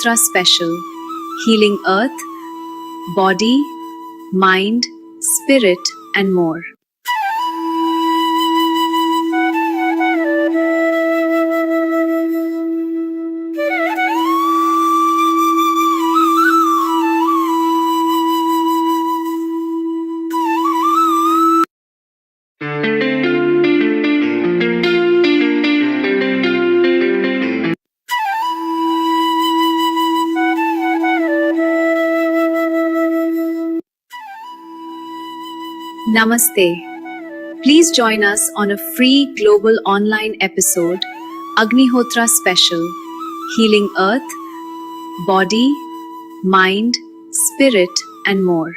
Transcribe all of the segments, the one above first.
Agnihotra Special, Healing Earth, Body, Mind, Spirit, and more. Namaste. Please join us on a free global online episode, Agnihotra Special, Healing Earth, Body, Mind, Spirit, and more.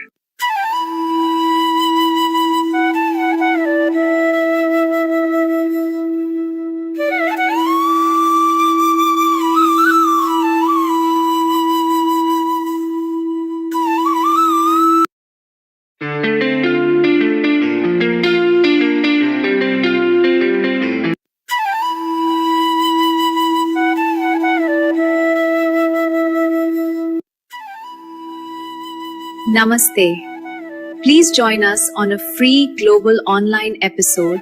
Namaste. Please join us on a free global online episode,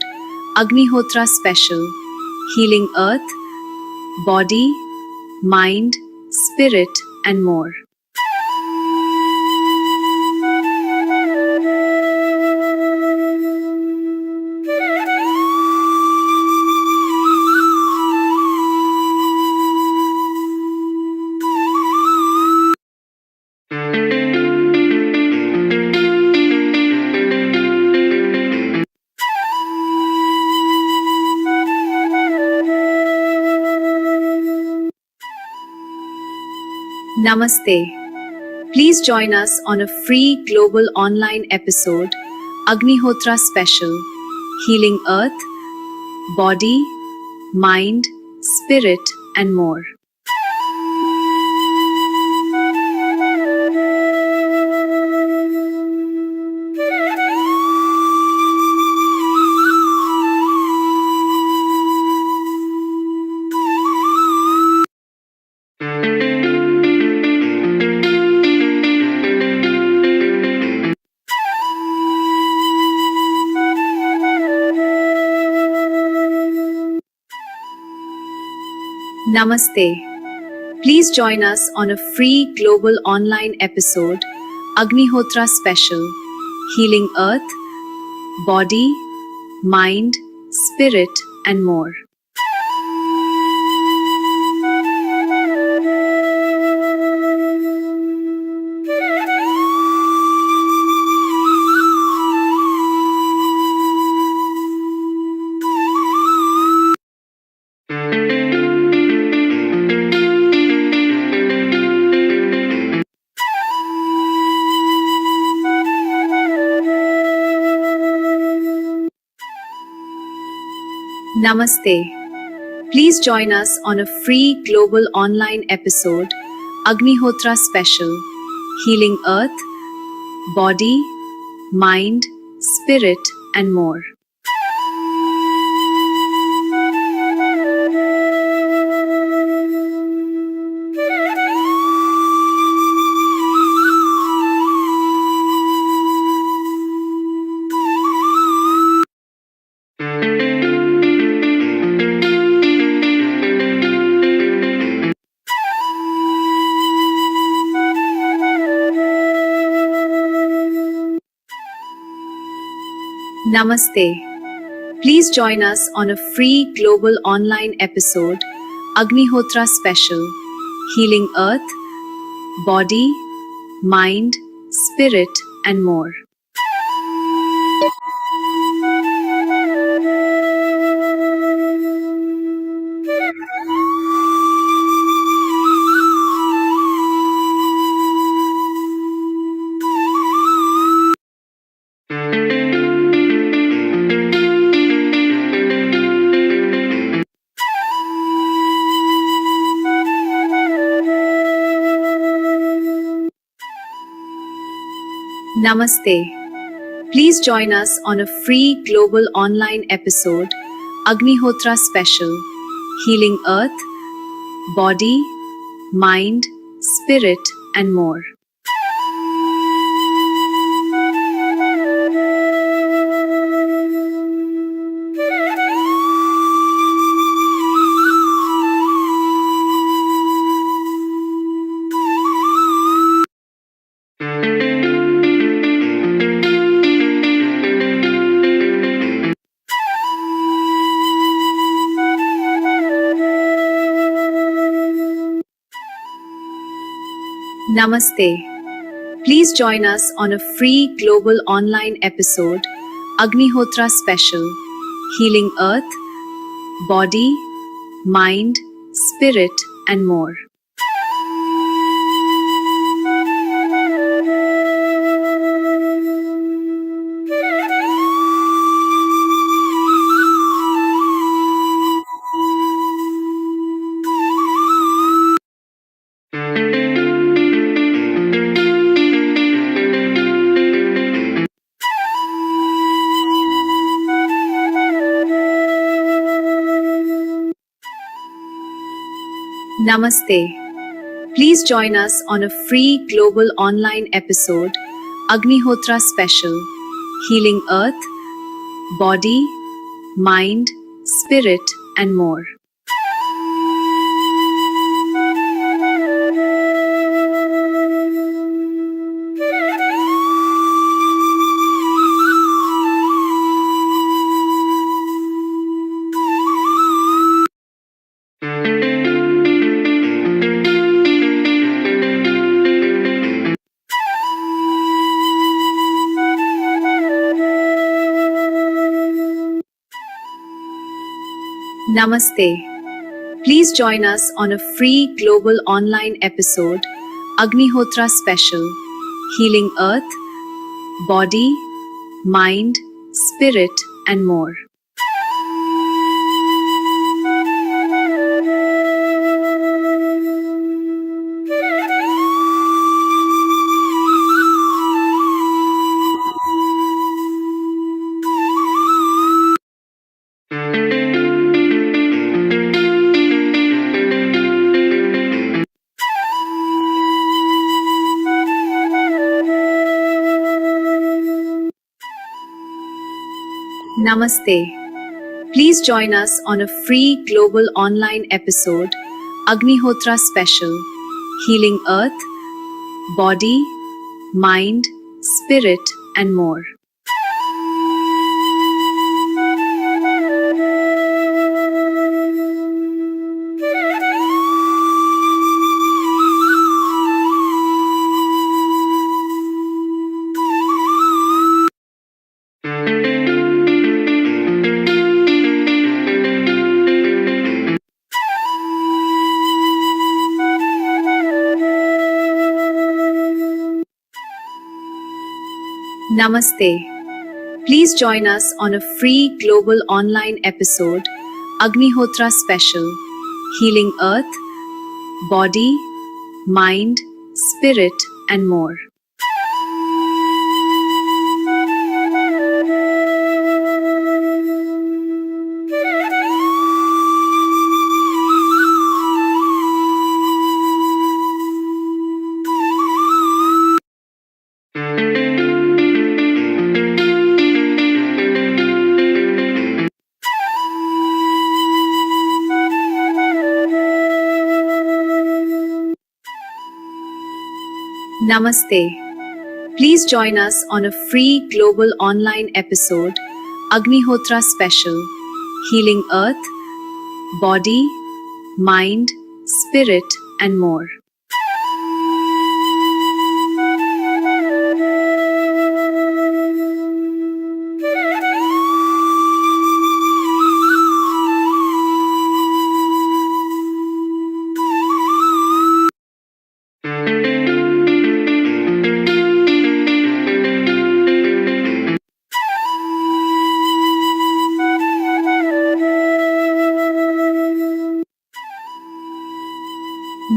Agnihotra Special, Healing Earth, Body, Mind, Spirit, and more. Namaste. Please join us on a free global online episode, Agnihotra Special, Healing Earth, Body, Mind, Spirit, and more. Namaste. Please join us on a free global online episode, Agnihotra Special, Healing Earth, Body, Mind, Spirit, and more. Namaste. Please join us on a free global online episode, Agnihotra Special, Healing Earth, Body, Mind, Spirit, and more. Namaste. Please join us on a free global online episode, Agnihotra Special, Healing Earth, Body, Mind, Spirit, and more. Namaste. Please join us on a free global online episode, Agnihotra Special, Healing Earth, Body, Mind, spirit, and more. Namaste. Please join us on a free global online episode, Agnihotra Special, Healing Earth, Body, Mind, Spirit, and more. Namaste. Please join us on a free global online episode, Agnihotra Special, Healing Earth, Body, Mind, Spirit, and more. Namaste. Please join us on a free global online episode, Agnihotra Special, Healing Earth, Body, Mind, Spirit, and more. Namaste. Please join us on a free global online episode, Agnihotra Special, Healing Earth, Body, Mind, Spirit, and more. Namaste. Please join us on a free global online episode, Agnihotra Special, Healing Earth, Body, Mind, Spirit, and more. Namaste. Please join us on a free global online episode, Agnihotra Special, Healing Earth, Body, Mind, Spirit, and more.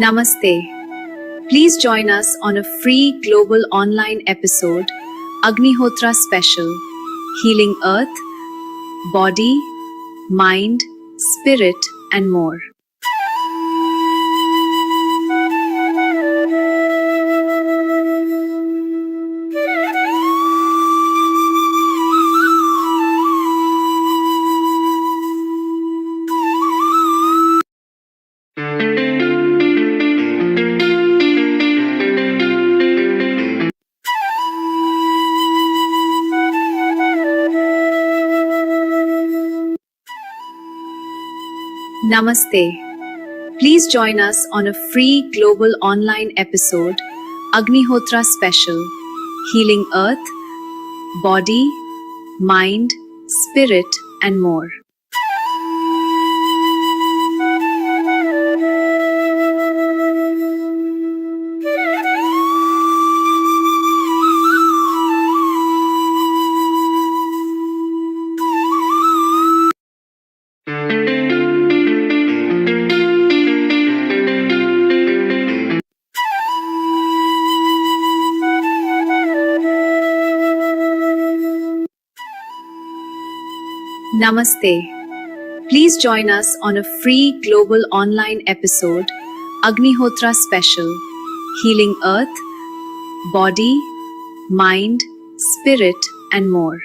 Namaste. Please join us on a free global online episode, Agnihotra Special, Healing Earth, Body, Mind, Spirit, and more. Namaste. Please join us on a free global online episode, Agnihotra Special, Healing Earth, Body, Mind, Spirit, and more. Namaste. Please join us on a free global online episode, Agnihotra Special, Healing Earth, Body, Mind, Spirit, and more.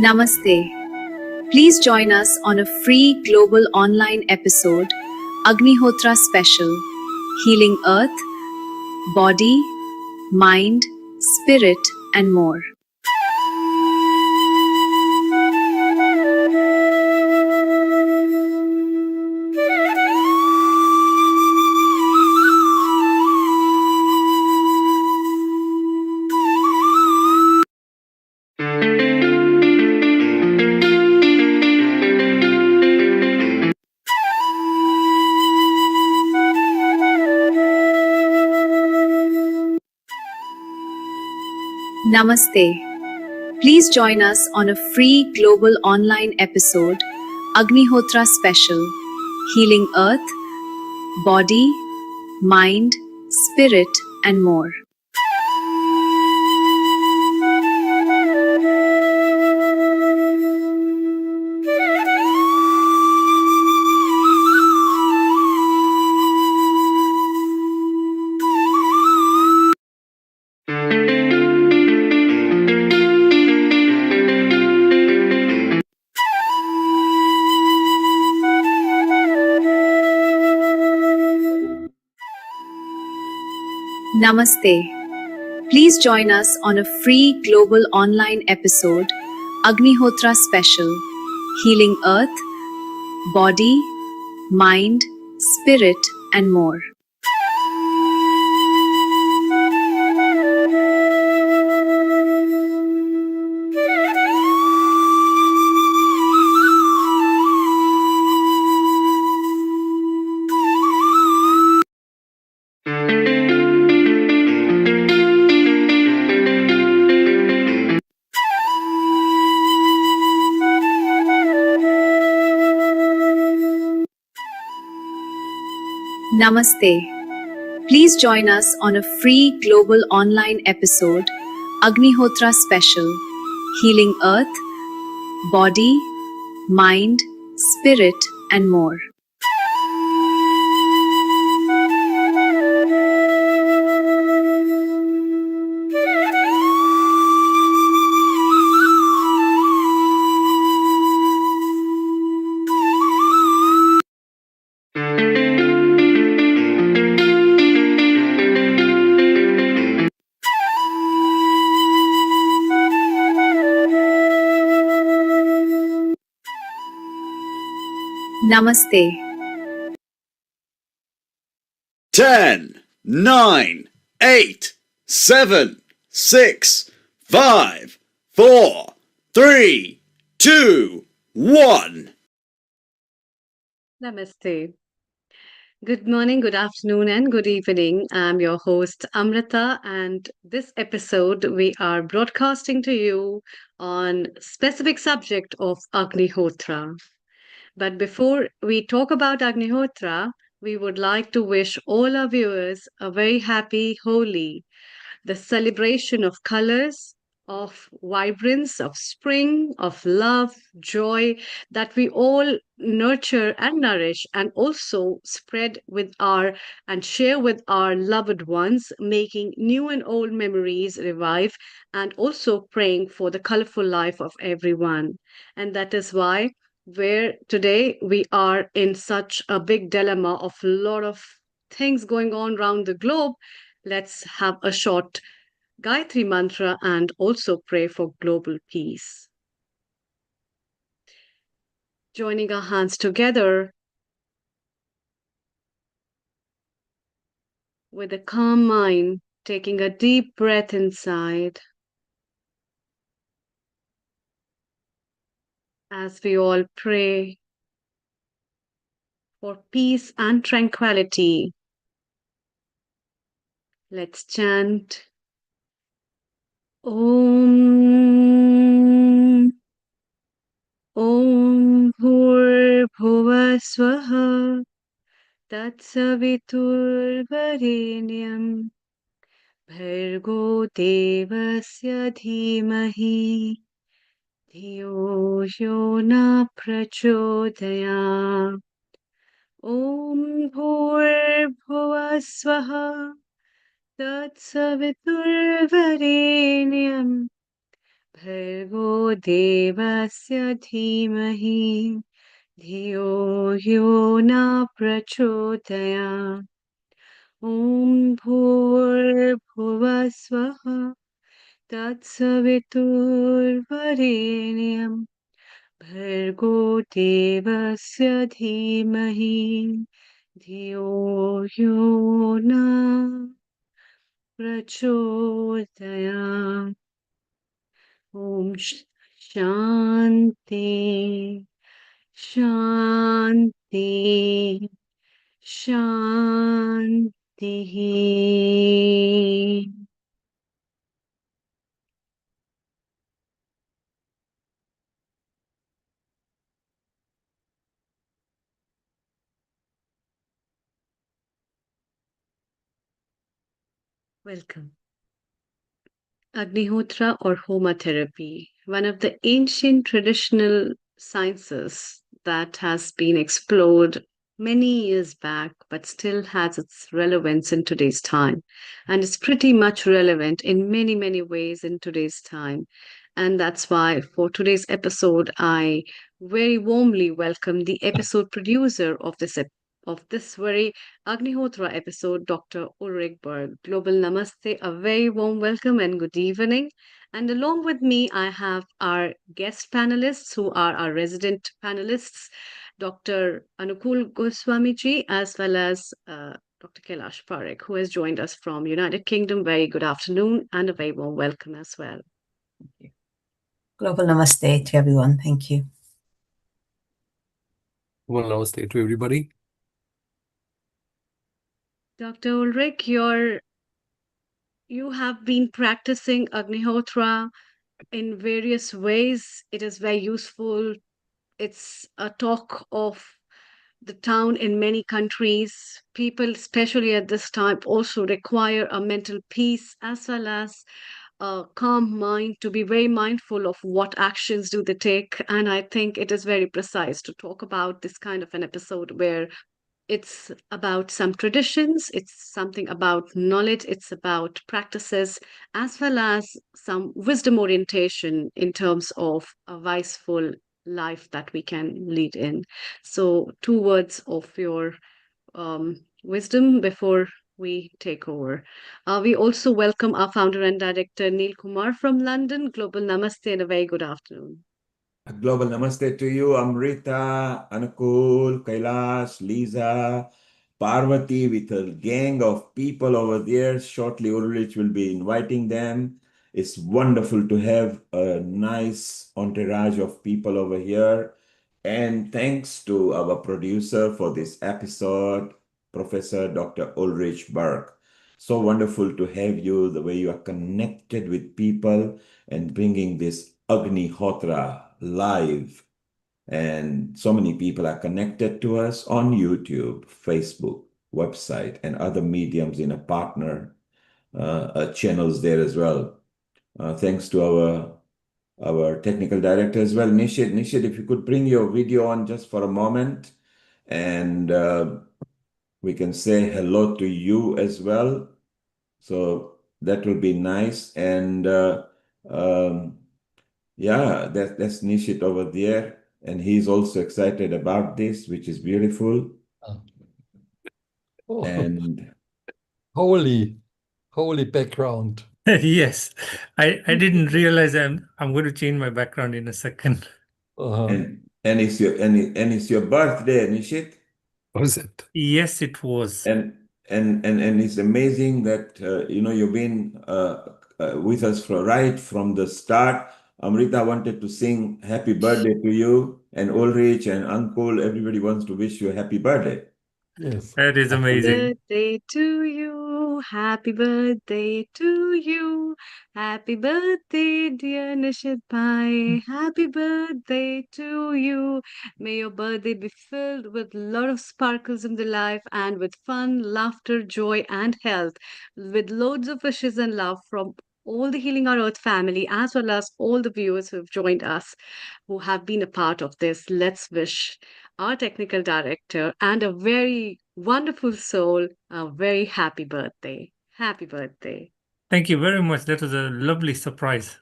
Namaste. Please join us on a free global online episode, Agnihotra Special, Healing Earth, Body, Mind, Spirit, and more. Namaste. Please join us on a free global online episode, Agnihotra Special, Healing Earth, Body, Mind, Spirit, and more. Namaste. Please join us on a free global online episode, Agnihotra Special, Healing Earth, Body, Mind, Spirit, and more. Namaste. Please join us on a free global online episode, Agnihotra Special, Healing Earth, Body, Mind, Spirit, and more. Namaste. 10, 9, 8, 7, 6, 5, 4, 3, 2, 1. Namaste. Good morning, good afternoon, and good evening. I'm your host, Amrita, and this episode we are broadcasting to you on specific subject of Agnihotra. But before we talk about Agnihotra, we would like to wish all our viewers a very happy Holi, the celebration of colors, of vibrance, of spring, of love, joy that we all nurture and nourish and also spread with our and share with our loved ones, making new and old memories revive and also praying for the colorful life of everyone. And that is why where today we are in such a big dilemma of a lot of things going on around the globe. Let's have a short Gayatri mantra and also pray for global peace. Joining our hands together with a calm mind, taking a deep breath inside as we all pray for peace and tranquility. Let's chant Om. Om Bhur Swaha Tatsaviturvarenyam Bhargo Devasya Dhimahi Dhiyo Yo Na Prachodaya Om Bhur Swaha Tatsaviturvarenyam Bhargo Devasya Dhimahi Dhiyo Yo Na Prachodaya Om Bhur Tatsaviturvarenyam Bhargo Devasya Dhimahi Dhiyo Yo Na Prachodaya Om Shanti Shanti Shanti. Welcome. Agnihotra or Homa therapy, one of the ancient traditional sciences that has been explored many years back, but still has its relevance in today's time. And it's pretty much relevant in many, many ways in today's time. And that's why for today's episode, I very warmly welcome the episode producer of this very Agnihotra episode, Dr. Ulrich Berg. Global Namaste, a very warm welcome and good evening. And along with me, I have our guest panelists who are our resident panelists, Dr. Anukul Goswamiji, as well as Dr. Kailash Parekh, who has joined us from United Kingdom. Very good afternoon and a very warm welcome as well. Global Namaste to everyone. Thank you. Well, namaste to everybody. Dr. Ulrich, you have been practicing Agnihotra in various ways. It is very useful. It's a talk of the town in many countries. People, especially at this time, also require a mental peace as well as a calm mind to be very mindful of what actions do they take. And I think it is very precise to talk about this kind of an episode where it's about some traditions, it's something about knowledge, it's about practices, as well as some wisdom orientation in terms of a wiseful life that we can lead in. So, two words of your wisdom before we take over. We also welcome our founder and director, Neil Kumar from London. Global Namaste and a very good afternoon. A global namaste to you, Amrita, Anukul, Kailash, Lisa, Parvati, with a gang of people over there. Shortly, Ulrich will be inviting them. It's wonderful to have a nice entourage of people over here. And thanks to our producer for this episode, Professor Dr. Ulrich Berg. So wonderful to have you, the way you are connected with people and bringing this Agnihotra live. And so many people are connected to us on YouTube, Facebook, website, and other mediums in a partner channels there as well. thanks to our technical director as well, Nishit. Nishit, if you could bring your video on just for a moment, and we can say hello to you as well. So that will be nice. And yeah, that's Nishit over there. And he's also excited about this, which is beautiful. Oh, And holy background. Yes, I didn't realize I'm going to change my background in a second. Uh-huh. and it's your birthday, Nishit. Was it? Yes, it was. And it's amazing that you've been with us right from the start. Amrita wanted to sing happy birthday to you, and Ulrich and Uncle, everybody wants to wish you a happy birthday. Yes. That is amazing. Birthday to you, happy birthday to you, happy birthday, dear Nishit Bhai, happy birthday to you. May your birthday be filled with a lot of sparkles in the life and with fun, laughter, joy, and health, with loads of wishes and love from all the Healing Our Earth family, as well as all the viewers who have joined us, who have been a part of this. Let's wish our technical director, and a very wonderful soul, a very happy birthday. Happy birthday. Thank you very much. That was a lovely surprise.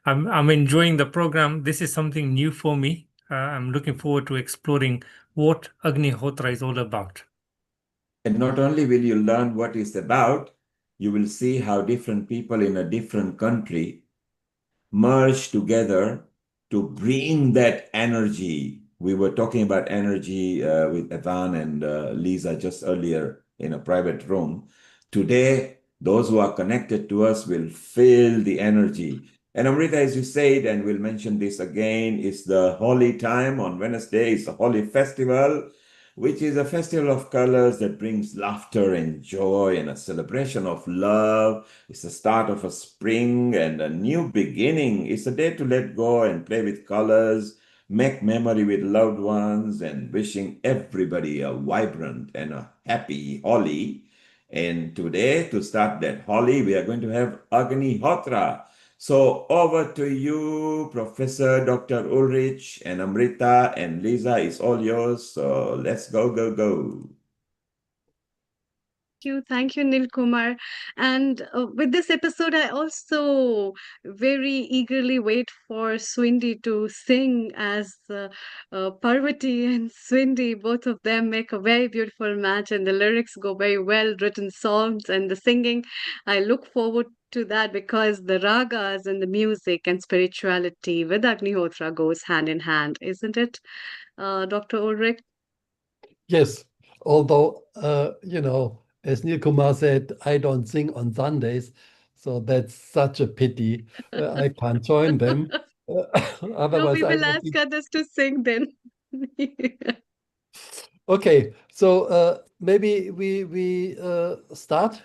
I'm enjoying the program. This is something new for me. I'm looking forward to exploring what Agnihotra is all about. And not only will you learn what it's about, you will see how different people in a different country merge together to bring that energy. We were talking about energy with Evan and Lisa just earlier in a private room. Today, those who are connected to us will feel the energy. And Amrita, as you said, and we'll mention this again, is the holy time on Wednesday. It's a holy festival, which is a festival of colors that brings laughter and joy and a celebration of love. It's the start of a spring and a new beginning. It's a day to let go and play with colors, make memory with loved ones, and wishing everybody a vibrant and a happy Holi. And today, to start that Holi, we are going to have Agnihotra. So over to you, Professor Dr. Ulrich and Amrita and Lisa. It's all yours. So let's go, go, go. Thank you, Nil Kumar. And with this episode, I also very eagerly wait for Swindy to sing as Parvati and Swindy. Both of them make a very beautiful match, and the lyrics go very well. Written songs and the singing. I look forward to that because the ragas and the music and spirituality with Agnihotra goes hand in hand, isn't it, Dr. Ulrich? Yes. Although, as Neil Kumar said, I don't sing on Sundays, so that's such a pity. I can't join them. No, Otherwise, we I will would ask be. others to sing then. Okay, so maybe we start.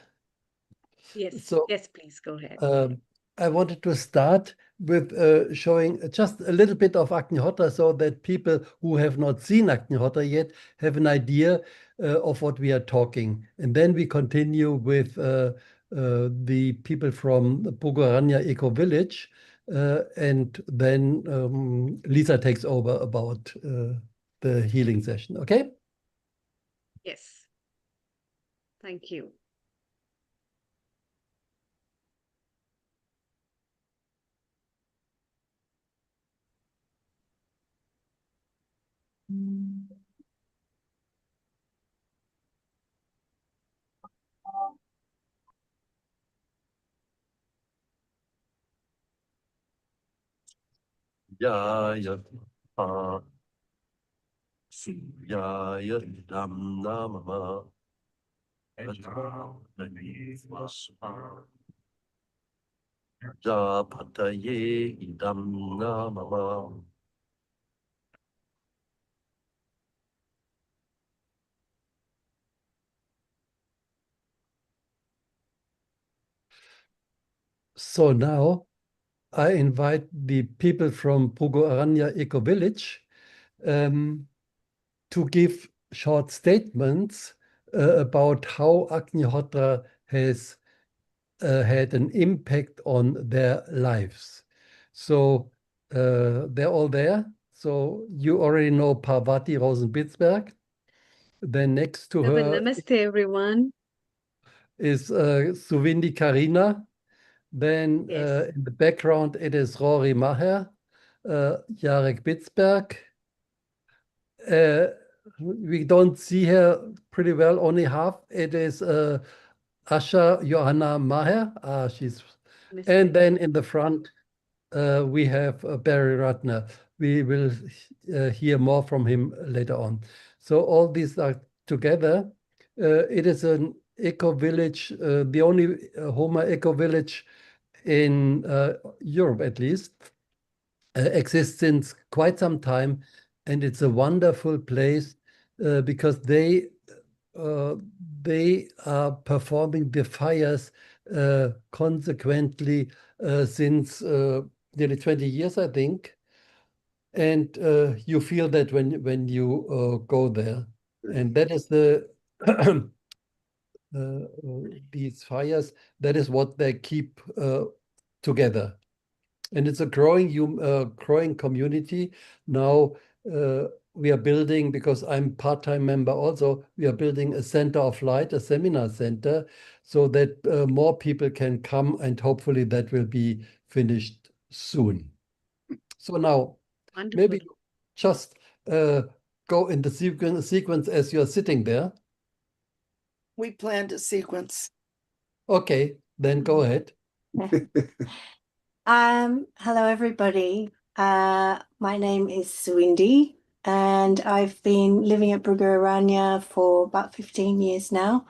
Yes, So yes, please go ahead. I wanted to start with showing just a little bit of Agnihotra so that people who have not seen Agnihotra yet have an idea of what we are talking. And then we continue with the people from Pogorania Eco Village. And then Lisa takes over about the healing session. Okay? Yes. Thank you. Yaya Yaya Dam Namama Japataye Idam Namama. So now I invite the people from Pogo Aranya Eco Village to give short statements about how Agnihotra has had an impact on their lives. So they're all there. So you already know Parvati Rosenbitzberg. Then next to her Namaste, everyone. is Suvindi Karina. Then Yes. in the background, it is Rory Maher, Jarek Bitzberg. We don't see her pretty well, only half. It is Asha Johanna Maher. And then in the front, we have Barry Ratner. We will hear more from him later on. So all these are together. It is an eco-village, the only Homa eco-village in Europe at least, exists since quite some time. And it's a wonderful place because they are performing the fires consequently since nearly 20 years, I think. And you feel that when you go there. And that is these fires, that is what they keep together. And it's a growing community. Now we are building, because I'm part-time member also, we are building a center of light, a seminar center, so that more people can come, and hopefully that will be finished soon. So now, Wonderful. maybe just go in the sequence as you're sitting there. We planned a sequence. Okay, then go ahead. Hello everybody. My name is Suindi, and I've been living at Bruggeraranya for about 15 years now.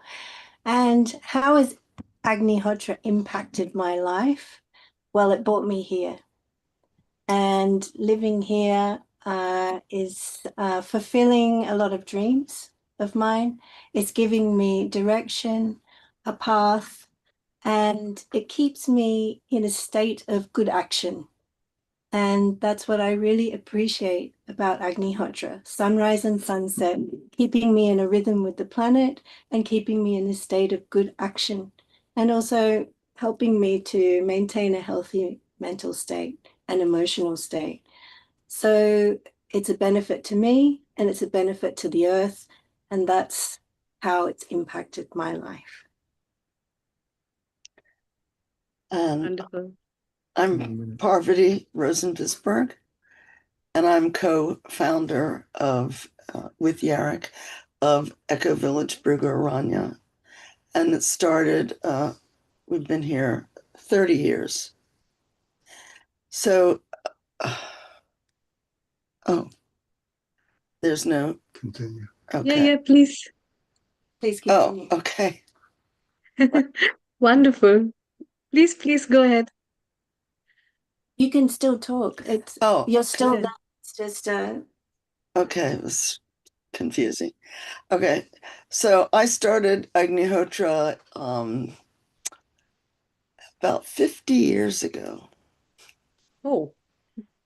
And how has Agnihotra impacted my life? Well, it brought me here. And living here is fulfilling a lot of dreams of mine. It's giving me direction, a path, and it keeps me in a state of good action. And that's what I really appreciate about Agnihotra, sunrise and sunset, keeping me in a rhythm with the planet and keeping me in a state of good action, and also helping me to maintain a healthy mental state and emotional state. So it's a benefit to me and it's a benefit to the earth, and that's how it's impacted my life. Wonderful. I'm Parvati Rosenbitzberg, and I'm co-founder of, with Jarek, of Eco Village Bruggeraranya. And it started, we've been here 30 years. So, oh, there's no. Continue. Okay. Yeah, please. Please continue. Oh, okay. Wonderful. Please go ahead. You can still talk. You're still Okay. there. It's just Okay, it was confusing. Okay, so I started Agnihotra about 50 years ago. Oh,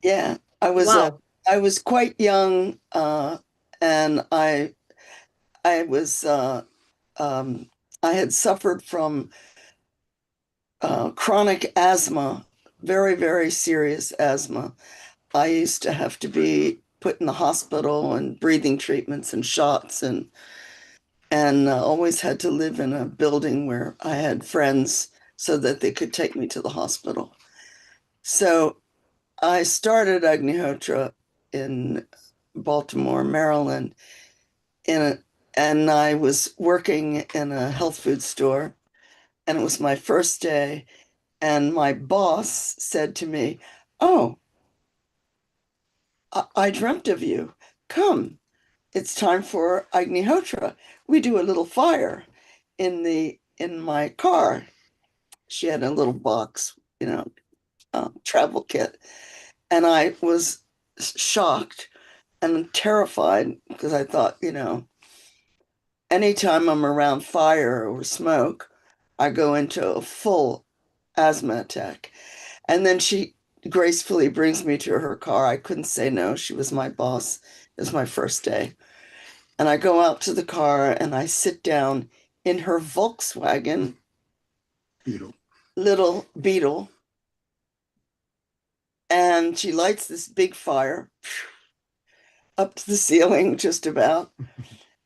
Yeah, I was wow. I was quite young, and I was I had suffered from chronic asthma, very, very serious asthma. I used to have to be put in the hospital and breathing treatments and shots, and always had to live in a building where I had friends so that they could take me to the hospital. So I started Agnihotra in Baltimore, Maryland, and I was working in a health food store, and it was my first day, and my boss said to me, "Oh, I dreamt of you. Come, it's time for Agnihotra. We do a little fire in my car." She had a little box, travel kit, and I was shocked and terrified because I thought, anytime I'm around fire or smoke, I go into a full asthma attack. And then she gracefully brings me to her car. I couldn't say no. She was my boss. It was my first day. And I go out to the car and I sit down in her Volkswagen little beetle, and she lights this big fire up to the ceiling just about,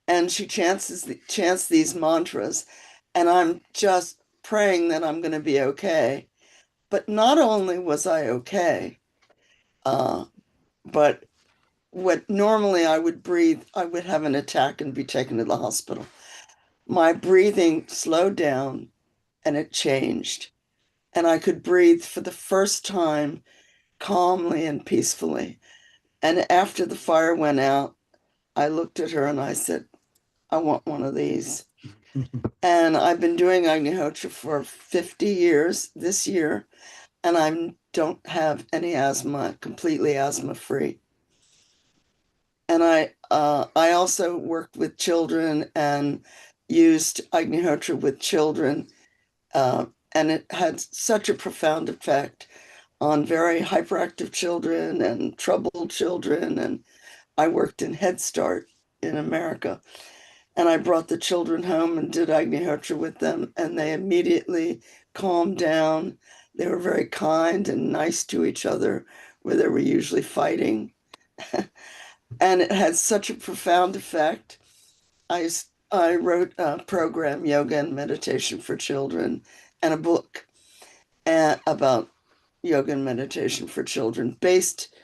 and she chants these mantras, and I'm just praying that I'm going to be okay. But not only was I okay, but what normally I would breathe, I would have an attack and be taken to the hospital. My breathing slowed down and it changed. And I could breathe for the first time calmly and peacefully. And after the fire went out, I looked at her and I said, I want one of these. And I've been doing Agnihotra for 50 years this year, and I don't have any asthma, completely asthma free. And I also worked with children and used Agnihotra with children, and it had such a profound effect on very hyperactive children and troubled children. And I worked in Head Start in America, and I brought the children home and did Agnihotra with them, and they immediately calmed down. They were very kind and nice to each other, where they were usually fighting. And it had such a profound effect. I wrote a program, Yoga and Meditation for Children, and a book about yoga and meditation for children, based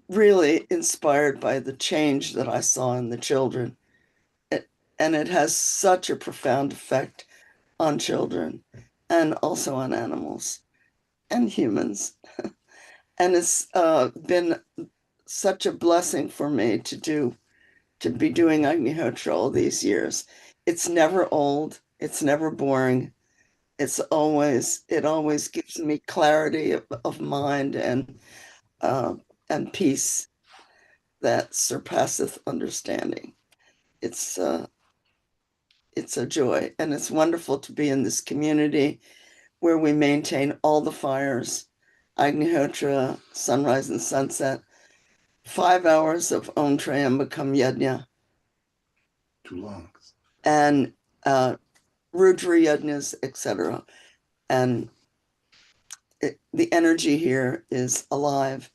really inspired by the change that I saw in the children. And it has such a profound effect on children and also on animals and humans. And it's been such a blessing for me to be doing Agnihotra all these years. It's never old. It's never boring. It always gives me clarity of mind and peace that surpasseth understanding. It's a joy, and it's wonderful to be in this community where we maintain all the fires, Agnihotra, sunrise and sunset, 5 hours of Om Triambakam Yajna. Too long. And Rudra Yajnas, etc. And the energy here is alive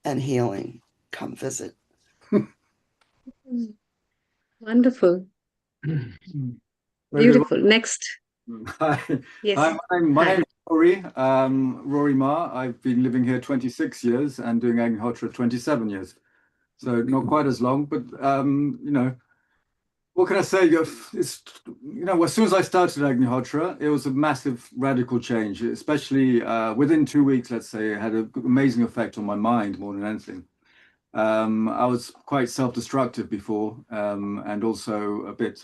and healing. Come visit. Wonderful. Very Beautiful. Next. Hi. Yes. Hi, my Hi. name is Rory. Rory Ma. I've been living here 26 years and doing Agnihotra 27 years. So not quite as long, but you know, what can I say? It's, you know, as soon as I started Agnihotra, it was a massive radical change, especially within 2 weeks, let's say. It had an amazing effect on my mind more than anything. I was quite self-destructive before, and also a bit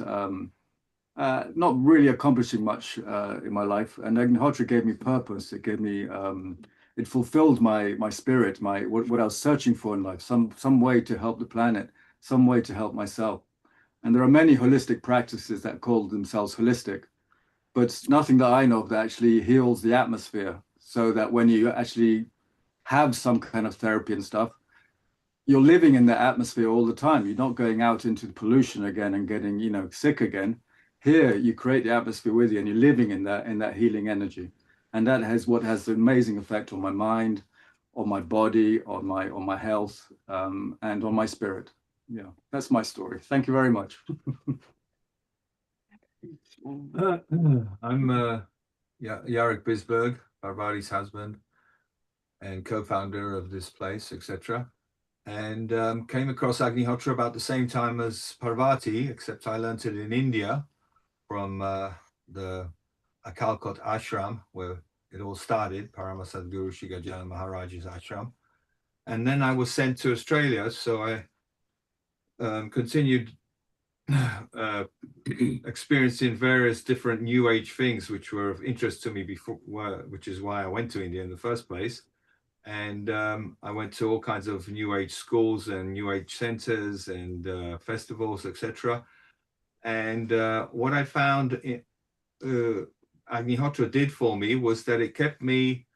not really accomplishing much in my life. And Agnihotra gave me purpose. It gave me, it fulfilled my spirit, what I was searching for in life, some way to help the planet, some way to help myself. And there are many holistic practices that call themselves holistic, but nothing that I know of that actually heals the atmosphere, so that when you actually have some kind of therapy and stuff, you're living in the atmosphere all the time. You're not going out into the pollution again and getting, you know, sick again. Here, you create the atmosphere with you, and you're living in that healing energy, and that has what has an amazing effect on my mind, on my body, on my health, and on my spirit. Yeah, that's my story. Thank you very much. I'm Jarek Bisberg, Parvati's husband and co-founder of this place, etc. And came across Agnihotra about the same time as Parvati, except I learned it in India from the Akalkot ashram, where it all started, Parama Sadguru Shri Gajana Maharaj's ashram. And then I was sent to Australia, so I continued experiencing various different New Age things, which were of interest to me before, which is why I went to India in the first place. And I went to all kinds of New Age schools and New Age centers and festivals, etc. And what I found Agnihotra did for me was that it kept me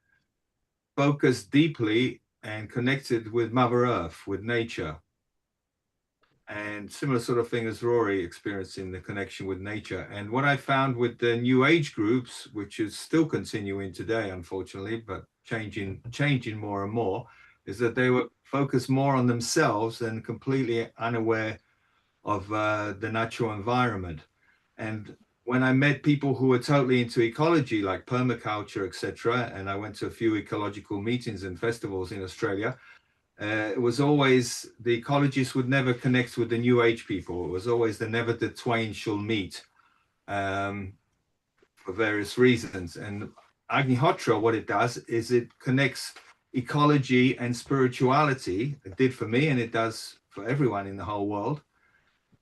focused deeply and connected with Mother Earth, with nature. and similar sort of thing as Rory experienced in the connection with nature. And what I found with the New Age groups, which is still continuing today, unfortunately, but changing more and more, is that they were focused more on themselves and completely unaware of the natural environment. And when I met people who were totally into ecology, like permaculture, etc., and I went to a few ecological meetings and festivals in Australia, it was always the ecologists would never connect with the New Age people. It was always the never the twain shall meet, for various reasons. And Agnihotra, what it does is it connects ecology and spirituality. It did for me, and it does for everyone in the whole world.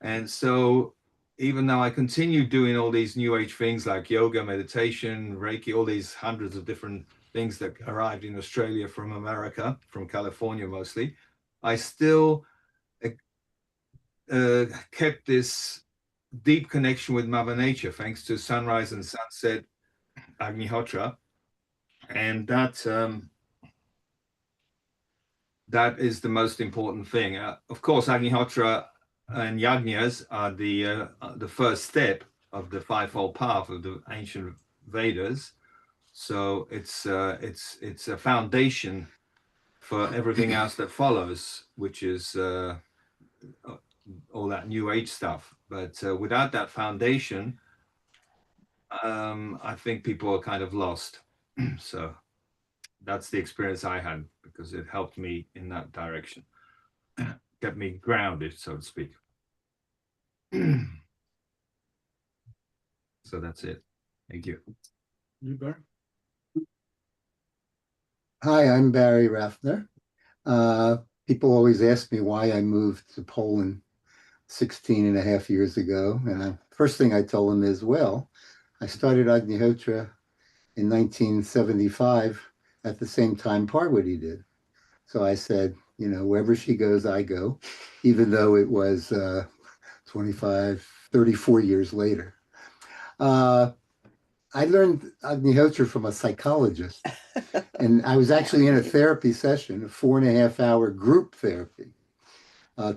And so even though I continue doing all these New Age things like yoga, meditation, Reiki, all these hundreds of different things that arrived in Australia from America, from California mostly, I still kept this deep connection with Mother Nature, thanks to sunrise and sunset Agnihotra. And that is the most important thing. Of course, Agnihotra and yajnas are the first step of the fivefold path of the ancient Vedas. So it's a foundation for everything else that follows, which is all that New Age stuff. But without that foundation, I think people are kind of lost. So that's the experience I had, because it helped me in that direction, kept me grounded, so to speak. So that's it. Thank you. You, Barry? Hi, I'm Barry Raffner. People always ask me why I moved to Poland 16 and a half years ago. And first thing I told them is, well, I started Agnihotra in 1975 at the same time Parvati did. So I said, you know, wherever she goes, I go, even though it was 34 years later. I learned Agnihotra from a psychologist, and I was actually in a therapy session, a 4.5-hour group therapy,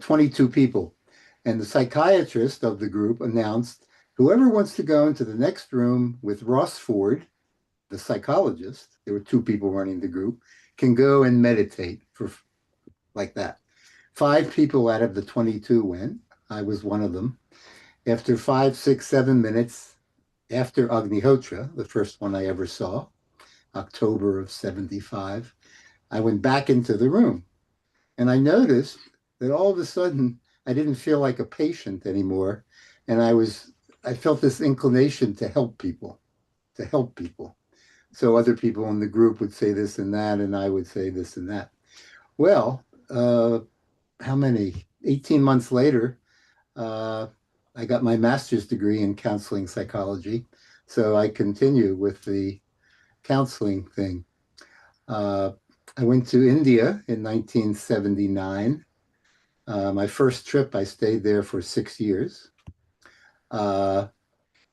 22 people. And the psychiatrist of the group announced, whoever wants to go into the next room with Ross Ford, the psychologist, there were 2 people running the group, can go and meditate for like that. 5 people out of the 22 went. I was one of them. After 5, 6, 7 minutes, after Agnihotra, the first one I ever saw, October of 75, I went back into the room. And I noticed that all of a sudden, I didn't feel like a patient anymore. And I felt this inclination to help people. So other people in the group would say this and that, and I would say this and that. Well, how many? 18 months later, I got my master's degree in counseling psychology. So I continue with the counseling thing. I went to India in 1979. My first trip, I stayed there for 6 years. And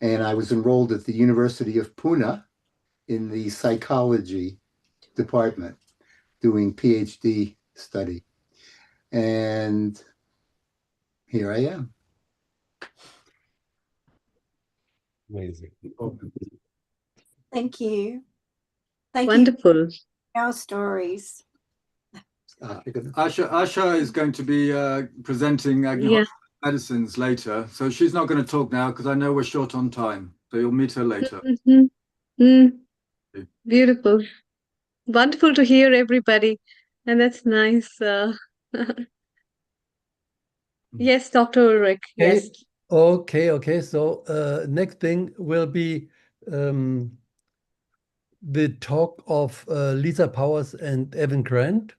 I was enrolled at the University of Pune in the psychology department, doing PhD study. And here I am. Amazing. Thank you. Thank you Wonderful. for our stories. Asha is going to be presenting Yeah. medicines later, so she's not going to talk now because I know we're short on time. So you'll meet her later. Beautiful. Wonderful to hear everybody. And that's nice. Yes, Dr. Ulrich. Yes. Okay. So next thing will be the talk of Lisa Powers and Evan Grant.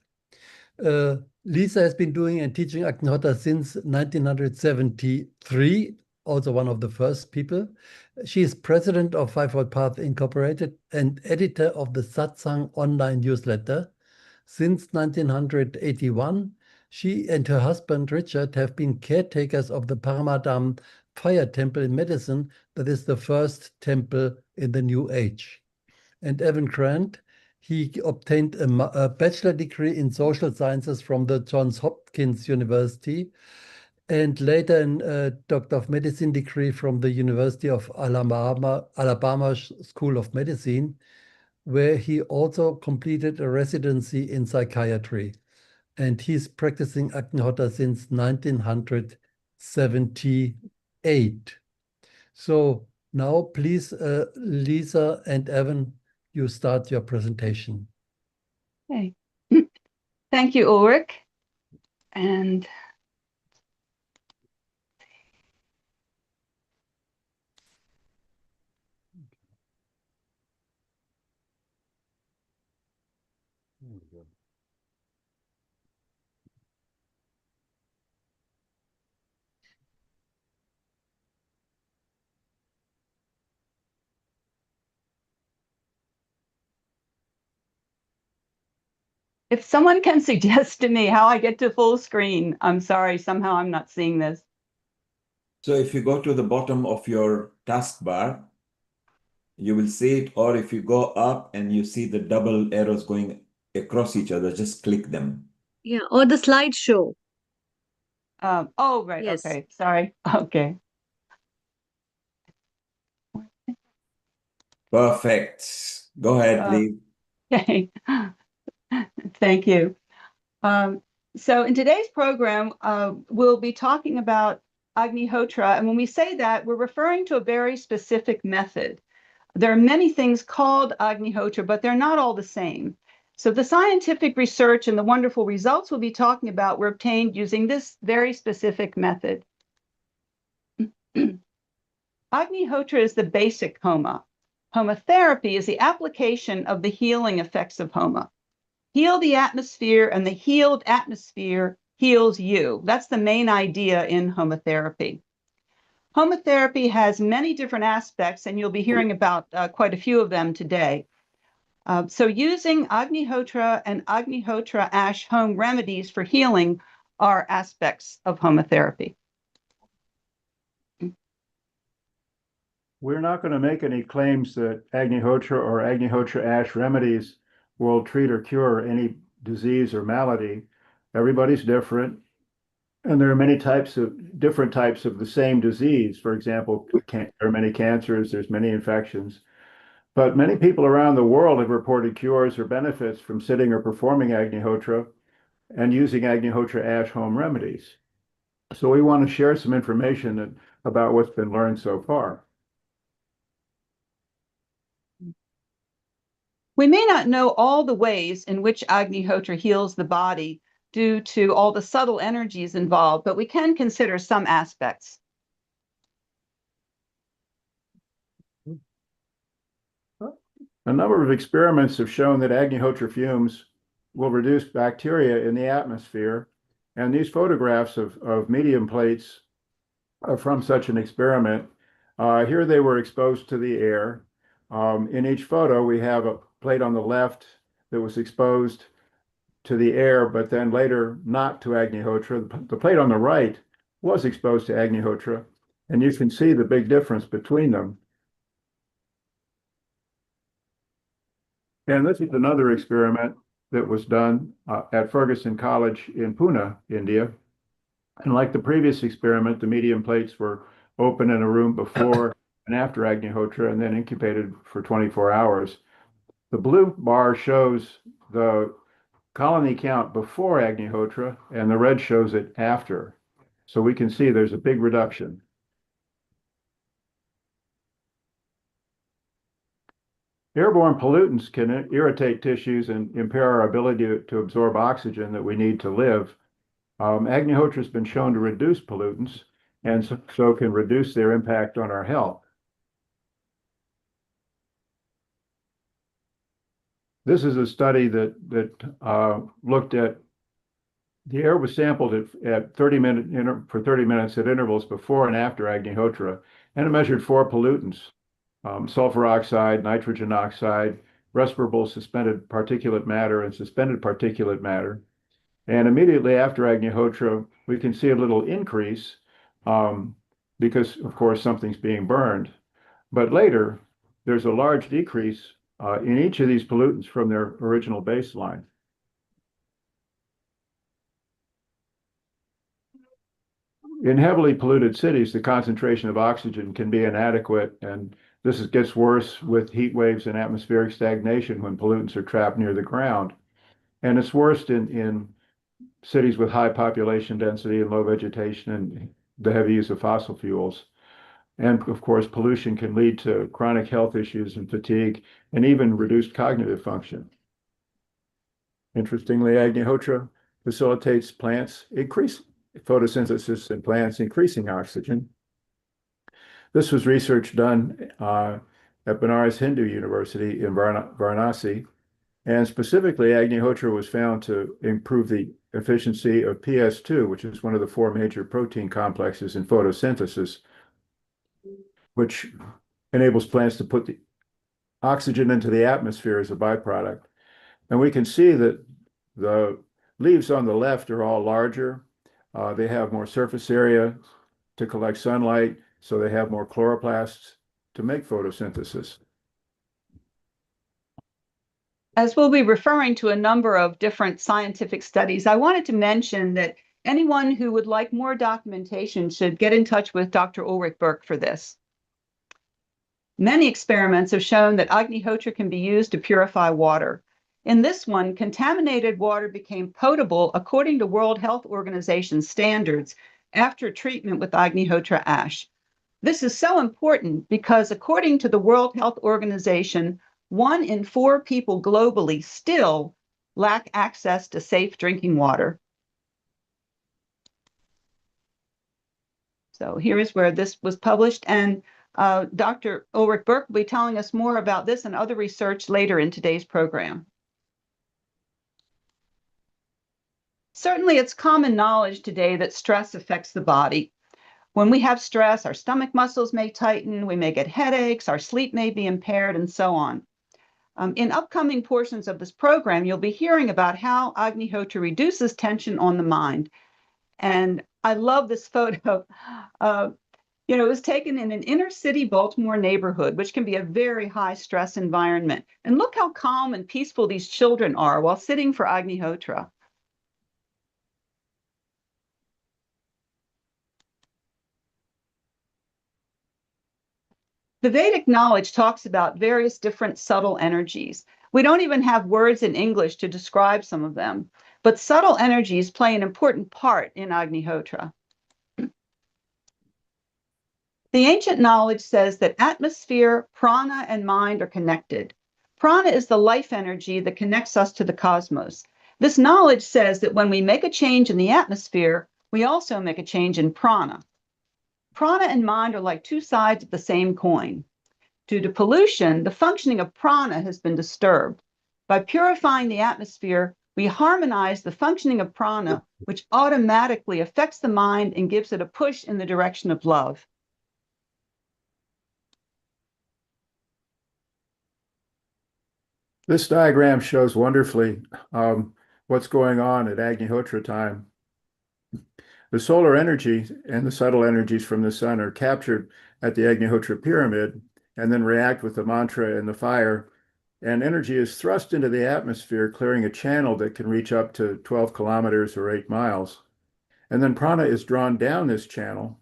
Lisa has been doing and teaching Agnihotra since 1973, also one of the first people. She is president of Fivefold Path Incorporated and editor of the Satsang online newsletter. Since 1981, she and her husband Richard have been caretakers of the Paramadam Fire Temple in Medicine, that is the first temple in the New Age. And Evan Grant, he obtained a bachelor degree in social sciences from the Johns Hopkins University and later a Doctor of Medicine degree from the University of Alabama School of Medicine, where he also completed a residency in psychiatry. And he's practicing Agnihotra since 1978. So now, please, Lisa and Evan, you start your presentation. Okay. Thank you, Ulrich. And if someone can suggest to me how I get to full screen, I'm sorry, somehow I'm not seeing this. So if you go to the bottom of your taskbar, you will see it, or if you go up and you see the double arrows going across each other, just click them. Yeah, or the slideshow. Oh, right. Yes. Okay. Sorry. Okay. Perfect. Go ahead, please. Okay. Thank you. So in today's program, we'll be talking about Agnihotra. And when we say that, we're referring to a very specific method. There are many things called Agnihotra, but they're not all the same. So the scientific research and the wonderful results we'll be talking about were obtained using this very specific method. Agnihotra is the basic Homa. Homotherapy is the application of the healing effects of Homa. Heal the atmosphere, and the healed atmosphere heals you. That's the main idea in homotherapy. Homotherapy has many different aspects, and you'll be hearing about quite a few of them today. So using Agnihotra and Agnihotra ash home remedies for healing are aspects of homotherapy. We're not going to make any claims that Agnihotra or Agnihotra ash remedies will treat or cure any disease or malady. Everybody's different. And there are many different types of the same disease. For example, there are many cancers, there's many infections. But many people around the world have reported cures or benefits from sitting or performing Agnihotra and using Agnihotra ash home remedies. So we want to share some information about what's been learned so far. We may not know all the ways in which Agnihotra heals the body due to all the subtle energies involved, but we can consider some aspects. A number of experiments have shown that Agnihotra fumes will reduce bacteria in the atmosphere, and these photographs of medium plates are from such an experiment. Here they were exposed to the air. In each photo, we have a plate on the left that was exposed to the air, but then later not to Agnihotra. The plate on the right was exposed to Agnihotra, and you can see the big difference between them. And this is another experiment that was done at Ferguson College in Pune, India. And like the previous experiment, the medium plates were open in a room before and after Agnihotra and then incubated for 24 hours. The blue bar shows the colony count before Agnihotra, and the red shows it after. So we can see there's a big reduction. Airborne pollutants can irritate tissues and impair our ability to absorb oxygen that we need to live. Agnihotra has been shown to reduce pollutants and so can reduce their impact on our health. This is a study that looked at the air was sampled at 30 minutes at intervals before and after Agnihotra, and it measured 4 pollutants: sulfur oxide, nitrogen oxide, respirable suspended particulate matter, and suspended particulate matter. And immediately after Agnihotra, we can see a little increase because, of course, something's being burned. But later, there's a large decrease in each of these pollutants from their original baseline. in heavily polluted cities, the concentration of oxygen can be inadequate, and gets worse with heat waves and atmospheric stagnation when pollutants are trapped near the ground. And it's worst in cities with high population density and low vegetation and the heavy use of fossil fuels. And of course, pollution can lead to chronic health issues and fatigue and even reduced cognitive function. Interestingly, Agnihotra facilitates plants increase photosynthesis in plants, increasing oxygen. This was research done at Banaras Hindu University in Varanasi. And specifically, Agnihotra was found to improve the efficiency of PS2, which is one of the four major protein complexes in photosynthesis, which enables plants to put the oxygen into the atmosphere as a byproduct. And we can see that the leaves on the left are all larger. They have more surface area to collect sunlight, so they have more chloroplasts to make photosynthesis. As we'll be referring to a number of different scientific studies, I wanted to mention that anyone who would like more documentation should get in touch with Dr. Ulrich Burke for this. Many experiments have shown that Agnihotra can be used to purify water. In this one, contaminated water became potable according to World Health Organization standards after treatment with Agnihotra ash. This is so important because according to the World Health Organization, 1 in 4 people globally still lack access to safe drinking water. So here is where this was published, and Dr. Ulrich Burke will be telling us more about this and other research later in today's program. Certainly, it's common knowledge today that stress affects the body. When we have stress, our stomach muscles may tighten, we may get headaches, our sleep may be impaired, and so on. In upcoming portions of this program, you'll be hearing about how Agnihotra reduces tension on the mind. And I love this photo. It was taken in an inner city Baltimore neighborhood, which can be a very high stress environment. And look how calm and peaceful these children are while sitting for Agnihotra. The Vedic knowledge talks about various different subtle energies. We don't even have words in English to describe some of them, but subtle energies play an important part in Agnihotra. The ancient knowledge says that atmosphere, prana, and mind are connected. Prana is the life energy that connects us to the cosmos. This knowledge says that when we make a change in the atmosphere, we also make a change in prana. Prana and mind are like two sides of the same coin. Due to pollution, the functioning of prana has been disturbed. By purifying the atmosphere, we harmonize the functioning of prana, which automatically affects the mind and gives it a push in the direction of love. This diagram shows wonderfully what's going on at Agnihotra time. The solar energy and the subtle energies from the sun are captured at the Agnihotra pyramid and then react with the mantra and the fire. And energy is thrust into the atmosphere, clearing a channel that can reach up to 12 kilometers or 8 miles. And then prana is drawn down this channel.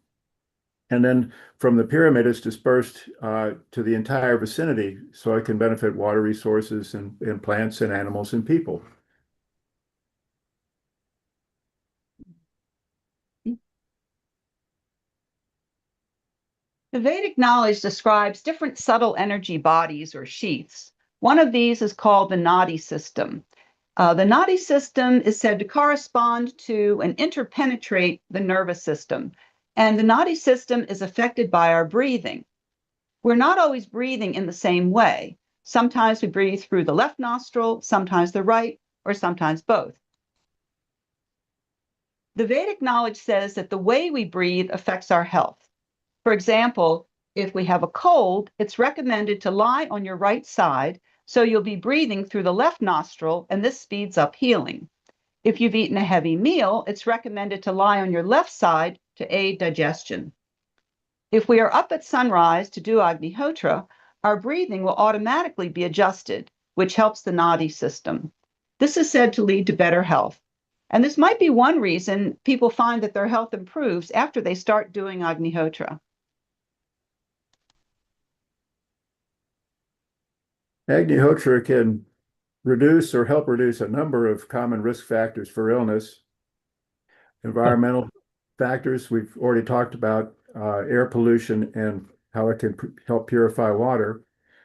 And then from the pyramid, it's dispersed to the entire vicinity so it can benefit water resources and plants and animals and people. The Vedic knowledge describes different subtle energy bodies or sheaths. One of these is called the Nadi system. The Nadi system is said to correspond to and interpenetrate the nervous system. And the Nadi system is affected by our breathing. We're not always breathing in the same way. Sometimes we breathe through the left nostril, sometimes the right, or sometimes both. The Vedic knowledge says that the way we breathe affects our health. For example, if we have a cold, it's recommended to lie on your right side, so you'll be breathing through the left nostril, and this speeds up healing. If you've eaten a heavy meal, it's recommended to lie on your left side to aid digestion. If we are up at sunrise to do Agnihotra, our breathing will automatically be adjusted, which helps the Nadi system. This is said to lead to better health. And this might be one reason people find that their health improves after they start doing Agnihotra. Agnihotra can reduce or help reduce a number of common risk factors for illness. Environmental factors, we've already talked about air pollution and how it can help purify water.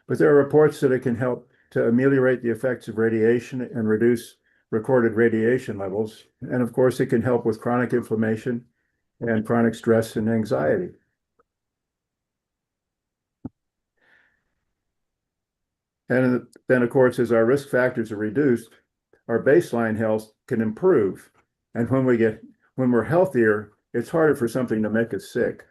But there are reports that it can help to ameliorate the effects of radiation and reduce recorded radiation levels. And of course, it can help with chronic inflammation and chronic stress and anxiety. And then, of course, as our risk factors are reduced, our baseline health can improve. And when we're healthier, it's harder for something to make us sick.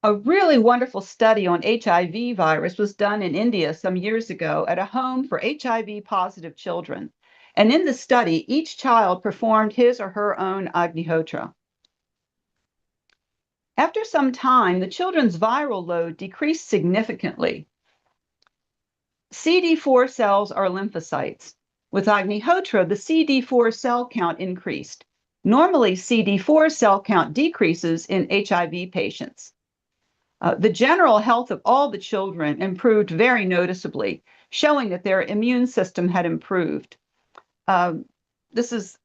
A really wonderful study on HIV virus was done in India some years ago at a home for HIV positive children. And in the study, each child performed his or her own Agnihotra. After some time, the children's viral load decreased significantly. CD4 cells are lymphocytes. With Agnihotra, the CD4 cell count increased. Normally, CD4 cell count decreases in HIV patients. The general health of all the children improved very noticeably, showing that their immune system had improved. This is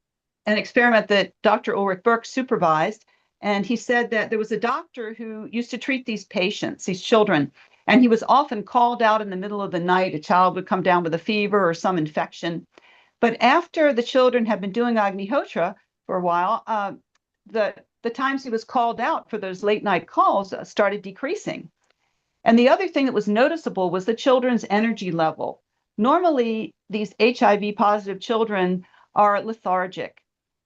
an experiment that Dr. Ulrich Burke supervised, and he said that there was a doctor who used to treat these patients, these children, and he was often called out in the middle of the night. A child would come down with a fever or some infection. But after the children had been doing Agnihotra for a while, the times he was called out for those late night calls started decreasing. And the other thing that was noticeable was the children's energy level. Normally, these HIV positive children are lethargic,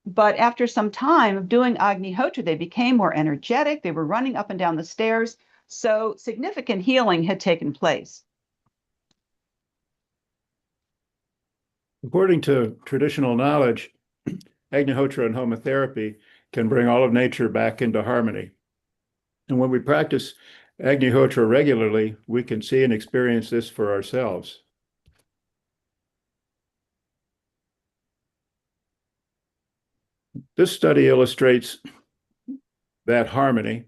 but after some time of doing Agnihotra, they became more energetic. They were running up and down the stairs. So significant healing had taken place. According to traditional knowledge, Agnihotra and homotherapy can bring all of nature back into harmony. And when we practice Agnihotra regularly, we can see and experience this for ourselves. This study illustrates that harmony.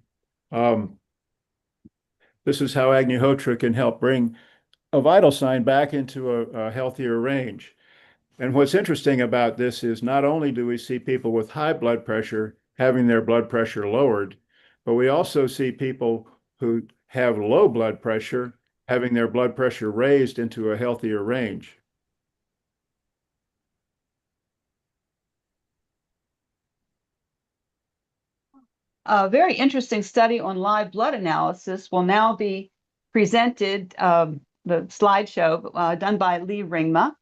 This is how Agnihotra can help bring a vital sign back into a healthier range. And what's interesting about this is not only do we see people with high blood pressure having their blood pressure lowered, but we also see people who have low blood pressure having their blood pressure raised into a healthier range. A very interesting study on live blood analysis will now be presented, the slideshow done by Lee Ringma.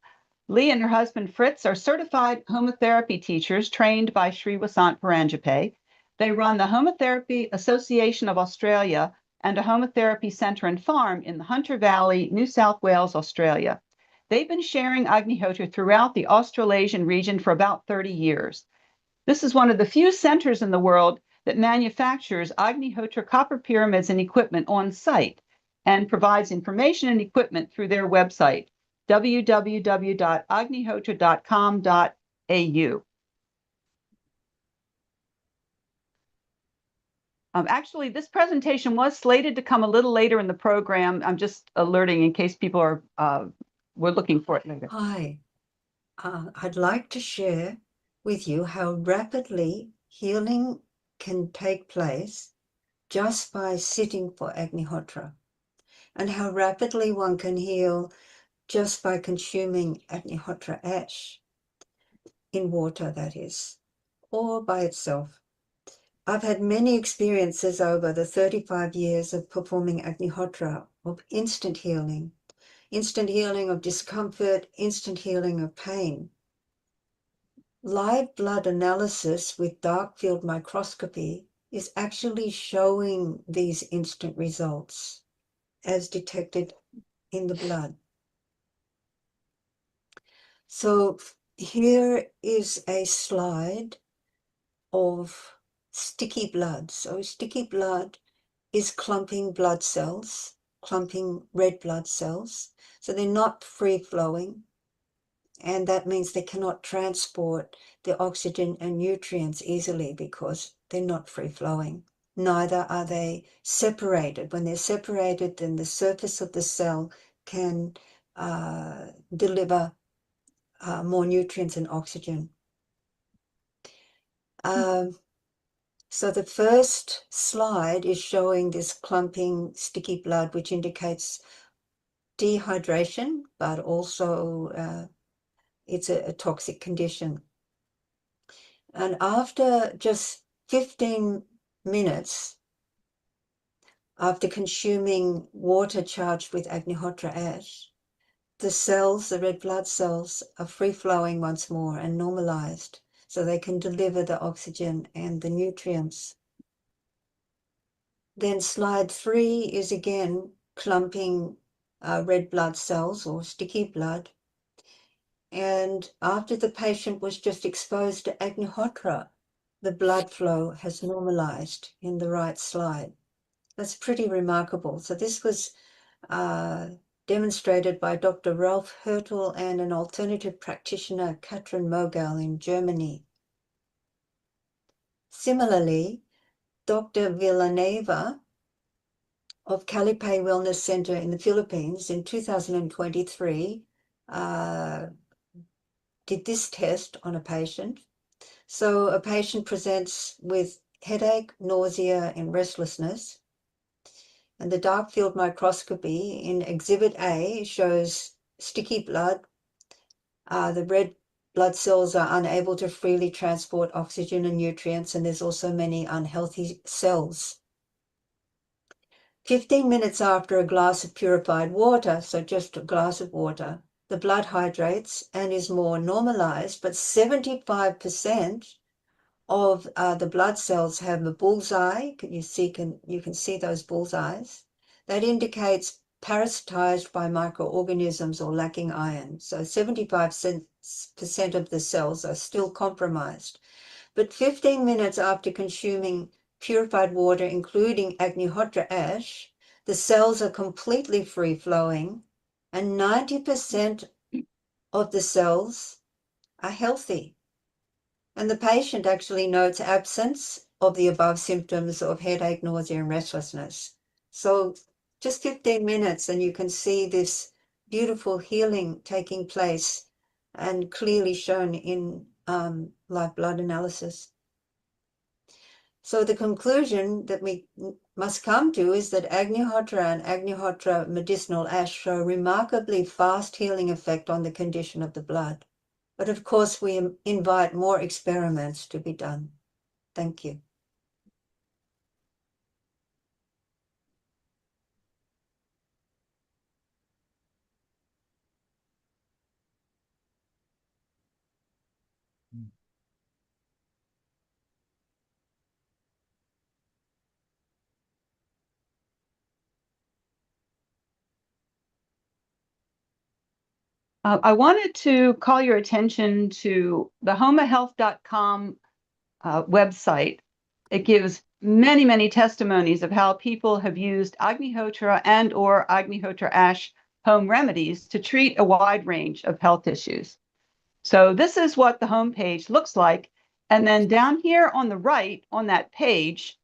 Lee and her husband Fritz are certified homotherapy teachers trained by Sri Vasant Paranjape. They run the Homotherapy Association of Australia and a homotherapy center and farm in the Hunter Valley, New South Wales, Australia. They've been sharing Agnihotra throughout the Australasian region for about 30 years. This is one of the few centers in the world that manufactures Agnihotra copper pyramids and equipment on site and provides information and equipment through their website, www.agnihotra.com.au. Actually, this presentation was slated to come a little later in the program. I'm just alerting in case people are were looking for it later. Hi, I'd like to share with you how rapidly healing can take place just by sitting for Agnihotra, and how rapidly one can heal just by consuming Agnihotra ash in water, that is, or by itself. I've had many experiences over the 35 years of performing Agnihotra of instant healing of discomfort, instant healing of pain. Live blood analysis with dark field microscopy is actually showing these instant results as detected in the blood. So here is a slide of sticky blood. So sticky blood is clumping blood cells clumping red blood cells. So they're not free flowing. And that means they cannot transport the oxygen and nutrients easily because they're not free flowing. Neither are they separated. When they're separated, then the surface of the cell can deliver more nutrients and oxygen. So the first slide is showing this clumping sticky blood, which indicates dehydration, but also it's a toxic condition. And after just 15 minutes, after consuming water charged with Agnihotra ash, the cells, the red blood cells, are free-flowing once more and normalized, so they can deliver the oxygen and the nutrients. Then slide 3 is again clumping red blood cells or sticky blood. And after the patient was just exposed to Agnihotra, the blood flow has normalized in the right slide. That's pretty remarkable. So this was demonstrated by Dr. Ralph Hertel and an alternative practitioner, Katrin Mogel, in Germany. Similarly, Dr. Villanueva of Calipay Wellness Center in the Philippines in 2023 did this test on a patient. So a patient presents with headache, nausea, and restlessness. And the dark field microscopy in Exhibit A shows sticky blood. The red blood cells are unable to freely transport oxygen and nutrients, and there's also many unhealthy cells. 15 minutes after a glass of purified water, so just a glass of water, the blood hydrates and is more normalized, but 75% of the blood cells have a bullseye. You can see those bullseyes. That indicates parasitized by microorganisms or lacking iron. So 75% of the cells are still compromised. But 15 minutes after consuming purified water, including Agnihotra ash, the cells are completely free-flowing and 90% of the cells are healthy. And the patient actually notes absence of the above symptoms of headache, nausea, and restlessness. So just 15 minutes and you can see this beautiful healing taking place and clearly shown in live blood analysis. So the conclusion that we must come to is that Agnihotra and Agnihotra medicinal ash show a remarkably fast healing effect on the condition of the blood. But of course, we invite more experiments to be done. Thank you. I wanted to call your attention to the homahealth.com website. It gives many, many testimonies of how people have used Agnihotra and or Agnihotra ash home remedies to treat a wide range of health issues. So this is what the homepage looks like. And then down here on the right on that page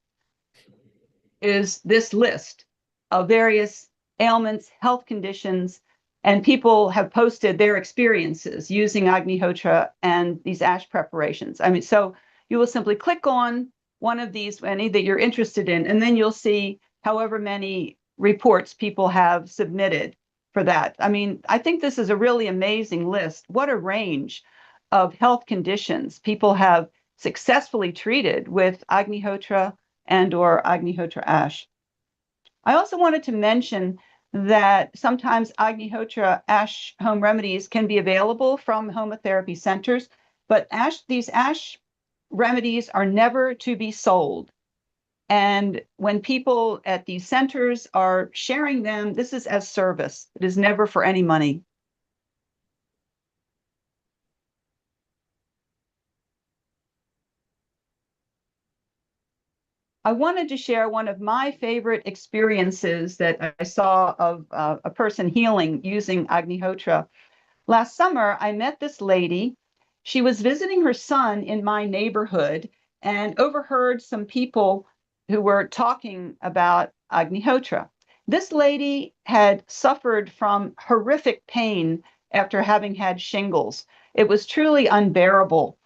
is this list of various ailments, health conditions, and people have posted their experiences using Agnihotra and these ash preparations. I mean, so you will simply click on one of these, any that you're interested in, and then you'll see however many reports people have submitted for that. I mean, I think this is a really amazing list. What a range of health conditions people have successfully treated with Agnihotra and or Agnihotra ash. I also wanted to mention that sometimes Agnihotra ash home remedies can be available from homotherapy centers, but these ash remedies are never to be sold. And when people at these centers are sharing them, this is as service. It is never for any money. I wanted to share one of my favorite experiences that I saw of a person healing using Agnihotra. Last summer, I met this lady. She was visiting her son in my neighborhood and overheard some people who were talking about Agnihotra. This lady had suffered from horrific pain after having had shingles. It was truly unbearable.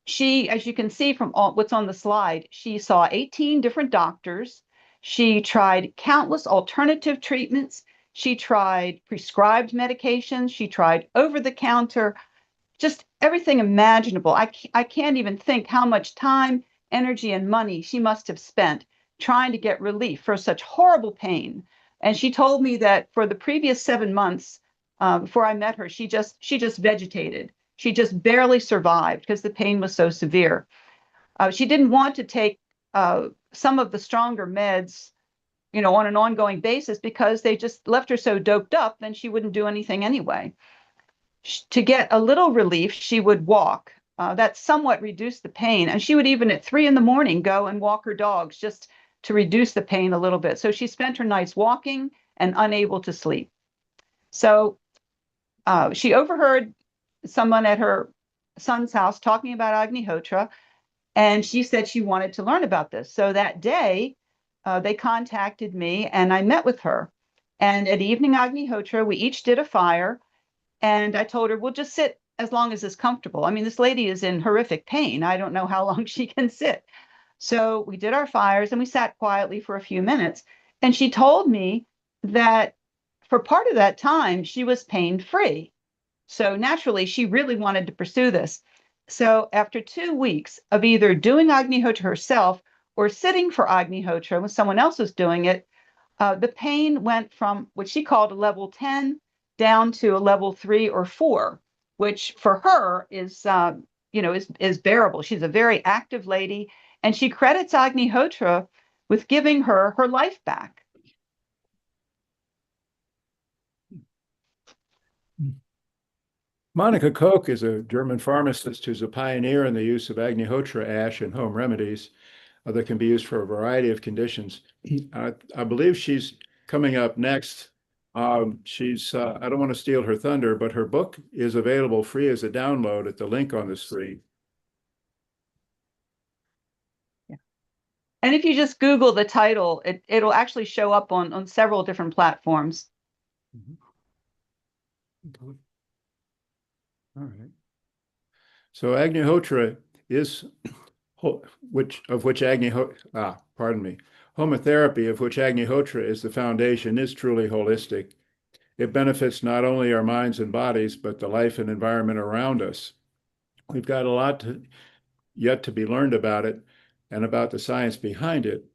She, as you can see from what's on the slide, she saw 18 different doctors. She tried countless alternative treatments. She tried prescribed medications. She tried over-the-counter, just everything imaginable. I can't even think how much time, energy, and money she must have spent trying to get relief for such horrible pain. And she told me that for the previous 7 months before I met her, she just vegetated. She just barely survived because the pain was so severe. She didn't want to take some of the stronger meds, on an ongoing basis because they just left her so doped up, then she wouldn't do anything anyway. To get a little relief, she would walk. That somewhat reduced the pain. And she would even at 3 a.m. go and walk her dogs just to reduce the pain a little bit. So she spent her nights walking and unable to sleep. So she overheard someone at her son's house talking about Agnihotra, and she said she wanted to learn about this. So that day, they contacted me, and I met with her. And at evening Agnihotra, we each did a fire, and I told her, we'll just sit as long as it's comfortable. I mean, this lady is in horrific pain. I don't know how long she can sit. So we did our fires, and we sat quietly for a few minutes. And she told me that for part of that time, she was pain-free. So naturally, she really wanted to pursue this. So after 2 weeks of either doing Agnihotra herself or sitting for Agnihotra when someone else was doing it, the pain went from what she called a level 10 down to a level 3 or 4, which for her is bearable. She's a very active lady, and she credits Agnihotra with giving her her life back. Monica Koch is a German pharmacist who's a pioneer in the use of Agnihotra ash in home remedies that can be used for a variety of conditions. I believe she's coming up next. I don't want to steal her thunder, but her book is available free as a download at the link on the screen. Yeah. And if you just Google the title, it'll actually show up on several different platforms. Mm-hmm. All right. So Agnihotra is homotherapy, of which Agnihotra is the foundation, is truly holistic. It benefits not only our minds and bodies, but the life and environment around us. We've got a lot yet to be learned about it and about the science behind it.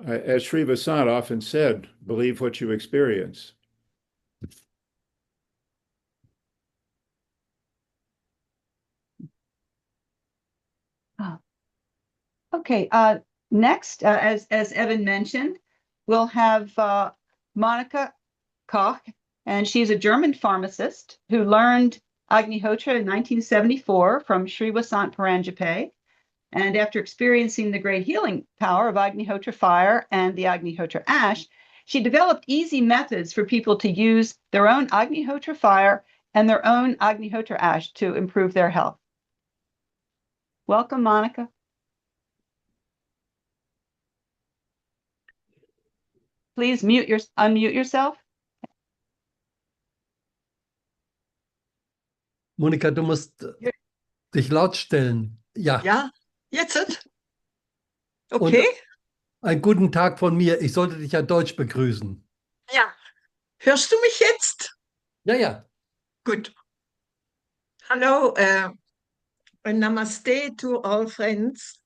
As Sri Vasant often said, believe what you experience. Okay, next, as Evan mentioned, we'll have Monica Koch, and she's a German pharmacist who learned Agnihotra in 1974 from Sri Vasant Paranjape. And after experiencing the great healing power of Agnihotra fire and the Agnihotra ash, she developed easy methods for people to use their own Agnihotra fire and their own Agnihotra ash to improve their health. Welcome, Monica. Please unmute yourself. Monika, du musst dich laut stellen. Ja. Ja, jetzt? Okay. Und einen guten Tag von mir. Ich sollte dich ja Deutsch begrüßen. Ja. Hörst du mich jetzt? Ja, ja. Good. Hello, namaste to all friends.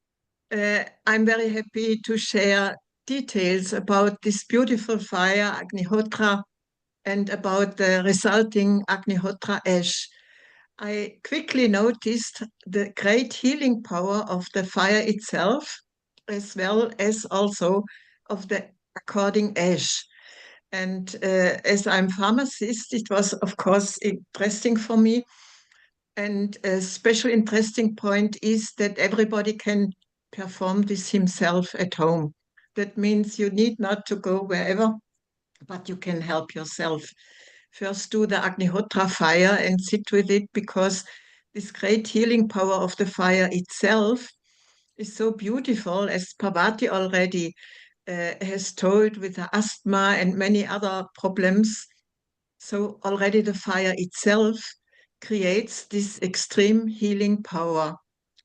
I'm very happy to share details about this beautiful fire, Agnihotra, and about the resulting Agnihotra ash. I quickly noticed the great healing power of the fire itself, as well as also of the according ash. And as I'm pharmacist, it was, of course, interesting for me And a special interesting point is that everybody can perform this himself at home. That means you need not to go wherever, but you can help yourself. First, do the Agnihotra fire and sit with it, because this great healing power of the fire itself is so beautiful, as Parvati already has told, with the asthma and many other problems. So already the fire itself creates this extreme healing power.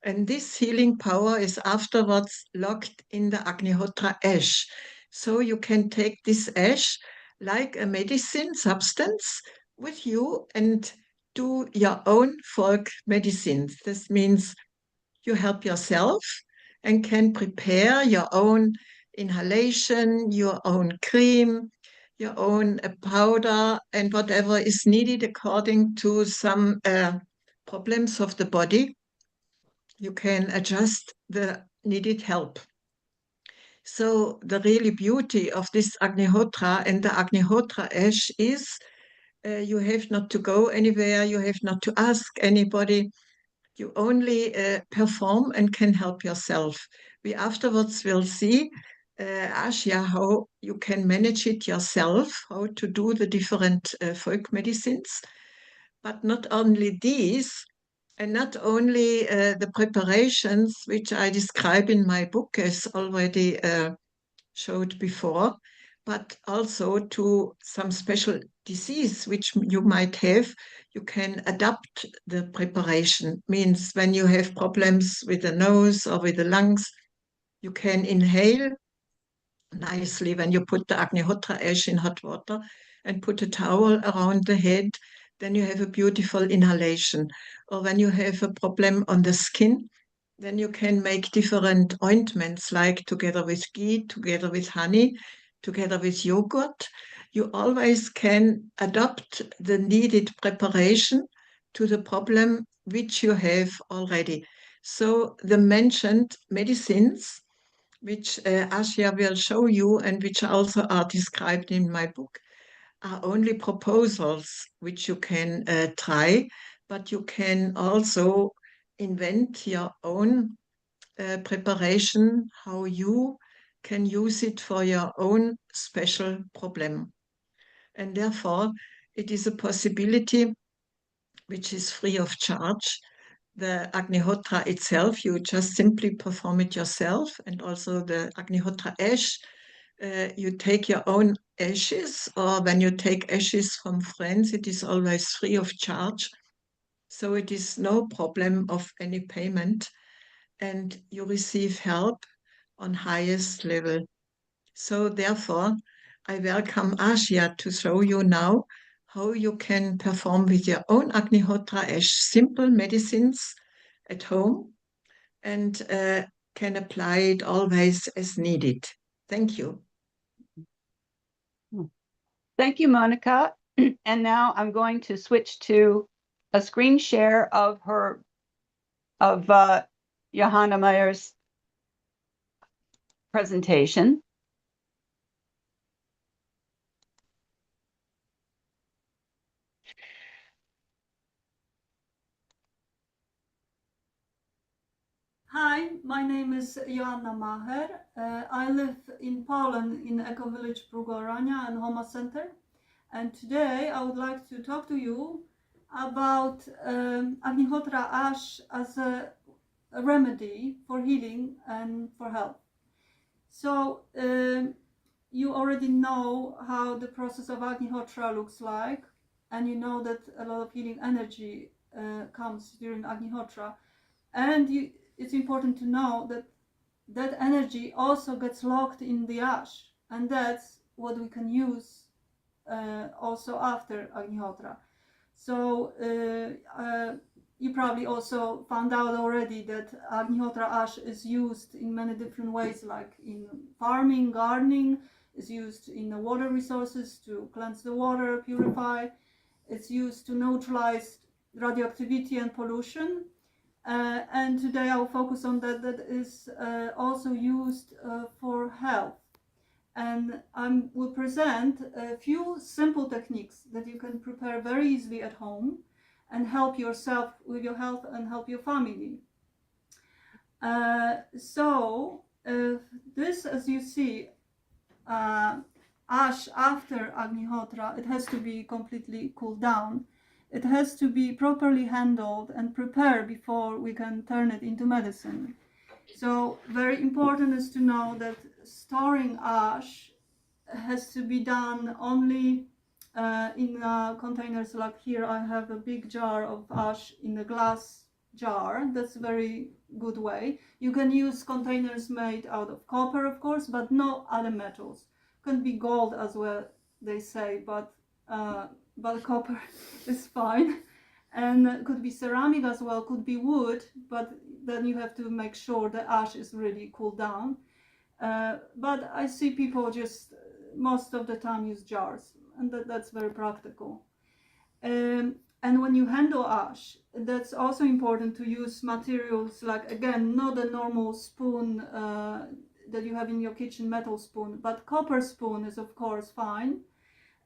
And this healing power is afterwards locked in the Agnihotra ash. So you can take this ash like a medicine substance with you and do your own folk medicines. This means you help yourself and can prepare your own inhalation, your own cream, your own powder, and whatever is needed according to some problems of the body. You can adjust the needed help. So the really beauty of this Agnihotra and the Agnihotra ash is you have not to go anywhere, you have not to ask anybody. You only perform and can help yourself. We afterwards will see, Ashia, how you can manage it yourself, how to do the different folk medicines. But not only these, and not only the preparations, which I describe in my book as already showed before, but also to some special disease which you might have, you can adapt the preparation. Means when you have problems with the nose or with the lungs, you can inhale nicely when you put the Agnihotra ash in hot water and put a towel around the head, then you have a beautiful inhalation. Or when you have a problem on the skin, then you can make different ointments, like together with ghee, together with honey, together with yogurt. You always can adapt the needed preparation to the problem which you have already. So the mentioned medicines, which Ashia will show you and which also are described in my book, are only proposals which you can try, but you can also invent your own preparation, how you can use it for your own special problem. And therefore, it is a possibility which is free of charge. The Agnihotra itself, you just simply perform it yourself, and also the Agnihotra ash, you take your own ashes, or when you take ashes from friends, it is always free of charge. So it is no problem of any payment, and you receive help on highest level. So therefore, I welcome Ashia to show you now how you can perform with your own Agnihotra ash simple medicines at home, and can apply it always as needed. Thank you. Thank you, Monica. And now I'm going to switch to a screen share of Johanna Meyer's presentation. Hi, my name is Joanna Maher. I live in Poland in Eco Village Brugorania and Homa Center. And today I would like to talk to you about Agnihotra ash as a remedy for healing and for health. So you already know how the process of Agnihotra looks like, and you know that a lot of healing energy comes during Agnihotra. And it's important to know that that energy also gets locked in the ash, and that's what we can use also after Agnihotra. So you probably also found out already that Agnihotra ash is used in many different ways, like in farming, gardening, is used in the water resources to cleanse the water, purify. It's used to neutralize radioactivity and pollution. And today I'll focus on that is also used for health. And I will present a few simple techniques that you can prepare very easily at home and help yourself with your health and help your family. This, as you see, ash after Agnihotra, it has to be completely cooled down. It has to be properly handled and prepared before we can turn it into medicine. So very important is to know that storing ash has to be done only in containers. Like here I have a big jar of ash in a glass jar. That's a very good way. You can use containers made out of copper, of course, but no other metals. Can be gold as well, they say, but copper is fine. And could be ceramic as well, could be wood, but then you have to make sure the ash is really cooled down. But I see people just most of the time use jars, and that's very practical. And when you handle ash, that's also important to use materials like, again, not a normal spoon that you have in your kitchen, metal spoon, but copper spoon is of course fine.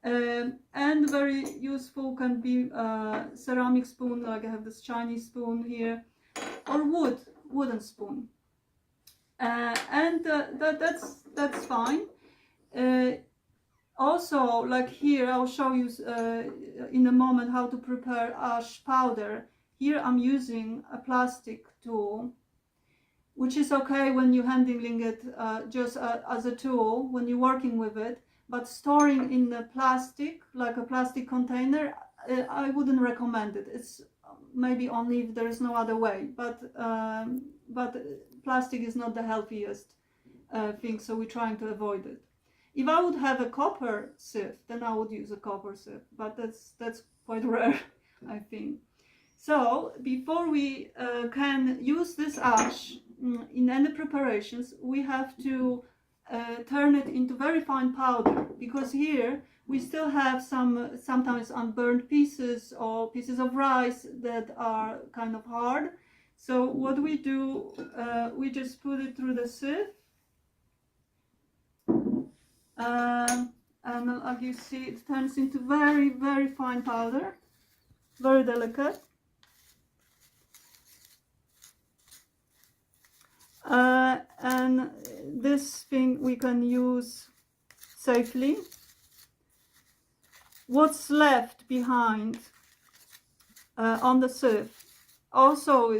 And very useful can be ceramic spoon, like I have this Chinese spoon here, or wooden spoon. That's fine. Also, like here, I'll show you in a moment how to prepare ash powder. Here I'm using a plastic tool, which is okay when you're handling it just as a tool, when you're working with it, but storing in the plastic, like a plastic container, I wouldn't recommend it. It's maybe only if there is no other way, but plastic is not the healthiest thing, so we're trying to avoid it. If I would have a copper sieve, then I would use a copper sieve, but that's quite rare, I think. So before we can use this ash in any preparations, we have to turn it into very fine powder, because here we still have sometimes unburned pieces or pieces of rice that are kind of hard. So what we do, we just put it through the sieve. And like you see, it turns into very, very fine powder, very delicate. And this thing we can use safely. What's left behind on the sieve also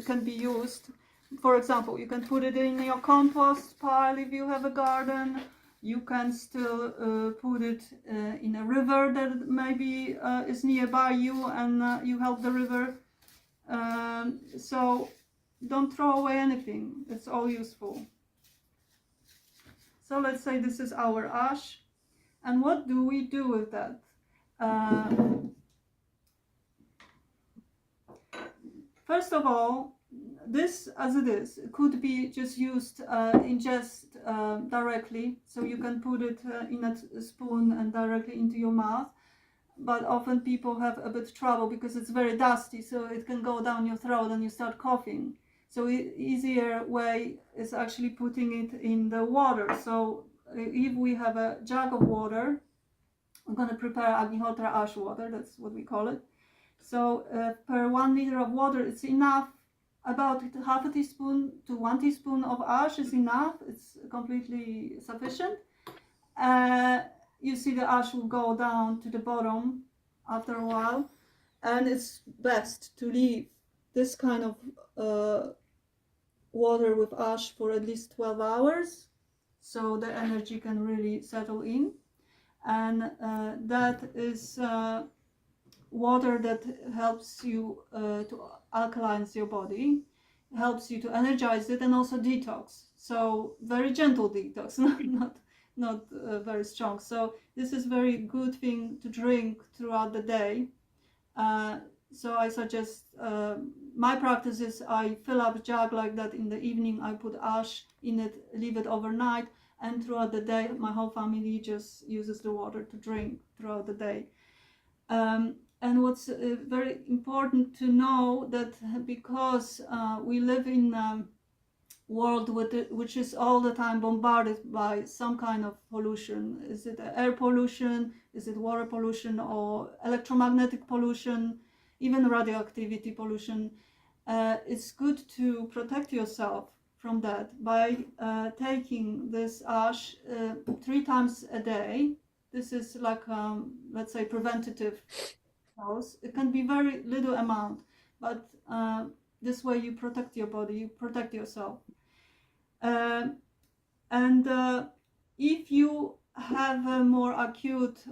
can be used. For example, you can put it in your compost pile if you have a garden. You can still put it in a river that maybe is nearby you, and you help the river. So don't throw away anything. It's all useful. So let's say this is our ash. And what do we do with that? First of all, this as it is could be just used directly, so you can put it in a spoon and directly into your mouth. But often people have a bit trouble because it's very dusty, so it can go down your throat and you start coughing. So easier way is actually putting it in the water. So if we have a jug of water, I'm going to prepare Agnihotra ash water, that's what we call it. So per 1 liter of water, it's enough. About half a teaspoon to 1 teaspoon of ash is enough. It's completely sufficient. You see the ash will go down to the bottom after a while. And it's best to leave this kind of water with ash for at least 12 hours, so the energy can really settle in. And that is water that helps you to alkalinize your body, helps you to energize it, and also detox. So very gentle detox, not very strong. So this is very good thing to drink throughout the day. So I suggest, my practice is I fill up a jug like that in the evening, I put ash in it, leave it overnight, and throughout the day my whole family just uses the water to drink throughout the day. And what's very important to know, that because we live in a world which is all the time bombarded by some kind of pollution. Is it air pollution? Is it water pollution or electromagnetic pollution? even radioactivity pollution. It's good to protect yourself from that by taking this ash 3 times a day. This is like, let's say, preventative dose. It can be very little amount, but this way you protect your body, you protect yourself. And if you have more acute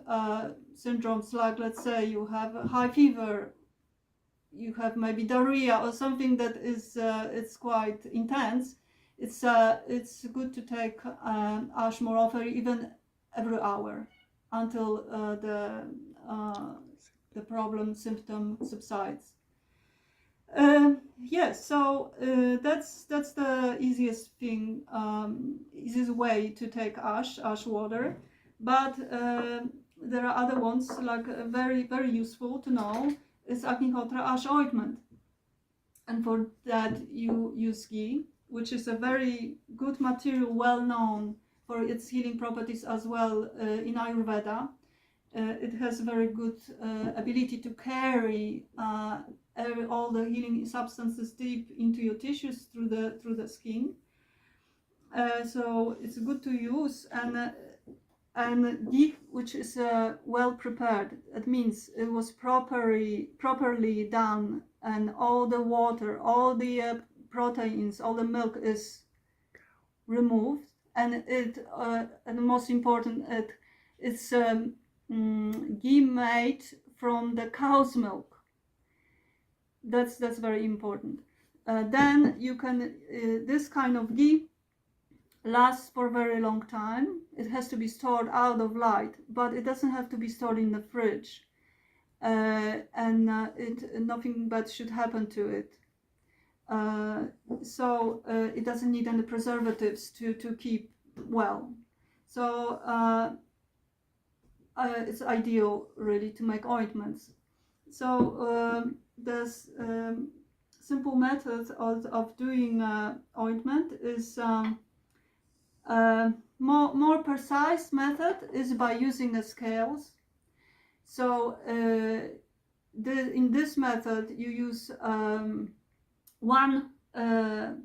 syndromes, like let's say you have a high fever, you have maybe diarrhea or something that is it's quite intense, it's good to take ash more often, even every hour, until the problem symptom subsides. Yes, so that's the easiest thing, easiest way to take ash water. But there are other ones, like very useful to know is Agnihotra ash ointment. And for that you use ghee, which is a very good material, well known for its healing properties as well in Ayurveda. It has very good ability to carry all the healing substances deep into your tissues through the skin. So it's good to use, and ghee, which is well prepared. It means it was properly done, and all the water, all the proteins, all the milk is removed, and and the most important, it's ghee made from the cow's milk. That's very important. Then you can this kind of ghee lasts for a very long time. It has to be stored out of light, but it doesn't have to be stored in the fridge. And nothing bad should happen to it. So it doesn't need any preservatives to keep well. So it's ideal really to make ointments. So there's simple method of doing ointment is more precise method is by using the scales. So in this method you use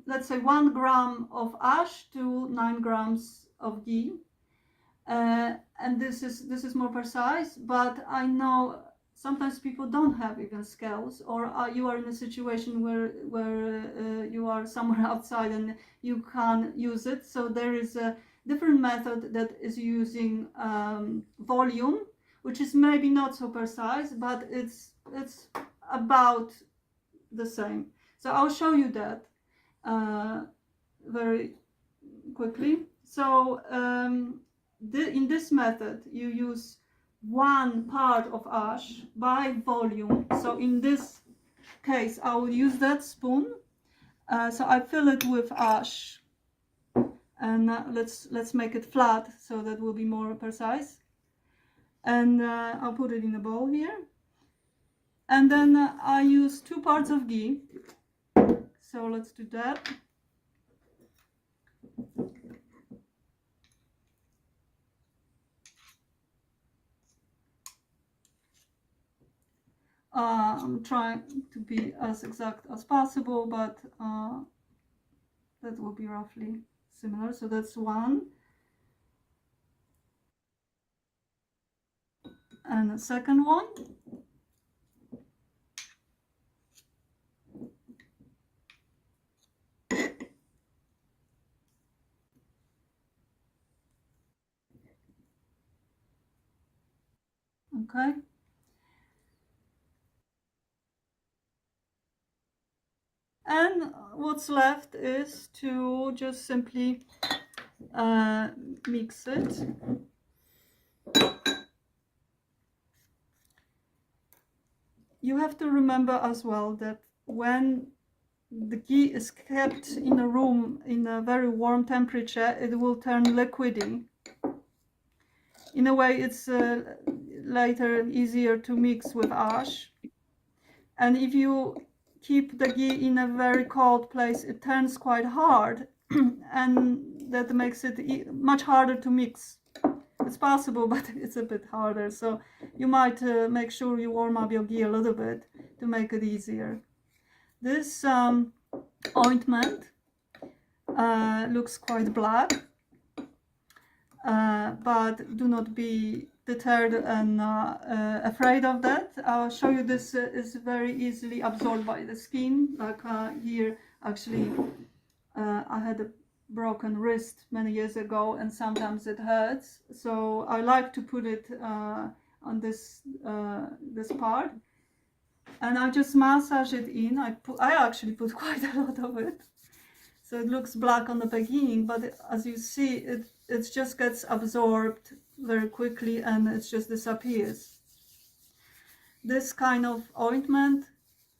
let's say 1 gram of ash to 9 grams of ghee, and this is more precise. But I know sometimes people don't have even scales, or you are in a situation where you are somewhere outside and you can't use it. So there is a different method that is using volume, which is maybe not so precise, but it's about the same. So I'll show you that very quickly. So in this method you use 1 part of ash by volume. So in this case I will use that spoon. So I fill it with ash, and let's make it flat so that will be more precise. And I'll put it in a bowl here, and then I use 2 parts of ghee. So let's do that. I'm trying to be as exact as possible, but that will be roughly similar. So that's 1. And the second one. Okay. And what's left is to just simply mix it. You have to remember as well that when the ghee is kept in a room in a very warm temperature, it will turn liquidy. In a way, it's later easier to mix with ash. And if you keep the ghee in a very cold place, it turns quite hard, and that makes it much harder to mix. It's possible, but it's a bit harder. So you might make sure you warm up your ghee a little bit to make it easier. This ointment looks quite black, but do not be deterred and afraid of that. I'll show you this is very easily absorbed by the skin. Like here, actually, I had a broken wrist many years ago, and sometimes it hurts. So I like to put it on this this part, and I just massage it in. I actually put quite a lot of it. So it looks black on the beginning, but as you see, it just gets absorbed very quickly and it just disappears. This kind of ointment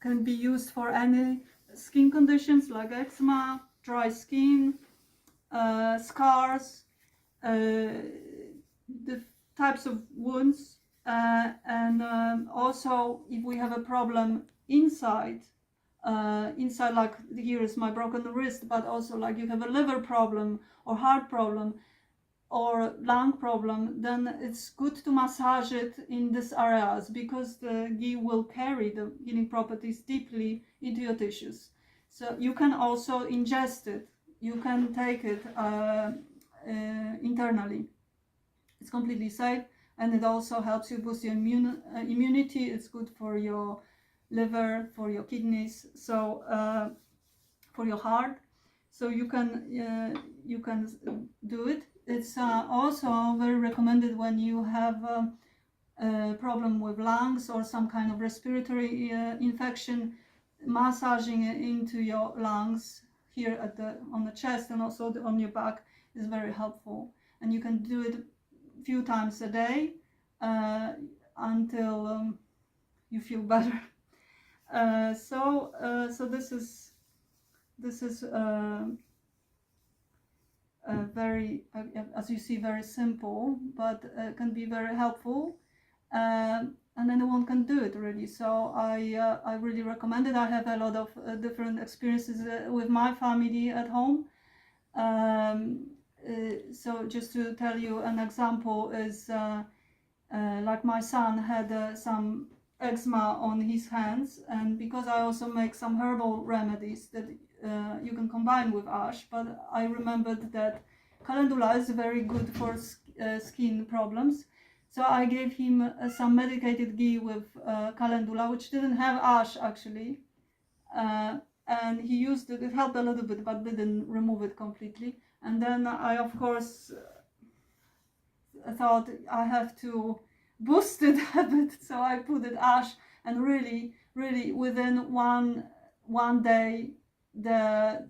can be used for any skin conditions like eczema, dry skin, scars, the types of wounds, and also if we have a problem inside, like here is my broken wrist, but also like you have a liver problem or heart problem or lung problem, then it's good to massage it in these areas because the ghee will carry the healing properties deeply into your tissues. So you can also ingest it. You can take it internally. It's completely safe, and it also helps you boost your immunity. It's good for your liver, for your kidneys, so for your heart. So you can do it. It's also very recommended when you have a problem with lungs or some kind of respiratory infection. Massaging it into your lungs here on the chest and also on your back is very helpful. And you can do it a few times a day until you feel better. So this is very, as you see, very simple, but can be very helpful, and anyone can do it really. So I really recommend it. I have a lot of different experiences with my family at home. So just to tell you an example is like my son had some eczema on his hands, and because I also make some herbal remedies that you can combine with ash, but I remembered that calendula is very good for skin problems. So I gave him some medicated ghee with calendula, which didn't have ash actually. And he used it, it helped a little bit, but didn't remove it completely. And then I, of course, thought I have to boost it a bit, so I put it ash, and really within one day the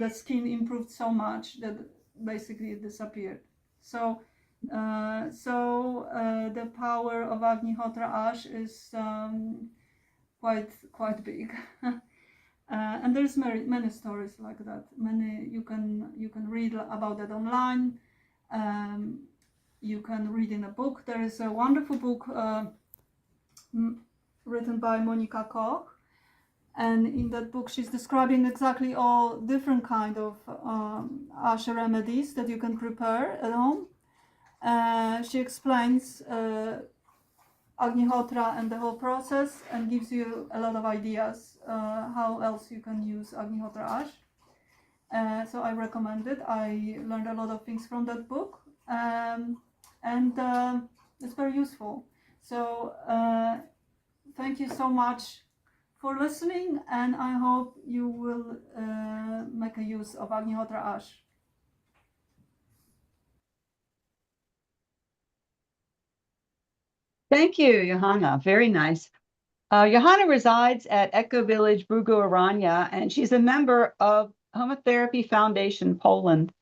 skin improved so much that basically it disappeared. So the power of Agnihotra ash is quite big. And there's many stories like that. Many you can read about that online. You can read in a book. There is a wonderful book written by Monika Koch, and in that book she's describing exactly all different kind of ash remedies that you can prepare at home. She explains Agnihotra and the whole process, and gives you a lot of ideas how else you can use Agnihotra ash. So I recommend it. I learned a lot of things from that book, and it's very useful. So thank you so much for listening, and I hope you will make a use of Agnihotra ash. Thank you, Johanna. Very nice. Johanna resides at Eco Village Brugorania, and she's a member of Homotherapy Foundation Poland.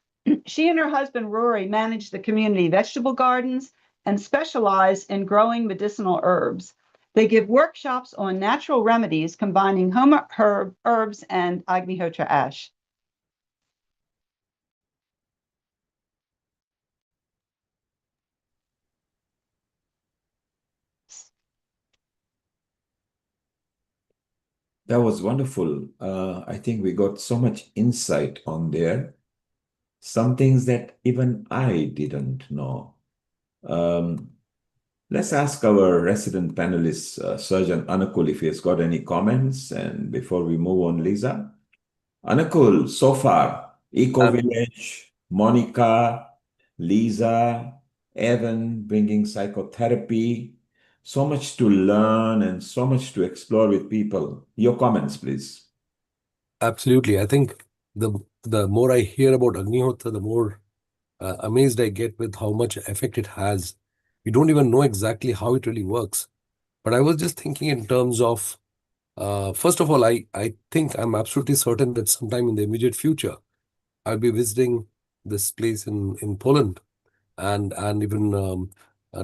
She and her husband Rory manage the community vegetable gardens and specialize in growing medicinal herbs. They give workshops on natural remedies combining herbs and Agnihotra ash. That was wonderful. I think we got so much insight on there. Some things that even I didn't know. Let's ask our resident panelist, Surgeon Anukul, if he has got any comments. And before we move on, Lisa. Anukul, so far, Eco Village, Monica, Lisa, Evan bringing psychotherapy, so much to learn and so much to explore with people. Your comments, please. Absolutely. I think the more I hear about Agnihotra, the more amazed I get with how much effect it has. We don't even know exactly how it really works. But I was just thinking in terms of, first of all, I think I'm absolutely certain that sometime in the immediate future, I'll be visiting this place in Poland and even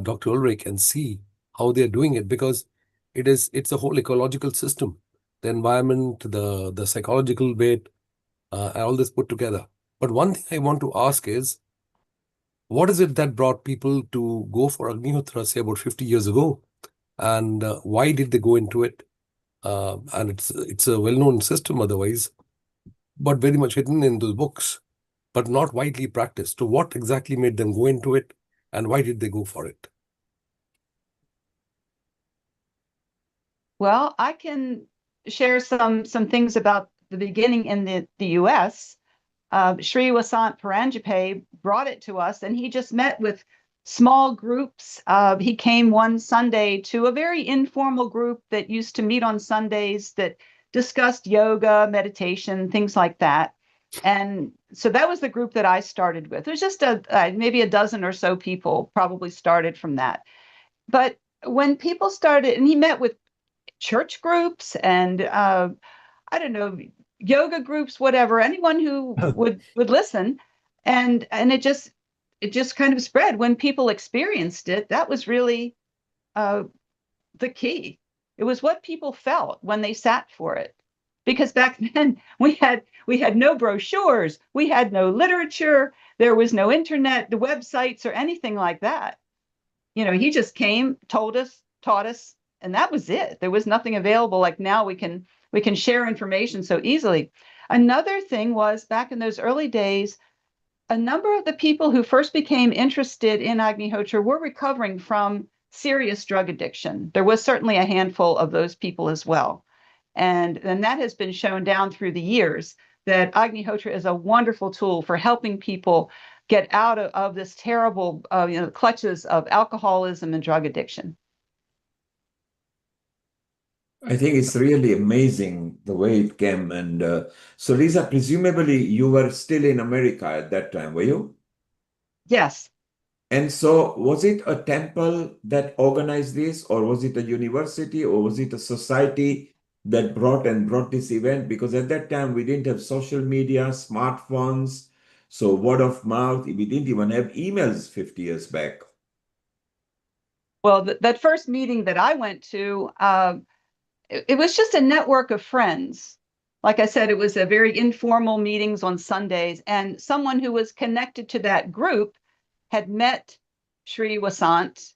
Dr. Ulrich and see how they're doing it, because it's a whole ecological system, the environment, the psychological bit, all this put together. But one thing I want to ask is, what is it that brought people to go for Agnihotra, say about 50 years ago? And why did they go into it? And it's a well-known system otherwise, but very much hidden in those books, but not widely practiced. So what exactly made them go into it, and why did they go for it? Well, I can share some things about the beginning in the U.S. Sri Vasant Paranjape brought it to us, and he just met with small groups. He came one Sunday to a very informal group that used to meet on Sundays that discussed yoga, meditation, things like that. And so that was the group that I started with. It was just maybe a dozen or so people probably started from that. But when people started, and he met with church groups and I don't know, yoga groups, whatever, anyone who would listen, and it just kind of spread. When people experienced it, that was really the key. It was what people felt when they sat for it, because back then we had no brochures, we had no literature, there was no internet, the websites or anything like that. You know, he just came, told us, taught us, and that was it. There was nothing available like now we can share information so easily. Another thing was, back in those early days, a number of the people who first became interested in Agnihotra were recovering from serious drug addiction. There was certainly a handful of those people as well. And that has been shown down through the years that Agnihotra is a wonderful tool for helping people get out of this terrible clutches of alcoholism and drug addiction. I think it's really amazing the way it came. And so, Lisa, presumably you were still in America at that time, were you? Yes. And so, was it a temple that organized this, or was it a university, or was it a society that brought this event? Because at that time, we didn't have social media, smartphones, so word of mouth. We didn't even have emails 50 years back. Well, that first meeting that I went to, it was just a network of friends. Like I said, it was a very informal meetings on Sundays, and someone who was connected to that group had met Sri Vasant,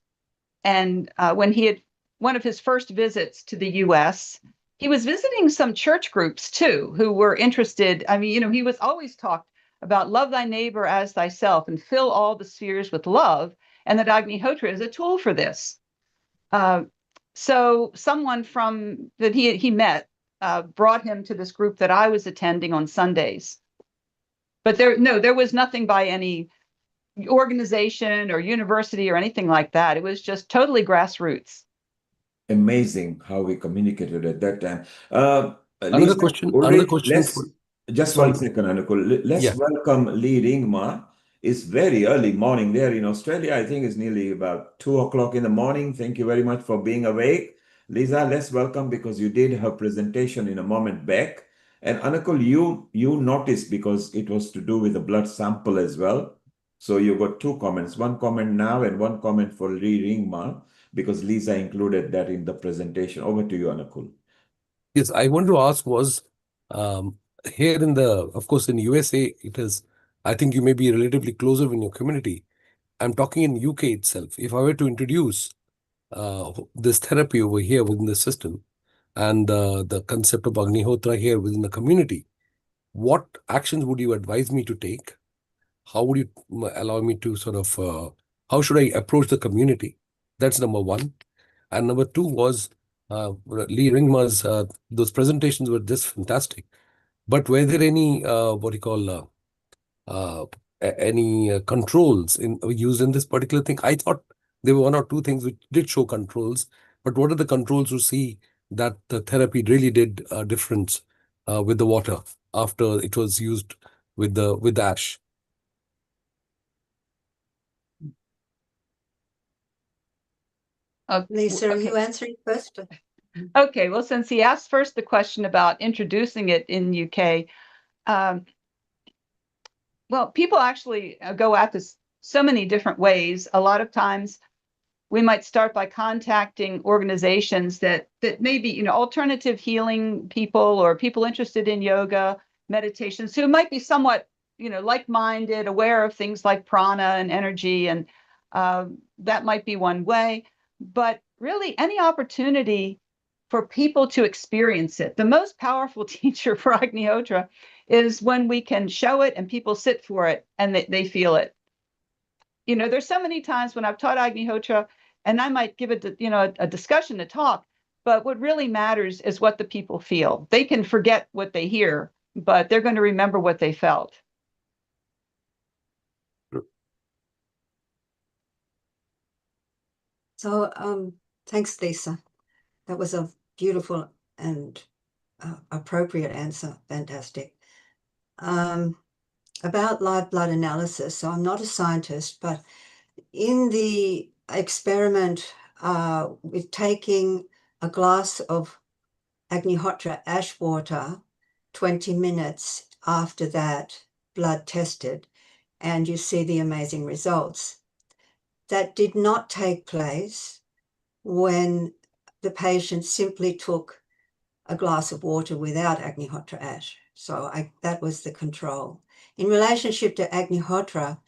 and when he had one of his first visits to the U.S., he was visiting some church groups too, who were interested. I mean, you know, he was always talked about love thy neighbor as thyself and fill all the spheres with love, and that Agnihotra is a tool for this. So someone from that he met brought him to this group that I was attending on Sundays. But there was nothing by any organization or university or anything like that. It was just totally grassroots. Amazing how we communicated at that time. Another Lisa, question. Ulrich, just sorry. 1 second, Anukul. Let's welcome Lee Ringma. It's very early morning there in Australia. I think it's nearly about 2 o'clock in the morning. Thank you very much for being awake. Lisa, let's welcome, because you did her presentation in a moment back. And Anukul, you noticed, because it was to do with the blood sample as well. So you got two comments, one comment now and one comment for Lee Ringma, because Lisa included that in the presentation. Over to you, Anukul. Yes, I want to ask was, here of course, in USA, it is, I think you may be relatively closer in your community. I'm talking in UK itself. If I were to introduce this therapy over here within the system and the concept of Agnihotra here within the community, what actions would you advise me to take? How would you allow me to sort of, how should I approach the community That's number one. And number two was Lee Ringma's, those presentations were just fantastic. But were there any, any controls used in this particular thing? I thought there were one or two things which did show controls, but what are the controls to see that the therapy really did a difference with the water after it was used with the ash? Lisa, are Okay. you answering first? Okay, well, since he asked first the question about introducing it in UK, well, people actually go at this so many different ways. A lot of times we might start by contacting organizations that maybe, you know, alternative healing people or people interested in yoga, meditations, who might be somewhat, you know, like-minded, aware of things like prana and energy, and that might be one way. But really, any opportunity for people to experience it. The most powerful teacher for Agnihotra is when we can show it and people sit for it and they feel it. You know, there's so many times when I've taught Agnihotra and I might give it, you know, a discussion, a talk, but what really matters is what the people feel. They can forget what they hear, but they're going to remember what they felt. So, thanks, Lisa. That was a beautiful and appropriate answer. Fantastic. About live blood analysis. So I'm not a scientist, but in the experiment with taking a glass of Agnihotra ash water, 20 minutes after that blood tested, and you see the amazing results. That did not take place when the patient simply took a glass of water without Agnihotra ash. So that was the control. In relationship to Agnihotra,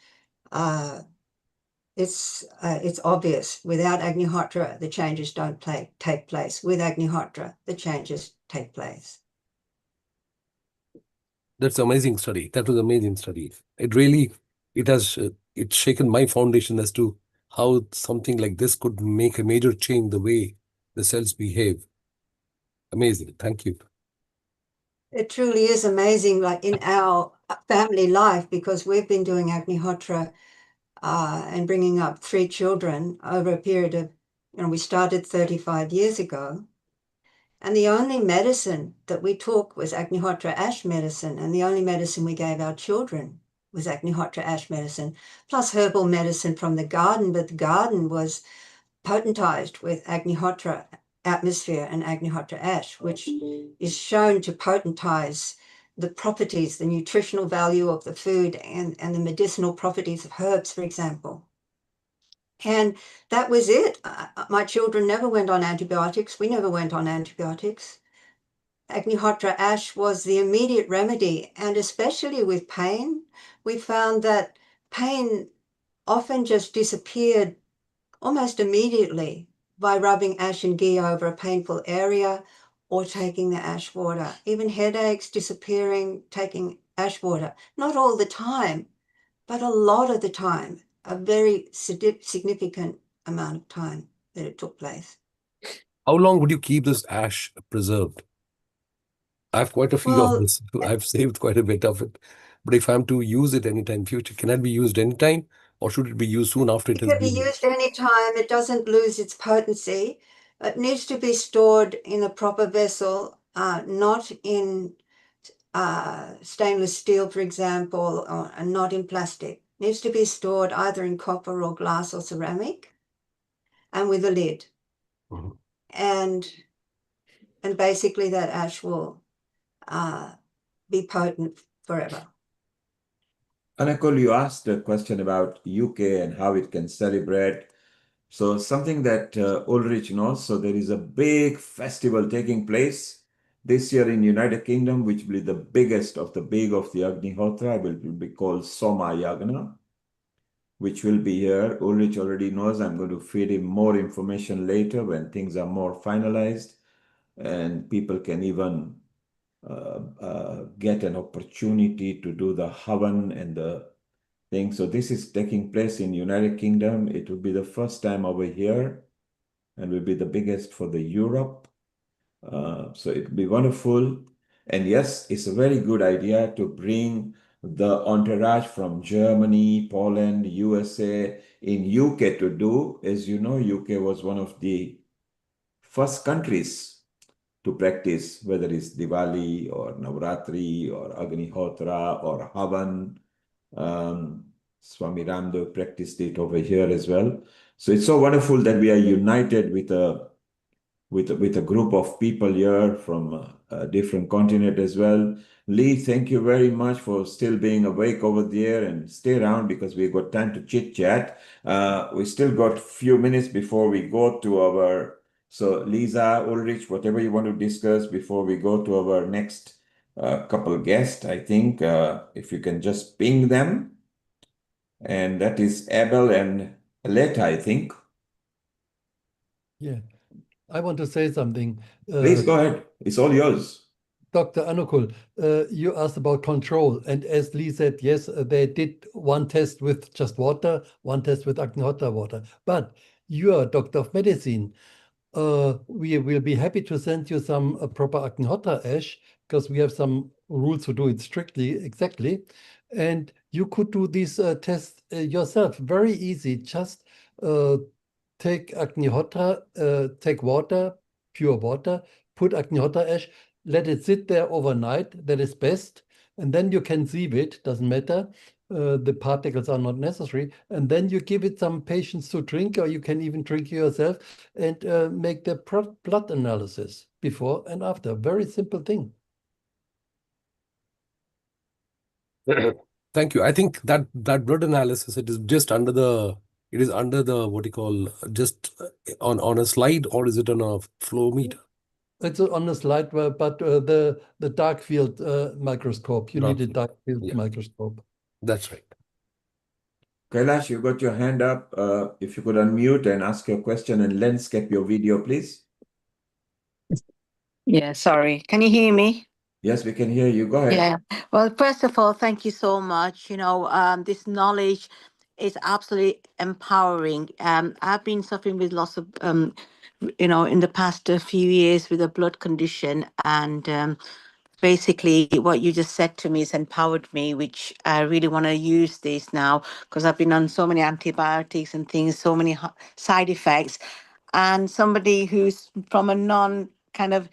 it's obvious. Without Agnihotra, the changes don't take place. With Agnihotra, the changes take place. That's amazing study. That was amazing study. It really, it has, it's shaken my foundation as to how something like this could make a major change the way the cells behave. Amazing. Thank you. It truly is amazing, like in our family life, because we've been doing Agnihotra and bringing up 3 children over a period of, you know, we started 35 years ago. And the only medicine that we took was Agnihotra ash medicine. And the only medicine we gave our children was Agnihotra ash medicine, plus herbal medicine from the garden. But the garden was potentized with Agnihotra atmosphere and Agnihotra ash, which is shown to potentize the properties, the nutritional value of the food and the medicinal properties of herbs, for example. And that was it. My children never went on antibiotics. We never went on antibiotics. Agnihotra ash was the immediate remedy. And especially with pain, we found that pain often just disappeared almost immediately by rubbing ash and ghee over a painful area or taking the ash water. Even headaches disappearing, taking ash water. Not all the time, but a lot of the time. A very significant amount of time that it took place. How long would you keep this ash preserved? I have quite a few of this. I've saved quite a bit of it. But if I'm to use it anytime future, can that be used anytime? Or should it be used soon after it has It can be been used anytime. It doesn't lose its potency. It needs to be stored in a proper vessel, not in stainless steel, for example, and not in plastic. It needs to be stored either in copper or glass or ceramic, and with a lid. And basically that ash will be potent forever. Anakul, you asked a question about UK and how it can celebrate. So something that Ulrich knows, so there is a big festival taking place this year in United Kingdom, which will be the biggest of the big of the Agnihotra, will be called Soma Yagna, which will be here. Ulrich already knows. I'm going to feed him more information later when things are more finalized and people can even get an opportunity to do the Havan and the thing. So this is taking place in United Kingdom. It will be the first time over here and will be the biggest for the Europe. So it will be wonderful. And yes, it's a very good idea to bring the entourage from Germany, Poland, USA, in UK to do. As you know, UK was one of the first countries to practice, whether it's Diwali or Navratri or Agnihotra or Havan. Swami Ramdev practiced it over here as well. So it's so wonderful that we are united with a group of people here from a different continent as well. Lee, thank you very much for still being awake over there, and stay around because we've got time to chit chat. We still got a few minutes before we go to our, so Lisa, Ulrich, whatever you want to discuss before we go to our next couple guests, I think, if you can just ping them. And that is Abel and Aleta, I think. Yeah, I want to say something. Please go ahead. It's all yours. Dr. Anukul, you asked about control. And as Lee said, yes, they did one test with just water, one test with Agnihotra water. But you are a doctor of medicine. We will be happy to send you some proper Agnihotra ash, because we have some rules to do it strictly, exactly. And you could do these tests yourself. Very easy. Just take Agnihotra, take water, pure water, put Agnihotra ash, let it sit there overnight. That is best. And then you can sieve it, doesn't matter. The particles are not necessary. And then you give it some patients to drink, or you can even drink yourself and make the blood analysis before and after. Very simple thing. Thank you. I think that blood analysis, it is just under the, it is under the, what you call, just on a slide, or is it on a flow meter? It's on the slide, but the dark field microscope. You need a dark field microscope. That's right. Kailash, you got your hand up. If you could unmute and ask your question and landscape your video, please. Yeah, sorry. Can you hear me? Yes, we can hear you. Go ahead. Yeah. Well, first of all, thank you so much. This knowledge is absolutely empowering. I've been suffering with lots of, in the past few years with a blood condition, and basically what you just said to me has empowered me, which I really want to use this now, because I've been on so many antibiotics and things, so many side effects. And somebody who's from a non kind of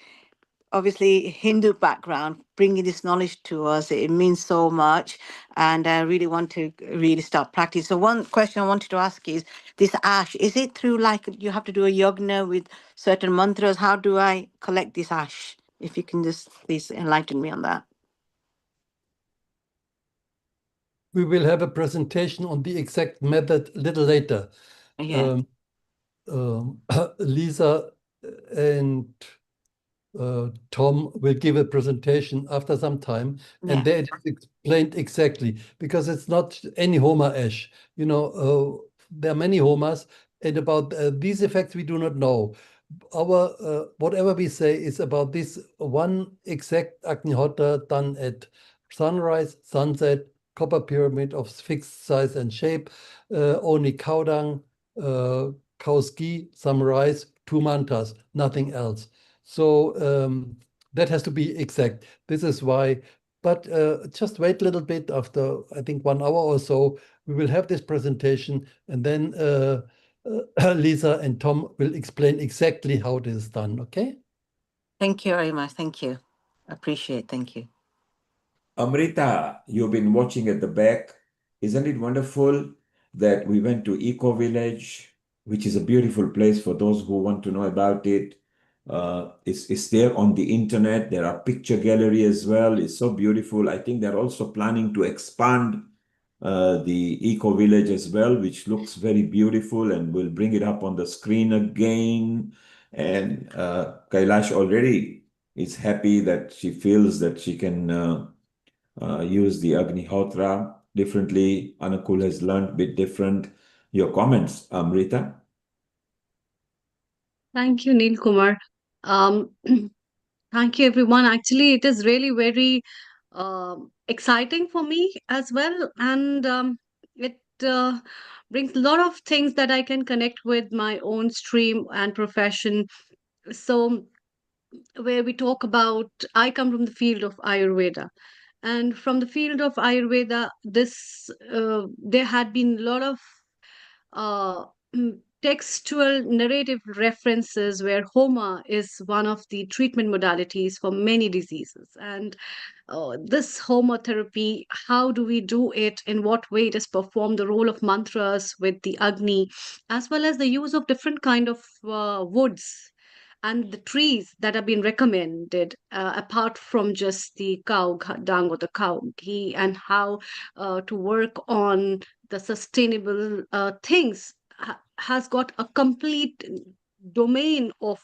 obviously Hindu background, bringing this knowledge to us, it means so much. And I really want to really start practice. So one question I wanted to ask is, this ash, is it through like you have to do a yagna with certain mantras? How do I collect this ash? If you can just please enlighten me on that. We will have a presentation on the exact method a little later. Yeah. Lisa and Tom will give a presentation after some time, and there it is explained exactly, because it's not any Homa ash. There are many Homas, and about these effects we do not know. Our whatever we say is about this one exact Agnihotra done at sunrise, sunset, copper pyramid of fixed size and shape, only cow dung, cow's ghee, some rice, 2 mantras, nothing else. So that has to be exact. This is why, but just wait a little bit. After, I think, 1 hour or so, we will have this presentation, and then Lisa and Tom will explain exactly how this is done, okay? Thank you very much. Thank you. Appreciate it. Thank you. Amrita, you've been watching at the back. Isn't it wonderful that we went to Eco Village, which is a beautiful place for those who want to know about it. It's there on the internet. There are picture gallery as well. It's so beautiful. I think they're also planning to expand the Eco Village as well, which looks very beautiful, and we'll bring it up on the screen again. And Kailash already is happy that she feels that she can use the Agnihotra differently. Anukul has learned a bit different. Your comments, Amrita? Thank you, Neil Kumar. Thank you, everyone. Actually, it is really very exciting for me as well. And brings a lot of things that I can connect with my own stream and profession. So, where we talk about, I come from the field of Ayurveda. And from the field of Ayurveda, there had been a lot of uh, textual narrative references where Homa is one of the treatment modalities for many diseases. And this homotherapy, how do we do it, in what way it is performed, the role of mantras with the Agni, as well as the use of different kind of woods and the trees that have been recommended, apart from just the cow dung or the cow ghee, and how to work on the sustainable things, has got a complete domain of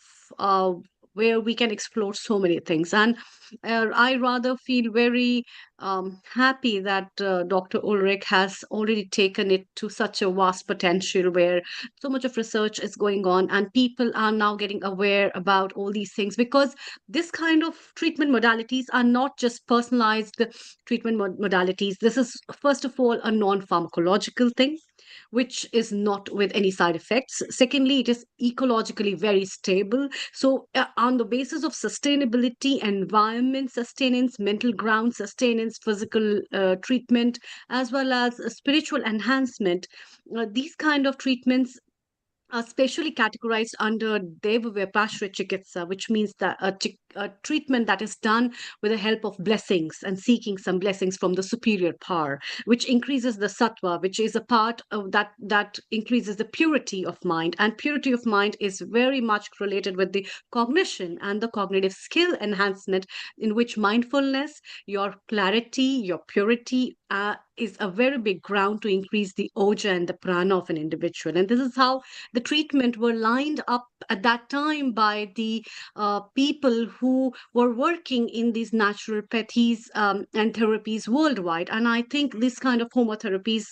where we can explore so many things. And I rather feel very happy that Dr. Ulrich has already taken it to such a vast potential where so much of research is going on and people are now getting aware about all these things, because this kind of treatment modalities are not just personalized treatment modalities. This is, first of all, a non-pharmacological thing, which is not with any side effects. Secondly, it is ecologically very stable. So, on the basis of sustainability, environment sustenance, mental ground sustenance, physical treatment, as well as spiritual enhancement, these kind of treatments are specially categorized under Deva Vyapashra Chikitsa, which means that a treatment that is done with the help of blessings and seeking some blessings from the superior power, which increases the sattva, which is a part of that increases the purity of mind. And purity of mind is very much related with the cognition and the cognitive skill enhancement, in which mindfulness, your clarity, your purity, is a very big ground to increase the oja and the prana of an individual. And this is how the treatment were lined up at that time by the people who were working in these naturopathies and therapies worldwide. And I think this kind of homotherapies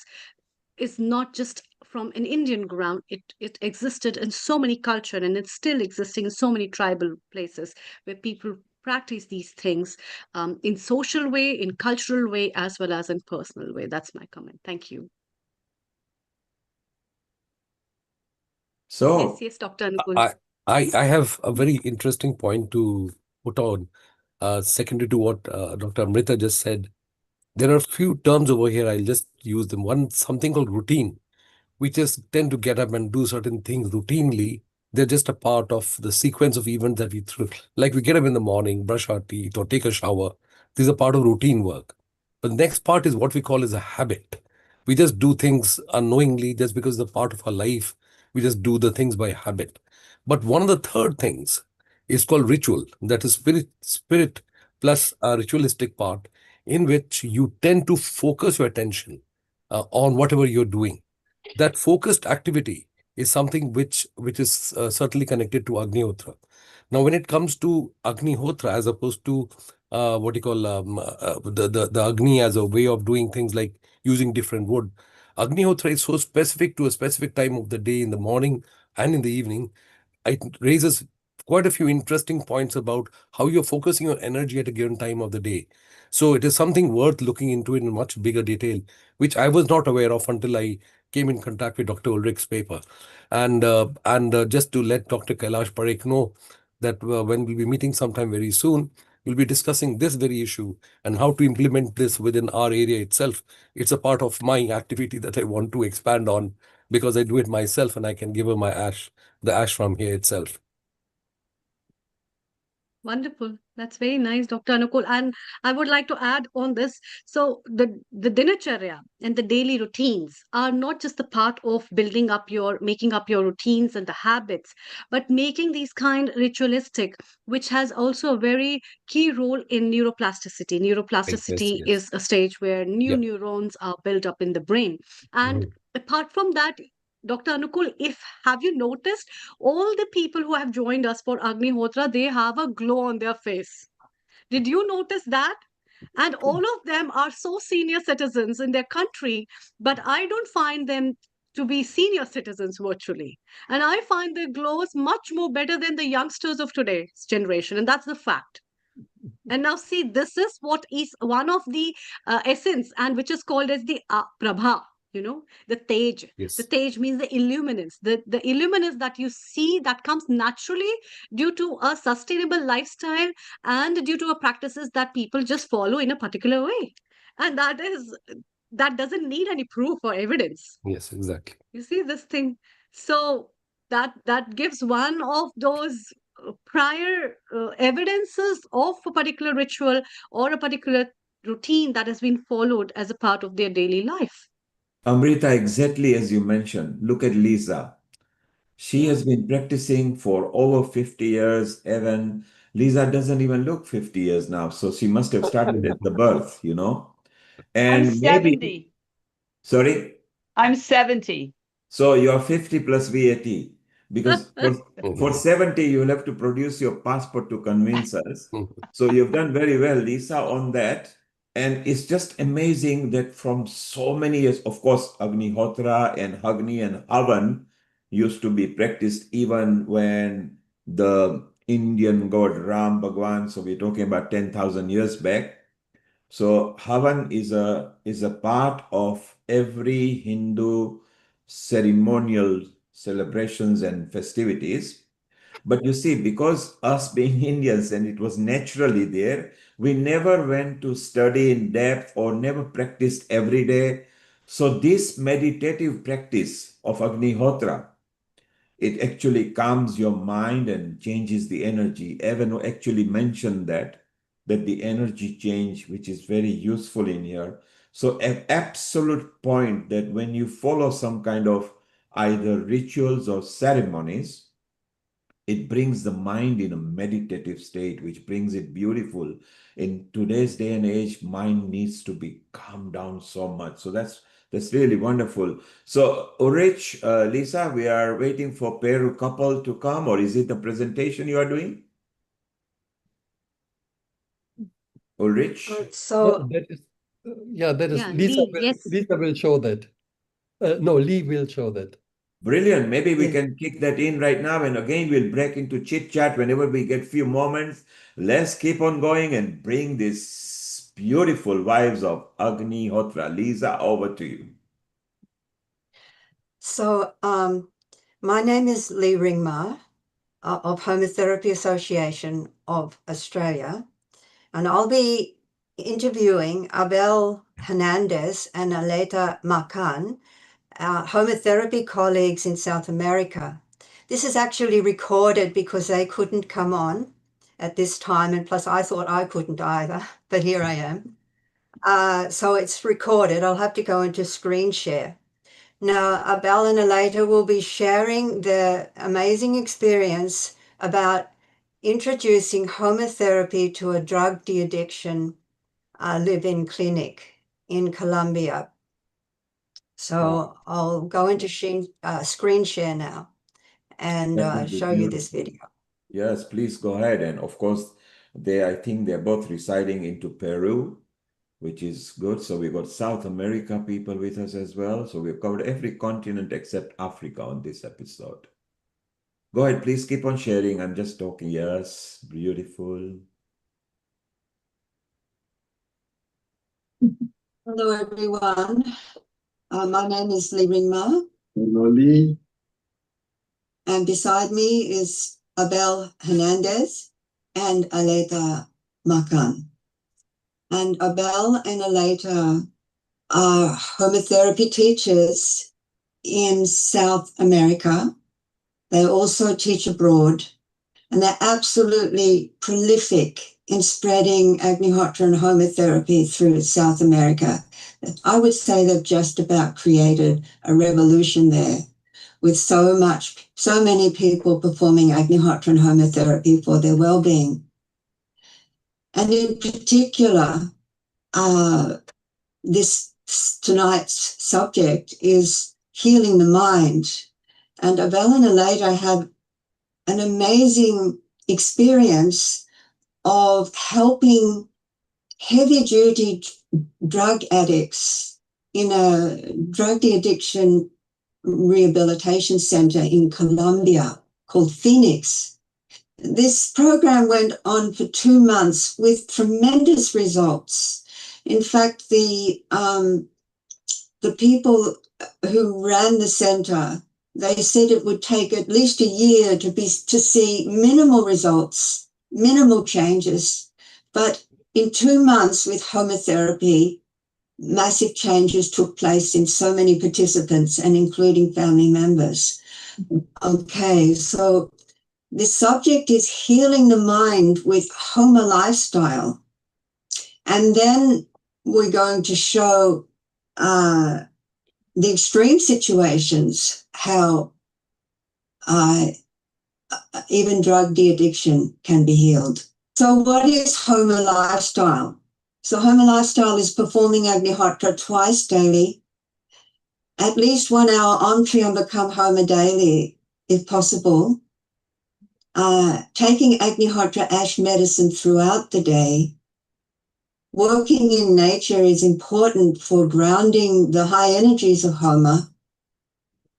is not just from an Indian ground. It existed in so many cultures, and it's still existing in so many tribal places where people practice these things in social way, in cultural way, as well as in personal way. That's my comment. Thank you. So, Yes, Dr. Anukul. I have a very interesting point to put on, secondary to what Dr. Amrita just said. There are a few terms over here, I'll just use them. One, something called routine. We just tend to get up and do certain things routinely. They're just a part of the sequence of events that we through. Like we get up in the morning, brush our teeth, or take a shower. These are part of routine work. But the next part is what we call as a habit. We just do things unknowingly just because it's a part of our life. We just do the things by habit. But one of the third things is called ritual. That is spirit plus a ritualistic part, in which you tend to focus your attention on whatever you're doing. That focused activity is something which is certainly connected to Agnihotra. Now, when it comes to Agnihotra, as opposed to what you call the Agni as a way of doing things like using different wood, Agnihotra is so specific to a specific time of the day, in the morning and in the evening. It raises quite a few interesting points about how you're focusing your energy at a given time of the day. So it is something worth looking into in much bigger detail, which I was not aware of until I came in contact with Dr. Ulrich's paper. And just to let Dr. Kailash Parekh know that when we'll be meeting sometime very soon, we'll be discussing this very issue and how to implement this within our area itself. It's a part of my activity that I want to expand on, because I do it myself and I can give her my ash, the ash from here itself. Wonderful. That's very nice, Dr. Anukul. And I would like to add on this. So the dinacharya and the daily routines are not just the part of making up your routines and the habits, but making these kind ritualistic, which has also a very key role in neuroplasticity. Neuroplasticity is a stage where new neurons are built up in the brain. And apart from that, Dr. Anukul, have you noticed all the people who have joined us for Agnihotra, they have a glow on their face. Did you notice that? And all of them are so senior citizens in their country, but I don't find them to be senior citizens virtually. And I find their glows much more better than the youngsters of today's generation. And that's the fact. And now see, this is what is one of the essence, and which is called as the prabha. the Tej. Yes. The Tej means the illuminance. The illuminance that you see that comes naturally due to a sustainable lifestyle and due to a practices that people just follow in a particular way. And that doesn't need any proof or evidence. Yes, exactly. You see this thing. So that gives one of those prior evidences of a particular ritual or a particular routine that has been followed as a part of their daily life. Amrita, exactly as you mentioned, look at Lisa. She has been practicing for over 50 years. Evan, Lisa doesn't even look 50 years now, so she must have started at the birth, I'm And maybe, 70. sorry? I'm 70. So you're 50 plus VAT. Because for 70, you'll have to produce your passport to convince us. So you've done very well, Lisa, on that. And it's just amazing that from so many years, of course, Agnihotra and Agni and Havan used to be practiced even when the Indian god Ram Bhagwan, so we're talking about 10,000 years back. So Havan is a part of every Hindu ceremonial celebrations and festivities. But you see, because us being Indians and it was naturally there, we never went to study in depth or never practiced every day. So this meditative practice of Agnihotra, it actually calms your mind and changes the energy. Evan actually mentioned that the energy change, which is very useful in here. So an absolute point that when you follow some kind of either rituals or ceremonies, it brings the mind in a meditative state, which brings it beautiful. In today's day and age, mind needs to be calmed down so much. So that's really wonderful. So Ulrich, Lisa, we are waiting for Peru couple to come, or is it the presentation you are doing? Ulrich? No, that is Lisa. Lee, yes. Lisa will show that. No, Lee will show that. Brilliant. Maybe we can kick that in right now. And again, we'll break into chit chat whenever we get few moments. Let's keep on going and bring these beautiful vibes of Agnihotra. Lisa, over to you. So, my name is Lee Ringmar of Homotherapy Association of Australia, and I'll be interviewing Abel Hernandez and Aleta Macan, homotherapy colleagues in South America. This is actually recorded because they couldn't come on at this time, and plus I thought I couldn't either, but here I am. So it's recorded. I'll have to go into screen share. Now, Abel and Aleta will be sharing their amazing experience about introducing homotherapy to a drug de-addiction live-in clinic in Colombia. So I'll go into screen share now and show you this video. Yes, please go ahead. And of course, I think they're both residing into Peru, which is good. So we've got South America people with us as well. So we've covered every continent except Africa on this episode. Go ahead, please keep on sharing. I'm just talking. Yes, beautiful. Hello, everyone. My name is Lee Ringmar. Hello, Lee. And beside me is Abel Hernandez and Aleta Macan. And Abel and Aleta are homotherapy teachers in South America. They also teach abroad, and they're absolutely prolific in spreading Agnihotra and homotherapy through South America. I would say they've just about created a revolution there, with so many people performing Agnihotra and homotherapy for their well-being. And in particular, this tonight's subject is healing the mind. And Abel and Aleta had an amazing experience of helping heavy-duty drug addicts in a drug addiction rehabilitation center in Colombia called Phoenix. This program went on for 2 months with tremendous results. In fact, the people who ran the center, they said it would take at least a year to see minimal results, minimal changes. But in 2 months with homotherapy, massive changes took place in so many participants and including family members. Okay, so the subject is healing the mind with Homa lifestyle. And then we're going to show the extreme situations, how even drug de-addiction can be healed. So what is Homa lifestyle? So Homa lifestyle is performing Agnihotra twice daily, at least 1 hour Om Triambakam Homa daily, if possible. Taking Agnihotra ash medicine throughout the day. Working in nature is important for grounding the high energies of Homa.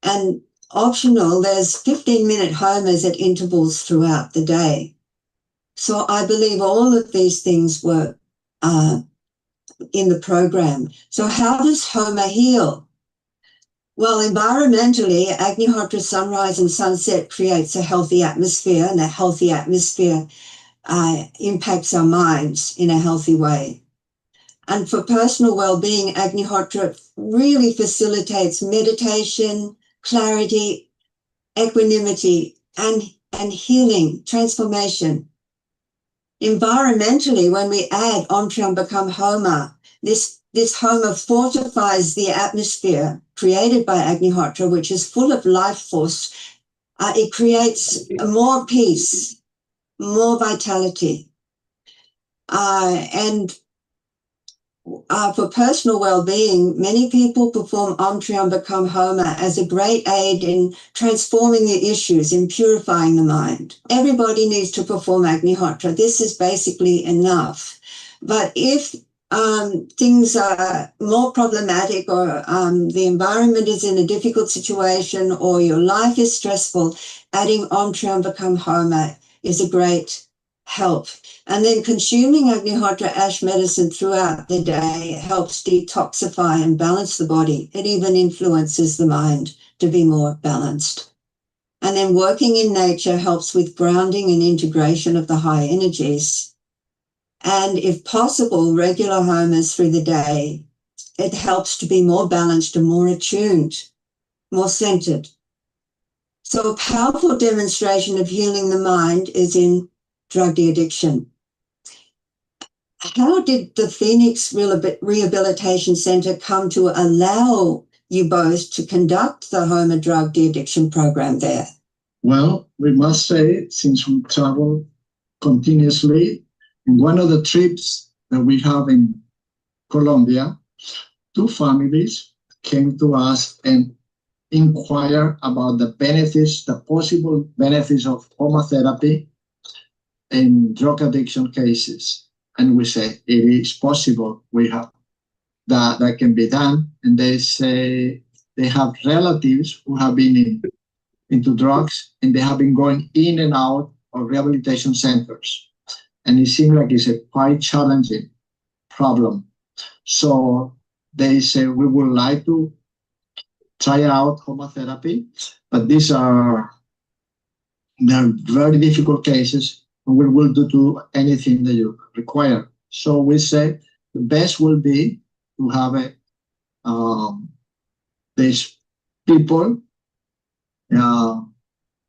And optional, there's 15-minute Homas at intervals throughout the day. So I believe all of these things were in the program. So how does Homa heal? Well, environmentally, Agnihotra sunrise and sunset creates a healthy atmosphere, and a healthy atmosphere impacts our minds in a healthy way. And for personal well-being, Agnihotra really facilitates meditation, clarity, equanimity, and healing, transformation. Environmentally, when we add Om Triambakam Homa, this Homa fortifies the atmosphere created by Agnihotra, which is full of life force. It creates more peace, more vitality. And for personal well-being, many people perform Om Triambakam Homa as a great aid in transforming the issues, in purifying the mind. Everybody needs to perform Agnihotra. This is basically enough. But if things are more problematic, or the environment is in a difficult situation, or your life is stressful, adding Om Triambakam Homa is a great help. And then consuming Agnihotra ash medicine throughout the day helps detoxify and balance the body. It even influences the mind to be more balanced. And then working in nature helps with grounding and integration of the high energies. And if possible, regular Homas through the day, it helps to be more balanced and more attuned, more centered. So a powerful demonstration of healing the mind is in drug de-addiction. How did the Phoenix Rehabilitation Center come to allow you both to conduct the Homa drug de-addiction program there? Well, we must say, since we travel continuously, in one of the trips that we have in Colombia, 2 families came to us and inquired about the benefits, the possible benefits of homotherapy in drug addiction cases. And we say, it is possible, we have that can be done. And they say they have relatives who have been into drugs, and they have been going in and out of rehabilitation centers. And it seems like it's a quite challenging problem. So they say, we would like to try out homotherapy, but they're very difficult cases. We will do anything that you require. So we say the best will be to have these people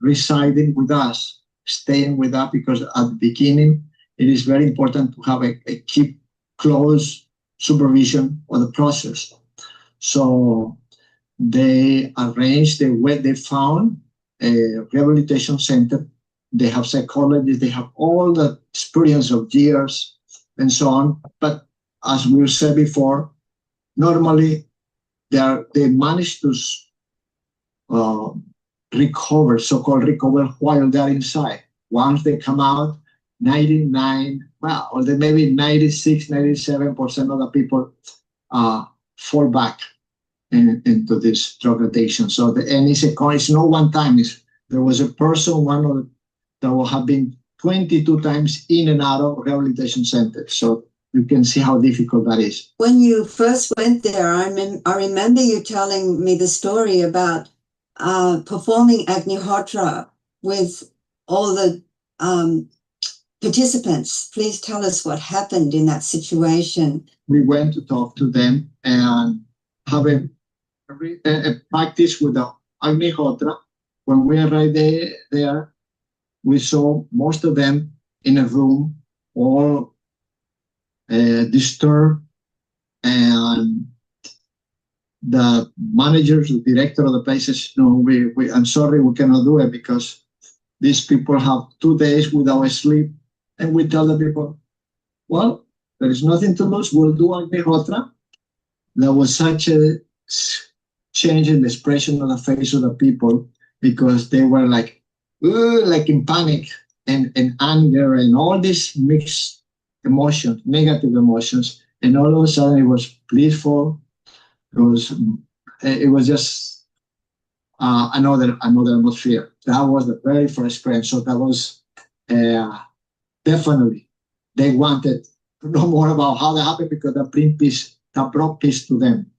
residing with us, staying with us, because at the beginning it is very important to have a keep close supervision of the process. So they arranged they found a rehabilitation center. They have psychologists, they have all the experience of years and so on. But as we said before, normally they manage to recover, so-called recover, while they're inside. Once they come out, 99, well, or maybe 96, 97% of the people fall back into this drug addiction. So it's no one time. There was a person, that will have been 22 times in and out of rehabilitation centers. So you can see how difficult that is. When you first went there, I remember you telling me the story about performing Agnihotra with all the participants. Please tell us what happened in that situation. We went to talk to them and have a practice with the Agnihotra. When we arrived there, we saw most of them in a room, all disturbed, and the managers, the director of the place says, no, I'm sorry, we cannot do it because these people have 2 days without sleep. And we tell the people, well, there is nothing to lose, we'll do Agnihotra. There was such a change in the expression on the face of the people because they were like in panic and anger and all these mixed emotions, negative emotions. And all of a sudden it was blissful. It was just another atmosphere. That was the very first experience. So that was definitely, they wanted to know more about how that happened because that brought peace to them.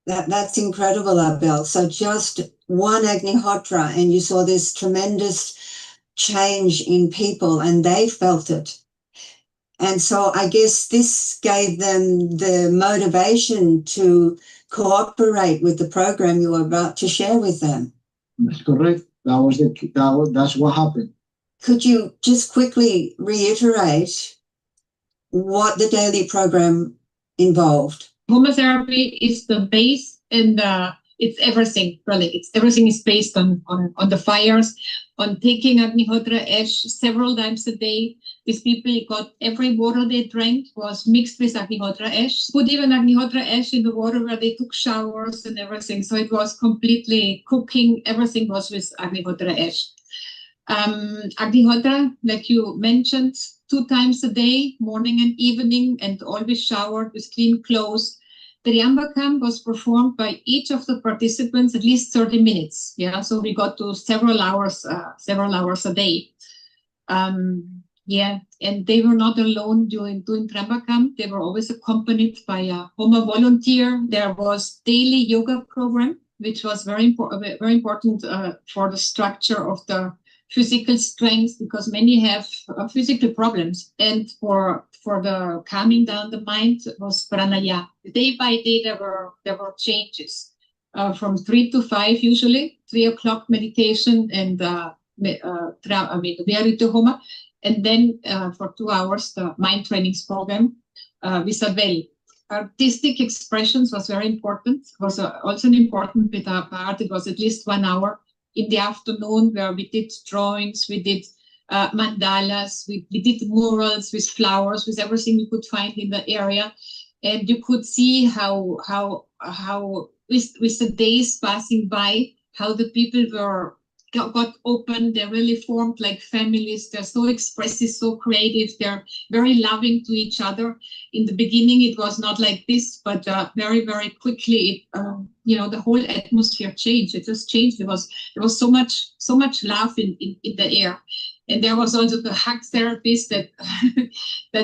That's incredible, Abel. So just one Agnihotra and you saw this tremendous change in people and they felt it. And so I guess this gave them the motivation to cooperate with the program you were about to share with them. That's correct. That's what happened. Could you just quickly reiterate what the daily program involved? Homotherapy is the base and it's everything, really. Everything is based on the fires, on taking Agnihotra ash several times a day. These people got every water they drank was mixed with Agnihotra ash. Put even Agnihotra ash in the water where they took showers and everything. So it was completely cooking. Everything was with Agnihotra ash. Agnihotra, like you mentioned, 2 times a day, morning and evening, and always showered with clean clothes. The Triambakam was performed by each of the participants at least 30 minutes. Yeah, so we got to several hours a day. Yeah, and they were not alone doing Triambakam. They were always accompanied by a Homa volunteer. There was daily yoga program, which was very important for the structure of the physical strength, because many have physical problems. And for the calming down the mind was pranaya. Day by day there were changes. From 3 to 5 usually, 3 o'clock meditation and Verite Homa. And then for 2 hours, the mind trainings program with Abel. Artistic expressions was very important. Was also an important bit of art. It was at least 1 hour in the afternoon where we did drawings, we did mandalas, we did murals with flowers, with everything we could find in the area. And you could see how with the days passing by, how the people got open. They really formed like families. They're so expressive, so creative. They're very loving to each other. In the beginning, it was not like this, but very, very quickly, the whole atmosphere changed. It just changed. There was so much love in the air. And there was also the hug therapist that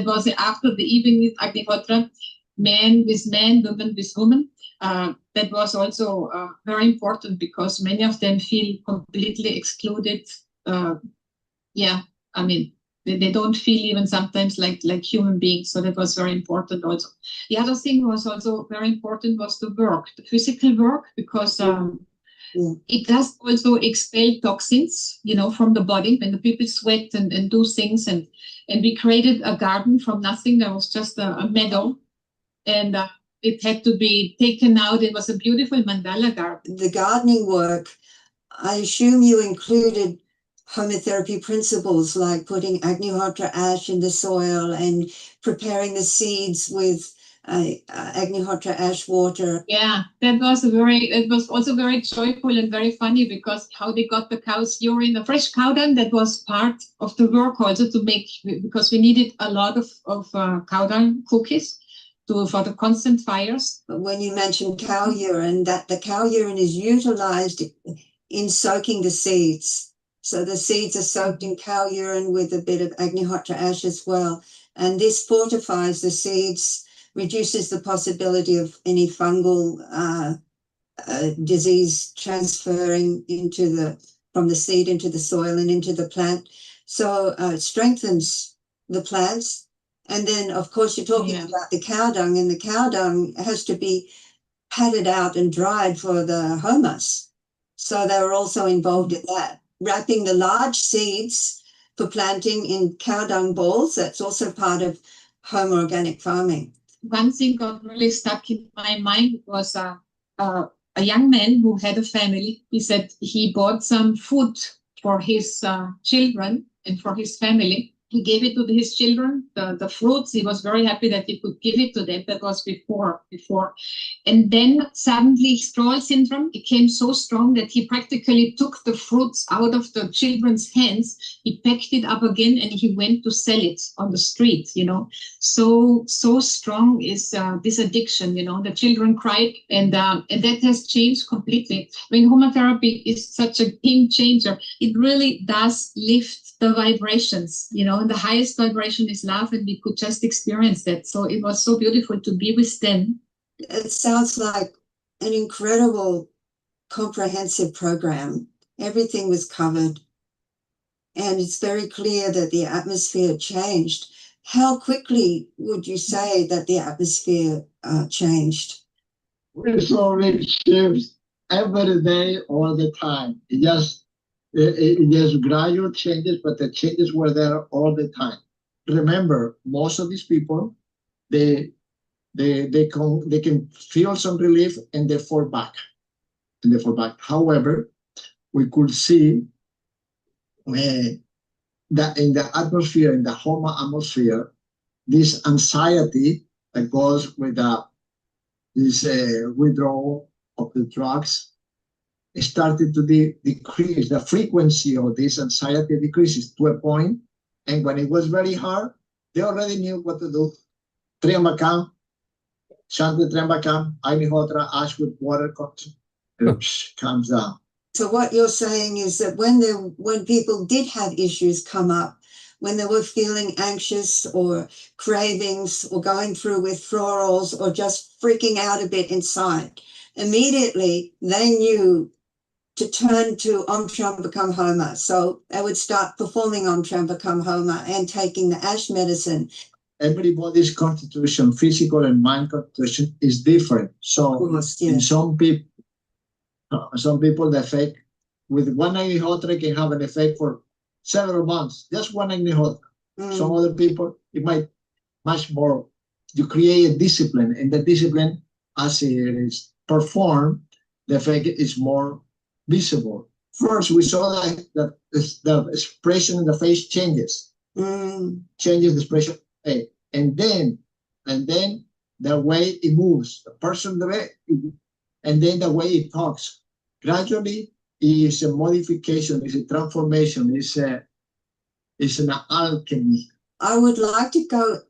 was after the evening at Agnihotra, man with man, woman with woman. That was also very important because many of them feel completely excluded. They don't feel even sometimes like human beings. So that was very important also. The other thing was also very important was the work, the physical work, because it does also expel toxins, from the body when the people sweat and do things. And we created a garden from nothing. There was just a meadow. And it had to be taken out. It was a beautiful mandala garden. The gardening work, I assume you included homotherapy principles like putting Agnihotra ash in the soil and preparing the seeds with Agnihotra ash water. Yeah, it was also very joyful and very funny because how they got the cow's urine, the fresh cow dung, that was part of the work also to make, because we needed a lot of cow dung cookies for the constant fires. But when you mentioned cow urine, that the cow urine is utilized in soaking the seeds. So the seeds are soaked in cow urine with a bit of Agnihotra ash as well. And this fortifies the seeds, reduces the possibility of any fungal disease transferring from the seed into the soil and into the plant. So it strengthens the plants. And then, of course, you're talking about the cow dung, and the cow dung has to be patted out and dried for the humus. So they were also involved in that. Wrapping the large seeds for planting in cow dung balls, that's also part of home organic farming. One thing got really stuck in my mind was a young man who had a family. He said he bought some food for his children and for his family. He gave it to his children, the fruits. He was very happy that he could give it to them. That was before. And then suddenly stroll syndrome became so strong that he practically took the fruits out of the children's hands. He packed it up again and he went to sell it on the street, So strong is this addiction, The children cried and that has changed completely. I mean, homotherapy is such a game changer. It really does lift the vibrations, and the highest vibration is love, and we could just experience that. So it was so beautiful to be with them. It sounds like an incredible comprehensive program. Everything was covered, and it's very clear that the atmosphere changed. How quickly would you say that the atmosphere changed? We saw it shifts every day, all the time. It just gradual changes, but the changes were there all the time. Remember, most of these people, they can feel some relief and they fall back. However, we could see that in the atmosphere, in the Homa atmosphere, this anxiety that goes with this withdrawal of the drugs started to decrease. The frequency of this anxiety decreases to a point, and when it was very hard, they already knew what to do. Triambakam, Shanti Triambakam, Agnihotra, ash with water comes down. So what you're saying is that when people did have issues come up, when they were feeling anxious or cravings or going through withdrawals or just freaking out a bit inside, immediately they knew to turn to Om Trambakam Homa. So they would start performing Om Trambakam Homa and taking the ash medicine. Everybody's constitution, physical and mind constitution, is different. So in some people, the effect with one Agnihotra can have an effect for several months, just one Agnihotra. Some other people, it might much more. You create a discipline, and the discipline, as it is performed, the effect is more visible. First, we saw that the expression in the face changes. Changes the expression, and then the way it moves, the person, and then the way it talks. Gradually, is a modification, is a transformation, is an alchemy. I would like to go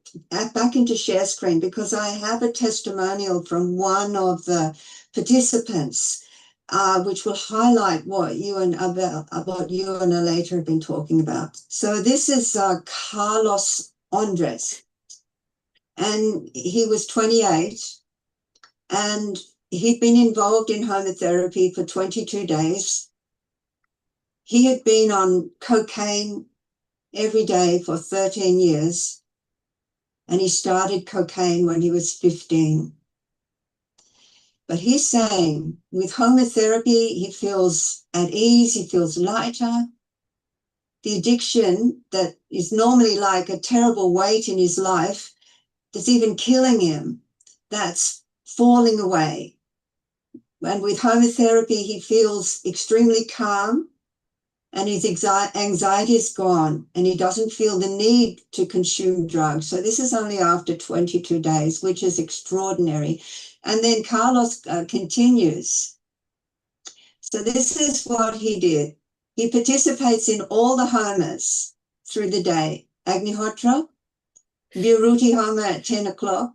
back into share screen because I have a testimonial from one of the participants, which will highlight what you and Aleta have been talking about. So this is Carlos Andres, and he was 28, and he'd been involved in homotherapy for 22 days. He had been on cocaine every day for 13 years, and he started cocaine when he was 15. But he's saying with homotherapy, he feels at ease, he feels lighter. The addiction that is normally like a terrible weight in his life, that's even killing him, that's falling away. And with homotherapy, he feels extremely calm, and his anxiety is gone, and he doesn't feel the need to consume drugs. So this is only after 22 days, which is extraordinary. And then Carlos continues. So this is what he did. He participates in all the homas through the day. Agnihotra, Viruti Homa at 10 o'clock,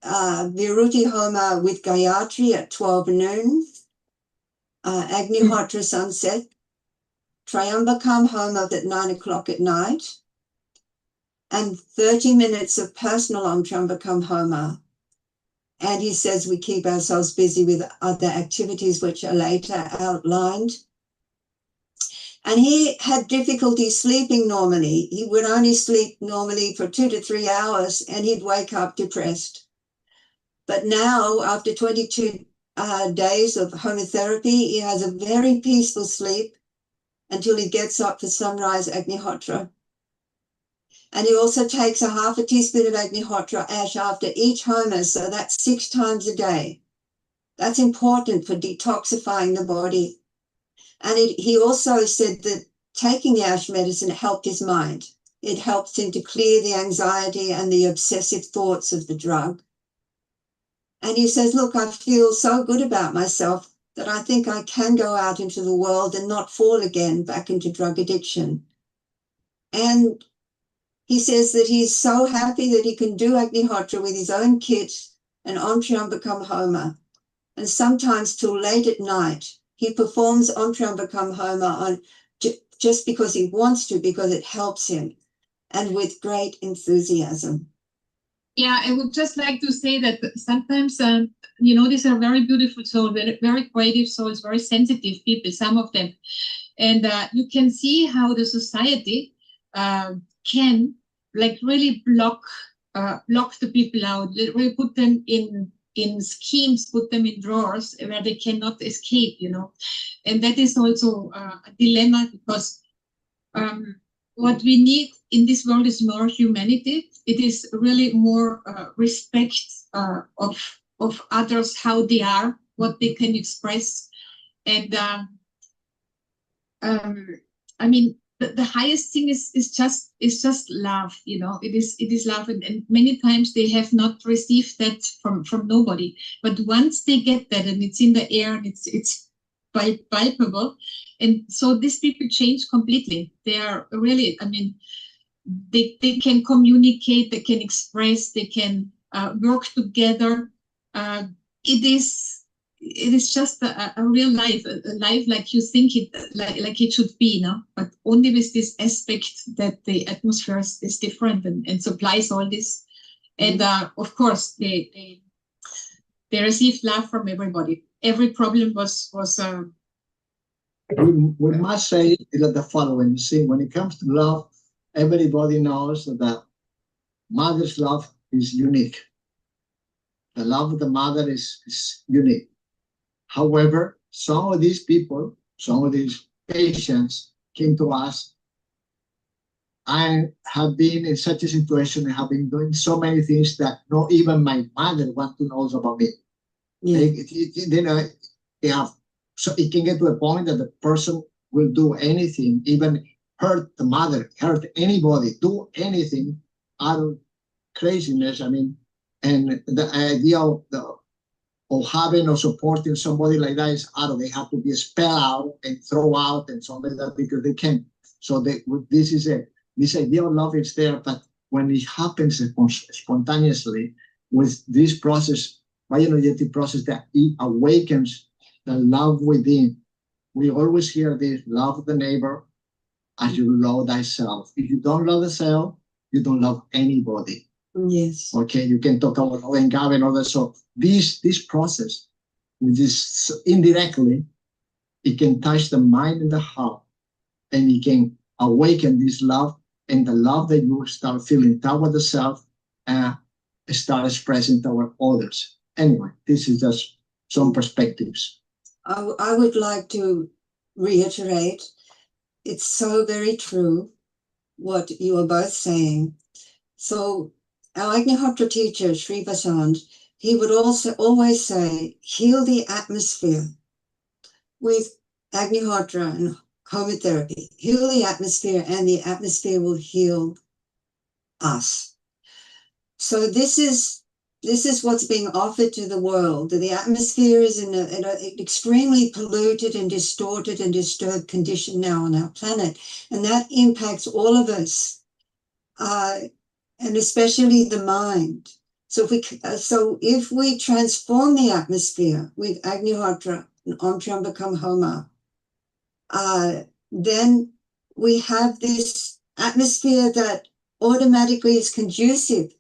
Viruti Homa with Gayatri at 12 noon, Agnihotra sunset, Triambakam Homa at 9 o'clock at night, and 30 minutes of personal Om Trambakam Homa. And he says we keep ourselves busy with other activities which are later outlined. And he had difficulty sleeping normally. He would only sleep normally for 2 to 3 hours and he'd wake up depressed. But now, after 22 days of homotherapy, he has a very peaceful sleep until he gets up for sunrise Agnihotra. And he also takes a half a teaspoon of Agnihotra ash after each homa, so that's 6 times a day. That's important for detoxifying the body. And he also said that taking the ash medicine helped his mind. It helps him to clear the anxiety and the obsessive thoughts of the drug. And he says, look, I feel so good about myself that I think I can go out into the world and not fall again back into drug addiction. And he says that he's so happy that he can do Agnihotra with his own kit and Om Trambakam Homa. And sometimes till late at night, he performs Om Trambakam Homa just because he wants to, because it helps him, and with great enthusiasm. Yeah, I would just like to say that sometimes, these are very beautiful souls, very, very creative souls, very sensitive people, some of them. And you can see how the society can really block the people out, really put them in schemes, put them in drawers where they cannot escape, And that is also a dilemma because what we need in this world is more humanity. It is really more respect of others, how they are, what they can express. And the highest thing is just love, it is love. And many times they have not received that from nobody. But once they get that and it's in the air and it's palpable, and so these people change completely. They are really, they can communicate, they can express, they can work together. It is just a real life, a life like you think it, like it should be, but only with this aspect that the atmosphere is different and supplies all this. And of course, they received love from everybody. Every problem was we must say that the following. You see, when it comes to love, everybody knows that mother's love is unique. The love of the mother is unique. However, some of these people, some of these patients came to us. I have been in such a situation, I have been doing so many things that not even my mother wants to know about me. Yeah. So it can get to a point that the person will do anything, even hurt the mother, hurt anybody, do anything out of craziness. And the idea of having or supporting somebody like that is out of, they have to be spelled out and throw out and something like that because they can't. So this idea of love is there, but when it happens spontaneously with this process, bioenergetic process, that it awakens the love within. We always hear this: love the neighbor as you love thyself. If you don't love yourself, you don't love anybody. Yes. Okay, you can talk about love and God and all that. So this process, this indirectly, it can touch the mind and the heart, and it can awaken this love, and the love that you start feeling toward the self start expressing toward others. Anyway, this is just some perspectives. I would like to reiterate, it's so very true what you are both saying. So our Agnihotra teacher, Sri Vasant, he would also always say, heal the atmosphere with Agnihotra and homotherapy. Heal the atmosphere and the atmosphere will heal us. So this is what's being offered to the world. The atmosphere is in an extremely polluted and distorted and disturbed condition now on our planet. And that impacts all of us, and especially the mind. So if we transform the atmosphere with Agnihotra and Om Trambakam Homa, then we have this atmosphere that automatically is conducive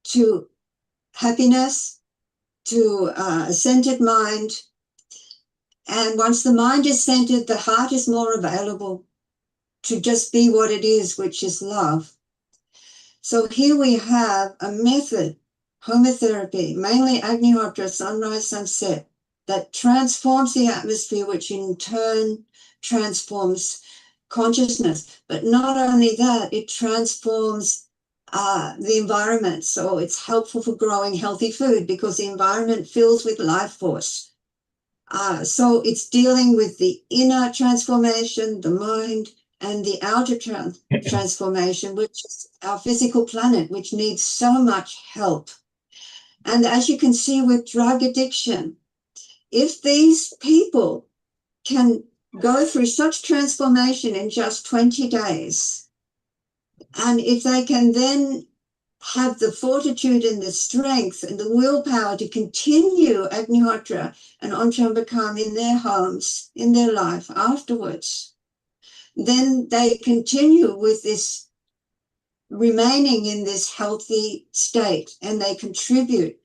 to happiness, to a centered mind. And once the mind is centered, the heart is more available to just be what it is, which is love. So here we have a method, homotherapy, mainly Agnihotra, sunrise, sunset, that transforms the atmosphere, which in turn transforms consciousness. But not only that, it transforms the environment. So it's helpful for growing healthy food because the environment fills with life force. So it's dealing with the inner transformation, the mind, and the outer transformation, which is our physical planet, which needs so much help. And as you can see with drug addiction, if these people can go through such transformation in just 20 days, and if they can then have the fortitude and the strength and the willpower to continue Agnihotra and Onchambakam in their homes, in their life afterwards, then they continue with this, remaining in this healthy state, and they contribute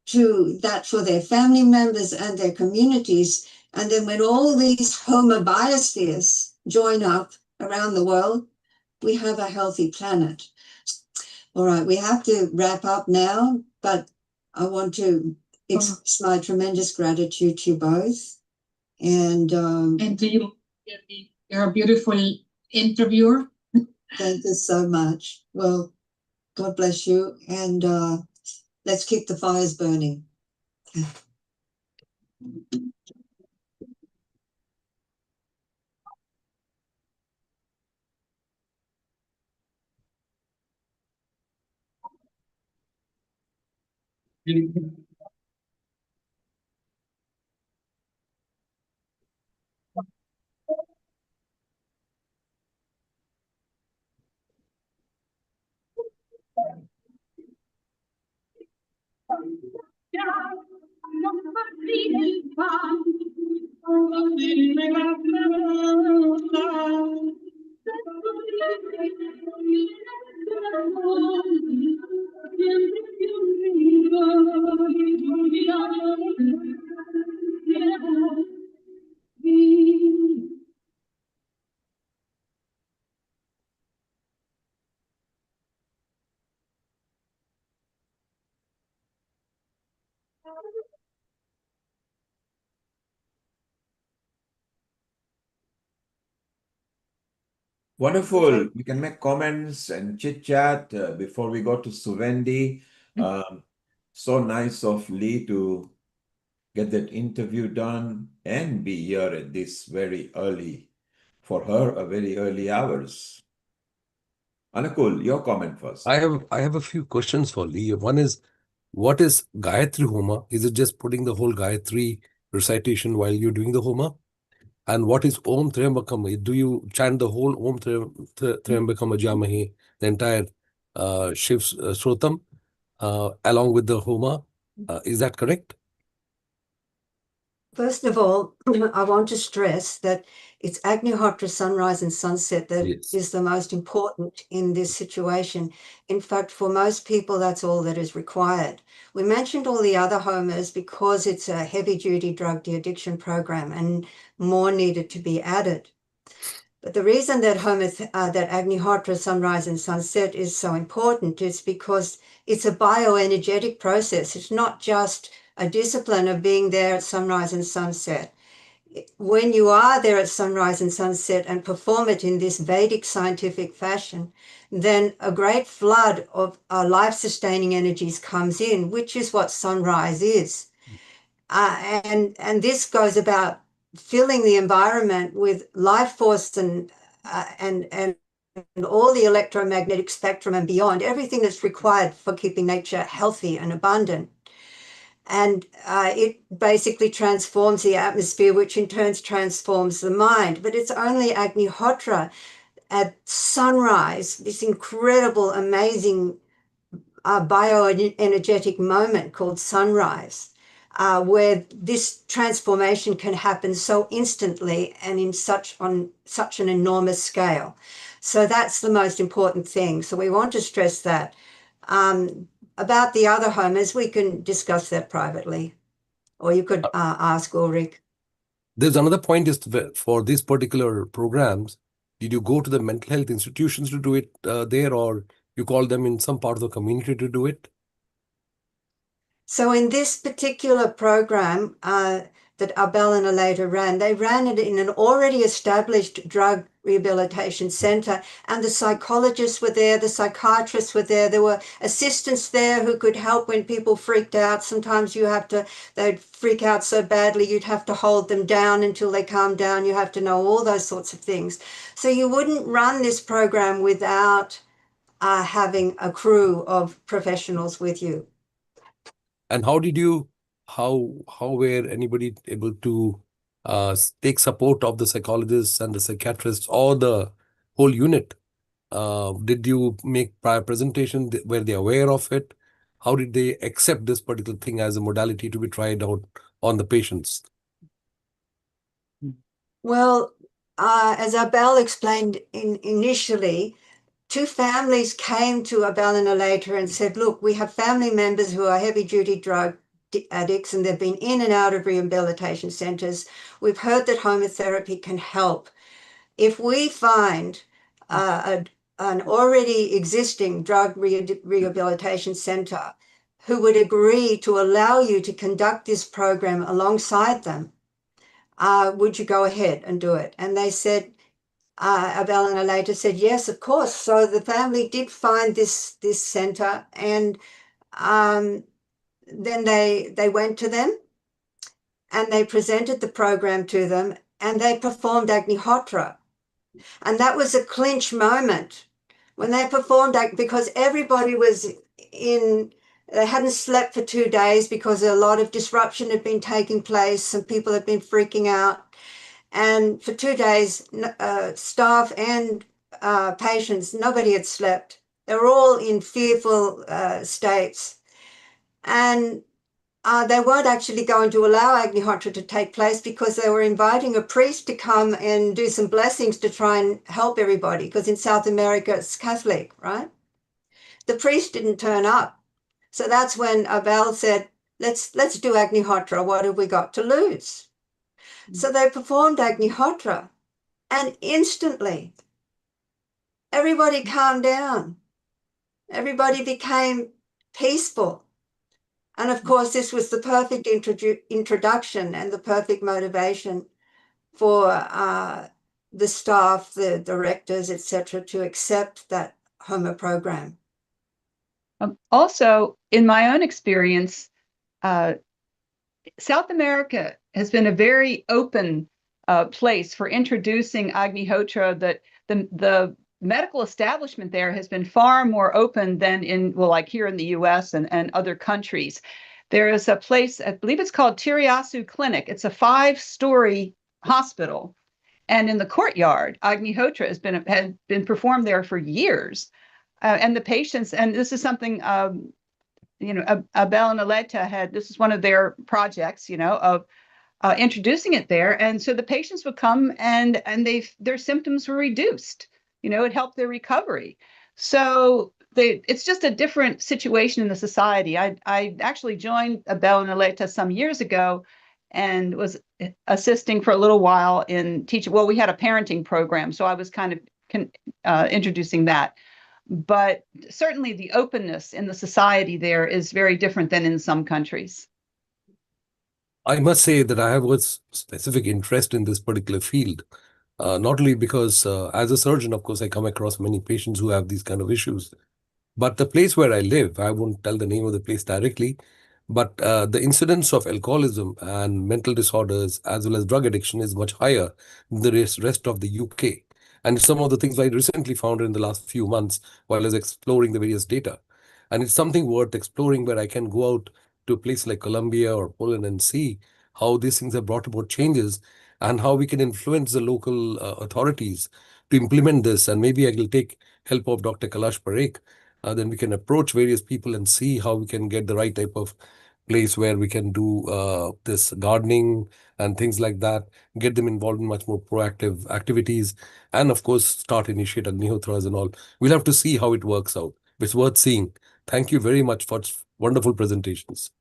to that for their family members and their communities. And then when all these homobiospheres join up around the world, we have a healthy planet. All right, we have to wrap up now, but I want to express my tremendous gratitude to you both. And to you, you're a beautiful interviewer. Thank you so much. Well, God bless you, and let's keep the fires burning. Wonderful. We can make comments and chit chat before we go to Suvendi. So nice of Lee to get that interview done and be here at this very early, for her, a very early hours. Anukul, your comment first. I have a few questions for Lee. One is, what is Gayatri Homa? Is it just putting the whole Gayatri recitation while you're doing the Homa? And what is Om Triambakam? Do you chant the whole Om Triambakam Ajamahe, the entire Shiv Srotam, along with the Homa? Is that correct? First of all, I want to stress that it's Agnihotra, sunrise and sunset that is the most important in this situation. In fact, for most people, that's all that is required. We mentioned all the other homas because it's a heavy-duty drug de-addiction program and more needed to be added. But the reason that that Agnihotra, sunrise and sunset is so important is because it's a bioenergetic process. It's not just a discipline of being there at sunrise and sunset. When you are there at sunrise and sunset and perform it in this Vedic scientific fashion, then a great flood of life-sustaining energies comes in, which is what sunrise is. And this goes about filling the environment with life force and all the electromagnetic spectrum and beyond, everything that's required for keeping nature healthy and abundant. And it basically transforms the atmosphere, which in turn transforms the mind. But it's only Agnihotra at sunrise, this incredible, amazing bioenergetic moment called sunrise, where this transformation can happen so instantly and on such an enormous scale. So that's the most important thing. So we want to stress that. About the other homers, we can discuss that privately, or you could ask Ulrich. There's another point is for these particular programs, did you go to the mental health institutions to do it there, or you call them in some part of the community to do it? So in this particular program that Abel and Aleta ran, they ran it in an already established drug rehabilitation center, and the psychologists were there, the psychiatrists were there were assistants there who could help when people freaked out. Sometimes they'd freak out so badly you'd have to hold them down until they calm down. You have to know all those sorts of things. So you wouldn't run this program without having a crew of professionals with you. And how were anybody able to take support of the psychologists and the psychiatrists or the whole unit? Did you make prior presentation? Were they aware of it? How did they accept this particular thing as a modality to be tried out on the patients? Well, as Abel explained initially, two families came to Abel and Aleta and said, look, we have family members who are heavy-duty drug addicts and they've been in and out of rehabilitation centers. We've heard that homotherapy can help. If we find an already existing drug rehabilitation center who would agree to allow you to conduct this program alongside them, would you go ahead and do it? And they said, Abel and Aleta said, yes, of course. So the family did find this center, and then they went to them and they presented the program to them and they performed Agnihotra. And that was a clinch moment when they performed, because everybody was they hadn't slept for 2 days because a lot of disruption had been taking place. Some people had been freaking out. And for 2 days, staff and patients, nobody had slept. They were all in fearful states. And they weren't actually going to allow Agnihotra to take place because they were inviting a priest to come and do some blessings to try and help everybody, because in South America it's Catholic, right? The priest didn't turn up. So that's when Abel said, let's do Agnihotra. What have we got to lose? So they performed Agnihotra, and instantly everybody calmed down. Everybody became peaceful. And of course, this was the perfect introduction and the perfect motivation for the staff, the directors, etc., to accept that HOMA program. Also, in my own experience, South America has been a very open place for introducing Agnihotra. That the medical establishment there has been far more open than like here in the US and other countries. There is a place, I believe it's called Tiriasu Clinic. It's a 5-story hospital. And in the courtyard, Agnihotra has been performed there for years. And the patients, and this is something, Abel and Aleta this is one of their projects, of introducing it there. And so the patients would come and their symptoms were reduced. It helped their recovery. So it's just a different situation in the society. I actually joined Abel and Aleta some years ago and was assisting for a little while in teaching. Well, we had a parenting program, so I was kind of introducing that. But certainly the openness in the society there is very different than in some countries. I must say that I have a specific interest in this particular field, not only because as a surgeon, of course, I come across many patients who have these kind of issues. But the place where I live, I won't tell the name of the place directly, but the incidence of alcoholism and mental disorders as well as drug addiction is much higher than the rest of the UK. And some of the things I recently found in the last few months while I was exploring the various data. And it's something worth exploring where I can go out to a place like Colombia or Poland and see how these things have brought about changes and how we can influence the local authorities to implement this. And maybe I will take help of Dr. Kailash Parekh. Then we can approach various people and see how we can get the right type of place where we can do this gardening and things like that, get them involved in much more proactive activities, and of course, initiate Agnihotras and all. We'll have to see how it works out. It's worth seeing. Thank you very much for wonderful presentations.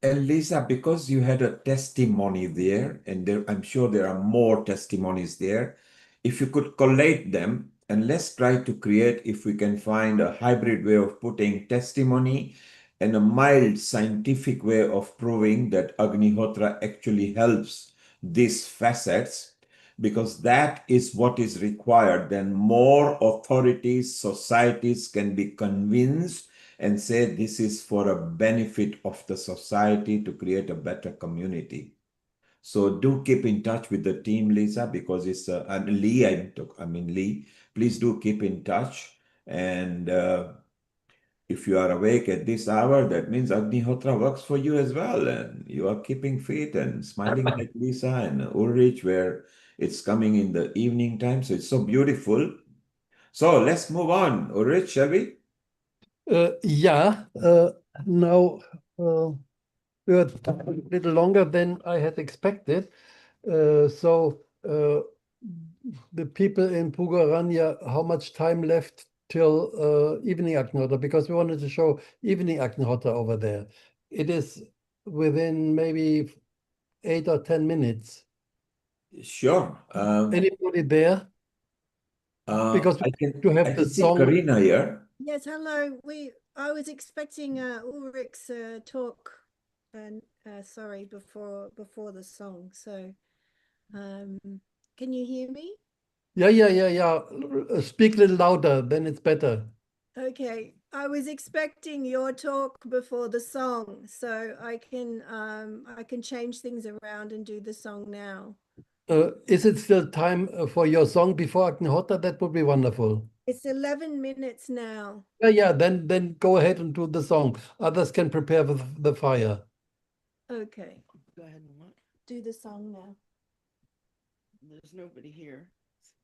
And Lisa, because you had a testimony there, and I'm sure there are more testimonies there, if you could collate them, and let's try to create, if we can find a hybrid way of putting testimony and a mild scientific way of proving that Agnihotra actually helps these facets, because that is what is required. Then more authorities, societies can be convinced and say this is for a benefit of the society to create a better community. So do keep in touch with the team, Lisa, because it's Lee, please do keep in touch. And if you are awake at this hour, that means Agnihotra works for you as well. And you are keeping fit and smiling like Lisa and Ulrich, where it's coming in the evening time. So it's so beautiful. So let's move on. Ulrich, shall we? Now we are a little longer than I had expected. The people in Pugarania, how much time left till evening Agnihotra? Because we wanted to show evening Agnihotra over there. It is within maybe 8 or 10 minutes. Sure. Anybody there? Because I we to have can the see song. Karina here. Yes, hello. I was expecting Ulrich's talk, and sorry, before the song. So, can you hear me? Yeah. Speak a little louder, then it's better. Okay, I was expecting your talk before the song, so I can change things around and do the song now. Is it still time for your song before Agnihotra? That would be wonderful. It's 11 minutes now. Yeah. Then go ahead and do the song. Others can prepare the fire. Okay. Go ahead and what? Do the song now. There's nobody here.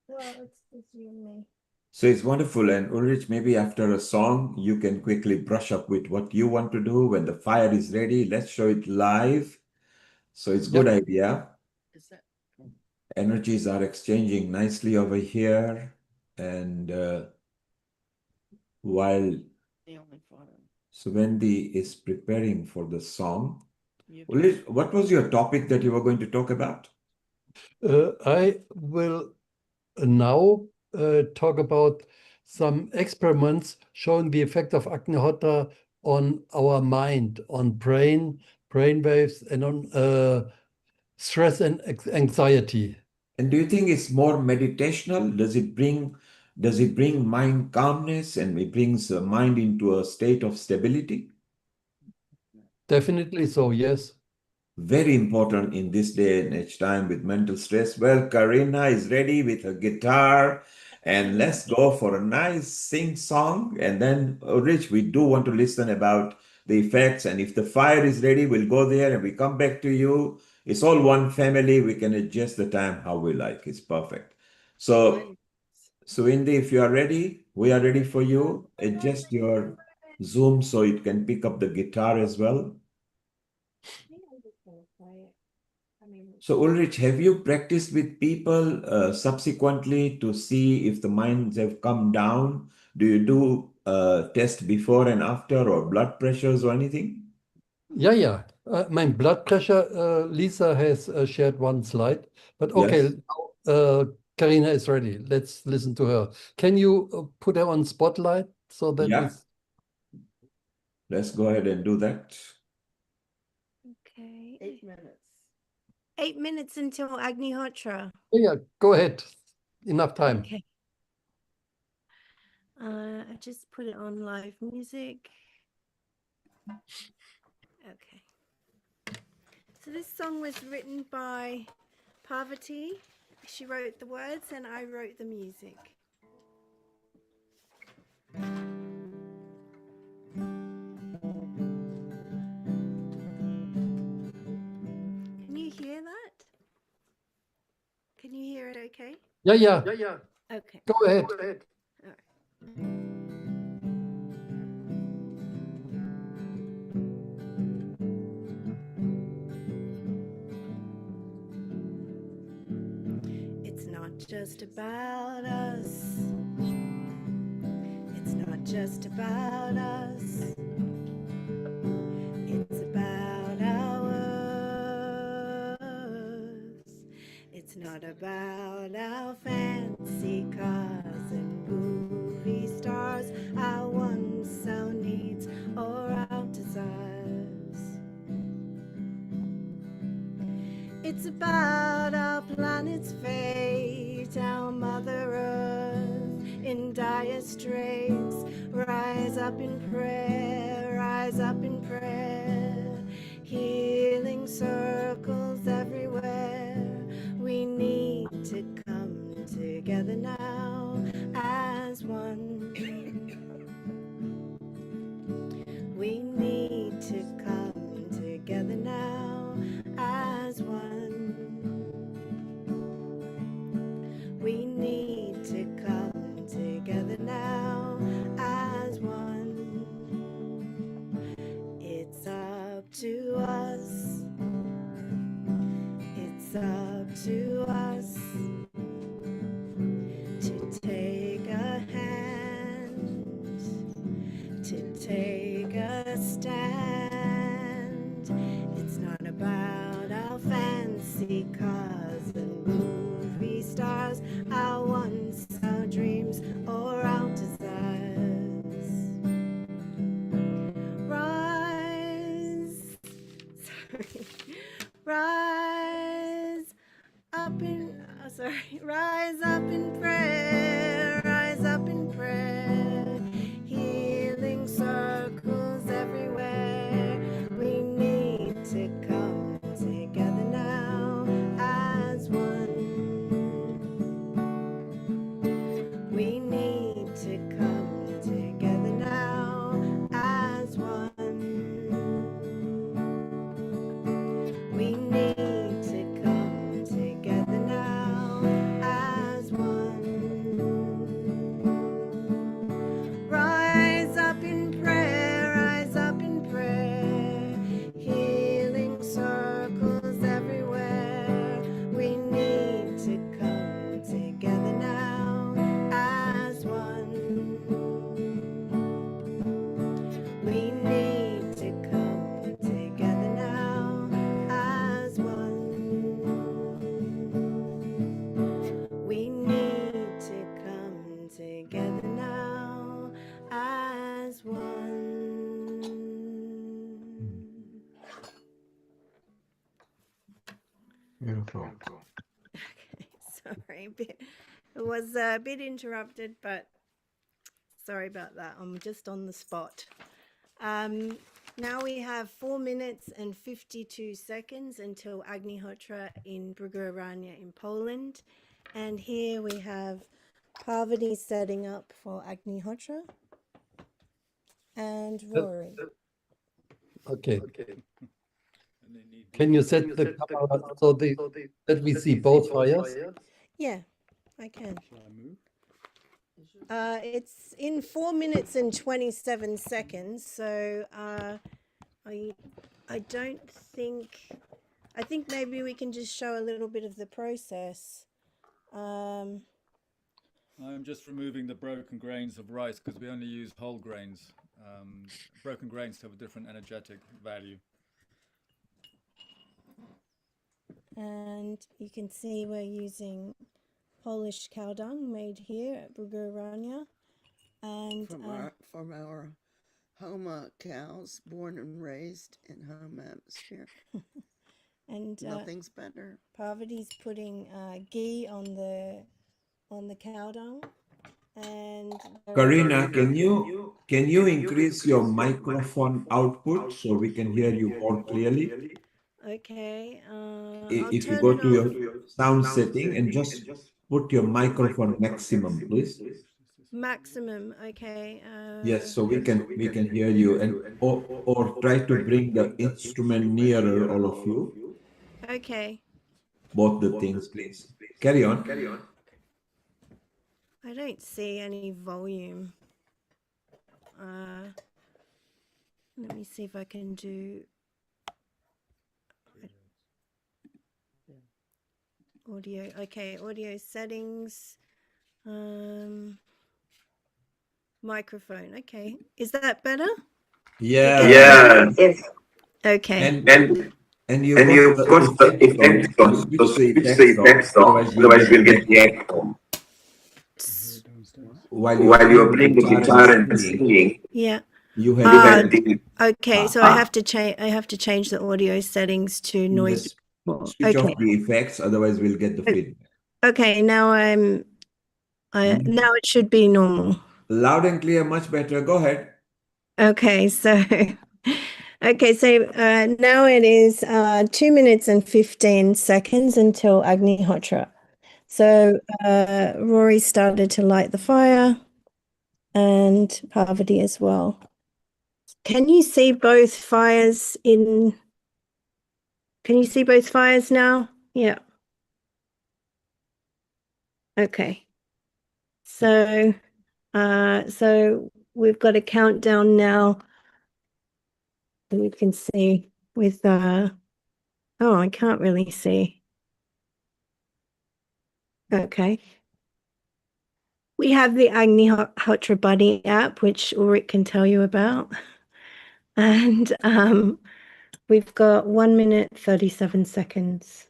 Well, it's you and me. So it's wonderful. And Ulrich, maybe after a song, you can quickly brush up with what you want to do. When the fire is ready, let's show it live. So it's a good idea. Energies are exchanging nicely over here. And while Wendy is preparing for the song, Ulrich, what was your topic that you were going to talk about? I will now talk about some experiments showing the effect of Agnihotra on our mind, on brain waves, and on stress and anxiety. And do you think it's more meditational? Does it bring mind calmness, and it brings the mind into a state of stability? Definitely so, yes. Very important in this day and age time with mental stress. Well, Karina is ready with her guitar, and let's go for a nice sing song. And then, Rich, we do want to listen about the effects. And if the fire is ready, we'll go there and we come back to you. It's all one family. We can adjust the time how we like. It's perfect. So, Indy, if you are ready, we are ready for you. Adjust your Zoom so it can pick up the guitar as well. So Ulrich, have you practiced with people subsequently to see if the minds have come down? Do you do test before and after, or blood pressures or anything? Yeah. My blood pressure, Lisa has shared one slide, but okay, Yes. now, Karina is ready. Let's listen to her. Can you put her on spotlight so that Yeah. it's... Let's go ahead and do that. Okay. 8 minutes. 8 minutes until Agnihotra. Yeah, go ahead. Enough time. Okay. I just put it on live music. Okay. So this song was written by Parvati. She wrote the words and I wrote the music. Can you hear that? Can you hear it okay? Yeah. Okay. Go ahead. All right. just about us. It's not just about us. It's about ours. It's not about our fancy cars and movie stars, our wants, our needs, or our desires. It's about our planet's fate, our Mother Earth in dire straits. Rise up in prayer, rise up in prayer. Healing circles everywhere. We need to come together now as one. We need to come together now as one. We need to come together now as one. It's up to us. It's up to us to take a hand, to take a stand. It's not about our fancy cars and movie stars, our wants, our dreams, or our desires. Rise, sorry, rise up in, rise up in prayer, rise up in prayer. Healing circles everywhere. We need to come together now as one. We need to come together now as one. We need to come together now as one. Rise up in prayer, rise up in prayer. Healing circles everywhere. We need to come together now as one. We need to come together now as one. We need to come together now as one. Beautiful. Okay, sorry, it was a bit interrupted, but sorry about that. I'm just on the spot. Now we have 4 minutes and 52 seconds until Agnihotra in Brugorania in Poland. And here we have Parvati setting up for Agnihotra and Rory. Okay. Can you set the camera so that we see both fires? Yeah, I can. It's in 4 minutes and 27 seconds, so I don't think, I think maybe we can just show a little bit of the process. I'm just removing the broken grains of rice because we only use whole grains. Broken grains have a different energetic value. And you can see we're using Polish cow dung made here at Brugorania. And from our Homa cows, born and raised in home atmosphere. and nothing's better. Parvati's putting ghee on the cow dung. And Karina, can you increase your microphone output so we can hear you more clearly? Okay. If you go to your sound setting and just put your microphone maximum, please. Maximum, okay. Yes, so we can hear you, and or try to bring the instrument nearer, all of you. Okay. Both the things, please. Carry on. I don't see any volume. Let me see if I can do. Audio. Okay, audio settings. Microphone. Okay. Is that better? Yeah. Yeah. Yes. Okay. And you've got the effects on. So switch the effects on. Otherwise, we'll get the echo while you're playing the guitar and singing. Yeah. You have Okay, so I have to change. I have to change the audio settings to noise. just switch off Okay. the effects. Otherwise, we'll get the feedback. Okay. Now now it should be normal. Loud and clear, much better. Go ahead. Okay. So. Okay, so now it is 2 minutes and 15 seconds until Agnihotra. So Rory started to light the fire and Parvati as well. Can you see both fires in? Can you see both fires now? Yeah. Okay. So so we've got a countdown now that we can see with oh, I can't really see. Okay. We have the Agnihotra Buddy app, which Ulrich can tell you about. And we've got 1 minute, 37 seconds.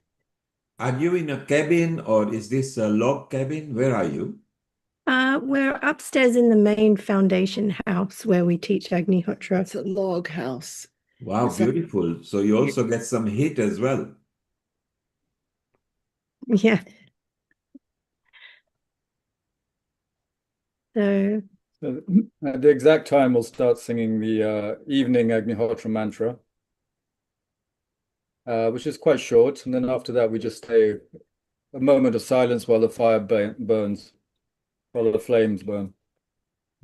Are you in a cabin or is this a log cabin? Where are you? We're upstairs in the main foundation house where we teach Agnihotra. It's a log house. Wow, beautiful. So you also get some heat as well. Yeah. So at the exact time, we'll start singing the evening Agnihotra mantra, which is quite short. And then after that, we just stay a moment of silence while the fire burns, while the flames burn.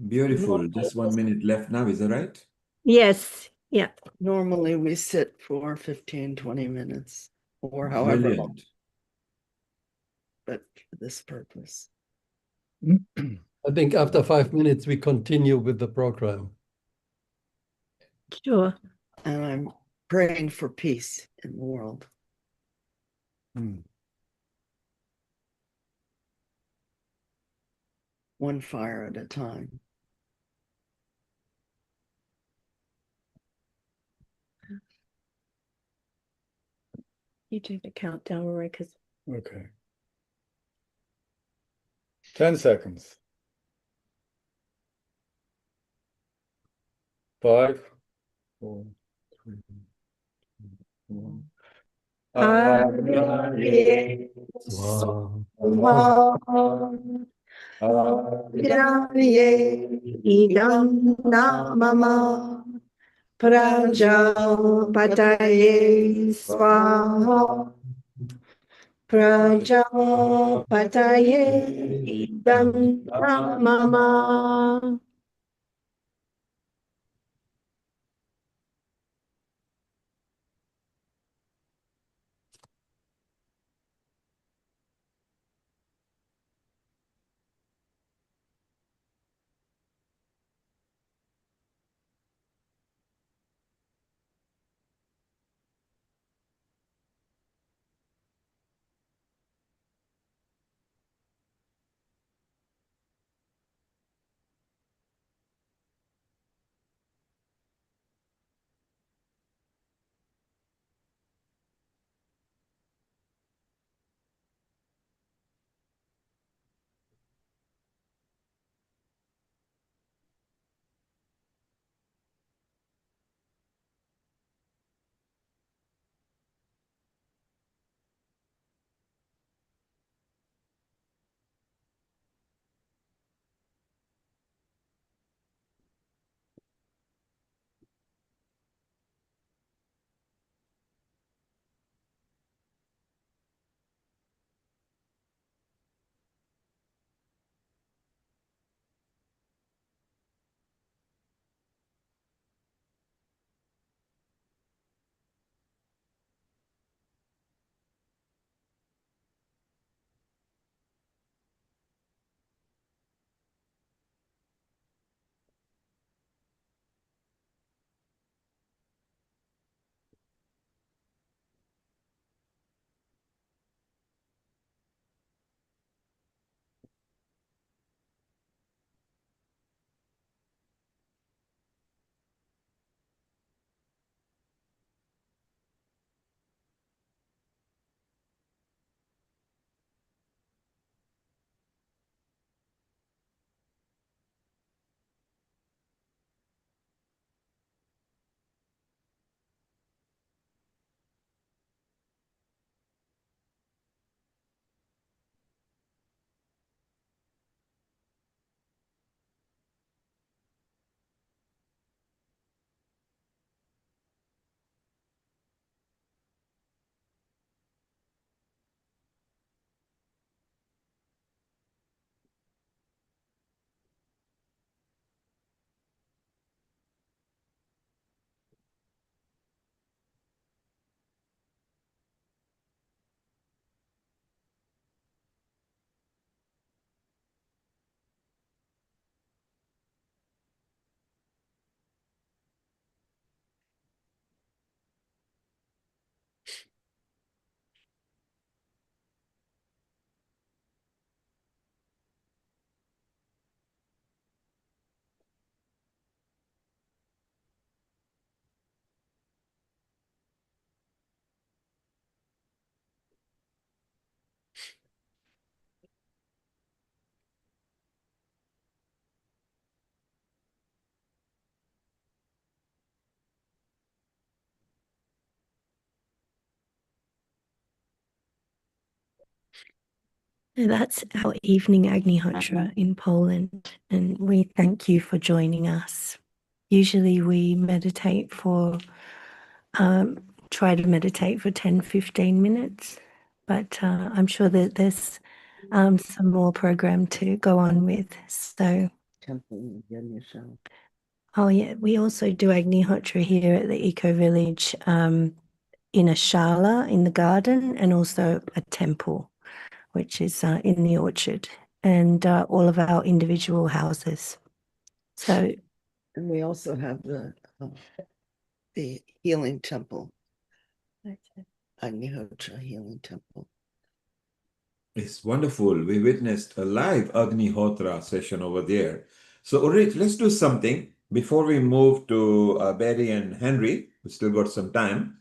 Beautiful. Just 1 minute left now. Is that right? yes. Yeah. Normally we sit for 15, 20 minutes or however long, Brilliant. but for this purpose. I think after 5 minutes, we continue with the program. Sure. And I'm praying for peace in the world. One fire at a time. You do the countdown, Rory, because Okay. 10 seconds. 5, 4, 3, 2, 1. idam namama prajapataye swaha prajapataye idam namama. So that's our evening Agnihotra in Poland, and we thank you for joining us. Usually we meditate for, try to meditate for 10-15 minutes, but I'm sure that there's some more program to go on with. So, oh yeah, we also do Agnihotra here at the Eco Village in a shala in the garden, and also a temple, which is in the orchard, and all of our individual houses. So, and we also have the healing temple, Agnihotra healing temple. It's wonderful. We witnessed a live Agnihotra session over there. So, Ulrich, let's do something before we move to Barry and Henry. We still got some time.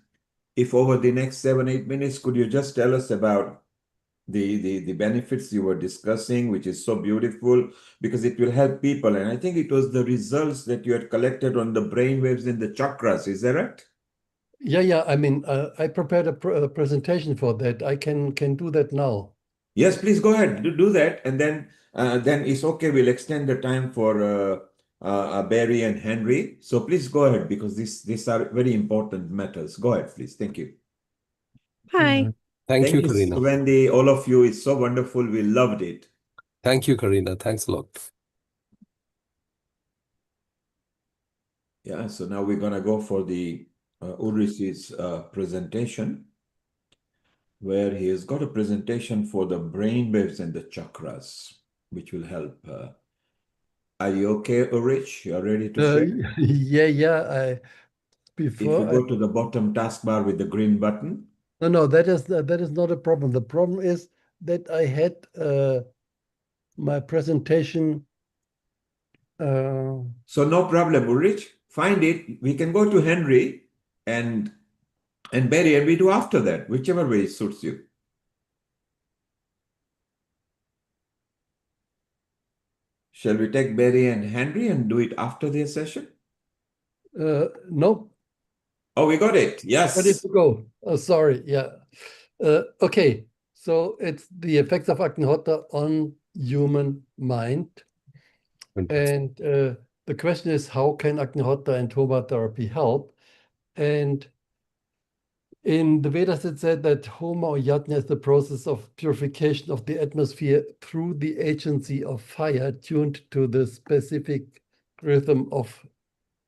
If over the next 7-8 minutes, could you just tell us about the benefits you were discussing, which is so beautiful, because it will help people. And I think it was the results that you had collected on the brain waves and the chakras. Is that right? Yeah. I mean, I prepared a presentation for that. I can do that now. Yes, please go ahead. Do that. And then it's okay. We'll extend the time for Barry and Henry. So please go ahead, because these are very important matters. Go ahead, please. Thank you. Hi. Thank you, Karina. Wendy, all of you. It's so wonderful. We loved it. Thank you, Karina. Thanks a lot. Yeah, so now we're going to go for the Ulrich's presentation, where he has got a presentation for the brain waves and the chakras, which will help. Are you okay, Ulrich? You're ready to share? Yeah. If you go to the bottom taskbar with the green button. No, that is not a problem. The problem is that I had my presentation. So no problem, Ulrich. Find it. We can go to Henry and Barry, and we do after that, whichever way suits you. Shall we take Barry and Henry and do it after their session? No. Oh, we got it. Yes. Ready to go. Oh, sorry. Yeah. Okay. So it's the effects of Agnihotra on human mind. And the question is, how can Agnihotra and Homa therapy help? And in the Vedas, it said that Homa or Yajna is the process of purification of the atmosphere through the agency of fire tuned to the specific rhythm of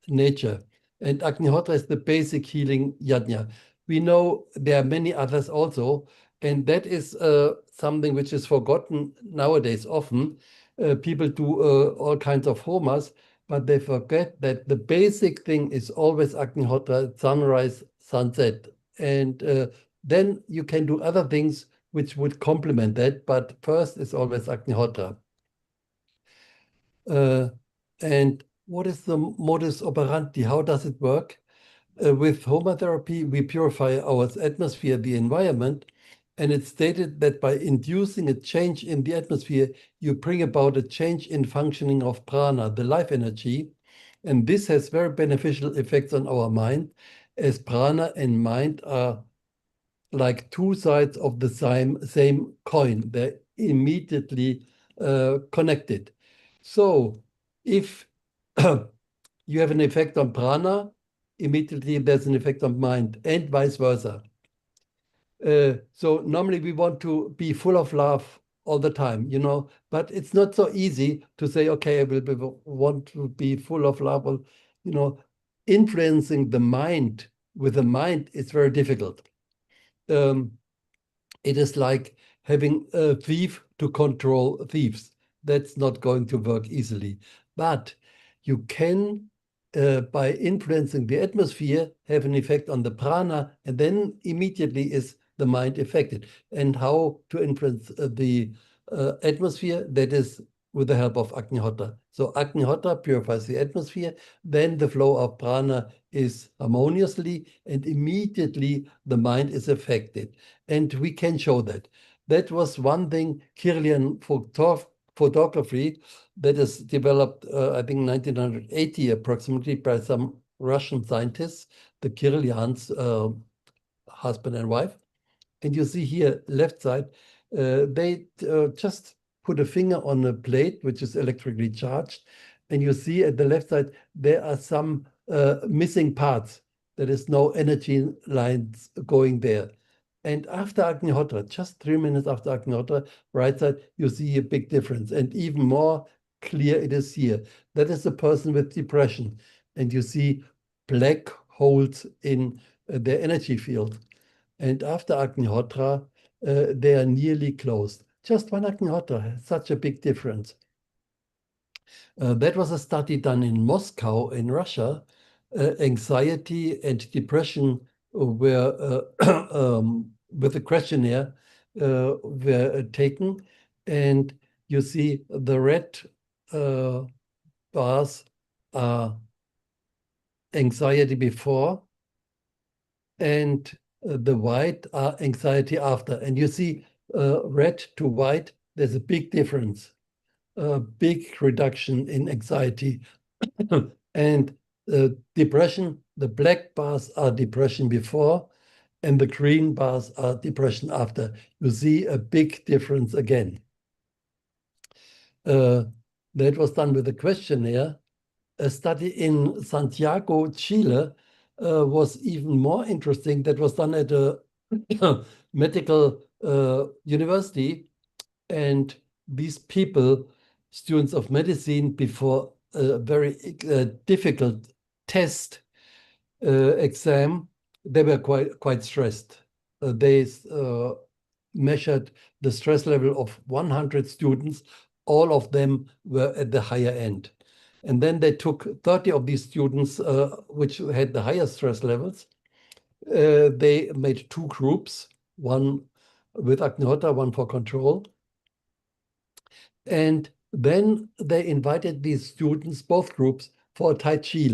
nature. And Agnihotra is the basic healing yajna. We know there are many others also, and that is something which is forgotten nowadays often. People do all kinds of homas, but they forget that the basic thing is always Agnihotra, sunrise, sunset. And then you can do other things which would complement that, but first is always Agnihotra. And what is the modus operandi? How does it work? With Homa therapy, we purify our atmosphere, the environment, and it's stated that by inducing a change in the atmosphere, you bring about a change in functioning of prana, the life energy, and this has very beneficial effects on our mind, as prana and mind are like two sides of the same coin. They're immediately connected. So if you have an effect on prana, immediately there's an effect on mind, and vice versa. So normally we want to be full of love all the time, but it's not so easy to say, okay, I will want to be full of love. Influencing the mind with the mind is very difficult. It is like having a thief to control thieves. That's not going to work easily. But you can, by influencing the atmosphere, have an effect on the prana, and then immediately is the mind affected. And how to influence the atmosphere? That is with the help of Agnihotra. So Agnihotra purifies the atmosphere, then the flow of prana is harmoniously, and immediately the mind is affected. And we can show that. That was one thing, Kirlian photography, that is developed, I think, 1980 approximately by some Russian scientists, the Kirlians, husband and wife. And you see here, left side, They just put a finger on a plate which is electrically charged, and you see at the left side there are some missing parts. There is no energy lines going there. And after Agnihotra, just 3 minutes after Agnihotra, right side, you see a big difference. And even more clear it is here. That is a person with depression. And you see black holes in their energy field. And after Agnihotra, they are nearly closed. Just one Agnihotra has such a big difference. That was a study done in Moscow in Russia. Anxiety and depression were with a questionnaire were taken, and you see the red bars are anxiety before, and the white are anxiety after. And you see red to white, there's a big difference, a big reduction in anxiety. And depression, the black bars are depression before, and the green bars are depression after. You see a big difference again. That was done with a questionnaire. A study in Santiago, Chile, was even more interesting. That was done at a medical university, and these people, students of medicine, before a very difficult test exam, they were quite stressed. They measured the stress level of 100 students. All of them were at the higher end. And then they took 30 of these students, which had the highest stress levels. They made 2 groups, one with Agnihotra, one for control. And then they invited these students, both groups, for a Tai Chi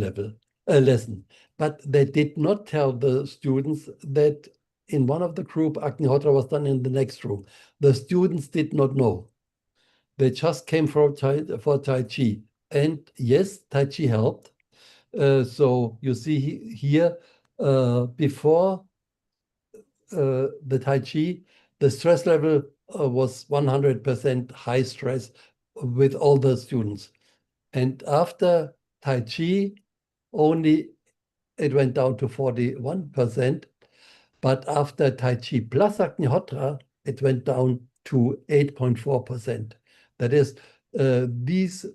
lesson. But they did not tell the students that in one of the group, Agnihotra was done in the next room. The students did not know. They just came for Tai Chi. And yes, Tai Chi helped. So you see here, before the Tai Chi, the stress level was 100% high stress with all the students. And after Tai Chi, only it went down to 41%. But after Tai Chi plus Agnihotra, it went down to 8.4%. That is, these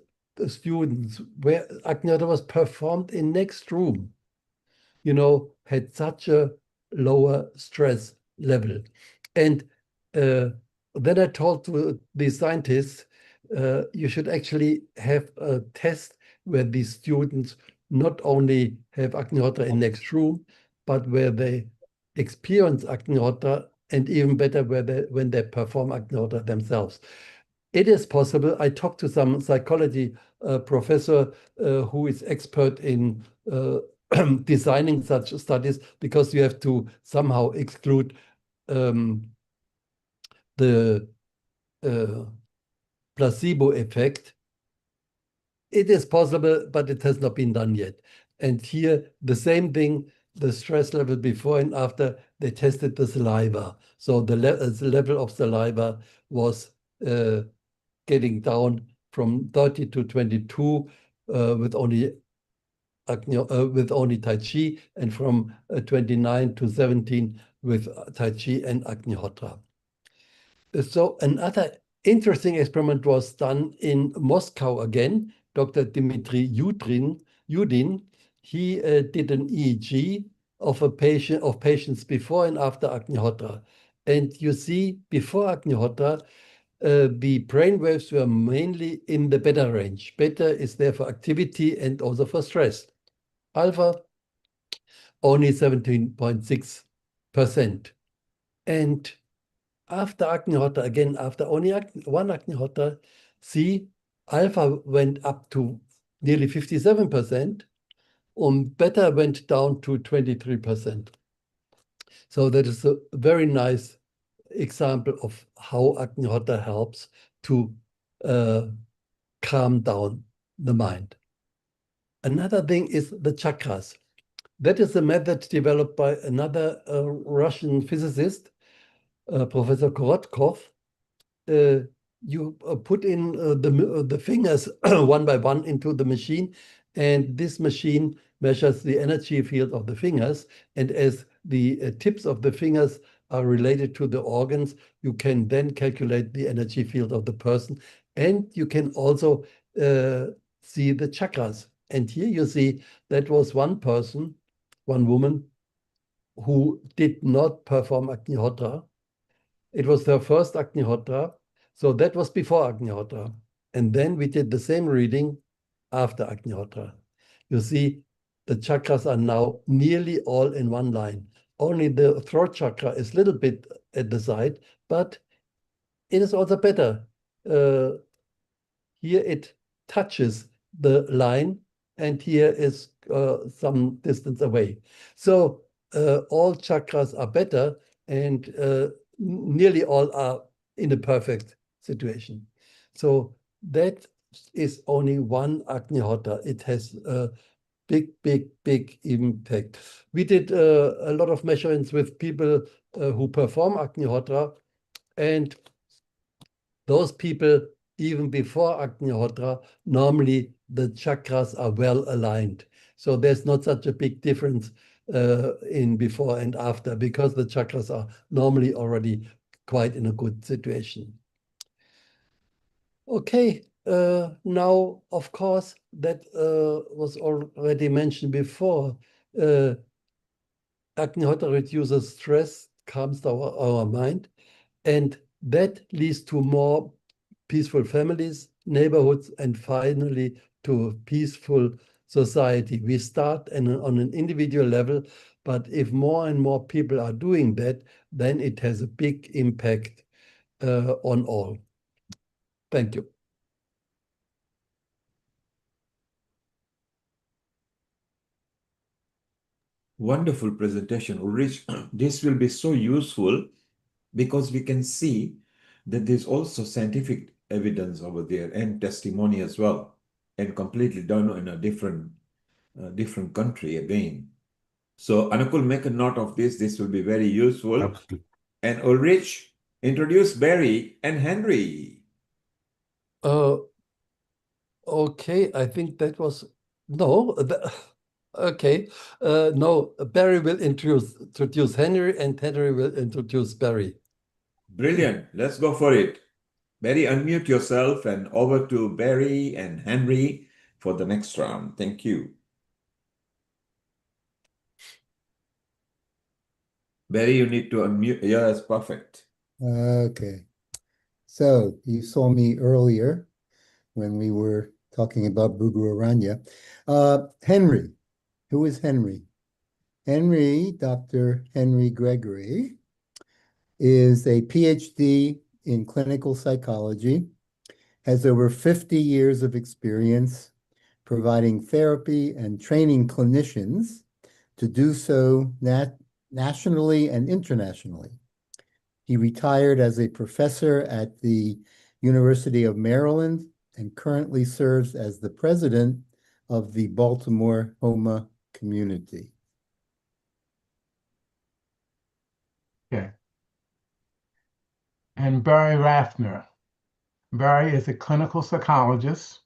students where Agnihotra was performed in next room, had such a lower stress level. And then I told to the scientists, you should actually have a test where these students not only have Agnihotra in next room, but where they experience Agnihotra, and even better when they perform Agnihotra themselves. It is possible. I talked to some psychology professor who is expert in designing such studies, because you have to somehow exclude the placebo effect. It is possible, but it has not been done yet. And here, the same thing, the stress level before and after, they tested the saliva. So the level of saliva was getting down from 30 to 22 with only Tai Chi, and from 29 to 17 with Tai Chi and Agnihotra. So another interesting experiment was done in Moscow again. Dr. Dmitry Yudin, he did an EEG of patients before and after Agnihotra. And you see, before Agnihotra, the brain waves were mainly in the beta range. Beta is there for activity and also for stress. Alpha, only 17.6%. And after Agnihotra, again, after only one Agnihotra, see, alpha went up to nearly 57%, and beta went down to 23%. So that is a very nice example of how Agnihotra helps to calm down the mind. Another thing is the chakras. That is a method developed by another Russian physicist, Professor Korotkov, you put in the fingers one by one into the machine, and this machine measures the energy field of the fingers. And as the tips of the fingers are related to the organs, you can then calculate the energy field of the person. And you can also see the chakras. And here you see that was one person, one woman, who did not perform Agnihotra. It was their first Agnihotra. So that was before Agnihotra. And then we did the same reading after Agnihotra. You see, the chakras are now nearly all in one line. Only the throat chakra is a little bit at the side, but it is also better. Here it touches the line, and here is some distance away. So all chakras are better, and nearly all are in a perfect situation. So that is only one Agnihotra. It has a big impact. We did a lot of measurements with people who perform Agnihotra, and those people, even before Agnihotra, normally the chakras are well aligned. So there's not such a big difference in before and after, because the chakras are normally already quite in a good situation. Okay, now, of course, that was already mentioned before. Agnihotra reduces stress, calms our mind, and that leads to more peaceful families, neighborhoods, and finally to a peaceful society. We start on an individual level, but if more and more people are doing that, then it has a big impact on all. Thank you. Wonderful presentation, Ulrich. This will be so useful because we can see that there's also scientific evidence over there and testimony as well, and completely done in a different country again. So Anukul, make a note of this. This will be very useful. Absolutely. And Ulrich, introduce Barry and Henry. Okay, I think that was no. Okay, no. Barry will introduce Henry, and Henry will introduce Barry. Brilliant. Let's go for it. Barry, unmute yourself, and over to Barry and Henry for the next round. Thank you. Barry, you need to unmute. Yeah, that's perfect. Okay. So you saw me earlier when we were talking about Bugararanya. Henry. Who is Henry? Henry, Dr. Henry Gregory, is a PhD in clinical psychology, has over 50 years of experience providing therapy and training clinicians to do so nationally and internationally. He retired as a professor at the University of Maryland and currently serves as the president of the Baltimore Homa community. Okay. And Barry Raffner. Barry is a clinical psychologist,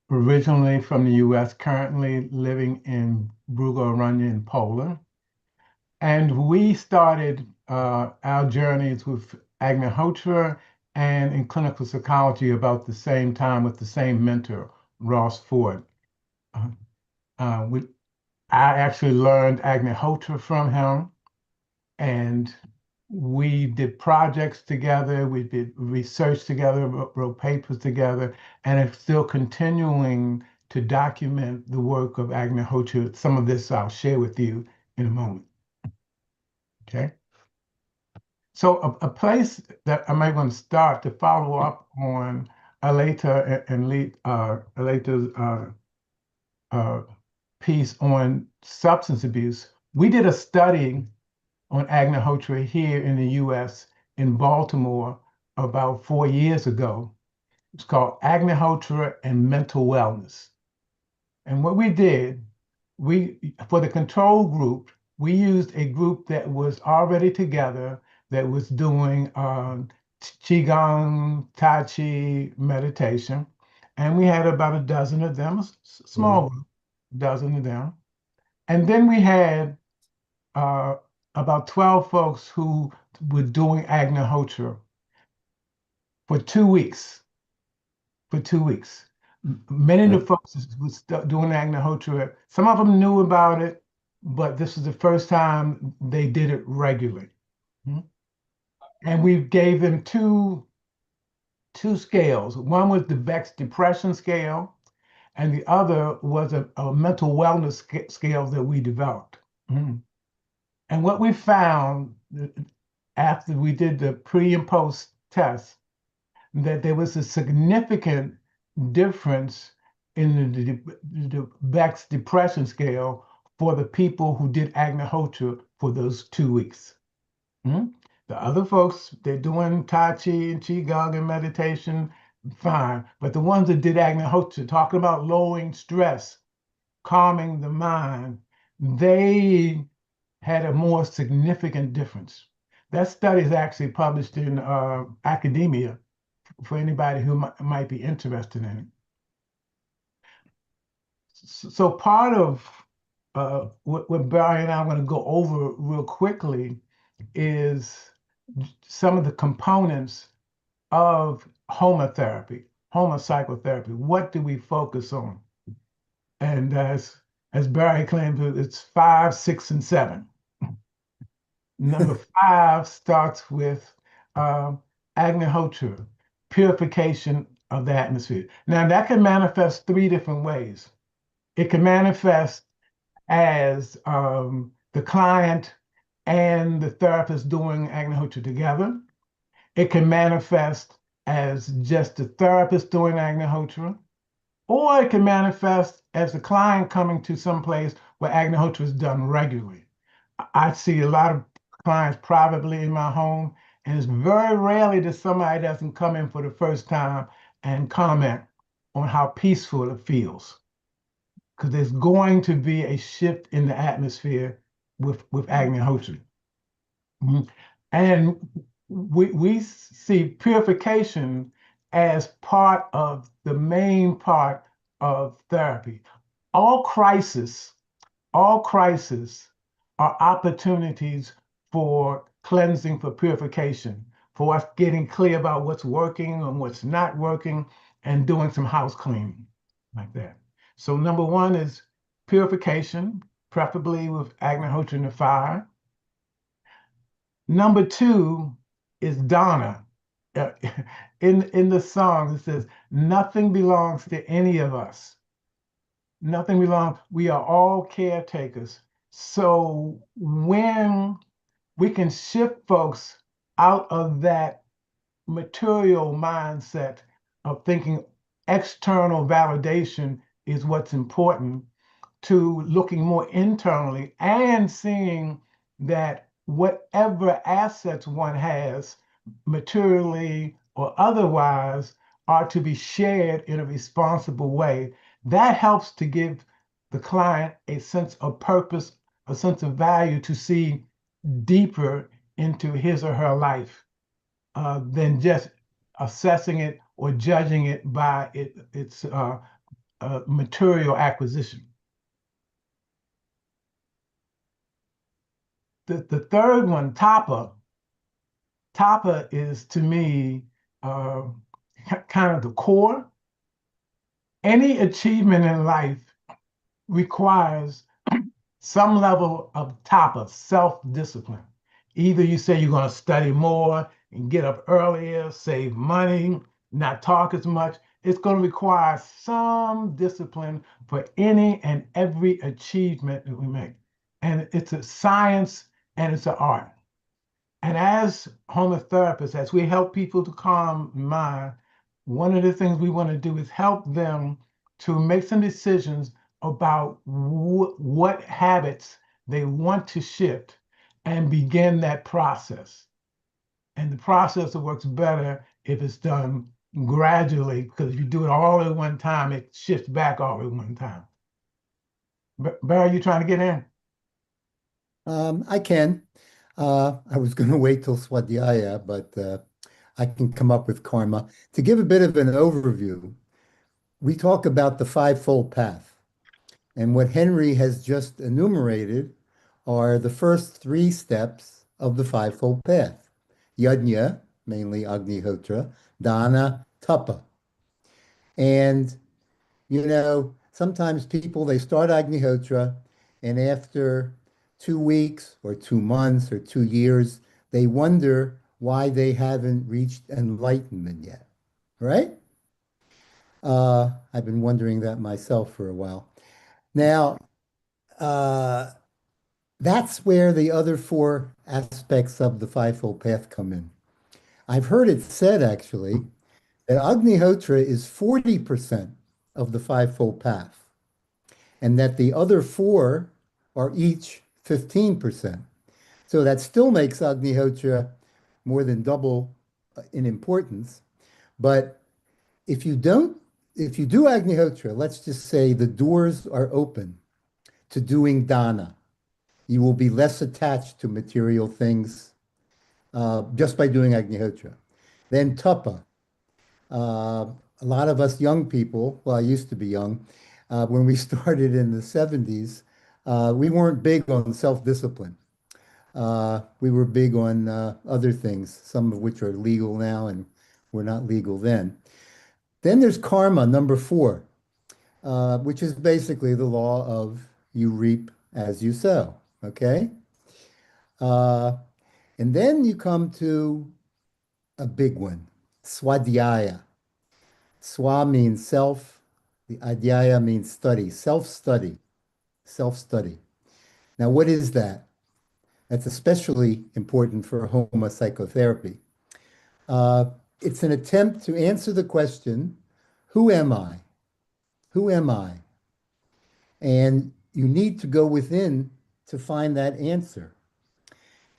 originally from the US, currently living in Bugararanya in Poland. And we started our journeys with Agnihotra and in clinical psychology about the same time with the same mentor, Ross Ford. I actually learned Agnihotra from him, and we did projects together, we did research together, wrote papers together, and are still continuing to document the work of Agnihotra. Some of this I'll share with you in a moment. Okay. So a place that I might want to start to follow up on Aleta and Aleta's piece on substance abuse. We did a study on Agnihotra here in the US in Baltimore about 4 years ago. It's called Agnihotra and Mental Wellness. And what we did, for the control group, we used a group that was already together, that was doing Qigong, Tai Chi, meditation. And we had about a dozen of them, a small group, dozen of them. And then we had about 12 folks who were doing Agnihotra for 2 weeks. For 2 weeks. Many of the folks was doing Agnihotra. Some of them knew about it, but this was the first time they did it regularly. And we gave them two scales. One was the Beck's depression scale, and the other was a mental wellness scale that we developed. And what we found after we did the pre and post tests, that there was a significant difference in the Beck's depression scale for the people who did Agnihotra for those 2 weeks. The other folks, they're doing Tai Chi and Qigong and meditation, fine. But the ones that did Agnihotra, talking about lowering stress, calming the mind, they had a more significant difference. That study is actually published in academia for anybody who might be interested in it. So part of what Barry and I are going to go over real quickly is some of the components of homotherapy, homopsychotherapy. What do we focus on? And as Barry claimed, it's 5, 6, and 7. Number 5 starts with Agnihotra, purification of the atmosphere. Now that can manifest 3 different ways. It can manifest as the client and the therapist doing Agnihotra together. It can manifest as just the therapist doing Agnihotra, or it can manifest as the client coming to some place where Agnihotra is done regularly. I see a lot of clients privately in my home, and it's very rarely that somebody doesn't come in for the first time and comment on how peaceful it feels. Because there's going to be a shift in the atmosphere with Agnihotra. And we see purification as part of the main part of therapy. All crises are opportunities for cleansing, for purification, for us getting clear about what's working and what's not working, and doing some house cleaning like that. So number 1 is purification, preferably with Agnihotra in the fire. Number 2 is Dana. In the song, it says, nothing belongs to any of us. Nothing belongs, we are all caretakers. So when we can shift folks out of that material mindset of thinking external validation is what's important, to looking more internally and seeing that whatever assets one has, materially or otherwise, are to be shared in a responsible way. That helps to give the client a sense of purpose, a sense of value, to see deeper into his or her life than just assessing it or judging it by its material acquisition. The third one, Tapa is to me kind of the core. Any achievement in life requires some level of Tapa, self-discipline. Either you say you're going to study more and get up earlier, save money, not talk as much. It's going to require some discipline for any and every achievement that we make. And it's a science and it's an art. And as homotherapists, as we help people to calm mind, one of the things we want to do is help them to make some decisions about what habits they want to shift and begin that process. And the process works better if it's done gradually, because if you do it all at one time, it shifts back all at one time. Barry, you trying to get in? I can. I was going to wait till Swadhyaya, but I can come up with karma. To give a bit of an overview, we talk about the fivefold path. And what Henry has just enumerated are the first three steps of the fivefold path. Yajna, mainly Agnihotra, Dana, Tapa. And, sometimes people, they start Agnihotra, and after 2 weeks or 2 months or 2 years, they wonder why they haven't reached enlightenment yet, right? I've been wondering that myself for a while. Now, that's where the other four aspects of the fivefold path come in. I've heard it said, actually, that Agnihotra is 40% of the fivefold path, and that the other four are each 15%. So that still makes Agnihotra more than double in importance. But if you do Agnihotra, let's just say the doors are open to doing dana. You will be less attached to material things just by doing Agnihotra. Then tapa. A lot of us young people, well, I used to be young, when we started in the 70s, we weren't big on self-discipline. We were big on other things, some of which are legal now and were not legal then. Then there's karma, number 4, which is basically the law of you reap as you sow, okay? And then you come to a big one, swadhyaya. Swa means self, the adhyaya means study, self-study, self-study. Now, what is that? That's especially important for homopsychotherapy. It's an attempt to answer the question, who am I? Who am I? And you need to go within to find that answer.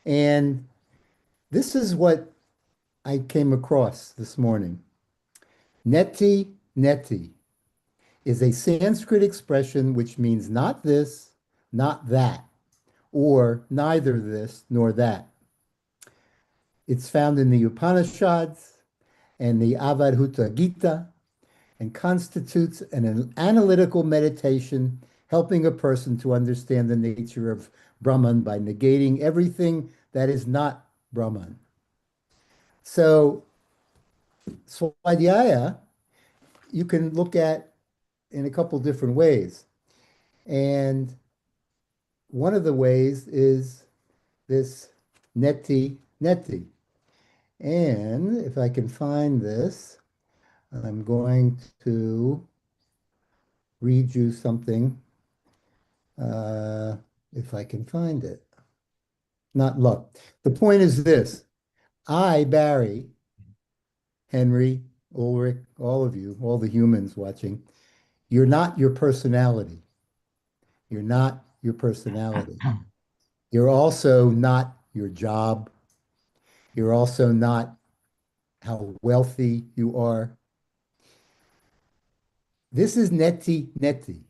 And this is what I came across this morning. Neti, neti is a Sanskrit expression which means not this, not that, or neither this nor that. It's found in the Upanishads and the Avadhuta Gita and constitutes an analytical meditation helping a person to understand the nature of Brahman by negating everything that is not Brahman. So, Swadhyaya, you can look at in a couple different ways. And one of the ways is this neti, neti. And if I can find this, I'm going to read you something, if I can find it. Not luck. The point is this. I, Barry, Henry, Ulrich, all of you, all the humans watching, you're not your personality. You're not your personality. You're also not your job. You're also not how wealthy you are. This is neti, neti.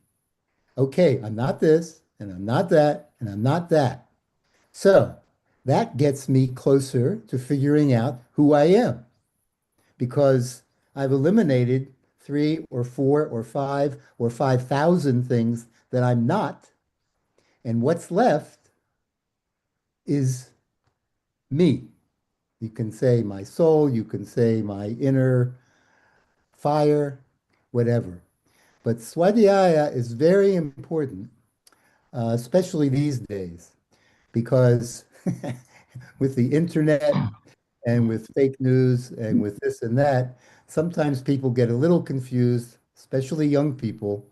Okay, I'm not this, and I'm not that, and I'm not that. So that gets me closer to figuring out who I am, because I've eliminated 3 or 4 or 5 or 5,000 things that I'm not, and what's left is me. You can say my soul, you can say my inner fire, whatever. But swadhyaya is very important, especially these days, because with the internet and with fake news and with this and that, sometimes people get a little confused, especially young people,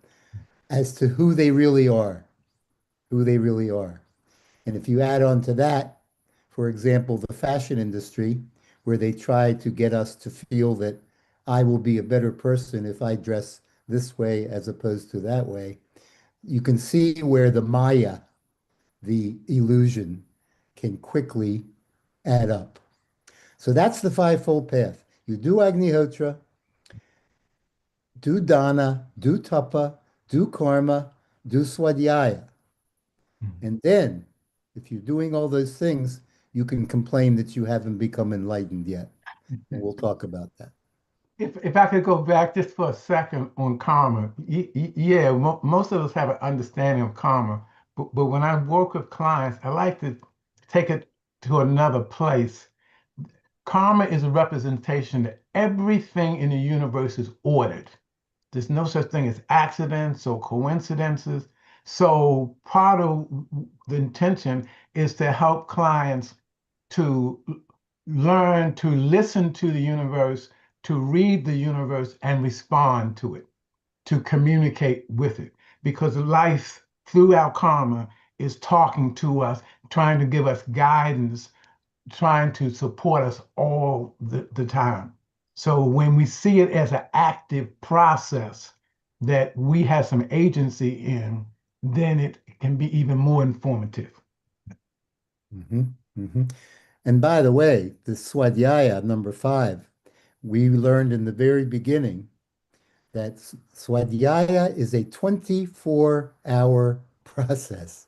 as to who they really are, who they really are. And if you add on to that, for example, the fashion industry, where they try to get us to feel that I will be a better person if I dress this way as opposed to that way, you can see where the maya, the illusion, can quickly add up. So that's the fivefold path. You do Agnihotra, do dana, do tapa, do karma, do swadhyaya. And then, if you're doing all those things, you can complain that you haven't become enlightened yet. And we'll talk about that. If I could go back just for a second on karma, yeah, most of us have an understanding of karma, but when I work with clients, I like to take it to another place. Karma is a representation that everything in the universe is ordered. There's no such thing as accidents or coincidences. So part of the intention is to help clients to learn to listen to the universe, to read the universe and respond to it, to communicate with it. Because life through our karma is talking to us, trying to give us guidance, trying to support us all the time. So when we see it as an active process that we have some agency in, then it can be even more informative. And by the way, the Swadhyaya number 5, we learned in the very beginning that Swadhyaya is a 24-hour process.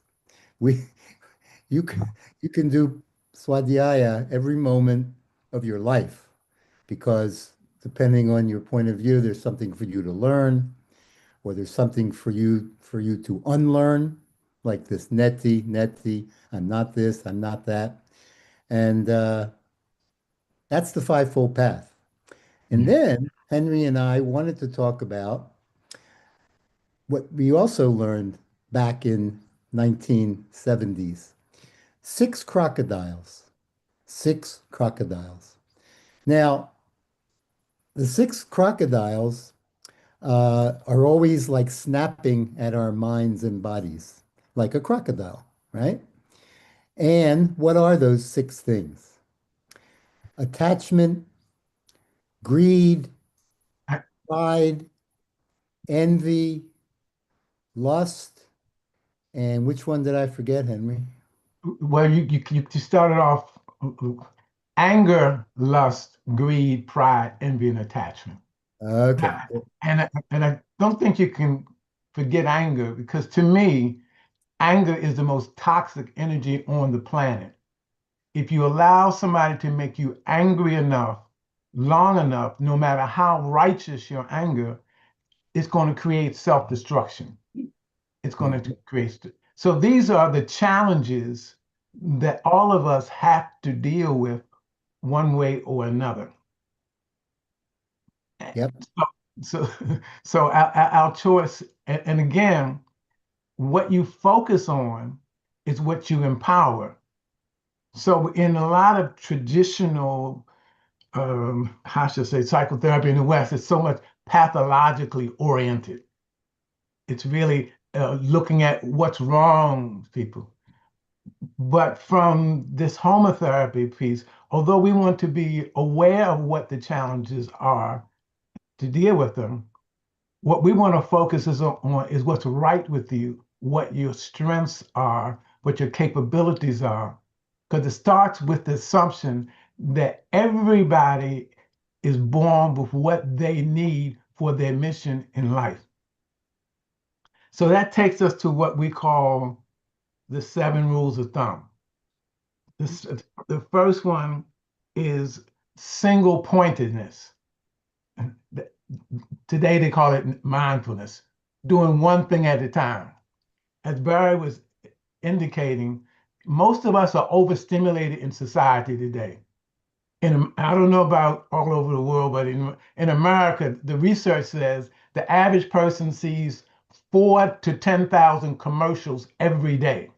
You can do Swadhyaya every moment of your life, because depending on your point of view, there's something for you to learn, or there's something for you to unlearn, like this neti, I'm not this, I'm not that. And that's the fivefold path. And then Henry and I wanted to talk about what we also learned back in 1970s. 6 crocodiles. 6 crocodiles. Now, the 6 crocodiles are always like snapping at our minds and bodies, like a crocodile, right? And what are those 6 things? Attachment, greed, pride, envy, lust, and which one did I forget, Henry? Well, you started off anger, lust, greed, pride, envy, and attachment. Okay. And I don't think you can forget anger, because to me, anger is the most toxic energy on the planet. If you allow somebody to make you angry enough, long enough, no matter how righteous your anger, it's going to create self-destruction. It's going to create. So these are the challenges that all of us have to deal with one way or another. Yep. So our choice, and again, what you focus on is what you empower. So in a lot of traditional, how should I say, psychotherapy in the West, it's so much pathologically oriented. It's really looking at what's wrong with people. But from this homotherapy piece, although we want to be aware of what the challenges are to deal with them, what we want to focus on is what's right with you, what your strengths are, what your capabilities are. Because it starts with the assumption that everybody is born with what they need for their mission in life. So that takes us to what we call the 7 rules of thumb. The first one is single pointedness. Today they call it mindfulness, doing one thing at a time. As Barry was indicating, most of us are overstimulated in society today. And I don't know about all over the world, but in America, the research says the average person sees 4 to 10,000 commercials every day.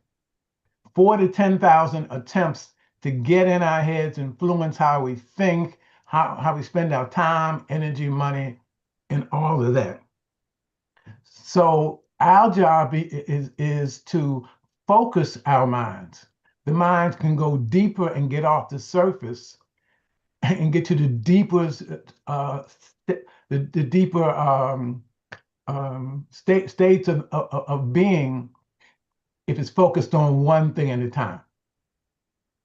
4 to 10,000 attempts to get in our heads, influence how we think, how we spend our time, energy, money, and all of that. So our job is to focus our minds. The mind can go deeper and get off the surface and get to the deeper, states of being if it's focused on one thing at a time.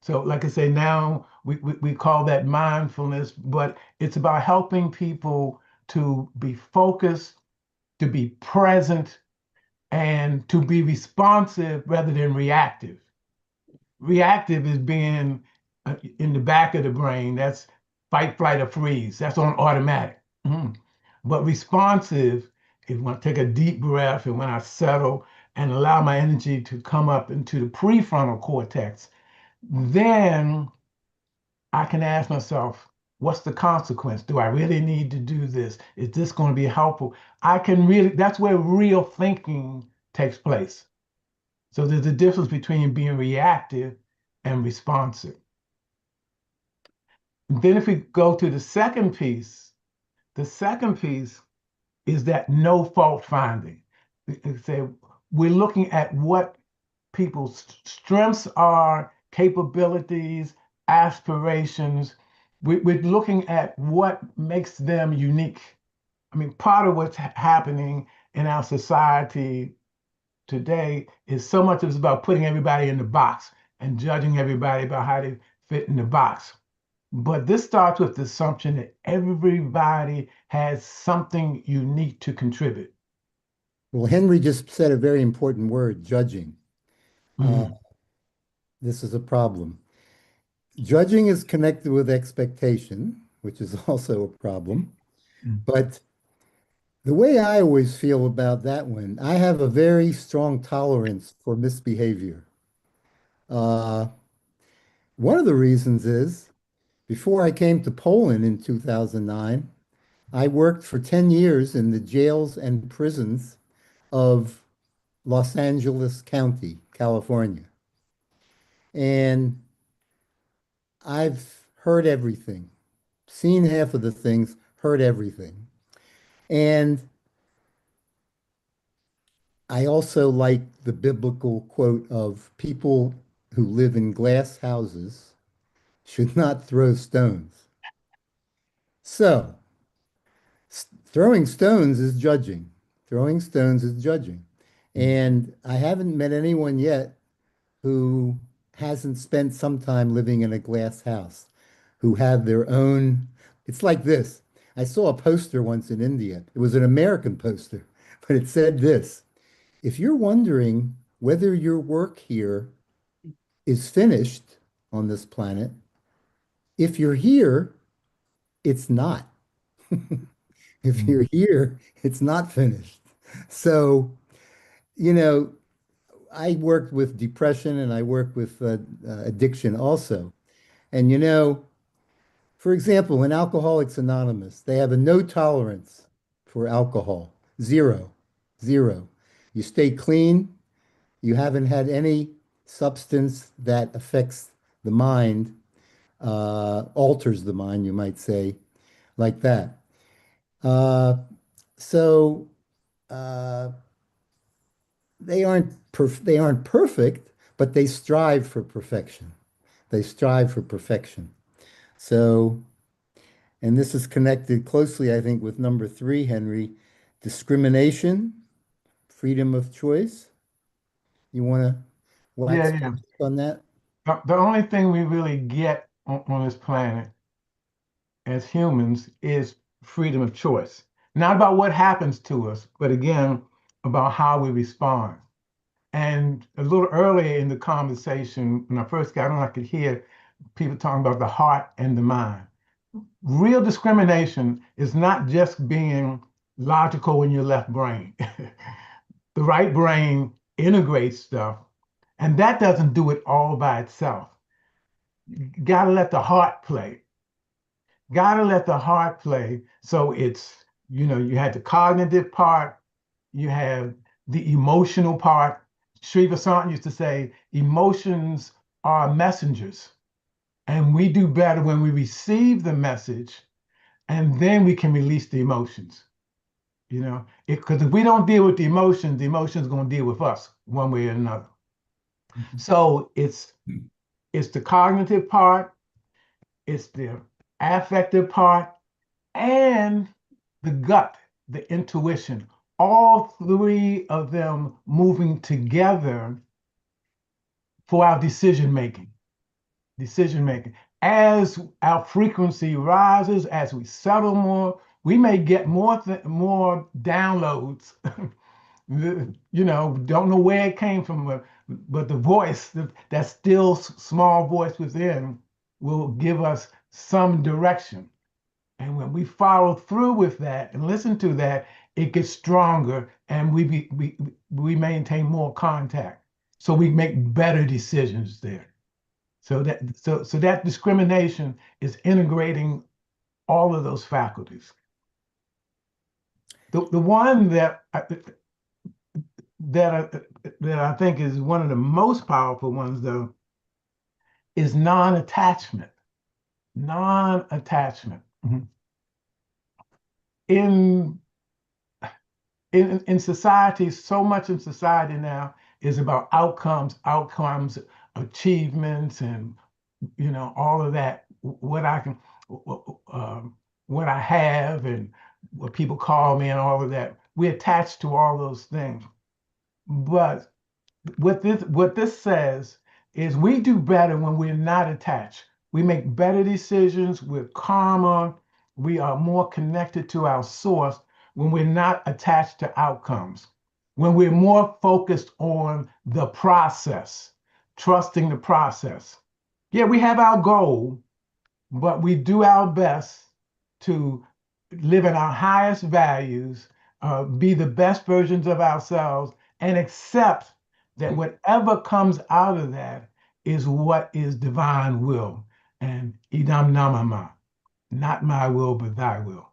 So like I say, now we call that mindfulness, but it's about helping people to be focused, to be present, and to be responsive rather than reactive. Reactive is being in the back of the brain. That's fight, flight, or freeze. That's on automatic. But responsive is when I take a deep breath and when I settle and allow my energy to come up into the prefrontal cortex, then I can ask myself, what's the consequence? Do I really need to do this? Is this going to be helpful? That's where real thinking takes place. So there's a difference between being reactive and responsive. Then if we go to the second piece is that no fault finding. We're looking at what people's strengths are, capabilities, aspirations. We're looking at what makes them unique. I mean, part of what's happening in our society today is so much is about putting everybody in the box and judging everybody about how they fit in the box. But this starts with the assumption that everybody has something unique to contribute. Well, Henry just said a very important word, judging. This is a problem. Judging is connected with expectation, which is also a problem. But the way I always feel about that one, I have a very strong tolerance for misbehavior. One of the reasons is, before I came to Poland in 2009, I worked for 10 years in the jails and prisons of Los Angeles County, California. And I've heard everything, seen half of the things, heard everything. And I also like the biblical quote of people who live in glass houses should not throw stones. So, throwing stones is judging. Throwing stones is judging. And I haven't met anyone yet who hasn't spent some time living in a glass house, who have their own. It's like this. I saw a poster once in India. It was an American poster, but it said this: if you're wondering whether your work here is finished on this planet, if you're here, it's not. If you're here, it's not finished. So, I worked with depression and I worked with addiction also. And for example, in Alcoholics Anonymous, they have a no tolerance for alcohol. Zero. You stay clean. You haven't had any substance that affects the mind, alters the mind, you might say, like that. So they aren't perfect, but they strive for perfection. So, and this is connected closely, I think, with number 3, Henry, discrimination, freedom of choice. You want to wax on that? The only thing we really get on this planet as humans is freedom of choice. Not about what happens to us, but again, about how we respond. And a little earlier in the conversation, when I first got on, I could hear people talking about the heart and the mind. Real discrimination is not just being logical in your left brain. The right brain integrates stuff, and that doesn't do it all by itself. You gotta let the heart play. So it's, you had the cognitive part, you have the emotional part. Sri Vasant used to say, emotions are messengers. And we do better when we receive the message and then we can release the emotions. Because if we don't deal with the emotions are going to deal with us one way or another. So it's the cognitive part, it's the affective part, and the gut, the intuition. All 3 of them moving together for our decision making. As our frequency rises, as we settle more, we may get more downloads. Don't know where it came from, but the voice, that still small voice within, will give us some direction. And when we follow through with that and listen to that, it gets stronger, and we maintain more contact. So we make better decisions there. So that discrimination is integrating all of those faculties. The one that I think is one of the most powerful ones, though, is non-attachment. Non-attachment. In society, so much in society now is about outcomes, achievements, and all of that. What I can, what I have, and what people call me, and all of that. We attach to all those things. But what this says is we do better when we're not attached. We make better decisions. We're calmer. We are more connected to our source when we're not attached to outcomes. When we're more focused on the process, trusting the process. Yeah, we have our goal, but we do our best to live in our highest values, be the best versions of ourselves, and accept that whatever comes out of that is what is divine will. And idam namama, not my will, but thy will.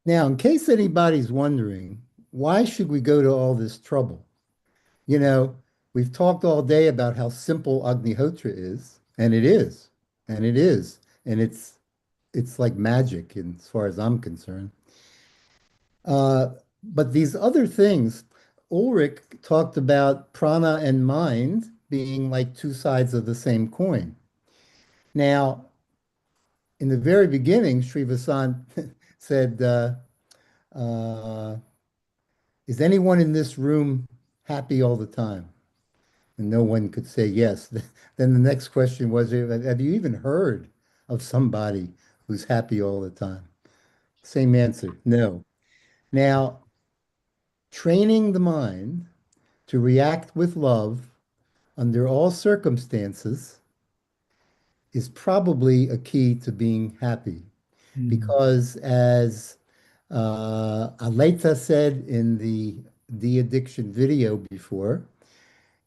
Now, in case anybody's wondering, why should we go to all this trouble? You know, we've talked all day about how simple Agnihotra is, and it is, and it is, and it's like magic as far as I'm concerned. But these other things, Ulrich talked about prana and mind being like two sides of the same coin. Now, in the very beginning, Sri Vasant said, is anyone in this room happy all the time? And no one could say yes. Then the next question was, have you even heard of somebody who's happy all the time? Same answer, no. Now, training the mind to react with love under all circumstances is probably a key to being happy. Because as Aleta said in the de-addiction video before,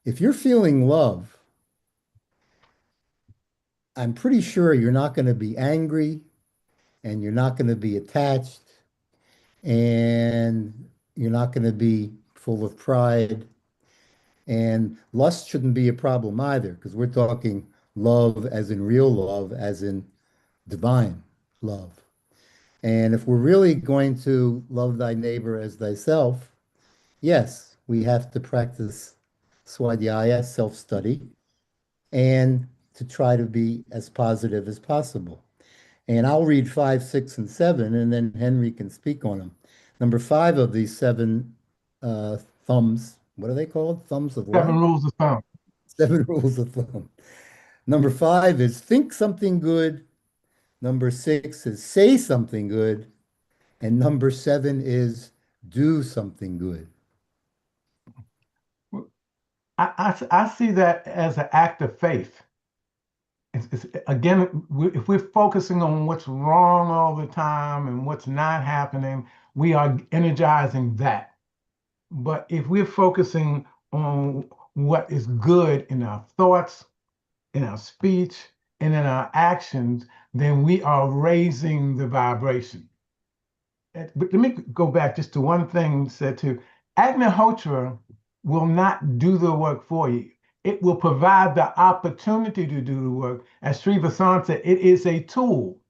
if you're feeling love, I'm pretty sure you're not going to be angry, and you're not going to be attached, and you're not going to be full of pride. And lust shouldn't be a problem either, because we're talking love as in real love, as in divine love. And if we're really going to love thy neighbor as thyself, yes, we have to practice swadhyaya, self-study, and to try to be as positive as possible. And I'll read 5, 6, and 7, and then Henry can speak on them. Number 5 of these 7 thumbs, what are they called? Thumbs of what? 7 rules of thumb. 7 rules of thumb. Number 5 is think something good. Number 6 is say something good. And number 7 is do something good. I see that as an act of faith. Again, if we're focusing on what's wrong all the time and what's not happening, we are energizing that. But if we're focusing on what is good in our thoughts, in our speech, and in our actions, then we are raising the vibration. But let me go back just to one thing said too. Agnihotra will not do the work for you. It will provide the opportunity to do the work. As Sri Vasant said, it is a tool.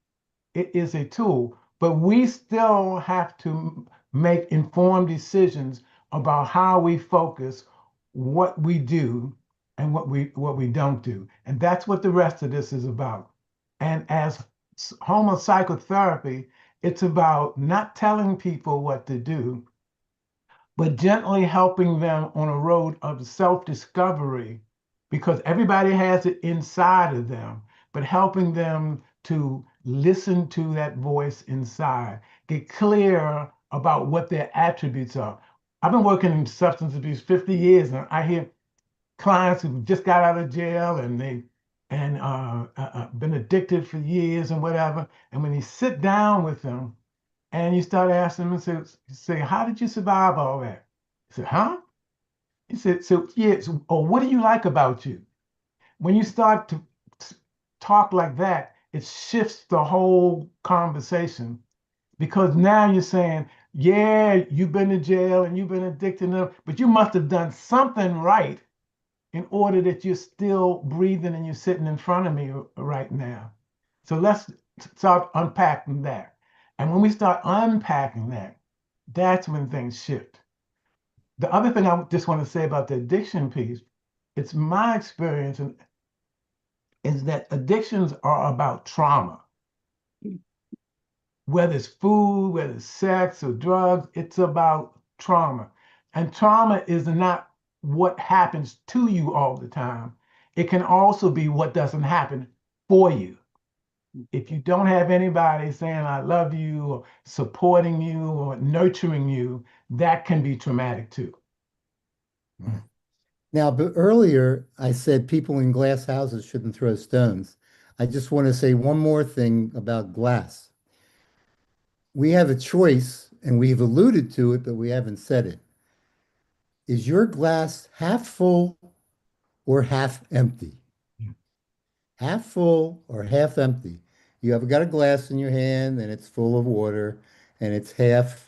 It is a tool. But we still have to make informed decisions about how we focus, what we do, and what we don't do. And that's what the rest of this is about. And as homopsychotherapy, it's about not telling people what to do, but gently helping them on a road of self-discovery, because everybody has it inside of them, but helping them to listen to that voice inside, get clear about what their attributes are. I've been working in substance abuse 50 years, and I hear clients who just got out of jail and they and been addicted for years and whatever. And when you sit down with them and you start asking them, say, how did you survive all that? He said, huh? He said, so yeah, or what do you like about you? When you start to talk like that, it shifts the whole conversation because now you're saying, yeah, you've been to jail and you've been addicted, but you must have done something right in order that you're still breathing and you're sitting in front of me right now. So let's start unpacking that. And when we start unpacking that, that's when things shift. The other thing I just want to say about the addiction piece, it's my experience is that addictions are about trauma. Whether it's food, whether it's sex or drugs, it's about trauma. And trauma is not what happens to you all the time. It can also be what doesn't happen for you. If you don't have anybody saying, I love you, or supporting you, or nurturing you, that can be traumatic too. Now, but earlier I said people in glass houses shouldn't throw stones. I just want to say one more thing about glass. We have a choice, and we've alluded to it, but we haven't said it. Is your glass half full or half empty? Half full or half empty? You have got a glass in your hand and it's full of water and it's half.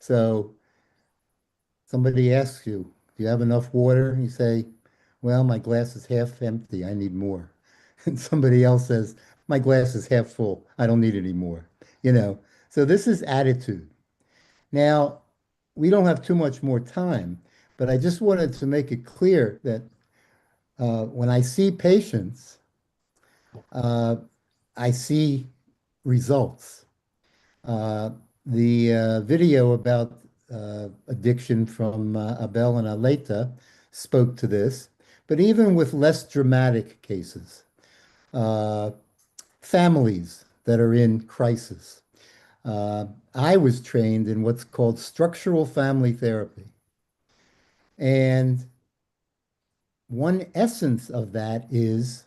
So somebody asks you, do you have enough water? You say, well, my glass is half empty. I need more. And somebody else says, my glass is half full. I don't need any more. So this is attitude. Now, we don't have too much more time, but I just wanted to make it clear that when I see patients, I see results. The video about addiction from Abel and Aleta spoke to this, but even with less dramatic cases, families that are in crisis. I was trained in what's called structural family therapy. And one essence of that is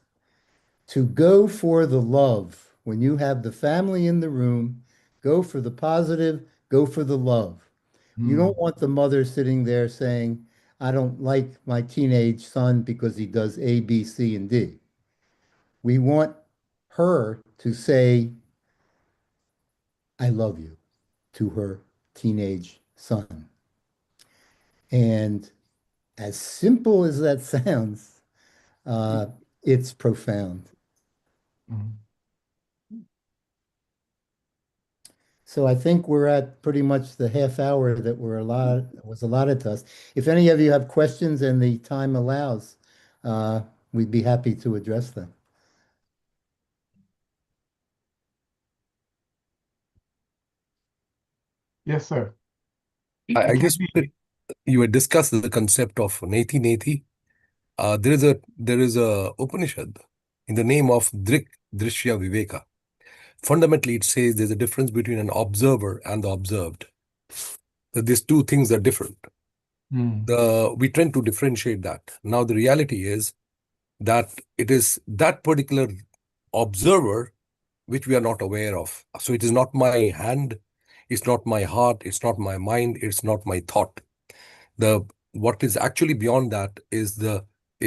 to go for the love. When you have the family in the room, go for the positive, go for the love. You don't want the mother sitting there saying, I don't like my teenage son because he does A, B, C, and D. We want her to say, I love you to her teenage son. And as simple as that sounds, it's profound. So I think we're at pretty much the half hour that was allotted to us. If any of you have questions and the time allows, we'd be happy to address them. Yes, sir. I guess you had discussed the concept of 1980. There is a Upanishad in the name of Drik Drishya Viveka. Fundamentally, it says there's a difference between an observer and the observed. That these two things are different. We tend to differentiate that. Now, the reality is that it is that particular observer which we are not aware of. So it is not my hand, it's not my heart, it's not my mind, it's not my thought. What is actually beyond that is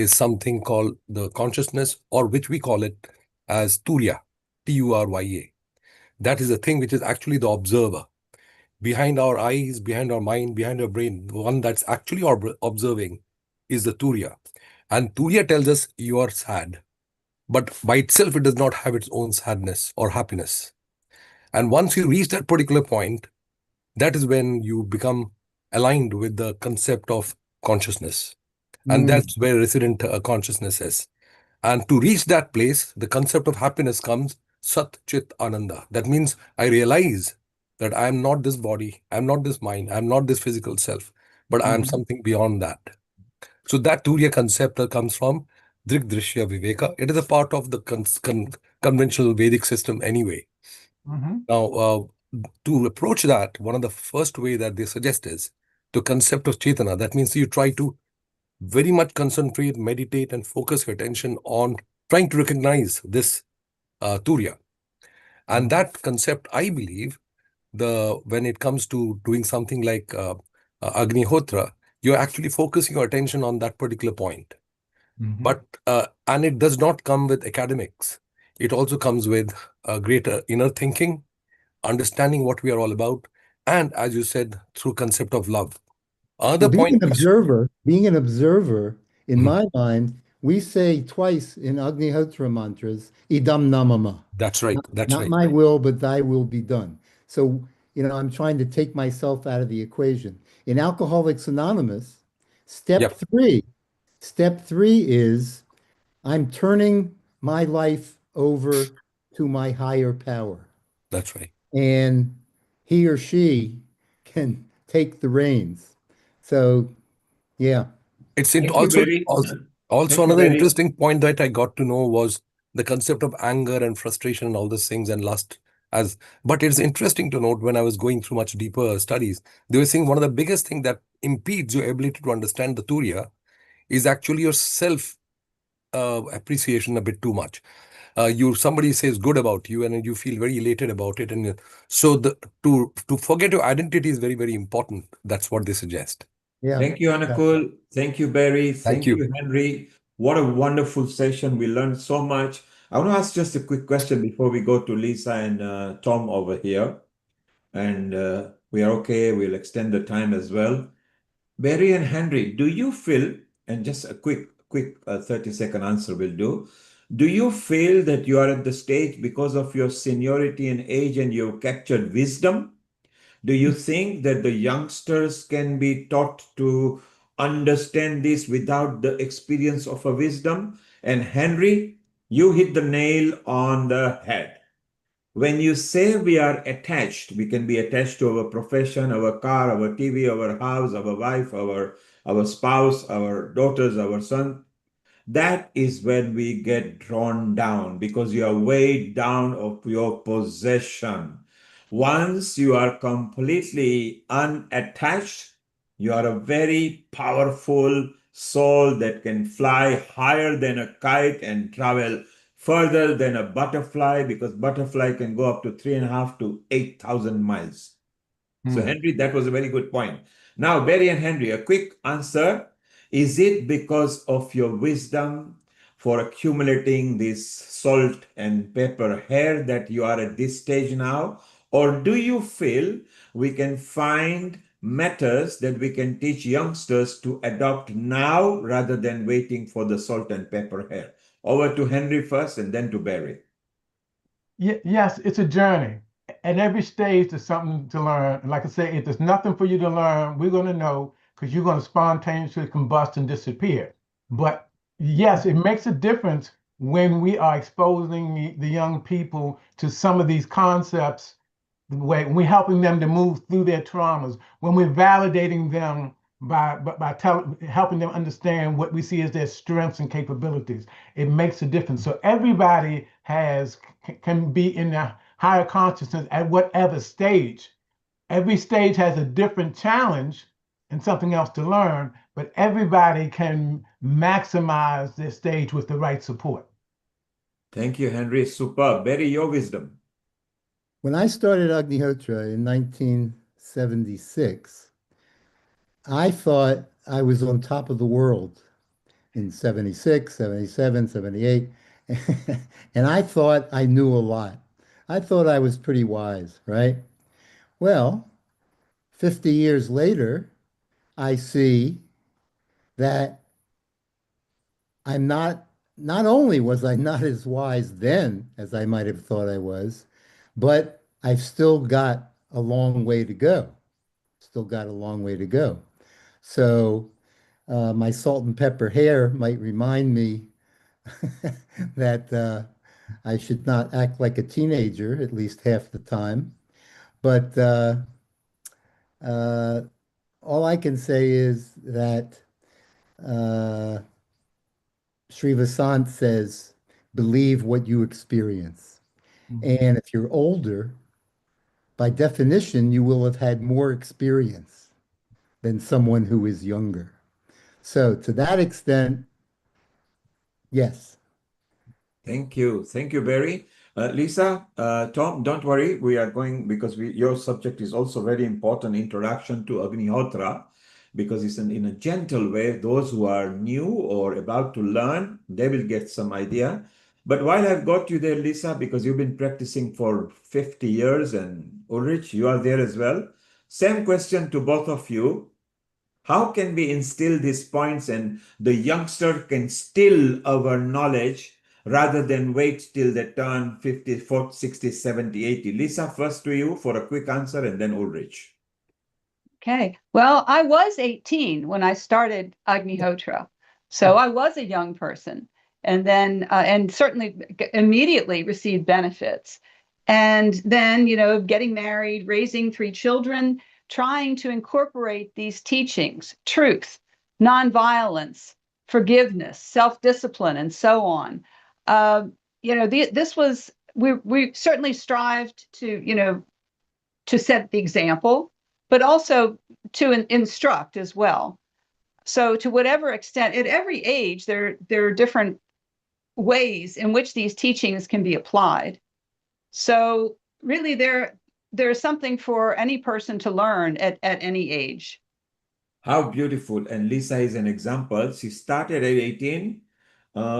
something called the consciousness, or which we call it as Turya, Turya. That is the thing which is actually the observer. Behind our eyes, behind our mind, behind our brain, the one that's actually observing is the Turya. And Turya tells us you are sad. But by itself, it does not have its own sadness or happiness. And once you reach that particular point, that is when you become aligned with the concept of consciousness. And that's where resident consciousness is. And to reach that place, the concept of happiness comes Sat Chit Ananda. That means I realize that I am not this body, I am not this mind, I am not this physical self, but I am something beyond that. So that Turiya concept comes from Drik Drishya Viveka. It is a part of the conventional Vedic system anyway. Now, to approach that, one of the first way that they suggest is the concept of Chetana. That means you try to very much concentrate, meditate, and focus your attention on trying to recognize this Turiya. And that concept, I believe, when it comes to doing something like Agnihotra, you're actually focusing your attention on that particular point. But and it does not come with academics. It also comes with a greater inner thinking, understanding what we are all about, and as you said, through concept of love. Other Well, point, being an observer, in my mind, we say twice in Agnihotra mantras, idam namama. That's right. That's Not right. my will, but thy will be done. So, I'm trying to take myself out of the equation. In Alcoholics Anonymous, step three is I'm turning my life over to my higher power. That's right. And he or she can take the reins. So, yeah. It's Thank you, also Barry. also Thank you, another Barry. interesting point that I got to know was the concept of anger and frustration and all these things and lust. But it's interesting to note, when I was going through much deeper studies, they were saying one of the biggest things that impedes your ability to understand the Turiya is actually your self appreciation a bit too much. Somebody says good about you and you feel very elated about it, and so to forget your identity is very, very important. That's what they suggest. Yeah. Thank you, Anakul. Thank you, Barry. Thank you, Henry. What a wonderful session. We learned so much. I want to ask just a quick question before we go to Lisa and Tom over here. And we are okay. We'll extend the time as well. Barry and Henry, do you feel, and just a quick 30-second answer will do. Do you feel that you are at the stage because of your seniority and age and you've captured wisdom? Do you think that the youngsters can be taught to understand this without the experience of a wisdom? And Henry, you hit the nail on the head. When you say we are attached, we can be attached to our profession, our car, our TV, our house, our wife, our spouse, our daughters, our son. That is when we get drawn down because you are weighed down of your possession. Once you are completely unattached, you are a very powerful soul that can fly higher than a kite and travel further than a butterfly, because butterfly can go up to 3.5 to 8,000 miles. So Henry, that was a very good point. Now, Barry and Henry, a quick answer. Is it because of your wisdom for accumulating this salt and pepper hair that you are at this stage now? Or do you feel we can find methods that we can teach youngsters to adopt now rather than waiting for the salt and pepper hair? Over to Henry first and then to Barry. Yes, it's a journey. At every stage, there's something to learn. And like I say, if there's nothing for you to learn, we're going to know, because you're going to spontaneously combust and disappear. But yes, it makes a difference when we are exposing the young people to some of these concepts, when we're helping them to move through their traumas, when we're validating them by helping them understand what we see as their strengths and capabilities. It makes a difference. So everybody can be in a higher consciousness at whatever stage. Every stage has a different challenge and something else to learn, but everybody can maximize their stage with the right support. Thank you, Henry. Superb. Barry, your wisdom. When I started Agnihotra in 1976, I thought I was on top of the world in 76, 77, 78. And I thought I knew a lot. I thought I was pretty wise, right? Well, 50 years later, I see that not only was I not as wise then as I might have thought I was, but I've still got a long way to go. Still got a long way to go. So my salt and pepper hair might remind me that I should not act like a teenager at least half the time. But all I can say is that Sri Vasant says, believe what you experience. And if you're older, by definition, you will have had more experience than someone who is younger. So to that extent, yes. Thank you. Thank you, Barry. Lisa, Tom, don't worry. We are going, because your subject is also very important, introduction to Agnihotra, because it's in a gentle way. Those who are new or about to learn, they will get some idea. But while I've got you there, Lisa, because you've been practicing for 50 years, and Ulrich, you are there as well. Same question to both of you. How can we instill these points and the youngster can still our knowledge rather than wait till they turn 50, 40, 60, 70, 80? Lisa, first to you for a quick answer, and then Ulrich. Okay. Well, I was 18 when I started Agnihotra. So I was a young person, and then, and certainly immediately received benefits. And then, getting married, raising 3 children, trying to incorporate these teachings, truth, nonviolence, forgiveness, self-discipline, and so on. This was, we certainly strived to set the example, but also to instruct as well. So to whatever extent, at every age, there are different ways in which these teachings can be applied. So really, there's something for any person to learn at any age. How beautiful. And Lisa is an example. She started at 18.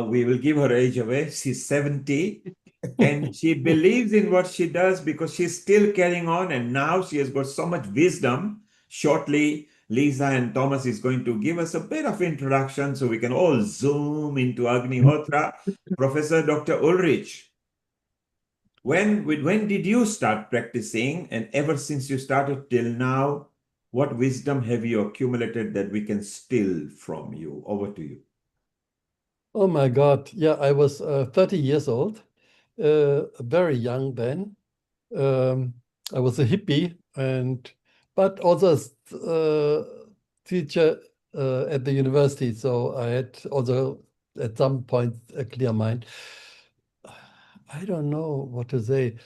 We will give her age away. She's 70. And she believes in what she does because she's still carrying on. And now she has got so much wisdom. Shortly, Lisa and Thomas is going to give us a bit of introduction so we can all zoom into Agnihotra. Professor Dr. Ulrich, when did you start practicing? And ever since you started till now, what wisdom have you accumulated that we can steal from you? Over to you. Oh my God. Yeah, I was 30 years old, very young then. I was a hippie, but also a teacher at the university. So I had also at some point a clear mind. I don't know what to say.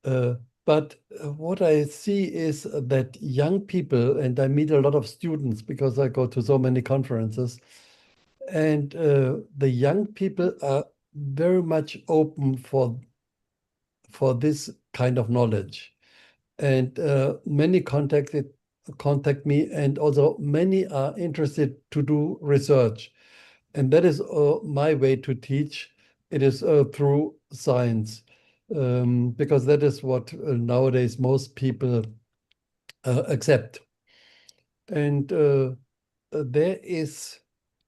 But what I see is that young people, and I meet a lot of students because I go to so many conferences, and the young people are very much open for this kind of knowledge. And many contact me, and also many are interested to do research. And that is my way to teach. It is through science, because that is what nowadays most people accept. And there is,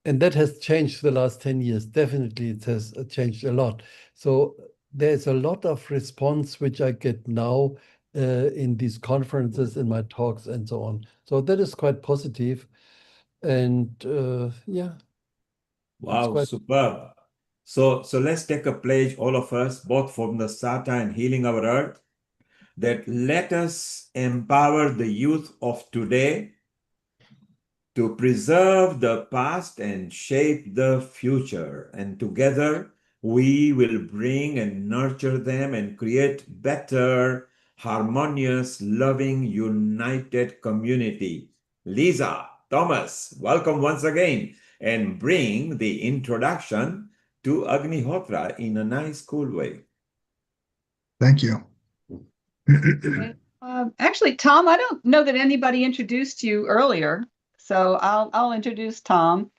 and that has changed the last 10 years. Definitely, it has changed a lot. So there's a lot of response which I get now in these conferences, in my talks, and so on. So that is quite positive. And yeah. Wow, superb. So let's take a pledge, all of us, both from the Sata and Healing Our Earth, that let us empower the youth of today to preserve the past and shape the future. And together we will bring and nurture them and create better, harmonious, loving, united community. Lisa, Thomas, welcome once again, and bring the introduction to Agnihotra in a nice, cool way. Thank you. Actually, Tom, I don't know that anybody introduced you earlier, so I'll introduce Tom.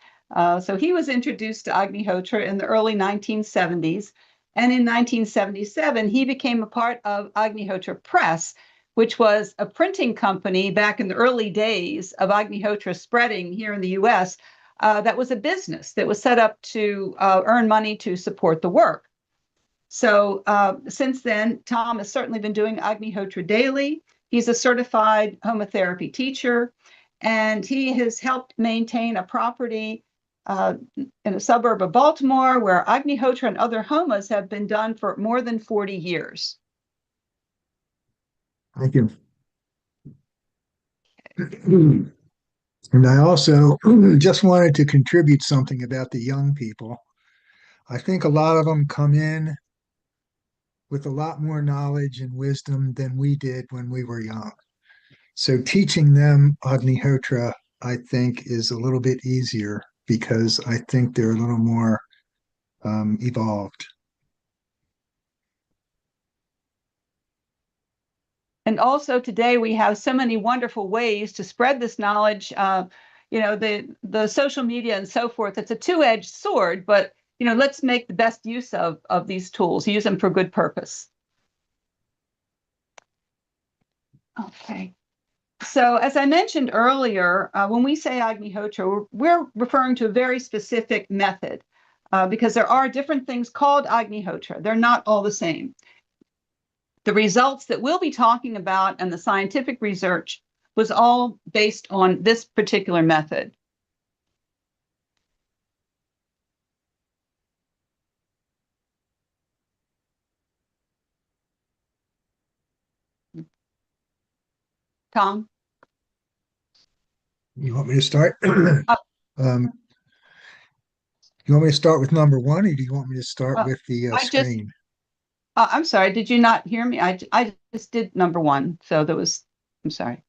So he was introduced to Agnihotra in the early 1970s, and in 1977 he became a part of Agnihotra Press, which was a printing company back in the early days of Agnihotra spreading here in the U.S. That was a business that was set up to earn money to support the work. So since then, Tom has certainly been doing Agnihotra daily. He's a certified homotherapy teacher, and he has helped maintain a property in a suburb of Baltimore where Agnihotra and other homas have been done for more than 40 years. Thank you. And I also just wanted to contribute something about the young people. I think a lot of them come in with a lot more knowledge and wisdom than we did when we were young. So teaching them Agnihotra, I think, is a little bit easier because I think they're a little more evolved. And also today we have so many wonderful ways to spread this knowledge. The social media and so forth. It's a two-edged sword, but let's make the best use of these tools. Use them for good purpose. Okay. So as I mentioned earlier, when we say Agnihotra, we're referring to a very specific method because there are different things called Agnihotra. They're not all the same. The results that we'll be talking about and the scientific research was all based on this particular method. Tom? You want me to start? You want me to start with number one, or do you want me to start with the screen? I'm sorry, did you not hear me? I just did number one, so I'm sorry.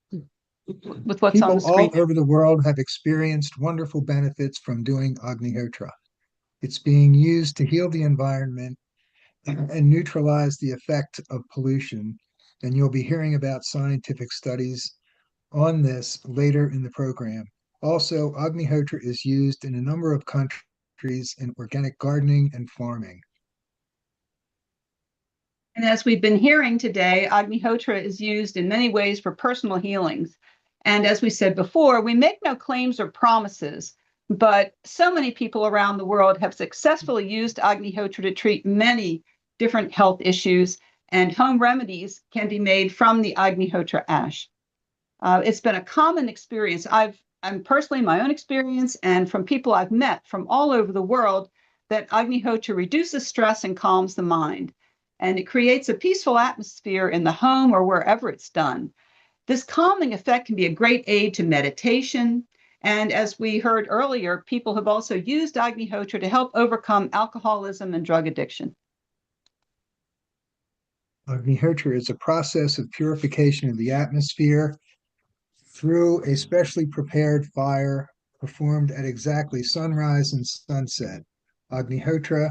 With what's on the screen. People all over the world have experienced wonderful benefits from doing Agnihotra. It's being used to heal the environment and neutralize the effect of pollution. And you'll be hearing about scientific studies on this later in the program. Also, Agnihotra is used in a number of countries in organic gardening and farming. And as we've been hearing today, Agnihotra is used in many ways for personal healings. And as we said before, we make no claims or promises, but so many people around the world have successfully used Agnihotra to treat many different health issues, and home remedies can be made from the Agnihotra ash. It's been a common experience. I'm personally my own experience, and from people I've met from all over the world, that Agnihotra reduces stress and calms the mind. And it creates a peaceful atmosphere in the home or wherever it's done. This calming effect can be a great aid to meditation. And as we heard earlier, people have also used Agnihotra to help overcome alcoholism and drug addiction. Agnihotra is a process of purification of the atmosphere through a specially prepared fire performed at exactly sunrise and sunset. Agnihotra,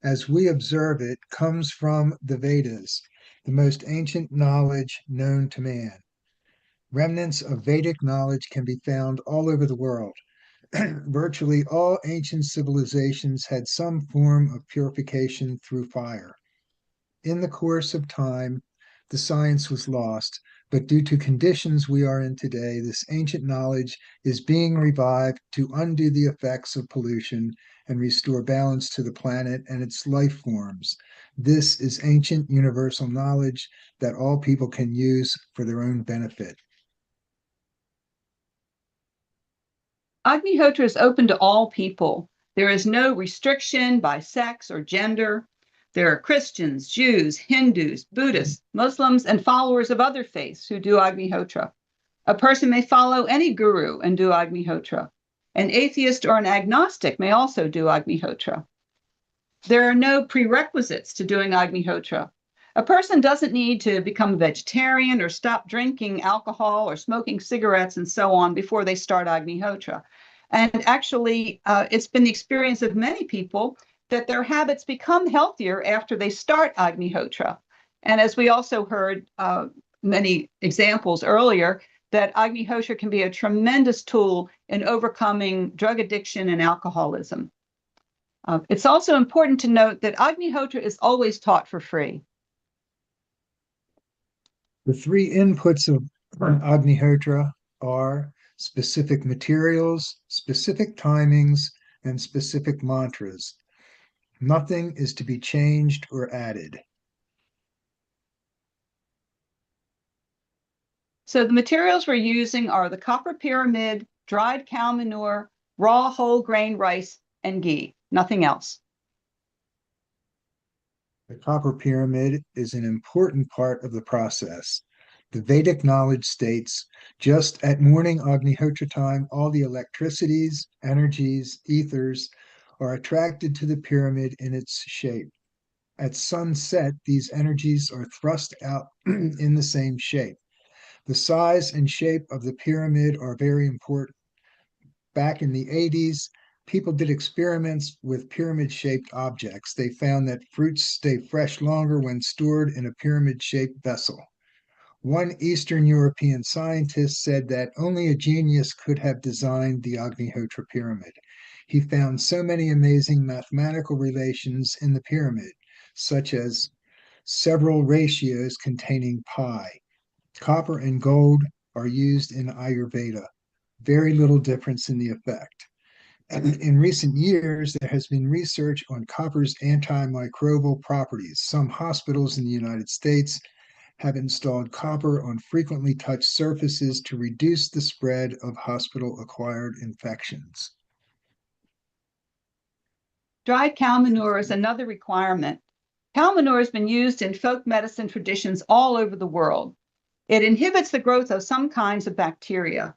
as we observe it, comes from the Vedas, the most ancient knowledge known to man. Remnants of Vedic knowledge can be found all over the world. Virtually all ancient civilizations had some form of purification through fire. In the course of time, the science was lost, but due to conditions we are in today, this ancient knowledge is being revived to undo the effects of pollution and restore balance to the planet and its life forms. This is ancient universal knowledge that all people can use for their own benefit. Agnihotra is open to all people. There is no restriction by sex or gender. There are Christians, Jews, Hindus, Buddhists, Muslims, and followers of other faiths who do Agnihotra. A person may follow any guru and do Agnihotra. An atheist or an agnostic may also do Agnihotra. There are no prerequisites to doing Agnihotra. A person doesn't need to become a vegetarian or stop drinking alcohol or smoking cigarettes and so on before they start Agnihotra. And actually, it's been the experience of many people that their habits become healthier after they start Agnihotra. And as we also heard many examples earlier, that Agnihotra can be a tremendous tool in overcoming drug addiction and alcoholism. It's also important to note that Agnihotra is always taught for free. The three inputs of Agnihotra are specific materials, specific timings, and specific mantras. Nothing is to be changed or added. So the materials we're using are the copper pyramid, dried cow manure, raw whole grain rice, and ghee, nothing else. The copper pyramid is an important part of the process. The Vedic knowledge states, just at morning Agnihotra time, all the electricities, energies, ethers are attracted to the pyramid in its shape. At sunset, these energies are thrust out in the same shape. The size and shape of the pyramid are very important. Back in the 80s, People did experiments with pyramid-shaped objects. They found that fruits stay fresh longer when stored in a pyramid-shaped vessel. One Eastern European scientist said that only a genius could have designed the Agnihotra pyramid. He found so many amazing mathematical relations in the pyramid, such as several ratios containing pi. Copper and gold are used in Ayurveda. Very little difference in the effect. In recent years, there has been research on copper's antimicrobial properties. Some hospitals in the United States have installed copper on frequently touched surfaces to reduce the spread of hospital-acquired infections. Dried cow manure is another requirement. Cow manure has been used in folk medicine traditions all over the world. It inhibits the growth of some kinds of bacteria.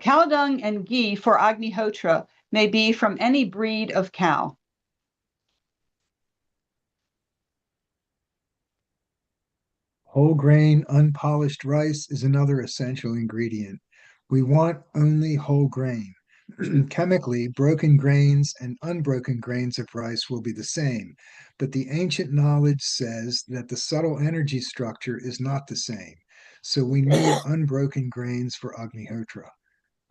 Cow dung and ghee for Agnihotra may be from any breed of cow. Whole grain, unpolished rice is another essential ingredient. We want only whole grain. Chemically, broken grains and unbroken grains of rice will be the same, but the ancient knowledge says that the subtle energy structure is not the same, so we need unbroken grains for Agnihotra.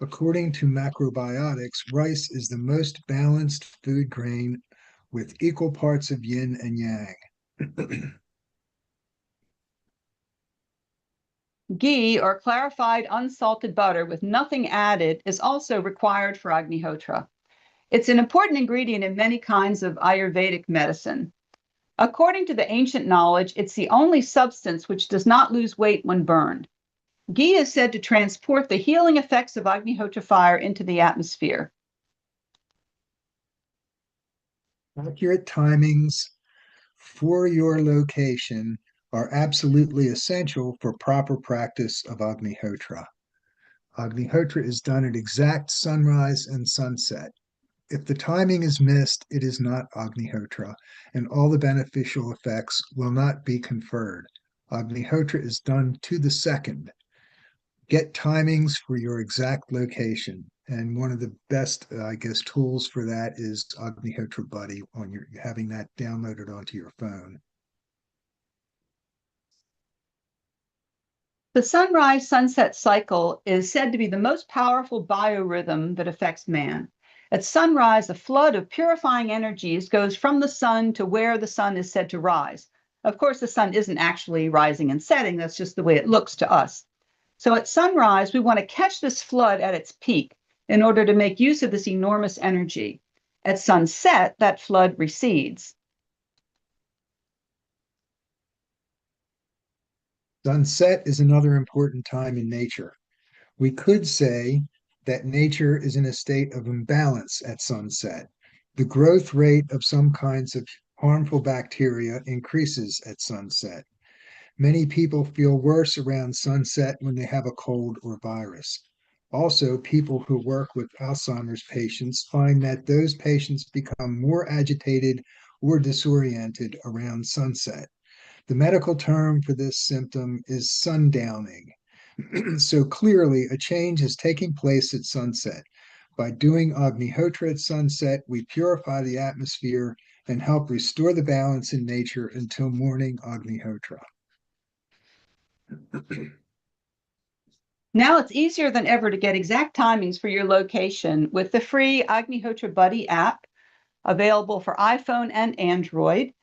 According to macrobiotics, rice is the most balanced food grain with equal parts of yin and yang. Ghee, or clarified unsalted butter with nothing added, is also required for Agnihotra. It's an important ingredient in many kinds of Ayurvedic medicine. According to the ancient knowledge, it's the only substance which does not lose weight when burned. Ghee is said to transport the healing effects of Agnihotra fire into the atmosphere. Accurate timings for your location are absolutely essential for proper practice of Agnihotra. Agnihotra is done at exact sunrise and sunset. If the timing is missed, it is not Agnihotra, and all the beneficial effects will not be conferred. Agnihotra is done to the second. Get timings for your exact location. And one of the best, tools for that is Agnihotra Buddy on having that downloaded onto your phone. The sunrise-sunset cycle is said to be the most powerful biorhythm that affects man. At sunrise, a flood of purifying energies goes from the sun to where the sun is said to rise. Of course, the sun isn't actually rising and setting. That's just the way it looks to us. So at sunrise, we want to catch this flood at its peak in order to make use of this enormous energy. At sunset, that flood recedes. Sunset is another important time in nature. We could say that nature is in a state of imbalance at sunset. The growth rate of some kinds of harmful bacteria increases at sunset. Many people feel worse around sunset when they have a cold or virus. Also, people who work with Alzheimer's patients find that those patients become more agitated or disoriented around sunset. The medical term for this symptom is sundowning. So clearly, a change is taking place at sunset. By doing Agnihotra at sunset, we purify the atmosphere and help restore the balance in nature until morning Agnihotra. Now it's easier than ever to get exact timings for your location with the free Agnihotra Buddy app available for iPhone and Android.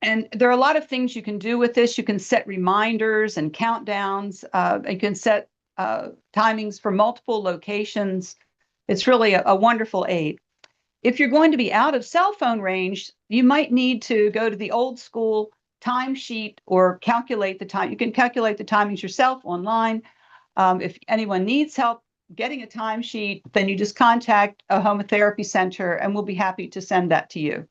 And there are a lot of things you can do with this. You can set reminders and countdowns. You can set timings for multiple locations. It's really a wonderful aid. If you're going to be out of cell phone range, you might need to go to the old school timesheet or calculate the time. You can calculate the timings yourself online. If anyone needs help getting a timesheet, then you just contact a homotherapy center and we'll be happy to send that to you.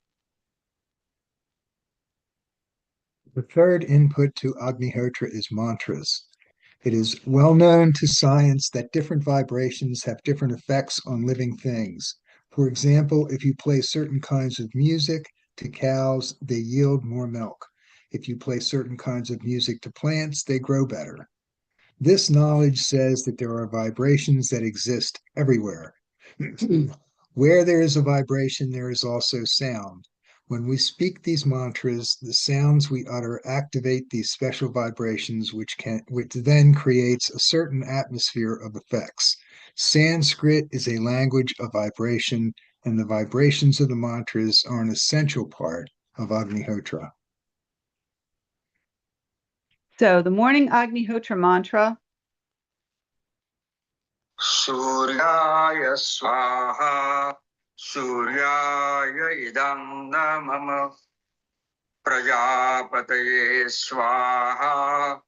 The third input to Agnihotra is mantras. It is well known to science that different vibrations have different effects on living things. For example, if you play certain kinds of music to cows, they yield more milk. If you play certain kinds of music to plants, they grow better. This knowledge says that there are vibrations that exist everywhere. Where there is a vibration, there is also sound. When we speak these mantras, the sounds we utter activate these special vibrations, which then creates a certain atmosphere of effects. Sanskrit is a language of vibration, and the vibrations of the mantras are an essential part of Agnihotra. So the morning Agnihotra mantra. Suryaya swaha, Suryaya idam namam, Prajapataye swaha,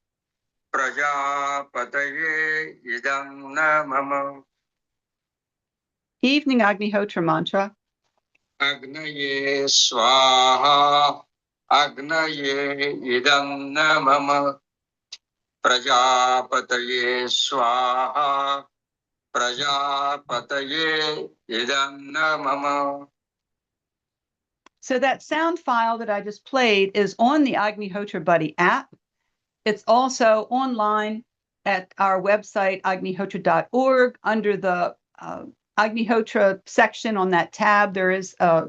Prajapataye idam namam. Evening Agnihotra mantra. Agnaye swaha, Agnaye idam namam, Prajapataye swaha, Prajapataye idam namam. So that sound file that I just played is on the Agnihotra Buddy app. It's also online at our website, agnihotra.org. Under the Agnihotra section on that tab, there is a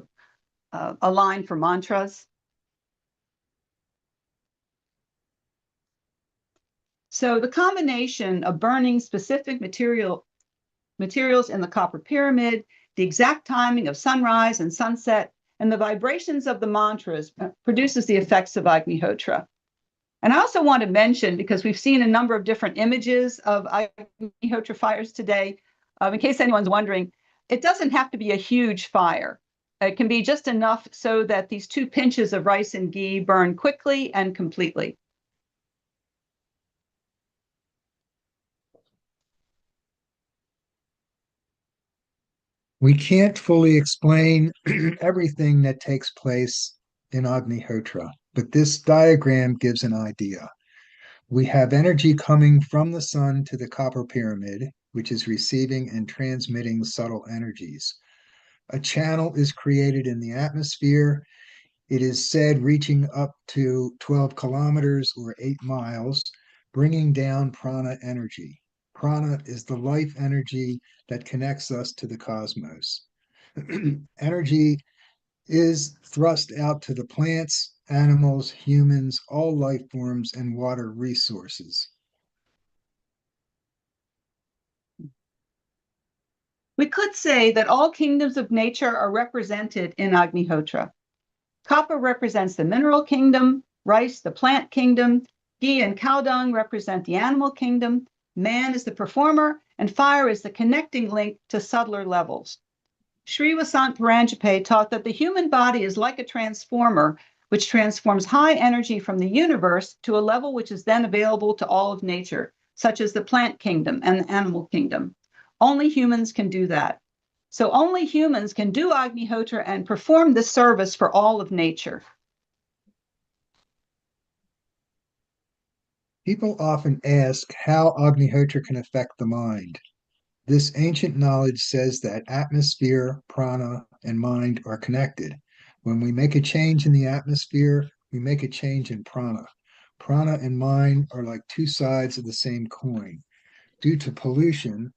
line for mantras. So the combination of burning specific materials in the copper pyramid, the exact timing of sunrise and sunset, and the vibrations of the mantras produces the effects of Agnihotra. And I also want to mention, because we've seen a number of different images of Agnihotra fires today, in case anyone's wondering, it doesn't have to be a huge fire. It can be just enough so that these 2 pinches of rice and ghee burn quickly and completely. We can't fully explain everything that takes place in Agnihotra, but this diagram gives an idea. We have energy coming from the sun to the copper pyramid, which is receiving and transmitting subtle energies. A channel is created in the atmosphere. It is said reaching up to 12 kilometers or 8 miles, bringing down prana energy. Prana is the life energy that connects us to the cosmos. Energy is thrust out to the plants, animals, humans, all life forms, and water resources. We could say that all kingdoms of nature are represented in Agnihotra. Copper represents the mineral kingdom, rice the plant kingdom, ghee and cow dung represent the animal kingdom, man is the performer, and fire is the connecting link to subtler levels. Sri Vasant Paranjape taught that the human body is like a transformer, which transforms high energy from the universe to a level which is then available to all of nature, such as the plant kingdom and the animal kingdom. Only humans can do that. So only humans can do Agnihotra and perform this service for all of nature. People often ask how Agnihotra can affect the mind. This ancient knowledge says that atmosphere, prana, and mind are connected. When we make a change in the atmosphere, we make a change in prana. Prana and mind are like 2 sides of the same coin. Due to pollution,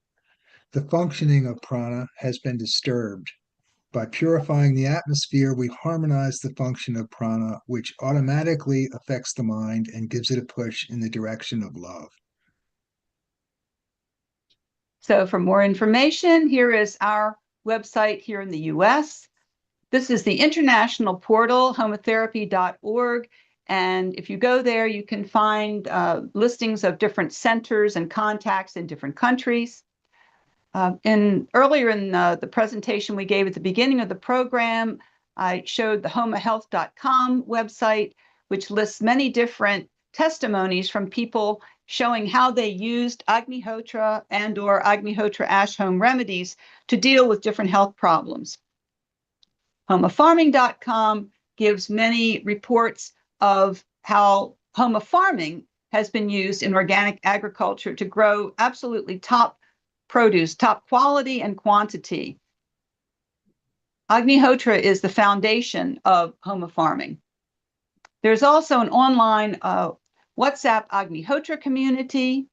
the functioning of prana has been disturbed. By purifying the atmosphere, we harmonize the function of prana, which automatically affects the mind and gives it a push in the direction of love. So for more information, here is our website here in the US. This is the international portal, homotherapy.org. And if you go there, you can find listings of different centers and contacts in different countries. Earlier in the presentation we gave at the beginning of the program, I showed the homahealth.com website, which lists many different testimonies from people showing how they used Agnihotra and or Agnihotra ash home remedies to deal with different health problems. Homafarming.com gives many reports of how Homa farming has been used in organic agriculture to grow absolutely top produce, top quality and quantity. Agnihotra is the foundation of Homa farming. There's also an online WhatsApp Agnihotra community.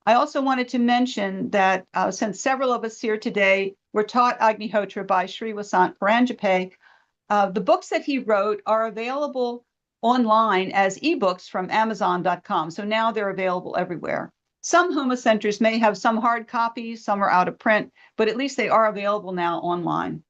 I also wanted to mention that since several of us here today were taught Agnihotra by Sri Vasant Paranjape, the books that he wrote are available online as ebooks from Amazon.com. So now they're available everywhere. Some Homa centers may have some hard copies, some are out of print, but at least they are available now online.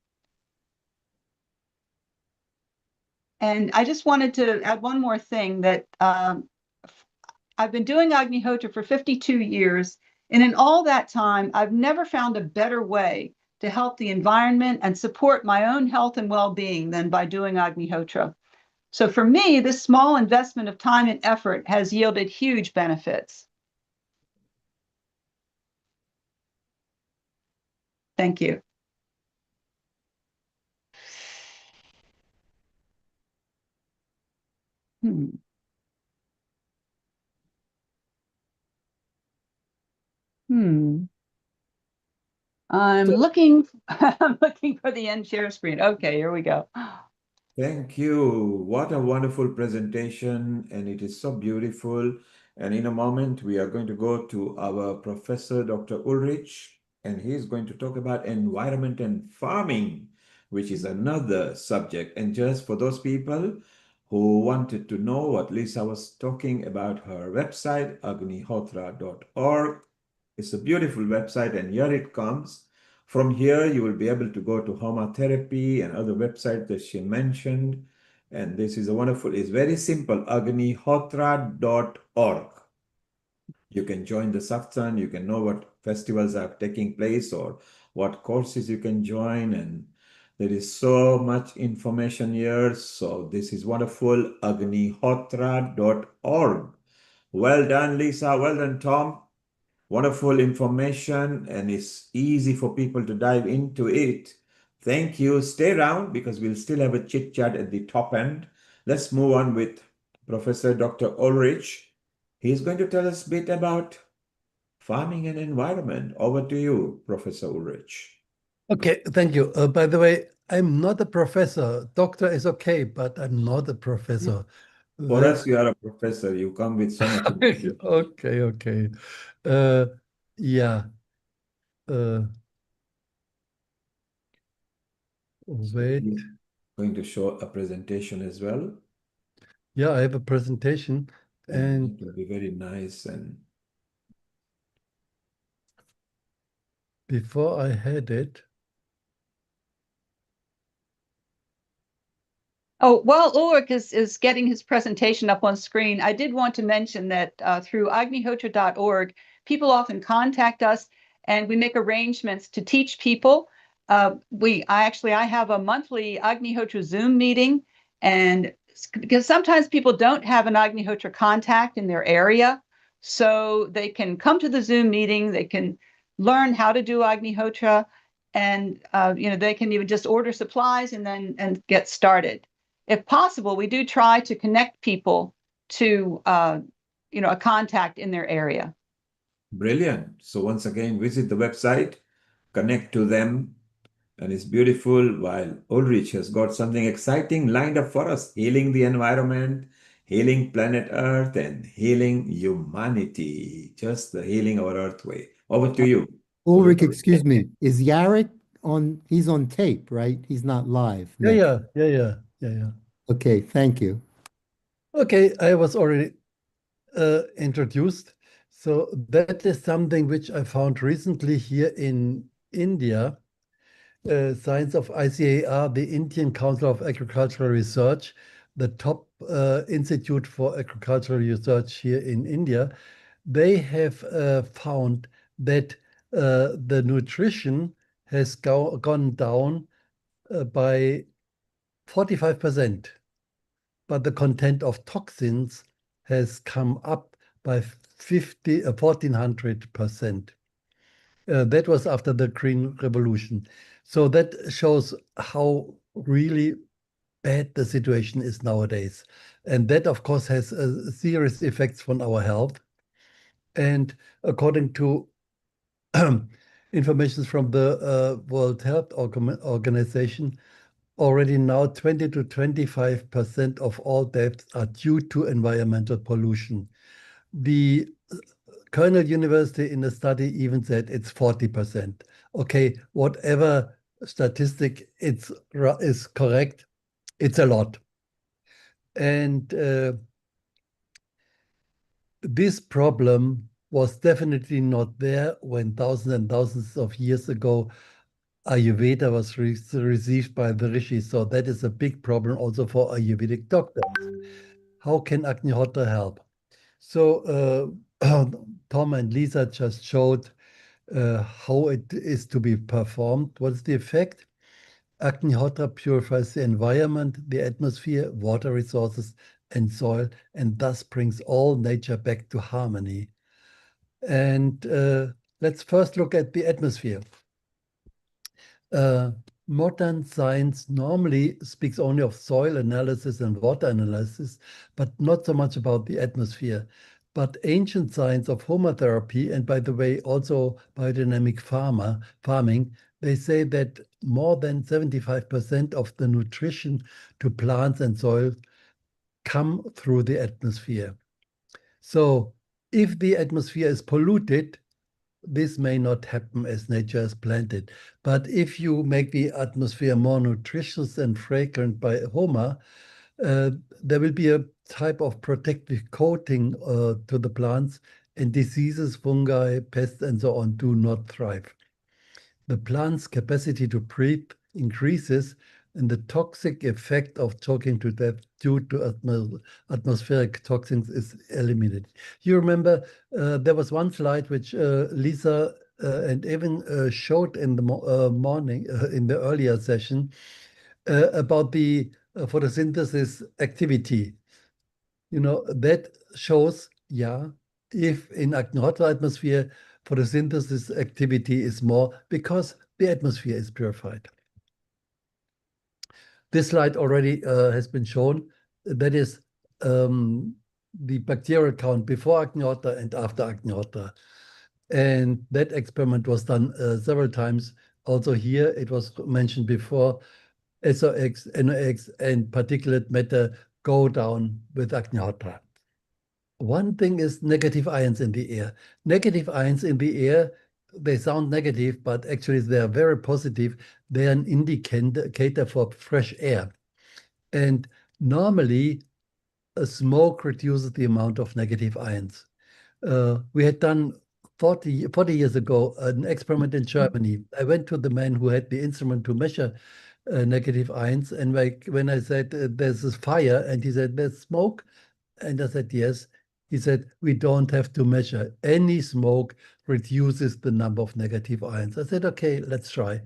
And I just wanted to add one more thing, that I've been doing Agnihotra for 52 years, and in all that time, I've never found a better way to help the environment and support my own health and well-being than by doing Agnihotra. So for me, this small investment of time and effort has yielded huge benefits. Thank you. I'm looking for the end share screen. Okay, here we go. Thank you. What a wonderful presentation, and it is so beautiful. And in a moment, we are going to go to our professor, Dr. Ulrich, and he's going to talk about environment and farming, which is another subject. And just for those people who wanted to know what Lisa was talking about, her website, agnihotra.org. It's a beautiful website, and here it comes. From here, you will be able to go to Homa Therapy and other websites that she mentioned. And this is a wonderful, it's very simple, agnihotra.org. You can join the satsang, you can know what festivals are taking place or what courses you can join. And there is so much information here. So this is wonderful, agnihotra.org. Well done, Lisa. Well done, Tom. Wonderful information, and it's easy for people to dive into it. Thank you. Stay around because we'll still have a chit chat at the top end. Let's move on with Professor Dr. Ulrich. He's going to tell us a bit about farming and environment. Over to you, Professor Ulrich. Okay, thank you. By the way, I'm not a professor. Doctor is okay, but I'm not a professor. For us, you are a professor. You come with so much information. Okay. Yeah. Wait. Going to show a presentation as well. Yeah, I have a presentation, and it will be very nice. And before I had it, Oh, while Ulrich is getting his presentation up on screen, I did want to mention that through agnihotra.org, people often contact us and we make arrangements to teach people. I have a monthly Agnihotra Zoom meeting, and because sometimes people don't have an Agnihotra contact in their area, so they can come to the Zoom meeting, they can learn how to do Agnihotra, and they can even just order supplies and get started. If possible, we do try to connect people to a contact in their area. Brilliant. So once again, visit the website, connect to them, and it's beautiful. While Ulrich has got something exciting lined up for us, healing the environment, healing planet Earth, and healing humanity. Just the healing our Earth way. Over to you. Ulrich, excuse me, is Yarek on? He's on tape, right? He's not live. yeah. Okay, thank you. Okay, I was already introduced. So that is something which I found recently here in India. Science of ICAR, the Indian Council of Agricultural Research, the top institute for agricultural research here in India, they have found that the nutrition has gone down by 45%, but the content of toxins has come up by 1,400%. That was after the Green Revolution. So that shows how really bad the situation is nowadays. And that, of course, has serious effects on our health. And according to information from the World Health Organization, already now 20 to 25% of all deaths are due to environmental pollution. The Cornell University in a study even said it's 40%. Okay, whatever statistic is correct, it's a lot. And this problem was definitely not there when thousands and thousands of years ago Ayurveda was received by the rishis. So that is a big problem also for Ayurvedic doctors. How can Agnihotra help? So Tom and Lisa just showed how it is to be performed. What's the effect? Agnihotra purifies the environment, the atmosphere, water resources, and soil, and thus brings all nature back to harmony. And let's first look at the atmosphere. Modern science normally speaks only of soil analysis and water analysis, but not so much about the atmosphere. But ancient science of homotherapy, and by the way, also biodynamic farming, they say that more than 75% of the nutrition to plants and soil come through the atmosphere. So if the atmosphere is polluted, this may not happen as nature has planned it. But if you make the atmosphere more nutritious and fragrant by Homa, there will be a type of protective coating to the plants, and diseases, fungi, pests, and so on do not thrive. The plant's capacity to breathe increases, and the toxic effect of choking to death due to atmospheric toxins is eliminated. You remember there was one slide which Lisa and Evan showed in the morning, in the earlier session, about the photosynthesis activity. You know, that shows, yeah, if in Agnihotra atmosphere, photosynthesis activity is more because the atmosphere is purified. This slide already has been shown. That is the bacterial count before Agnihotra and after Agnihotra. And that experiment was done several times. Also here, it was mentioned before, SOx, NOx, and particulate matter go down with Agnihotra. One thing is negative ions in the air. Negative ions in the air, they sound negative, but actually they are very positive. They are an indicator for fresh air. And normally, a smoke reduces the amount of negative ions. We had done 40 years ago an experiment in Germany. I went to the man who had the instrument to measure negative ions. And when I said, there's a fire, and he said, there's smoke. And I said, yes. He said, we don't have to measure. Any smoke reduces the number of negative ions. I said, okay, let's try.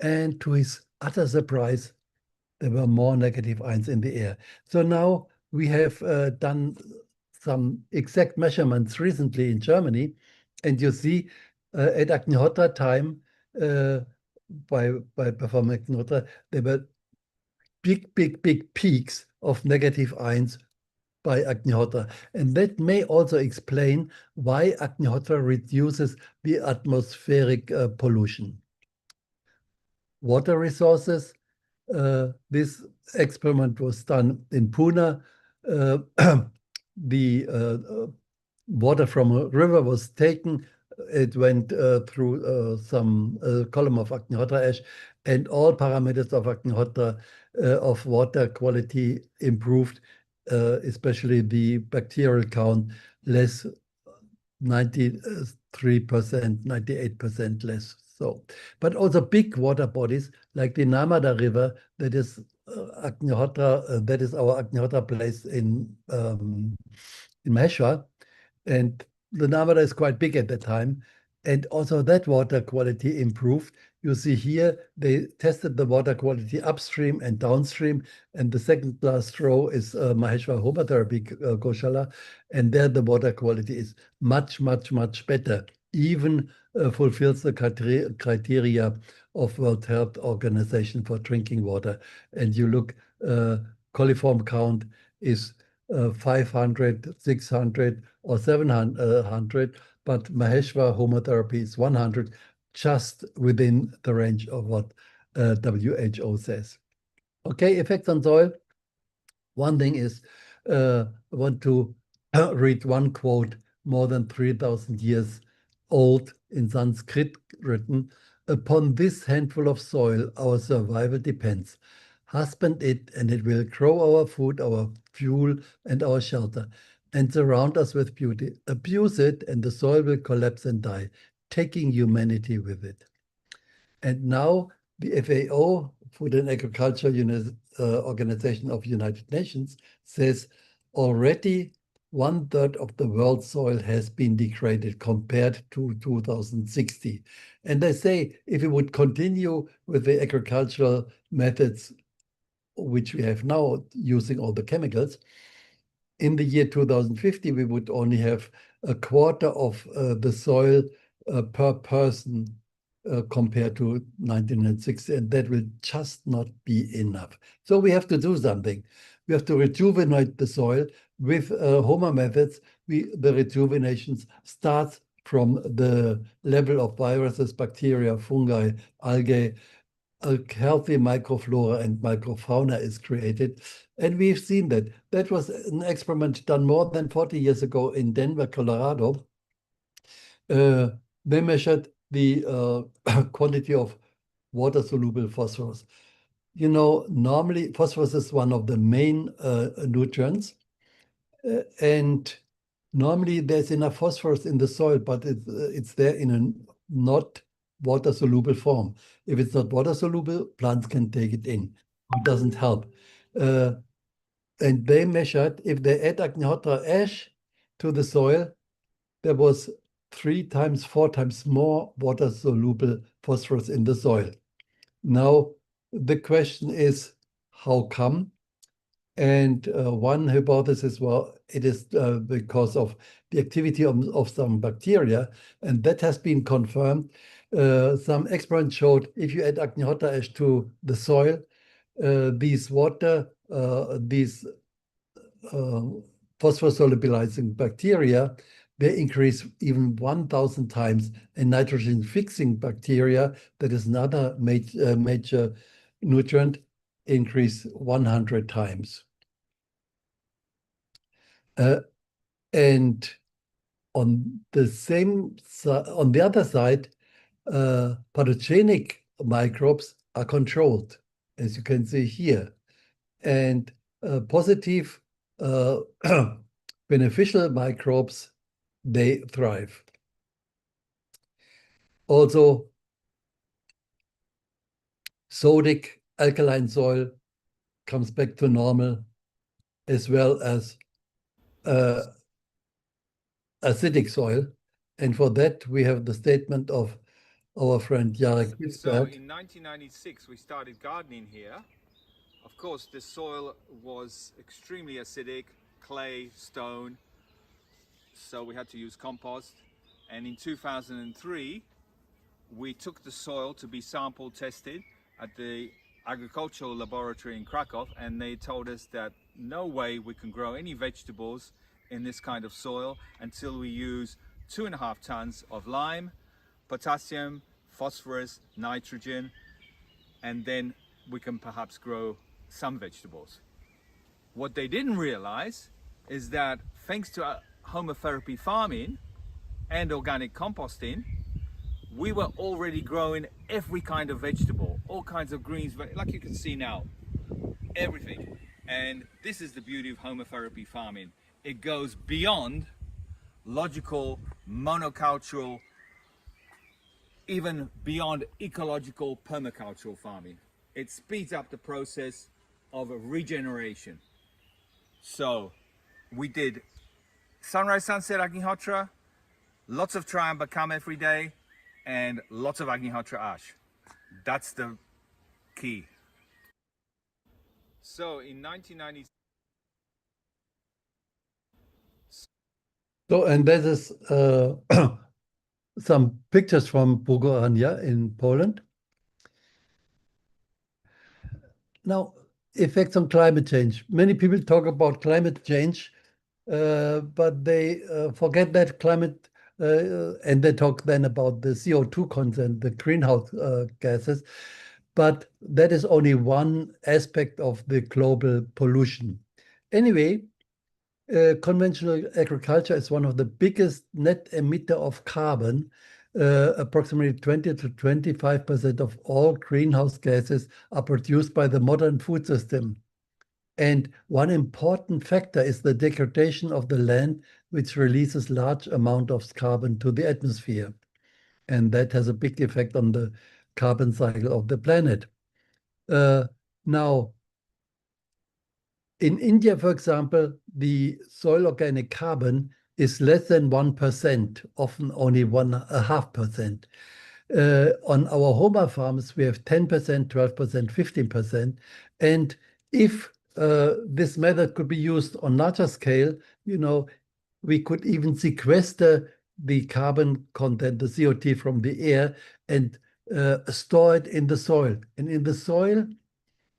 And to his utter surprise, there were more negative ions in the air. So now we have done some exact measurements recently in Germany. And you see at Agnihotra time, by performing Agnihotra, there were big peaks of negative ions by Agnihotra. And that may also explain why Agnihotra reduces the atmospheric pollution. Water resources. This experiment was done in Pune. The water from a river was taken. It went through some column of Agnihotra ash, and all parameters of Agnihotra of water quality improved, especially the bacterial count, less 93%, 98% less. So, but also big water bodies like the Narmada River, that is Agnihotra, that is our Agnihotra place in Maheshwar, and the Narmada is quite big at that time, and also that water quality improved. You see here, they tested the water quality upstream and downstream, and the second last row is Maheshwar Homotherapy Goshala, and there the water quality is much better, even fulfills the criteria of World Health Organization for drinking water. And you look, coliform count is 500, 600, or 700, but Maheshwar Homotherapy is 100, just within the range of what WHO says. Okay, effects on soil. One thing is, I want to read one quote more than 3,000 years old, in Sanskrit written. Upon this handful of soil, our survival depends. Husband it, and it will grow our food, our fuel, and our shelter, and surround us with beauty. Abuse it, and the soil will collapse and die, taking humanity with it. And now the FAO, Food and Agriculture Organization of United Nations, says already 1/3 of the world's soil has been degraded compared to 2060. And they say if we would continue with the agricultural methods which we have now, using all the chemicals, in the year 2050, we would only have a quarter of the soil per person compared to 1960, and that will just not be enough. So we have to do something. We have to rejuvenate the soil with HOMA methods. The rejuvenation starts from the level of viruses, bacteria, fungi, algae. A healthy microflora and microfauna is created. And we've seen that. That was an experiment done more than 40 years ago in Denver, Colorado. They measured the quantity of water-soluble phosphorus. You know, normally phosphorus is one of the main nutrients. And normally there's enough phosphorus in the soil, but it's there in a not water-soluble form. If it's not water-soluble, plants can take it in. It doesn't help. And they measured, if they add Agnihotra ash to the soil, there was 3 times, 4 times more water-soluble phosphorus in the soil. Now, the question is, how come? And one hypothesis, well, it is because of the activity of some bacteria, and that has been confirmed. Some experiments showed if you add Agnihotra ash to the soil, these phosphorus-solubilizing bacteria, they increase even 1,000 times, and nitrogen-fixing bacteria, that is another major nutrient, increase 100 times. And on the other side, pathogenic microbes are controlled, as you can see here. And positive beneficial microbes, they thrive. Also, sodic alkaline soil comes back to normal, as well as acidic soil. And for that, we have the statement of our friend Jarek So Bisberg. in 1996, we started gardening here. Of course, the soil was extremely acidic, clay, stone, so we had to use compost. And in 2003, we took the soil to be sample tested at the agricultural laboratory in Krakow, and they told us that no way we can grow any vegetables in this kind of soil until we use 2.5 tons of lime, potassium, phosphorus, nitrogen, and then we can perhaps grow some vegetables. What they didn't realize is that thanks to homotherapy farming and organic composting, we were already growing every kind of vegetable, all kinds of greens, like you can see now, everything. And this is the beauty of homotherapy farming. It goes beyond logical, monocultural, even beyond ecological permacultural farming. It speeds up the process of regeneration. So we did sunrise, sunset Agnihotra, lots of Triambakam every day, and lots of Agnihotra ash. That's the key. So in 1990. So, and that is some pictures from Bogorania in Poland. Now, effects on climate change. Many people talk about climate change, but they forget that climate, and they talk then about the CO2 content, the greenhouse gases. But that is only one aspect of the global pollution. Anyway, conventional agriculture is one of the biggest net emitter of carbon. Approximately 20 to 25% of all greenhouse gases are produced by the modern food system. And one important factor is the degradation of the land, which releases large amount of carbon to the atmosphere. And that has a big effect on the carbon cycle of the planet. Now, in India, for example, the soil organic carbon is less than 1%, often only 1.5%. On our Homa farms, we have 10%, 12%, 15%. And if this method could be used on larger scale, we could even sequester the carbon content, the CO2 from the air, and store it in the soil. And in the soil,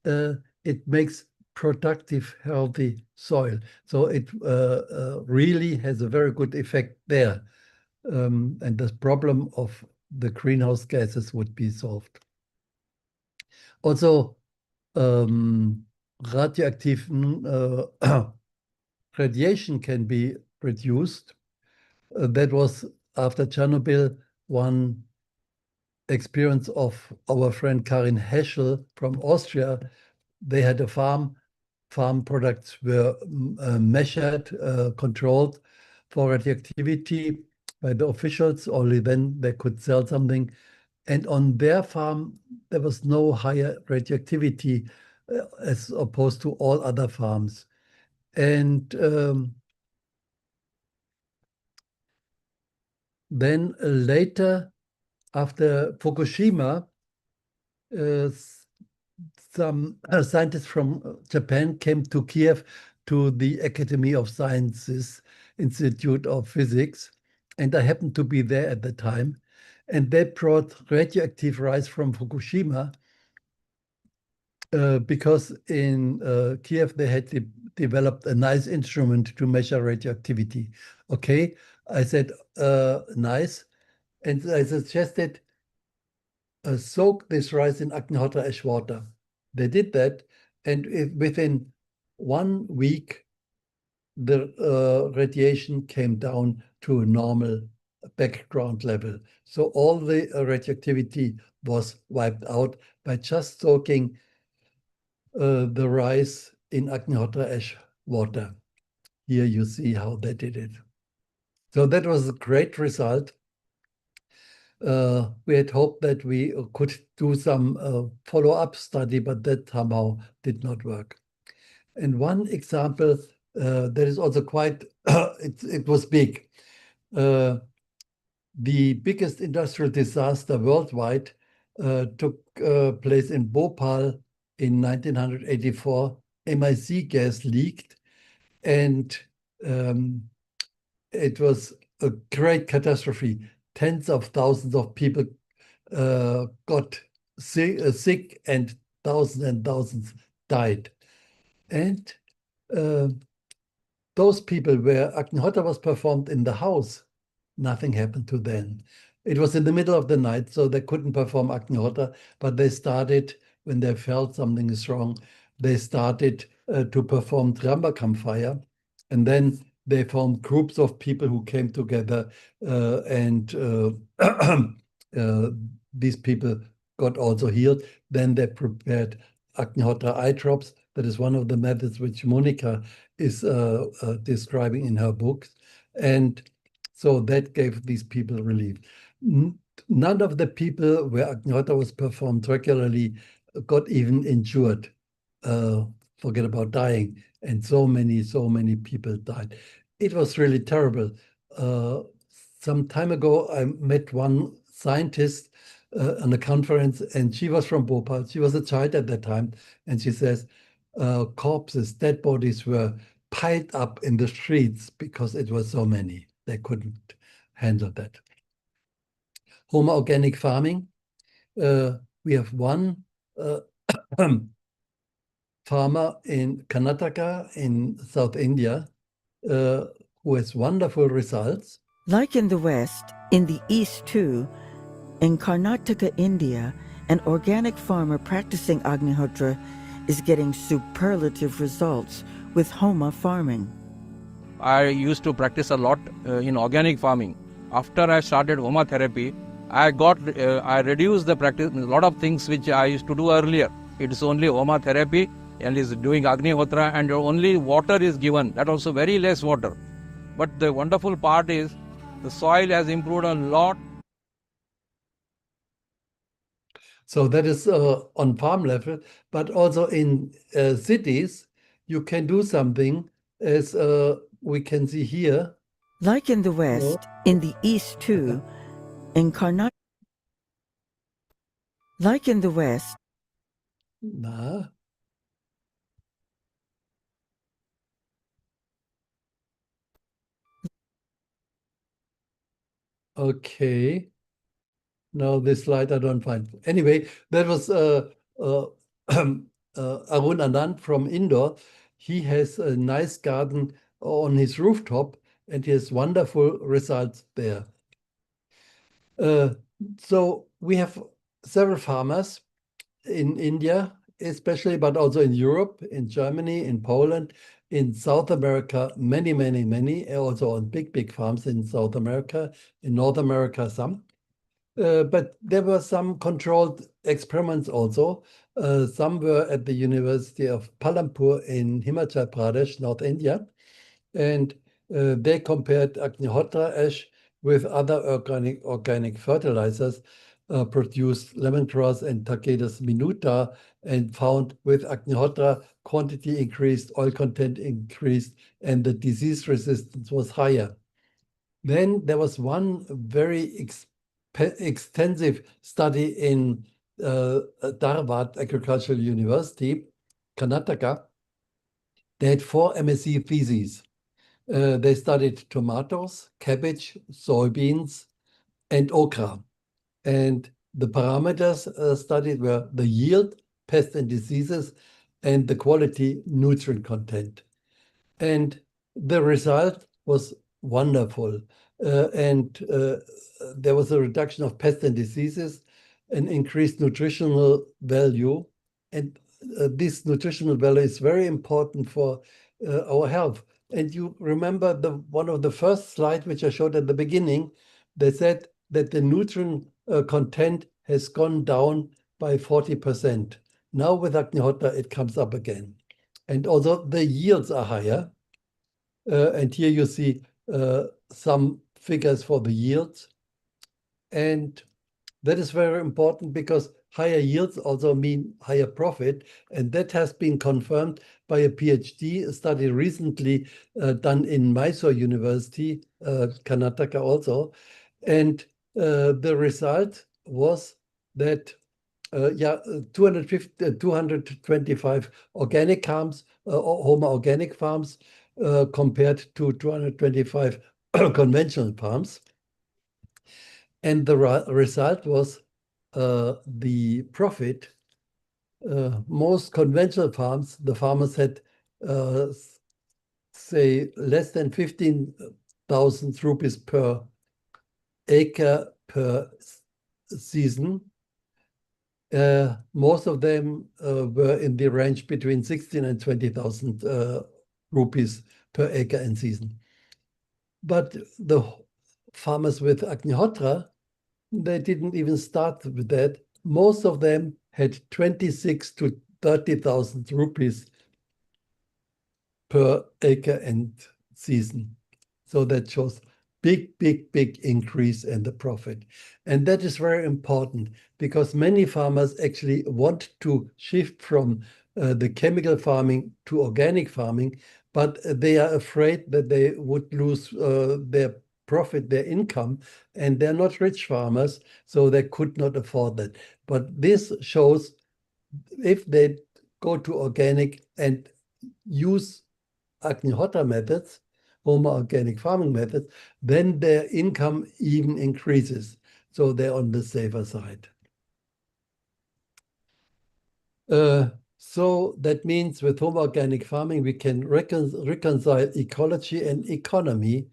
it makes productive, healthy soil. So it really has a very good effect there. And the problem of the greenhouse gases would be solved. Also, radioactive radiation can be reduced. That was, after Chernobyl, one experience of our friend Karin Heschel from Austria. They had a farm products were measured, controlled for radioactivity by the officials. Only then they could sell something. And on their farm, there was no higher radioactivity as opposed to all other farms. And then later, after Fukushima, some scientists from Japan came to Kiev to the Academy of Sciences Institute of Physics, and I happened to be there at the time. And they brought radioactive rice from Fukushima because in Kiev they had developed a nice instrument to measure radioactivity. Okay, I said, nice. And I suggested, soak this rice in Agnihotra ash water. They did that, and within 1 week, the radiation came down to a normal background level. So all the radioactivity was wiped out by just soaking the rice in Agnihotra ash water. Here you see how they did it. So that was a great result. We had hoped that we could do some follow-up study, but that somehow did not work. And one example that is also quite, it was big. The biggest industrial disaster worldwide took place in Bhopal in 1984. MIC gas leaked, and it was a great catastrophe. Tens of thousands of people got sick, and thousands died. And those people where Agnihotra was performed in the house, nothing happened to them. It was in the middle of the night, so they couldn't perform Agnihotra, but they started, when they felt something is wrong, they started to perform Trambakam fire. And then they formed groups of people who came together, and these people got also healed. Then they prepared Agnihotra eye drops. That is one of the methods which Monica is describing in her books. And so that gave these people relief. None of the people where Agnihotra was performed regularly got even injured. Forget about dying. And so many people died. It was really terrible. Some time ago, I met one scientist on a conference, and she was from Bhopal. She was a child at that time. And she says, corpses, dead bodies were piled up in the streets because it was so many. They couldn't handle that. Home organic farming. We have one farmer in Karnataka in South India who has wonderful results. Like in the West, in the East too, in Karnataka, India, an organic farmer practicing Agnihotra is getting superlative results with Homa farming. I used to practice a lot in organic farming. After I started Homa therapy, I reduced the practice, a lot of things which I used to do earlier. It's only Homa therapy and is doing Agnihotra, and only water is given, that also very less water. But the wonderful part is the soil has improved a lot. So that is on farm level, but also in cities, you can do something, as we can see here. Like in the West, in the East too, in Karnataka. Like in the West. Nah. Okay. No, this slide I don't find. Anyway, that was Arun Anand from Indore. He has a nice garden on his rooftop, and he has wonderful results there. So we have several farmers in India, especially, but also in Europe, in Germany, in Poland, in South America, many, also on big farms in South America, in North America, some. But there were some controlled experiments also. Some were at the University of Palampur in Himachal Pradesh, North India. And they compared Agnihotra ash with other organic fertilizers, produced lemongrass and Tagetes minuta, and found with Agnihotra quantity increased, oil content increased, and the disease resistance was higher. Then there was one very extensive study in Dharwad Agricultural University, Karnataka. They had 4 MSc theses. They studied tomatoes, cabbage, soybeans, and okra. And the parameters studied were the yield, pests and diseases, and the quality nutrient content. And the result was wonderful. There was a reduction of pests and diseases, an increased nutritional value. And this nutritional value is very important for our health. And you remember one of the first slides which I showed at the beginning, they said that the nutrient content has gone down by 40%. Now with Agnihotra, it comes up again. And also the yields are higher. And here you see some figures for the yields. And that is very important because higher yields also mean higher profit. And that has been confirmed by a PhD study recently done in Mysore University, Karnataka also. And the result was that 225 organic farms, Homa organic farms, compared to 225 conventional farms. And the result was the profit. Most conventional farms, the farmers had, say, less than 15,000 rupees per acre per season. Most of them were in the range between 16 and 20,000 rupees per acre and season. But the farmers with Agnihotra, they didn't even start with that. Most of them had 26 to 30,000 rupees per acre and season. So that shows big increase in the profit. And that is very important because many farmers actually want to shift from the chemical farming to organic farming, but they are afraid that they would lose their profit, their income, and they're not rich farmers, so they could not afford that. But this shows if they go to organic and use Agnihotra methods, Homa organic farming methods, then their income even increases. So they're on the safer side. So that means with Homa organic farming, we can reconcile ecology and economy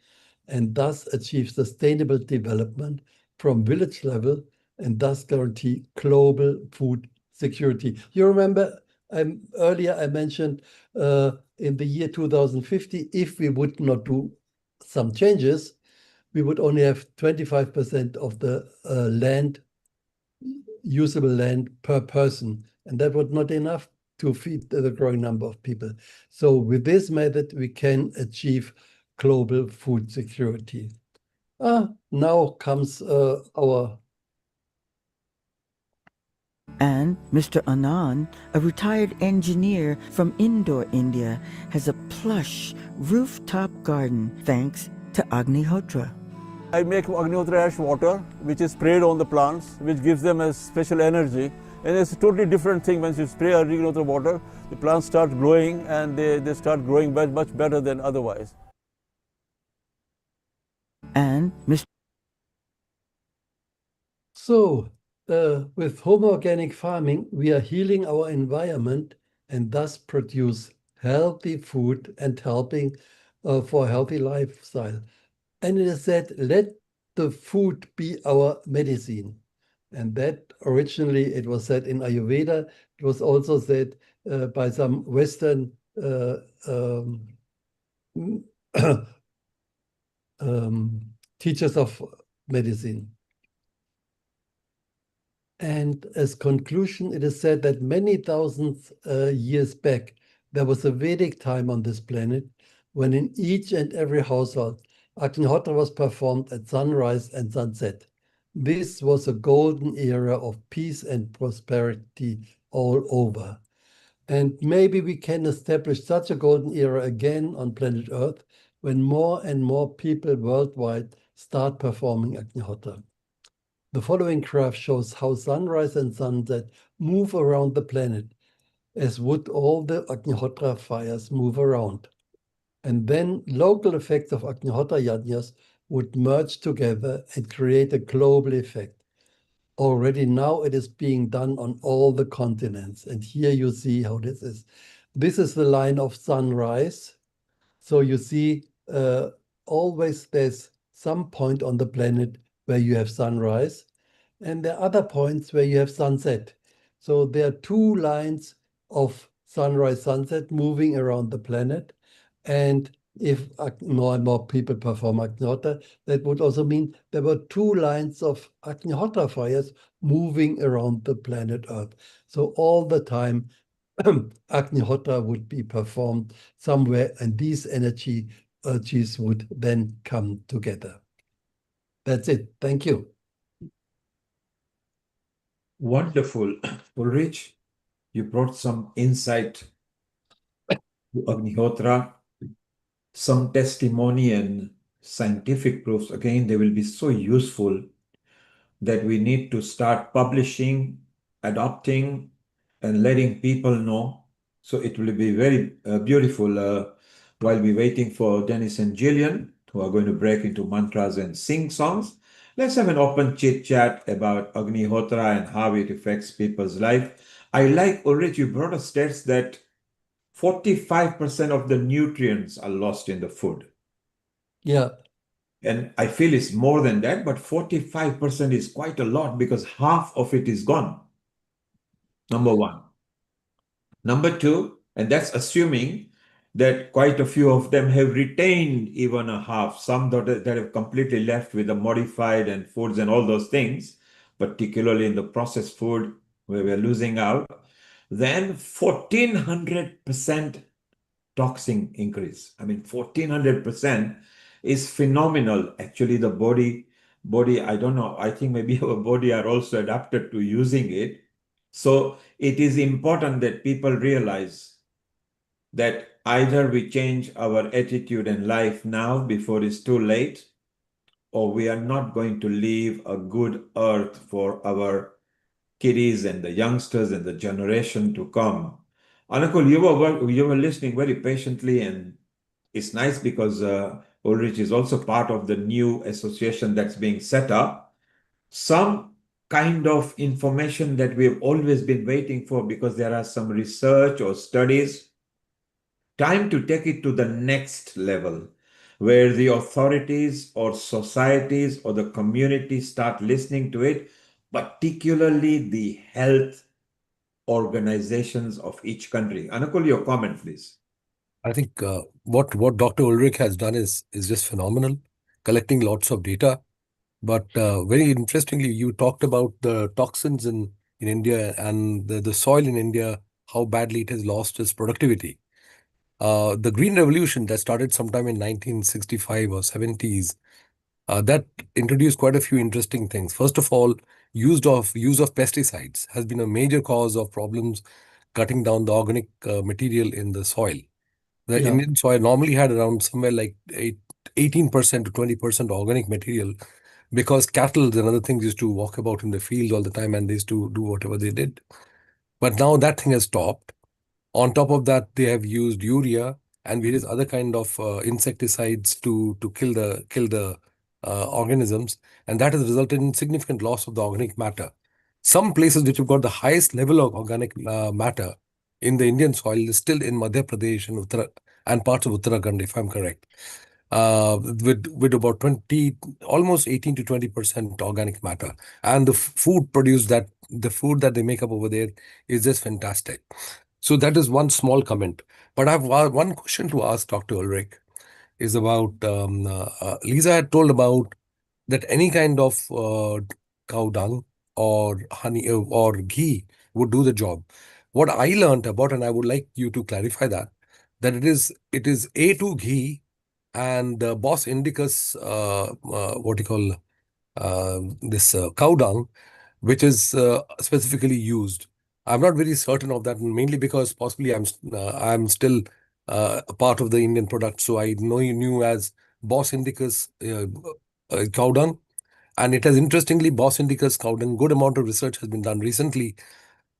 and thus achieve sustainable development from village level and thus guarantee global food security. You remember Earlier I mentioned in the year 2050, if we would not do some changes, we would only have 25% of the usable land per person, and that was not enough to feed the growing number of people. So with this method, we can achieve global food security. Now comes our... And Mr. Anand, a retired engineer from Indore, India, has a plush rooftop garden thanks to Agnihotra. I make Agnihotra ash water, which is sprayed on the plants, which gives them a special energy. And it's a totally different thing when you spray Agnihotra water, the plants start growing and they start growing much better than otherwise. And Mr. So, with home organic farming, we are healing our environment and thus produce healthy food and helping for a healthy lifestyle. And it is said, let the food be our medicine. And that originally it was said in Ayurveda. It was also said by some Western teachers of medicine. And as conclusion, it is said that many thousands years back, there was a Vedic time on this planet when in each and every household, Agnihotra was performed at sunrise and sunset. This was a golden era of peace and prosperity all over. And maybe we can establish such a golden era again on planet Earth when more and more people worldwide start performing Agnihotra. The following graph shows how sunrise and sunset move around the planet, as would all the Agnihotra fires move around. And then local effects of Agnihotra yajnas would merge together and create a global effect. Already now it is being done on all the continents. And here you see how this is. This is the line of sunrise. So you see always there's some point on the planet where you have sunrise, and there are other points where you have sunset. So there are two lines of sunrise, sunset moving around the planet. And if more and more people perform Agnihotra, that would also mean there were two lines of Agnihotra fires moving around the planet Earth. So all the time, Agnihotra would be performed somewhere, and these energies would then come together. That's it. Thank you. Wonderful. Ulrich, you brought some insight to Agnihotra, some testimony and scientific proofs. Again, they will be so useful that we need to start publishing, adopting, and letting people know. So it will be very beautiful while we're waiting for Dennis and Gillian, who are going to break into mantras and sing songs. Let's have an open chit chat about Agnihotra and how it affects people's life. I like, Ulrich, you brought us stats that 45% of the nutrients are lost in the food. Yeah. And I feel it's more than that, but 45% is quite a lot because half of it is gone. Number one. Number two, and that's assuming that quite a few of them have retained even a half, some that have completely left with the modified and foods and all those things, particularly in the processed food where we're losing out. Then 1400% toxin increase. I mean, 1400% is phenomenal. Actually, the body, I don't know, I think maybe our body are also adapted to using it. So it is important that people realize that either we change our attitude and life now before it's too late, or we are not going to leave a good earth for our kiddies and the youngsters and the generation to come. Anukul, you were listening very patiently, and it's nice because Ulrich is also part of the new association that's being set up. Some kind of information that we've always been waiting for because there are some research or studies. Time to take it to the next level where the authorities or societies or the community start listening to it, particularly the health organizations of each country. Anukul, your comment, please. I think what Dr. Ulrich has done is just phenomenal, collecting lots of data. But very interestingly, you talked about the toxins in India and the soil in India, how badly it has lost its productivity. The Green Revolution that started sometime in 1965 or 70s, that introduced quite a few interesting things. First of all, use of pesticides has been a major cause of problems cutting down the organic material in the soil. The Yeah. Indian soil normally had around somewhere like 18% to 20% organic material, because cattle and other things used to walk about in the fields all the time and they used to do whatever they did. But now that thing has stopped. On top of that, they have used urea and various other kind of insecticides to kill the organisms, and that has resulted in significant loss of the organic matter. Some places which have got the highest level of organic matter in the Indian soil is still in Madhya Pradesh and parts of Uttarakhand, if I'm correct, with about 20, almost 18 to 20% organic matter, and the food that they make up over there is just fantastic. So that is one small comment. But I have one question to ask Dr. Ulrich is about Lisa had told about that any kind of cow dung or honey or ghee would do the job. What I learned about, and I would like you to clarify that it is A2 ghee and Bos Indicus, what you call this cow dung, which is specifically used. I'm not very certain of that, mainly because possibly I'm still a part of the Indian product, so I know you knew as Bos Indicus cow dung, and it has interestingly Bos Indicus cow dung. Good amount of research has been done recently.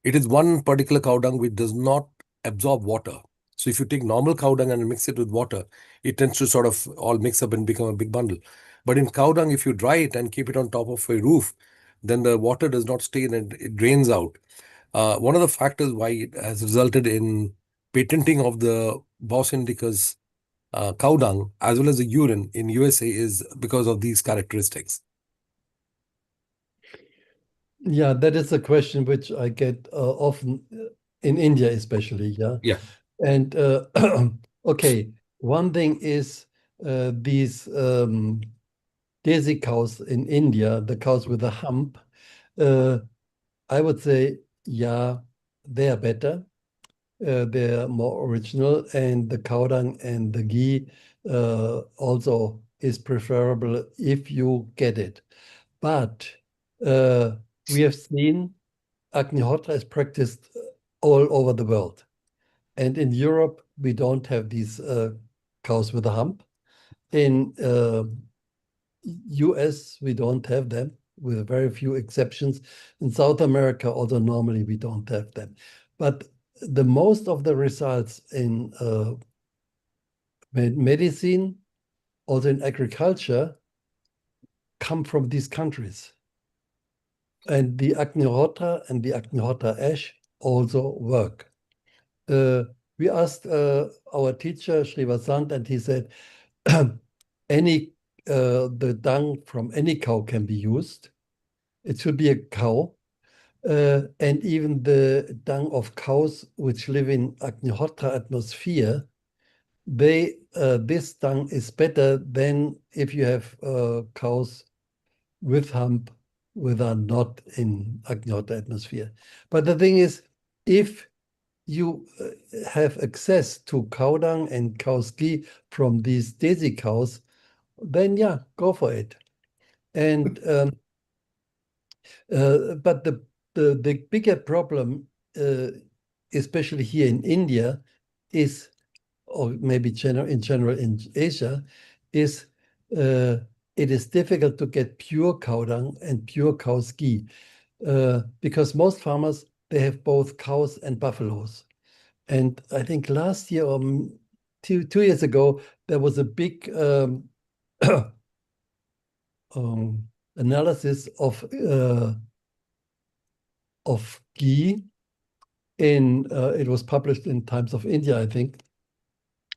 It is one particular cow dung which does not absorb water. So if you take normal cow dung and mix it with water, it tends to sort of all mix up and become a big bundle. But in cow dung, if you dry it and keep it on top of a roof, then the water does not stay and it drains out. One of the factors why it has resulted in patenting of the Bos Indicus cow dung as well as the urine in USA is because of these characteristics. Yeah, that is a question which I get often in India, especially. Yeah. Yeah. And okay, one thing is these desi cows in India, the cows with a hump. I would say, yeah, they are better. They're more original, and the cow dung and the ghee also is preferable if you get it. But we have seen Agnihotra is practiced all over the world. And in Europe, we don't have these cows with a hump. In US, we don't have them, with very few exceptions. In South America, although normally we don't have them. But the most of the results in medicine, also in agriculture, come from these countries. And the Agnihotra and the Agnihotra ash also work. We asked our teacher, Srivasant, and he said, the dung from any cow can be used. It should be a cow. And even the dung of cows which live in Agnihotra atmosphere, this dung is better than if you have cows with hump which are not in Agnihotra atmosphere. But the thing is, if you have access to cow dung and cow's ghee from these desi cows, then yeah, go for it. And but the bigger problem, especially here in India, is, or maybe in general in Asia, is it is difficult to get pure cow dung and pure cow's ghee because most farmers, they have both cows and buffaloes. And I think last year or 2 years ago, there was a big analysis of ghee in it was published in Times of India, I think,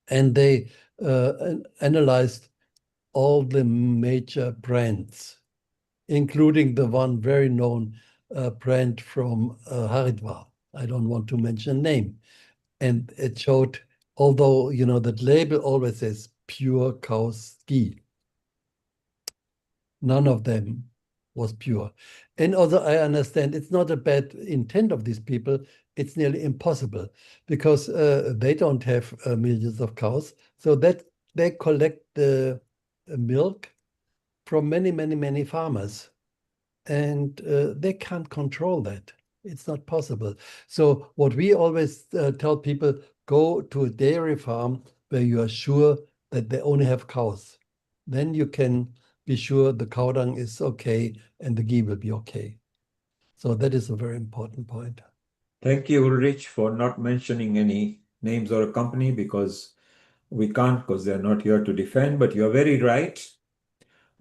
and they analyzed all the major brands, including the one very known brand from Haridwar, I don't want to mention name. And it showed, although, that label always says pure cow's ghee. None of them was pure. And also I understand it's not a bad intent of these people. It's nearly impossible because they don't have millions of cows. So that they collect the milk from many, many, many farmers. And they can't control that. It's not possible. So what we always tell people, go to a dairy farm where you are sure that they only have cows. Then you can be sure the cow dung is okay and the ghee will be okay. So that is a very important point. Thank you, Ulrich, for not mentioning any names or a company because we can't, because they're not here to defend, but you're very right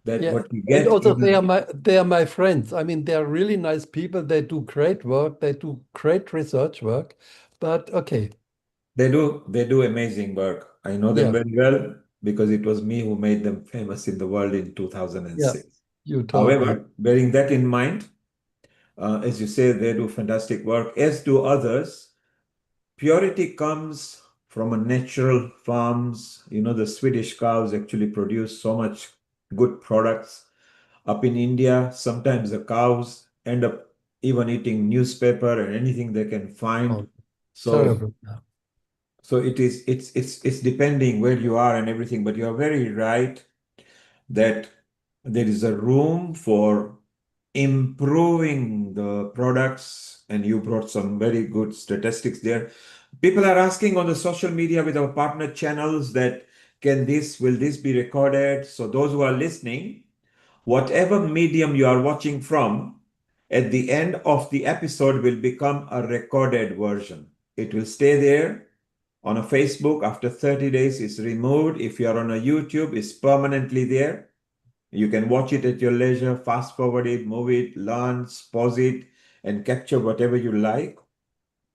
that Yeah, what you and get also in they are my friends. I mean, they are really nice people. They do great work. They do great research work. But okay, they do amazing work. I know them yeah, very well because it was me who made them famous in the world in yeah, 2006. you told me. However, bearing that in mind, as you say, they do fantastic work, as do others. Purity comes from a natural farms. The Swedish cows actually produce so much good products. Up in India, sometimes the cows end up even eating newspaper and anything they can find. Oh, So, terrible. so it's depending where you are and everything. But you are very right that there is a room for improving the products, and you brought some very good statistics there. People are asking on the social media with our partner channels that will this be recorded? So those who are listening, whatever medium you are watching from, at the end of the episode will become a recorded version. It will stay there on a Facebook. After 30 days, it's removed. If you are on a YouTube, it's permanently there. You can watch it at your leisure, fast forward it, move it, learn, pause it, and capture whatever you like.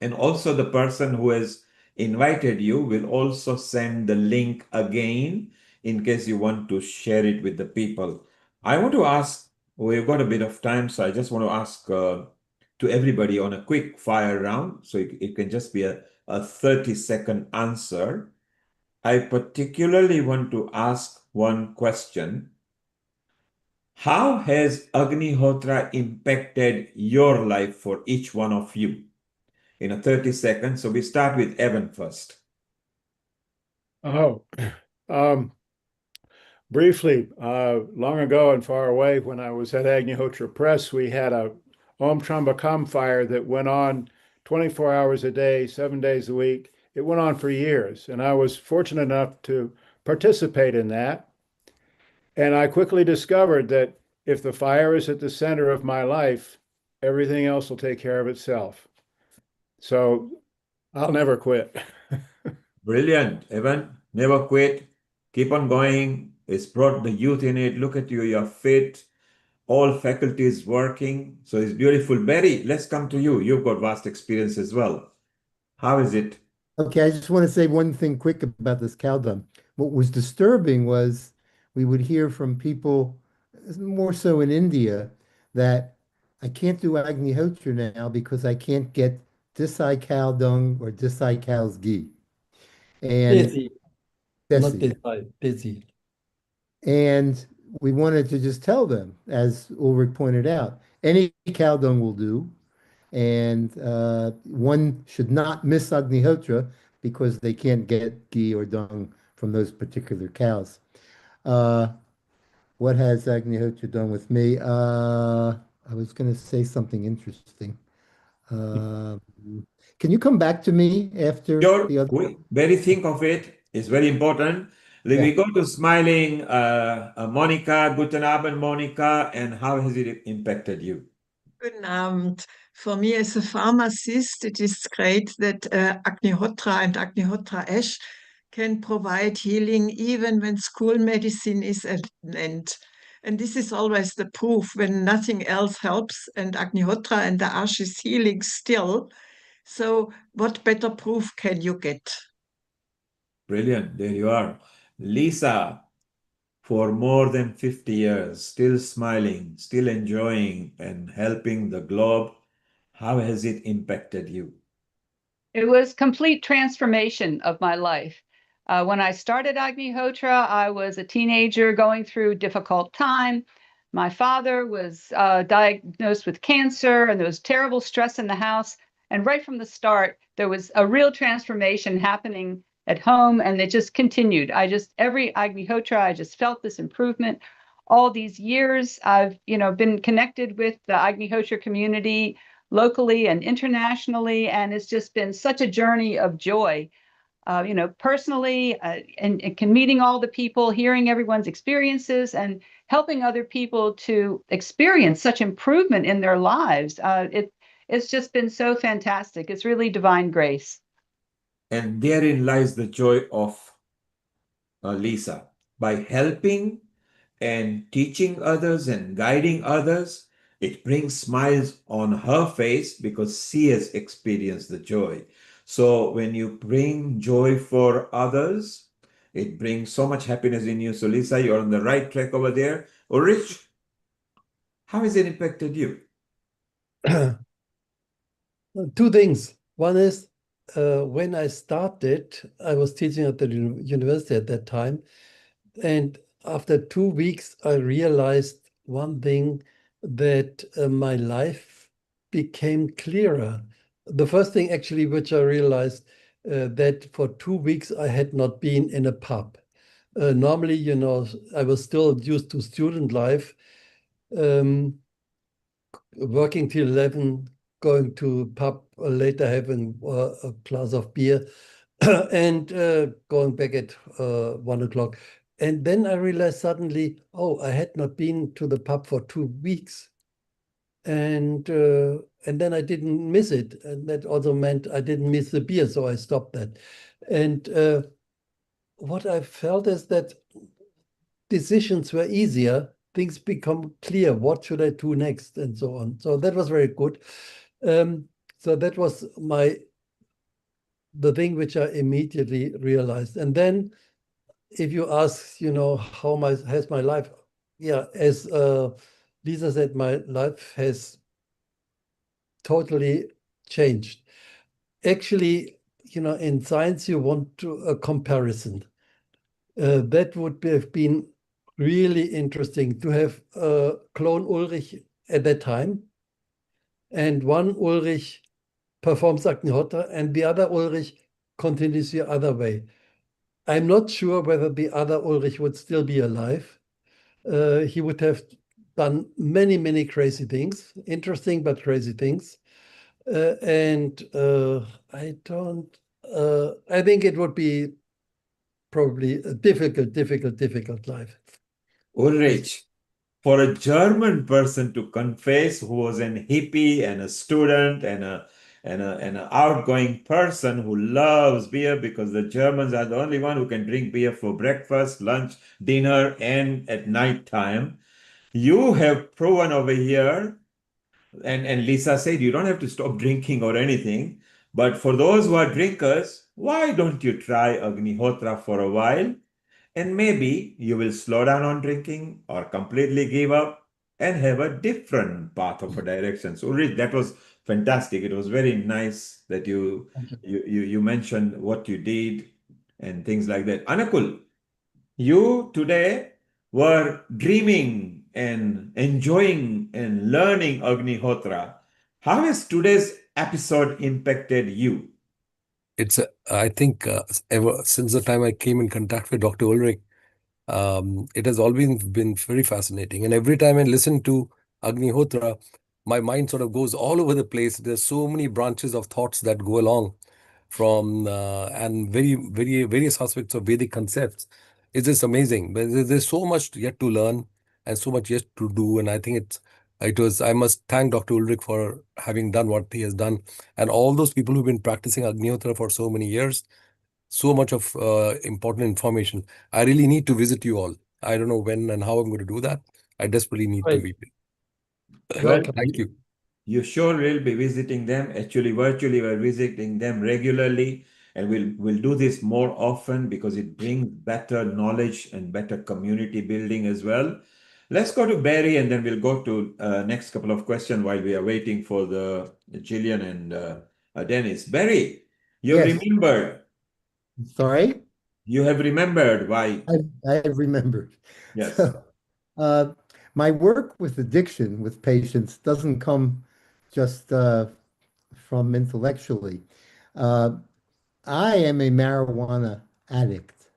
And also the person who has invited you will also send the link again in case you want to share it with the people. I want to ask, we've got a bit of time, so I just want to ask to everybody on a quick fire round. So it can just be a 30-second answer. I particularly want to ask one question. How has Agnihotra impacted your life for each one of you? In a 30 seconds. So we start with Evan first. Oh, briefly, long ago and far away, when I was at Agnihotra Press, we had a Om Trambakam fire that went on 24 hours a day, 7 days a week. It went on for years, and I was fortunate enough to participate in that. And I quickly discovered that if the fire is at the center of my life, everything else will take care of itself. So I'll never quit. Brilliant, Evan. Never quit. Keep on going. It's brought the youth in it. Look at you. You're fit. All faculties working. So it's beautiful. Barry, let's come to you. You've got vast experience as well. How is it? Okay, I just want to say one thing quick about this cow dung. What was disturbing was we would hear from people, more so in India, that I can't do Agnihotra now because I can't get Desai cow dung or Desai cow's ghee. And Busy, not Desi. busy. And we wanted to just tell them, as Ulrich pointed out, any cow dung will do. And one should not miss Agnihotra because they can't get ghee or dung from those particular cows. What has Agnihotra done with me? I was going to say something interesting. Can you come back to me after Sure. the other? Barry, think of it. It's very important. Then we go to smiling Monica. Guten Abend, Monica. And how has it impacted you? Guten Abend. For me as a pharmacist, it is great that Agnihotra and Agnihotra ash can provide healing even when school medicine is at an end. And this is always the proof when nothing else helps and Agnihotra and the ash is healing still. So what better proof can you get? Brilliant. There you are. Lisa, for more than 50 years, still smiling, still enjoying and helping the globe. How has it impacted you? It was complete transformation of my life. When I started Agnihotra, I was a teenager going through difficult time. My father was diagnosed with cancer, and there was terrible stress in the house. And right from the start, there was a real transformation happening at home, and it just continued. Every Agnihotra, I just felt this improvement. All these years, I've been connected with the Agnihotra community locally and internationally, and it's just been such a journey of joy, personally, and meeting all the people, hearing everyone's experiences, and helping other people to experience such improvement in their lives. It's just been so fantastic. It's really divine grace. And therein lies the joy of Lisa. By helping and teaching others and guiding others, it brings smiles on her face because she has experienced the joy. So when you bring joy for others, it brings so much happiness in you. So Lisa, you're on the right track over there. Ulrich, how has it impacted you? Two things. One is when I started, I was teaching at the university at that time. And after 2 weeks, I realized one thing, that my life became clearer. The first thing actually, which I realized, that for 2 weeks I had not been in a pub. Normally, I was still used to student life, working till 11, going to pub, later having a glass of beer, and going back at 1 o'clock. And then I realized suddenly, oh, I had not been to the pub for 2 weeks. And then I didn't miss it. And that also meant I didn't miss the beer, so I stopped that. And what I felt is that decisions were easier. Things become clear. What should I do next, and so on. So that was very good. So that was the thing which I immediately realized. And then, if you ask, how has my life? Yeah, as Lisa said, my life has totally changed. Actually, in science, you want a comparison. That would have been really interesting to have clone Ulrich at that time, and one Ulrich performs Agnihotra, and the other Ulrich continues the other way. I'm not sure whether the other Ulrich would still be alive. He would have done many, many crazy things, interesting but crazy things. And I think it would be probably a difficult life. Ulrich, for a German person to confess, who was an hippie and a student and an outgoing person who loves beer, because the Germans are the only one who can drink beer for breakfast, lunch, dinner, and at night time. You have proven over here, and Lisa said you don't have to stop drinking or anything. But for those who are drinkers, why don't you try Agnihotra for a while? And maybe you will slow down on drinking or completely give up and have a different path of a direction. So Ulrich, that was fantastic. It was very nice that you mentioned what you did and things like that. Anakul, you today were dreaming and enjoying and learning Agnihotra. How has today's episode impacted you? I think ever since the time I came in contact with Dr. Ulrich, it has always been very fascinating. And every time I listen to Agnihotra, my mind sort of goes all over the place. There's so many branches of thoughts that go along from and various aspects of Vedic concepts. It's just amazing. But there's so much yet to learn and so much yet to do. And I think I must thank Dr. Ulrich for having done what he has done, and all those people who've been practicing Agnihotra for so many years. So much of important information. I really need to visit you all. I don't know when and how I'm going to do that. I desperately need to meet you. Well, Thank you. You sure will be visiting them. Actually, virtually, we're visiting them regularly, and we'll do this more often because it brings better knowledge and better community building as well. Let's go to Barry, and then we'll go to next couple of questions while we are waiting for the Gillian and Dennis. Barry, You Yes. remembered. Sorry? You have remembered why. I have remembered. Yes. So, my work with addiction with patients doesn't come just from intellectually. Uh, I am a marijuana addict.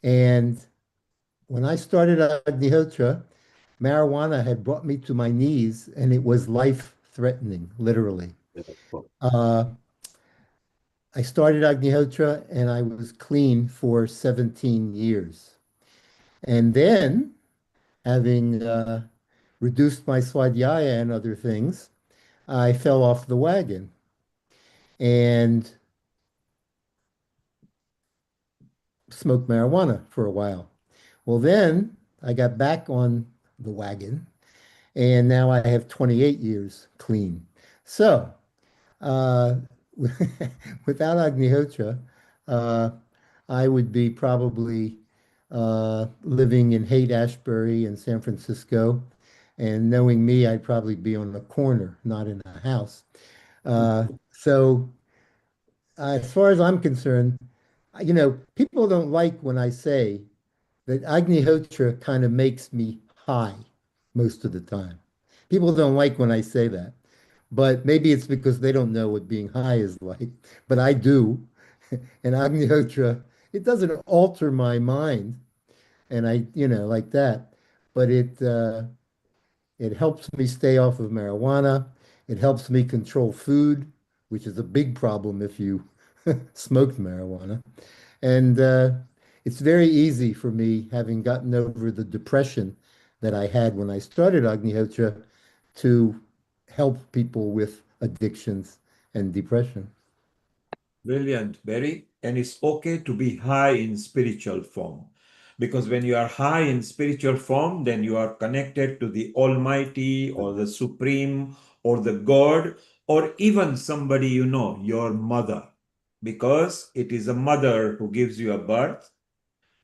And when I started Agnihotra, marijuana had brought me to my knees and it was life-threatening, literally. Uh, I started Agnihotra and I was clean for 17 years. And then, having reduced my swadhyaya and other things, I fell off the wagon and smoked marijuana for a while. Well, then I got back on the wagon and now I have 28 years clean. So, uh, without Agnihotra, uh, I would be probably living in Haight-Ashbury in San Francisco. And knowing me, I'd probably be on the corner, not in a house. So, as far as I'm concerned, people don't like when I say that Agnihotra kind of makes me high most of the time. People don't like when I say that, but maybe it's because they don't know what being high is like. But I do. And Agnihotra, it doesn't alter my mind, and like that, but it helps me stay off of marijuana. It helps me control food, which is a big problem if you smoked marijuana. And it's very easy for me, having gotten over the depression that I had when I started Agnihotra, to help people with addictions and depression. Brilliant, Barry. And it's okay to be high in spiritual form. Because when you are high in spiritual form, then you are connected to the Almighty or the Supreme or the God or even somebody you know, your mother. Because it is a mother who gives you a birth,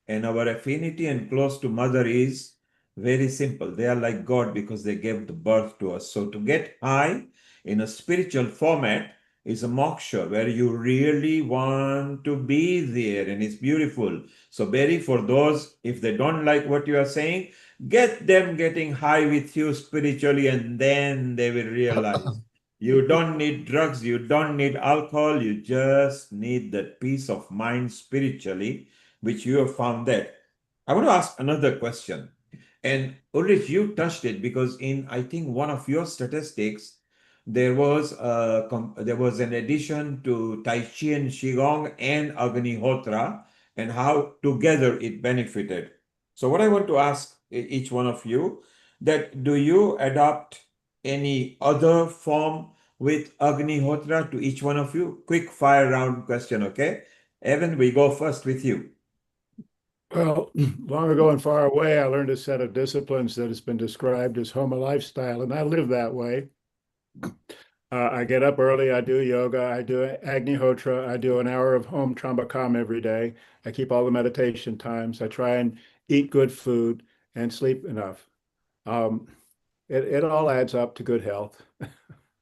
and our affinity and close to mother is very simple. They are like God because they gave the birth to us. So to get high in a spiritual format is a moksha where you really want to be there, and it's beautiful. So Barry, for those, if they don't like what you are saying, get them getting high with you spiritually, and then they will realize you don't need drugs, you don't need alcohol, you just need that peace of mind spiritually, which you have found that. I want to ask another question. And Ulrich, you touched it because in, I think, one of your statistics, there was an addition to Tai Chi and Qigong and Agnihotra and how together it benefited. So what I want to ask each one of you, that do you adopt any other form with Agnihotra to each one of you? Quick fire round question, okay? Evan, we go first with you. Well, long ago and far away, I learned a set of disciplines that has been described as Homa lifestyle, and I live that way. I get up early, I do yoga, I do Agnihotra, I do an hour of Om Trambakam every day. I keep all the meditation times. I try and eat good food and sleep enough. It all adds up to good health.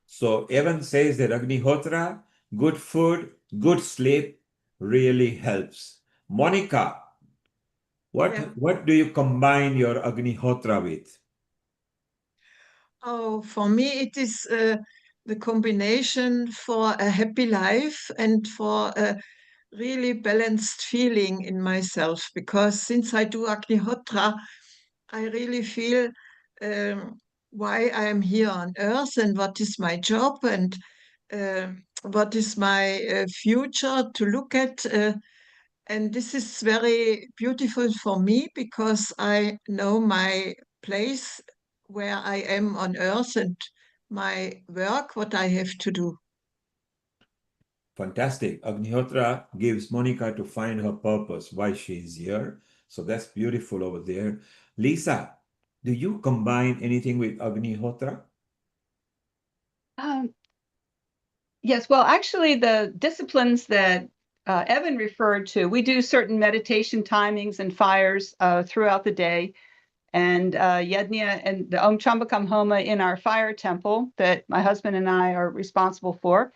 So Evan says that Agnihotra, good food, good sleep really helps. Monica, what do you combine your Agnihotra with? Oh, for me, it is the combination for a happy life and for a really balanced feeling in myself. Because since I do Agnihotra, I really feel why I am here on earth and what is my job and what is my future to look at. And this is very beautiful for me because I know my place where I am on earth and my work, what I have to do. Fantastic. Agnihotra gives Monica to find her purpose, why she is here. So that's beautiful over there. Lisa, do you combine anything with Agnihotra? Yes, well, actually, the disciplines that Evan referred to, we do certain meditation timings and fires throughout the day. And Yajna and the Om Trambakam Homa in our fire temple that my husband and I are responsible for.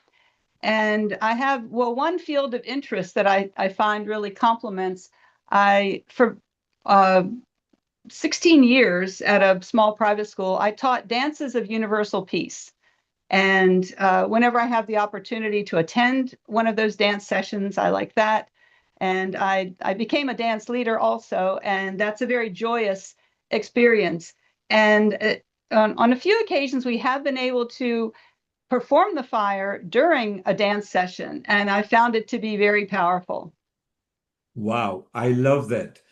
And I have, well, one field of interest that I find really complements. For 16 years at a small private school, I taught dances of universal peace. And whenever I have the opportunity to attend one of those dance sessions, I like that. And I became a dance leader also, and that's a very joyous experience. And on a few occasions, we have been able to perform the fire during a dance session, and I found it to be very powerful. Wow, I love that.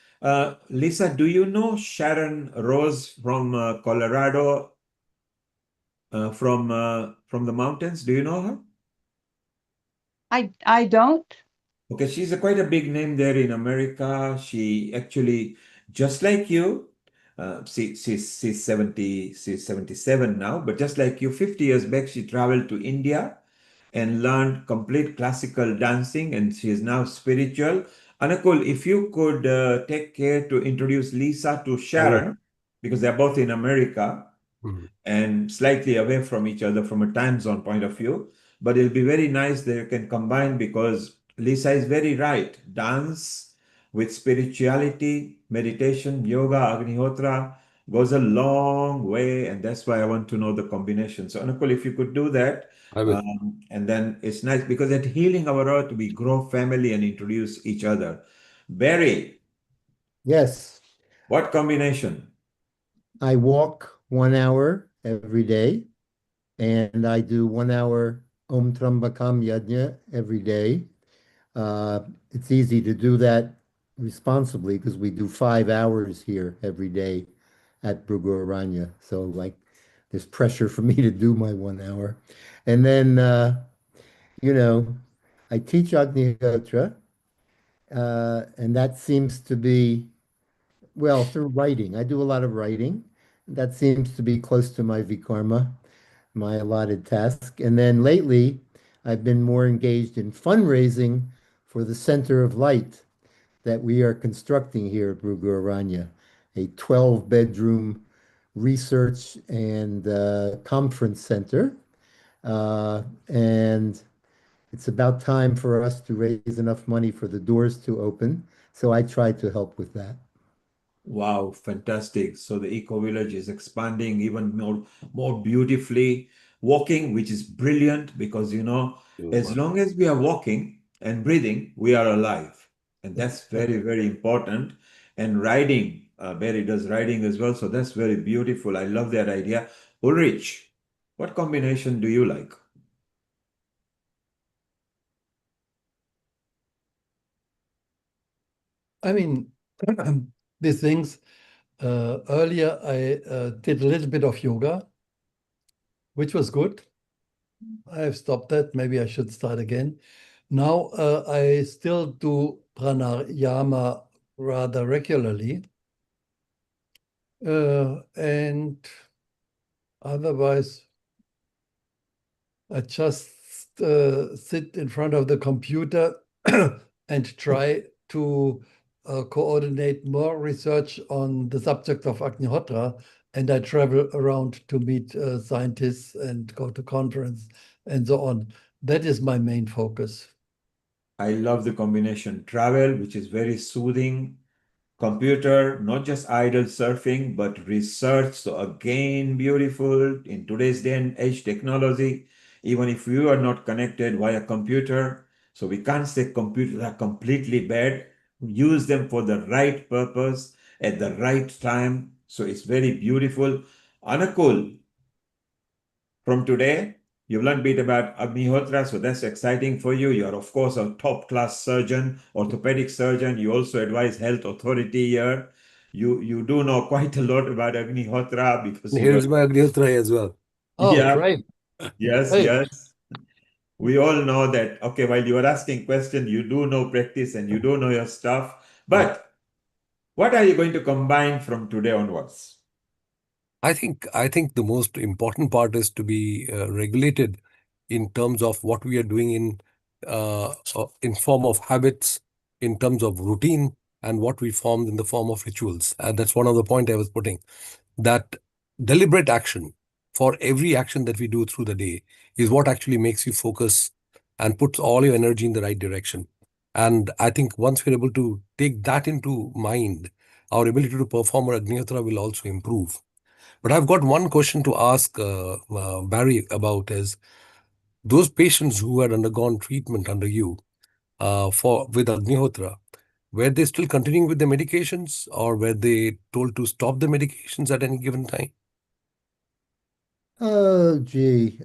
Lisa, do you know Sharon Rose from Colorado, from the mountains? Do you know her? I don't. Okay, she's quite a big name there in America. She actually, just like you, she's 77 now, but just like you, 50 years back, she traveled to India and learned complete classical dancing, and she is now spiritual. Anakul, if you could take care to introduce Lisa to I will. Sharon, because they're both in America Mhm. and slightly away from each other from a time zone point of view. But it'll be very nice that you can combine, because Lisa is very right. Dance with spirituality, meditation, yoga, Agnihotra goes a long way, and that's why I want to know the combination. So, Anukul, if you could do that, I will. and then it's nice because at Healing Our Earth, we grow family and introduce each other. Barry, Yes, what combination? I walk 1 hour every day, and I do 1 hour Om Trambakam Yajna every day. It's easy to do that responsibly because we do 5 hours here every day at Bruguraranya. So like there's pressure for me to do my 1 hour. And then you know, I teach Agnihotra, and that seems to be, well, through writing. I do a lot of writing. That seems to be close to my Vikarma, my allotted task. And then lately, I've been more engaged in fundraising for the Center of Light that we are constructing here at Bruguraranya, a 12-bedroom research and conference center. And it's about time for us to raise enough money for the doors to open. So I try to help with that. Wow, fantastic. So the eco village is expanding even more beautifully. Walking, which is brilliant because, as long as we are walking and breathing, we are alive. And that's very, very important. And riding, Barry does riding as well. So that's very beautiful. I love that idea. Ulrich, what combination do you like? I mean, these things. Earlier, I did a little bit of yoga, which was good. I have stopped that. Maybe I should start again. Now, I still do pranayama rather regularly. And otherwise, I just sit in front of the computer and try to coordinate more research on the subject of Agnihotra. And I travel around to meet scientists and go to conference and so on. That is my main focus. I love the combination travel, which is very soothing, computer, not just idle surfing, but research. So again, beautiful in today's day and age technology, even if you are not connected via computer. So we can't say computers are completely bad. Use them for the right purpose at the right time. So it's very beautiful. Anakul, from today, you've learned a bit about Agnihotra, so that's exciting for you. You're, of course, a top-class surgeon, orthopedic surgeon. You also advise health authority here. You do know quite a lot about Agnihotra because And you were... here's my Agnihotra as well. Oh, Yeah, great. yes, Hey. yes. We all know that, okay, while you are asking questions, you do know practice and you do know your stuff. But what are you going to combine from today onwards? I think the most important part is to be regulated in terms of what we are doing in form of habits, in terms of routine, and what we formed in the form of rituals. And that's one of the point I was putting. That deliberate action for every action that we do through the day is what actually makes you focus and puts all your energy in the right direction. And I think once we're able to take that into mind, our ability to perform our Agnihotra will also improve. But I've got one question to ask Barry about is those patients who had undergone treatment under you with Agnihotra, were they still continuing with the medications or were they told to stop the medications at any given time? Oh, gee.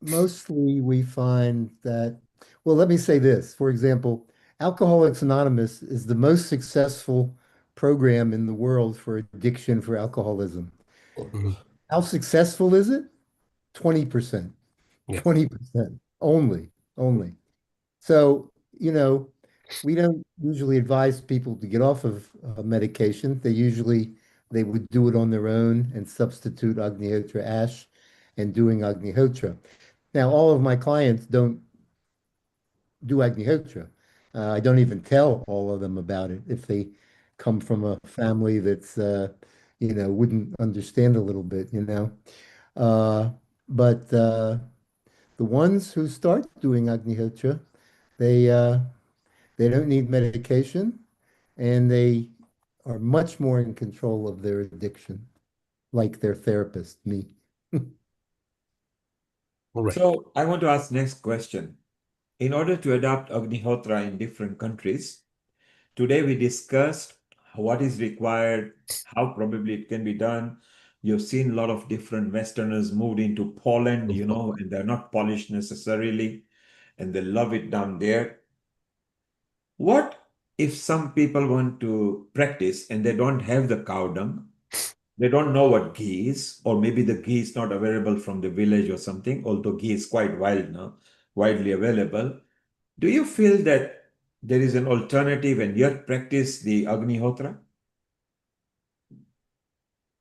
Mostly we find that, well, let me say this. For example, Alcoholics Anonymous is the most successful program in the world for addiction for alcoholism. Mhm. How successful is it? 20%. Yeah. 20% only. So, we don't usually advise people to get off of medication. They would do it on their own and substitute Agnihotra ash and doing Agnihotra. Now, all of my clients don't do Agnihotra. I don't even tell all of them about it if they come from a family that's, wouldn't understand a little bit. Uh, but the ones who start doing Agnihotra, they uh, they don't need medication, and they are much more in control of their addiction, like their therapist, me. All right. So I want to ask next question. In order to adopt Agnihotra in different countries, today we discussed what is required, how probably it can be done. You've seen a lot of different Westerners moved into Poland, and they're not polished necessarily, and they love it down there. What if some people want to practice and they don't have the cow dung? They don't know what ghee is, or maybe the ghee is not available from the village or something, although ghee is quite wild now, widely available. Do you feel that there is an alternative and yet practice the Agnihotra?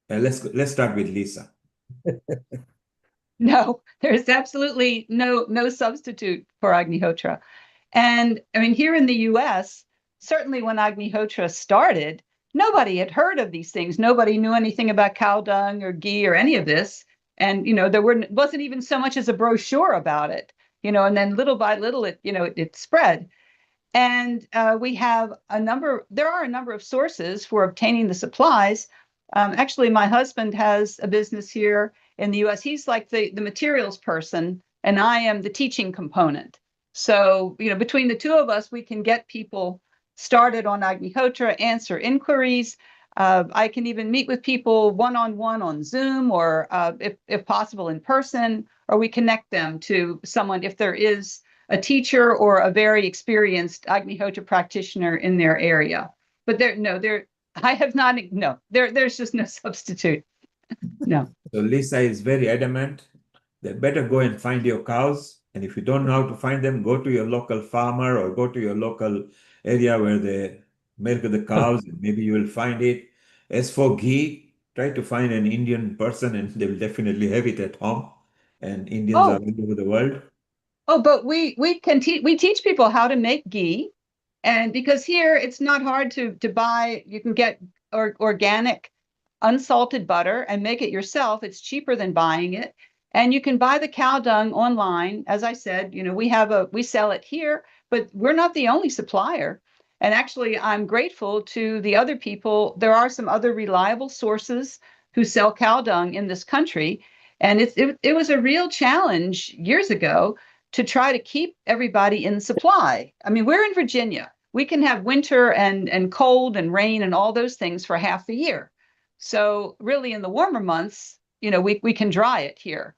Let's start with Lisa. No, there's absolutely no substitute for Agnihotra. And I mean, here in the US, certainly when Agnihotra started, nobody had heard of these things. Nobody knew anything about cow dung or ghee or any of this. And, there wasn't even so much as a brochure about it, and then little by little, it spread. And there are a number of sources for obtaining the supplies. Actually, my husband has a business here in the US. He's like the materials person, and I am the teaching component. So, between the two of us, we can get people started on Agnihotra, answer inquiries. I can even meet with people one-on-one on Zoom or if possible in person, or we connect them to someone if there is a teacher or a very experienced Agnihotra practitioner in their area. But there's just no substitute. No. So Lisa is very adamant that better go and find your cows. And if you don't know how to find them, go to your local farmer or go to your local area where they milk the cows, and maybe you will find it. As for ghee, try to find an Indian person and they will definitely have it at home. And Indians are all over the world. Oh, but we teach people how to make ghee, and because here it's not hard to buy. You can get organic, unsalted butter and make it yourself. It's cheaper than buying it, and you can buy the cow dung online. As I said, we sell it here, but we're not the only supplier. And actually, I'm grateful to the other people. There are some other reliable sources who sell cow dung in this country, and it was a real challenge years ago to try to keep everybody in supply. I mean, we're in Virginia. We can have winter and cold and rain and all those things for half the year. So really in the warmer months, we can dry it here.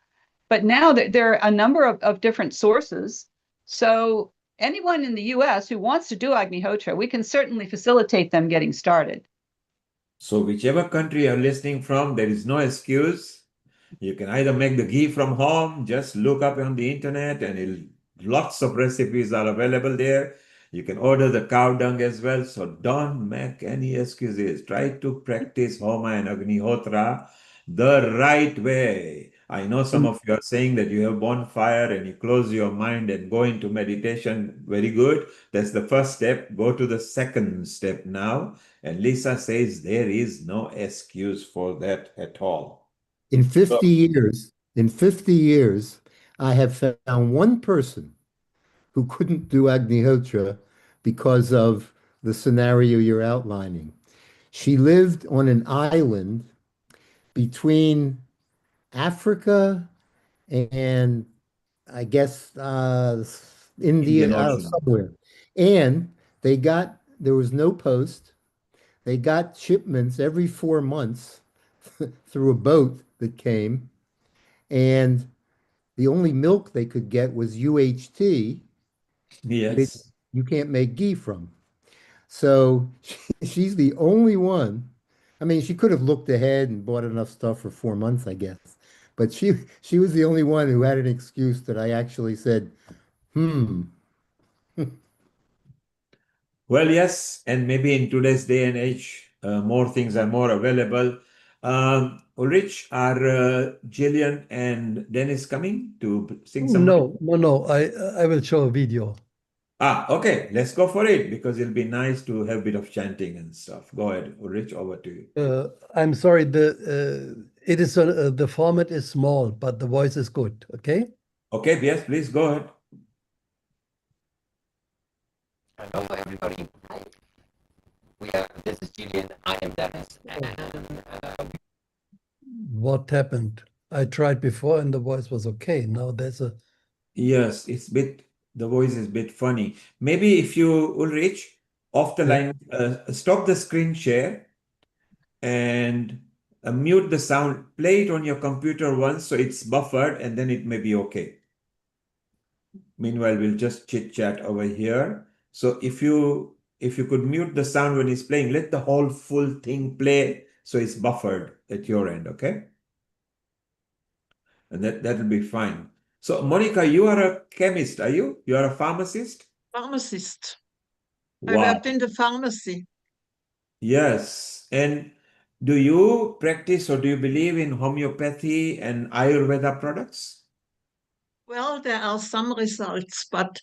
But now there are a number of different sources. So anyone in the US who wants to do Agnihotra, we can certainly facilitate them getting started. So whichever country you're listening from, there is no excuse. You can either make the ghee from home, just look up on the internet, and lots of recipes are available there. You can order the cow dung as well. So don't make any excuses. Try to practice Homa and Agnihotra the right way. I know some of you are saying that you have bonfire and you close your mind and go into meditation. Very good. That's the first step. Go to the second step now. And Lisa says there is no excuse for that at all. In 50 years, I have found one person who couldn't do Agnihotra because of the scenario you're outlining. She lived on an island between Africa and I guess Indian India, Ocean. somewhere. And there was no post. They got shipments every 4 months through a boat that came. And the only milk they could get was UHT, which Yes. you can't make ghee from. So she's the only one. I mean, she could have looked ahead and bought enough stuff for 4 months, I guess. But she was the only one who had an excuse that I actually said, hmm. Well, yes, and maybe in today's day and age, more things are more available. Ulrich, are Jillian and Dennis coming to sing some? No. I will show a video. Okay, let's go for it because it'll be nice to have a bit of chanting and stuff. Go ahead, Ulrich, over to you. I'm sorry, the format is small, but the voice is good. Okay. Okay, yes, please go ahead. Hello, everybody. This is Julian. I am Dennis. And What happened? I tried before and the voice was okay. Now there's a. Yes, the voice is a bit funny. Maybe if you, Ulrich, off the line, stop the screen share and mute the sound. Play it on your computer once so it's buffered and then it may be okay. Meanwhile, we'll just chit chat over here. So if you could mute the sound when it's playing, let the whole full thing play so it's buffered at your end, okay? And that'll be fine. So Monica, you are a chemist, are you? You are a pharmacist? Pharmacist. Wow. I worked in the pharmacy. Yes. And do you practice or do you believe in homeopathy and Ayurveda products? Well, there are some results, but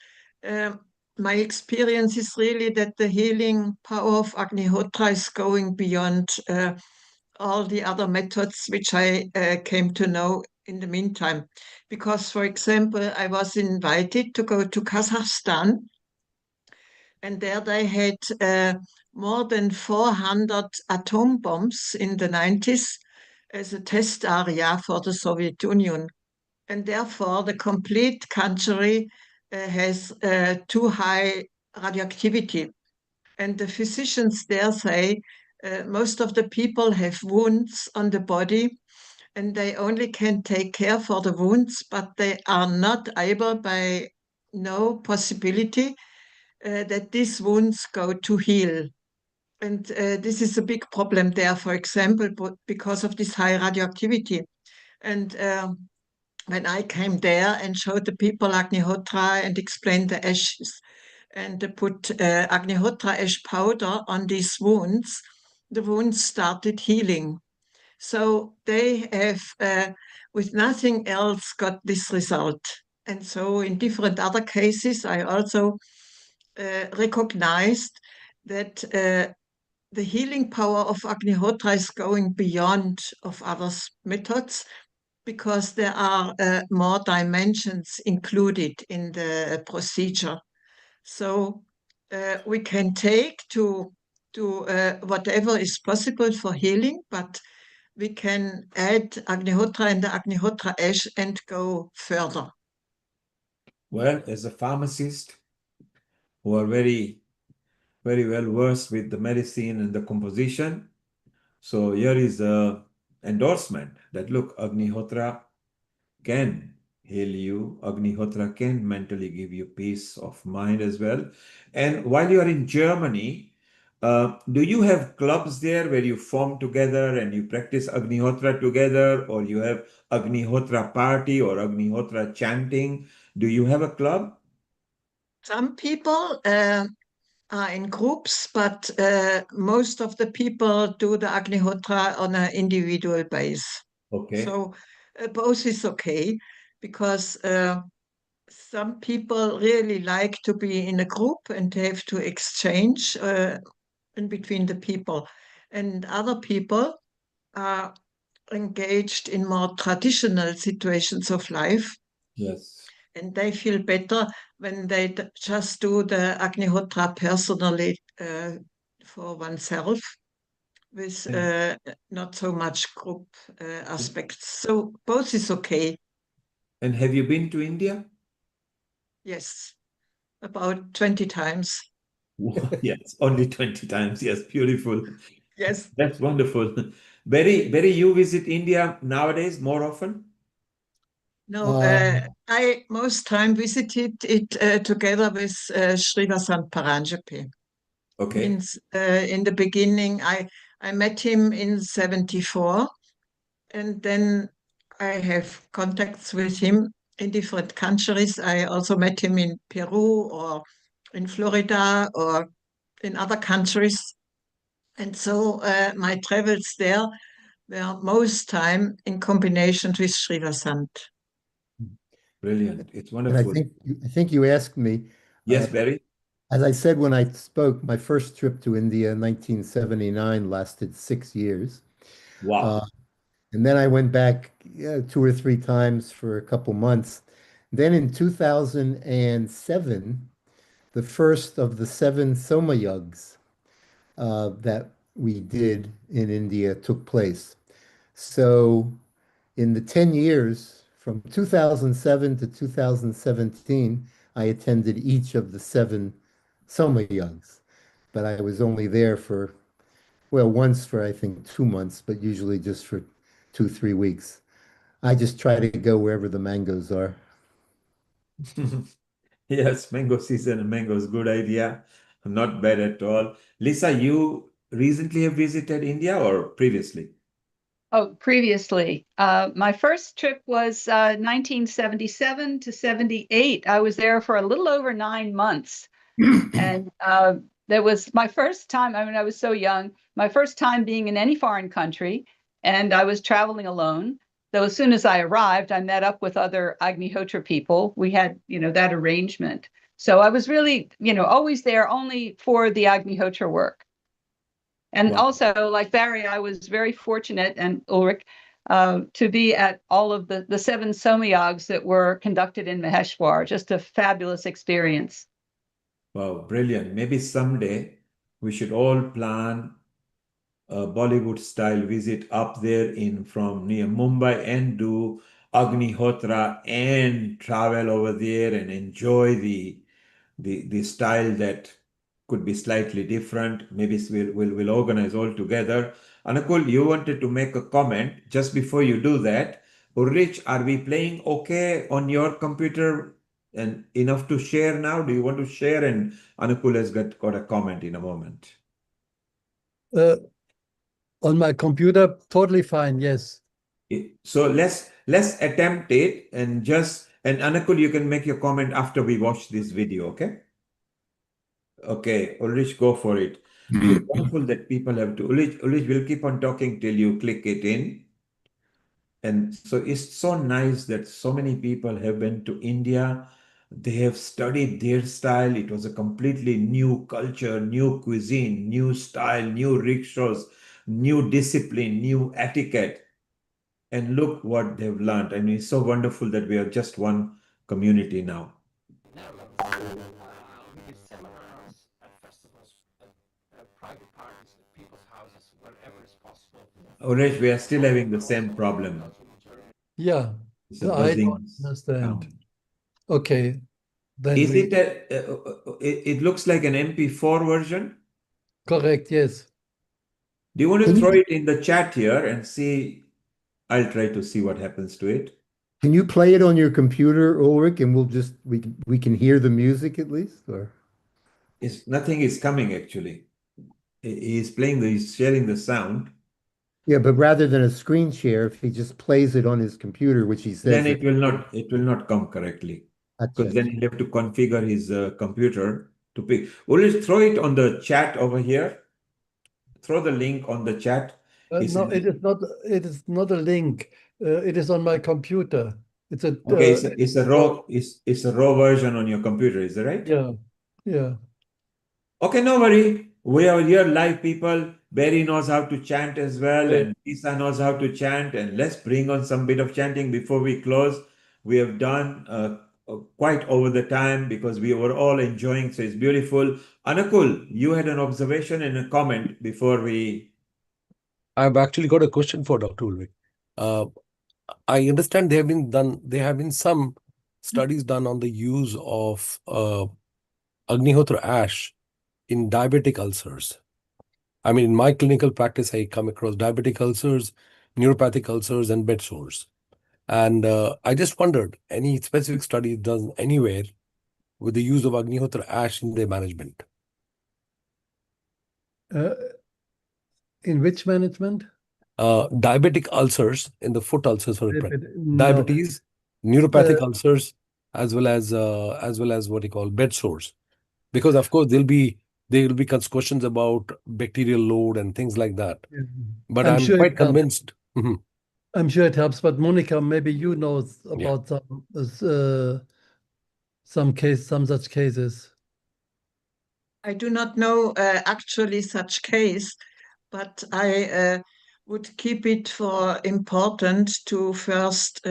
my experience is really that the healing power of Agnihotra is going beyond all the other methods which I came to know in the meantime. Because, for example, I was invited to go to Kazakhstan, and there they had more than 400 atom bombs in the 90s as a test area for the Soviet Union. And therefore, the complete country has too high radioactivity. And the physicians there say most of the people have wounds on the body and they only can take care for the wounds, but they are not able by no possibility that these wounds go to heal. And this is a big problem there, for example, because of this high radioactivity. And when I came there and showed the people Agnihotra and explained the ashes and put Agnihotra ash powder on these wounds, the wounds started healing. So they have, with nothing else, got this result. And so in different other cases, I also recognized that the healing power of Agnihotra is going beyond of other methods because there are more dimensions included in the procedure. So we can take to whatever is possible for healing, but we can add Agnihotra and the Agnihotra ash and go further. Well, as a pharmacist who are very, very well versed with the medicine and the composition, so here is a endorsement that look, Agnihotra can heal you. Agnihotra can mentally give you peace of mind as well. And while you are in Germany, do you have clubs there where you form together and you practice Agnihotra together, or you have Agnihotra party or Agnihotra chanting? Do you have a club? Some people are in groups, but most of the people do the Agnihotra on an individual base. Okay. So both is okay because some people really like to be in a group and have to exchange in between the people. And other people are engaged in more traditional situations of life Yes. And they feel better when they just do the Agnihotra personally for oneself with not so much group aspects. So both is okay. And have you been to India? Yes, about 20 times. Yes, only 20 times. Yes, beautiful. Yes. That's wonderful. Berry, you visit India nowadays more often? No, I most time visited it together with Srivasant Paranjape. Okay. Means in the beginning, I met him in 74, and then I have contacts with him in different countries. I also met him in Peru or in Florida or in other countries. And so my travels there were most time in combination with Srivasant. Brilliant. It's And wonderful. I think you asked me. Yes, Barry. As I said when I spoke, my first trip to India in 1979 lasted 6 years. Wow. And then I went back 2 or 3 times for a couple months. Then in 2007, the first of the 7 Somayugs that we did in India took place. So in the 10 years from 2007 to 2017, I attended each of the 7 Somayugs, but I was only there for, well, once for I think 2 months, but usually just for 2, 3 weeks. I just try to go wherever the mangoes are. Yes, mango season and mangoes, good idea. Not bad at all. Lisa, you recently have visited India or previously? Oh, previously. My first trip was 1977 to 78. I was there for a little over 9 months. And that was my first time. I mean, I was so young, my first time being in any foreign country, and I was traveling alone. Though as soon as I arrived, I met up with other Agnihotra people. We had, that arrangement. So I was really, always there only for the Agnihotra work. And Wow. also, like Barry, I was very fortunate, and Ulrich, to be at all of the 7 Somayags that were conducted in Maheshwar. Just a fabulous experience. Wow, brilliant. Maybe someday we should all plan a Bollywood style visit up there from near Mumbai and do Agnihotra and travel over there and enjoy the style that could be slightly different. Maybe we'll organize all together. Anukul, you wanted to make a comment. Just before you do that, Ulrich, are we playing okay on your computer and enough to share now? Do you want to share? And Anukul has got a comment in a moment. On my computer, totally fine, yes. So let's attempt it and Anukul, you can make your comment after we watch this video, okay? Okay, Ulrich, go for it. It's wonderful that people have to. Ulrich will keep on talking till you click it in. And so it's so nice that so many people have been to India. They have studied their style. It was a completely new culture, new cuisine, new style, new rickshaws, new discipline, new etiquette. And look what they've learned. I mean, it's so wonderful that we are just one community now. Oresh, we are still having the same problem. Yeah, It's a I buzzing don't understand. sound. Okay, then Is it it looks like an MP4 version? Correct, yes. Do you want to Can throw you, it in the chat here and see? I'll try to see what happens to it. can you play it on your computer, Ulrich, and we can hear the music at least, or? Nothing is coming actually. He's sharing the sound. Yeah, but rather than a screen share, if he just plays it on his computer, which he says Then it will not come correctly. Because then he'll have to configure his computer to pick. Ulrich, throw it on the chat over here. Throw the link on the chat. No, it is not. It is not a link. It is on my computer. It's a. Okay, it's a raw version on your computer. Is that right? Yeah, yeah. Okay, no worry. We are here live people. Barry knows how to chant as well, and Lisa knows how to chant. And let's bring on some bit of chanting before we close. we have done quite over the time because we were all enjoying. So it's beautiful. Anukul, you had an observation and a comment before we. I've actually got a question for Dr. Ulrich. I understand there have been some studies done on the use of Agnihotra ash in diabetic ulcers. I mean, in my clinical practice, I come across diabetic ulcers, neuropathic ulcers, and bed sores. And I just wondered, any specific study done anywhere with the use of Agnihotra ash in their management? In which management? Diabetic ulcers, in the foot ulcers for No. diabetes, neuropathic ulcers, as well as what you call bed sores. Because of course there will be questions about bacterial load and things like that. But I'm sure quite convinced. Mhm. I'm sure it helps, but Monica, maybe you know about some such cases. I do not know actually such case, but I would keep it for important to first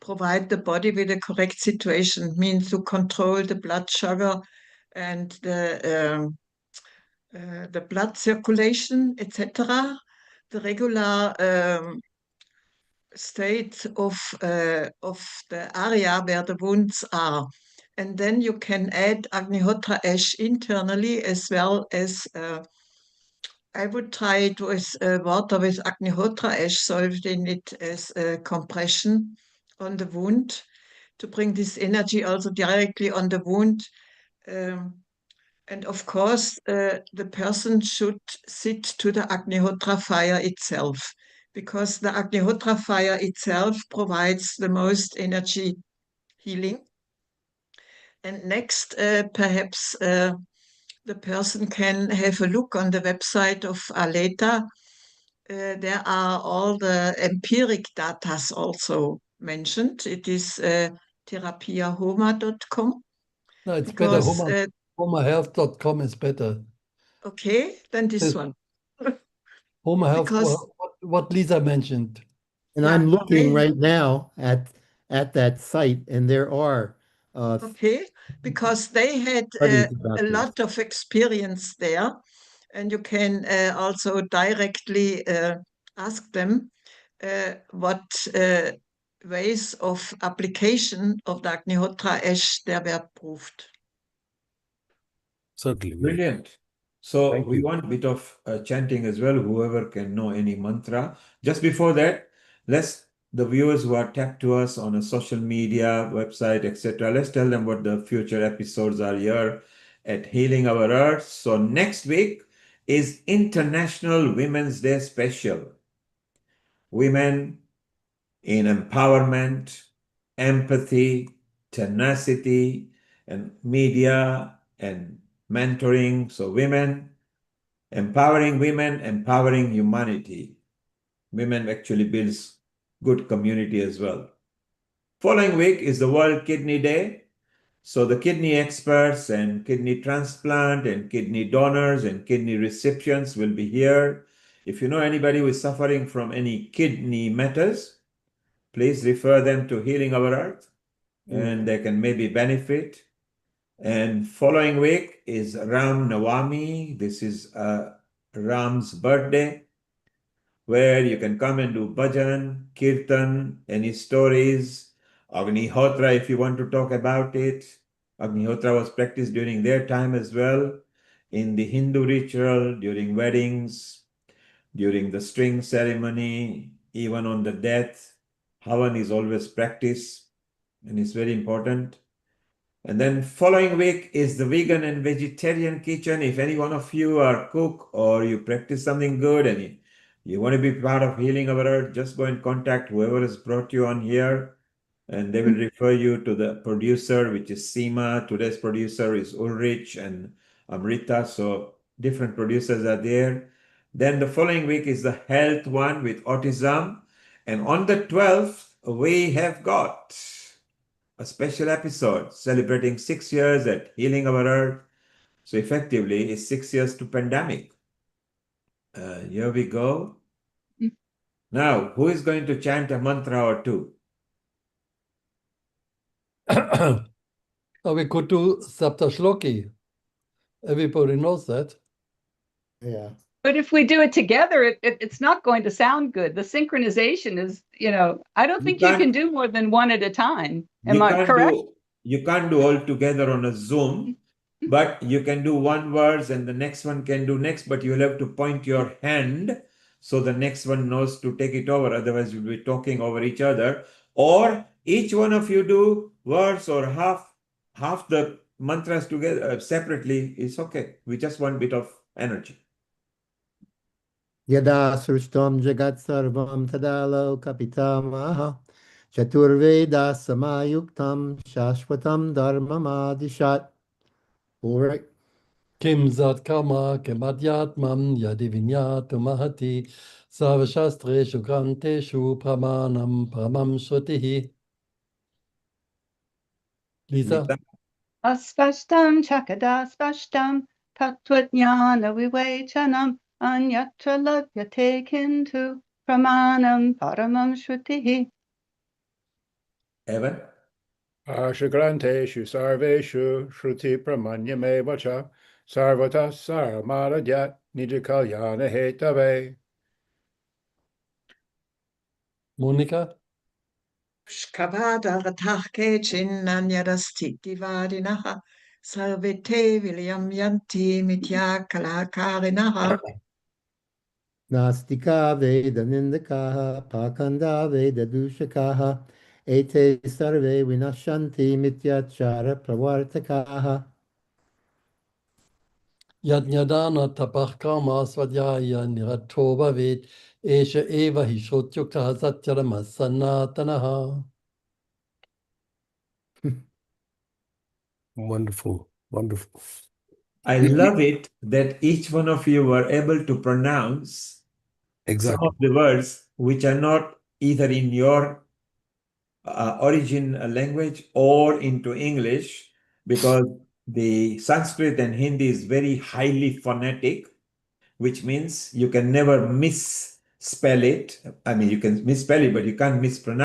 provide the body with a correct situation, means to control the blood sugar and the blood circulation, etc. The regular state of the area where the wounds are. And then you can add Agnihotra ash internally as well as I would try it with water with Agnihotra ash solved in it as a compression on the wound to bring this energy also directly on the wound. And of course, the person should sit to the Agnihotra fire itself, because the Agnihotra fire itself provides the most energy healing. And next, perhaps the person can have a look on the website of Aleta. There are all the empiric data also mentioned. It is therapiahoma.com. No, it's because, better. Homahealth.com is better. Okay, then this one. Homa Health, Because- what Lisa mentioned. And Yeah, I'm looking they- right now at that site, and there are Okay, because they had studies about a this. lot of experience there, and you can also directly ask them what ways of application of the Agnihotra ash there were proved. Certainly. Brilliant. So Thank we you. want a bit of chanting as well, whoever can know any mantra. Just before that, the viewers who are tapped to us on a social media, website, etc., let's tell them what the future episodes are here at Healing Our Earth. So next week is International Women's Day special. Women in empowerment, empathy, tenacity, and media and mentoring. So empowering humanity. Women actually builds good community as well. Following week is the World Kidney Day. So the kidney experts and kidney transplant and kidney donors and kidney recipients will be here. If you know anybody who is suffering from any kidney matters, please refer them to Healing Our Earth and they can maybe benefit. And following week is Ram Navami. This is Ram's birthday, where you can come and do bhajan, kirtan, any stories, Agnihotra if you want to talk about it. Agnihotra was practiced during their time as well, in the Hindu ritual, during weddings, during the string ceremony, even on the death. Havan is always practiced and it's very important. And then following week is the vegan and vegetarian kitchen. If any one of you are cook or you practice something good and you want to be part of Healing Our Earth, just go and contact whoever has brought you on here and they will refer you to the producer, which is Seema. Today's producer is Ulrich and Amrita. So different producers are there. Then the following week is the health one with autism. And on the 12th, we have got a special episode celebrating 6 years at Healing Our Earth. So effectively, it's 6 years to pandemic. Here we go. Now, who is going to chant a mantra or two? We could do Saptashloki. Everybody knows that. Yeah. But if we do it together, it's not going to sound good. The synchronization is, I don't think you can do more than one at a time. Am I correct? You can't do all together on a Zoom, but you can do one verse and the next one can do next, but you'll have to point your hand so the next one knows to take it over. Otherwise, you'll be talking over each other. Or each one of you do verse or half the mantras together separately. It's okay. We just want a bit of energy. Yada srishtam jagat sarvam tadalo kapitamaha chaturveda samayuktam shashvatam dharmamadishat. All right. Kim zat karma kemadyatmam yadivinyatu mahati sarvashastreshu granteshu pramanam paramam shrutihi. Lisa? Aspashtam chakadaspashtam tatvajnana vivechanam anyatra labyate kintu pramanam paramam shrutihi. Evan? Ashagranteshu sarveshu shruti pramanyameva cha sarvata saramaradhyat nijakalyana hetave. Monika? Shkavada ratahke chinnanyadastiti vadinaha sarvete vilyam yanti mitya kalakarinaha. Nastika Veda Nindakaha Pakanda Veda Dushakaha Ete Sarve Vinashanti Mityachara Pravartakaha. Yajnadana tapah karma swadhyaya nirato bhavet esha eva hi shotyuktaha satyarama sanatanaha. Wonderful, wonderful. I love it that each one of you were able to pronounce some of the words which are not either in your origin language or into English, because the Sanskrit and Hindi is very highly phonetic, which means you can never misspell it. I mean, you can misspell it, but you can't mispronounce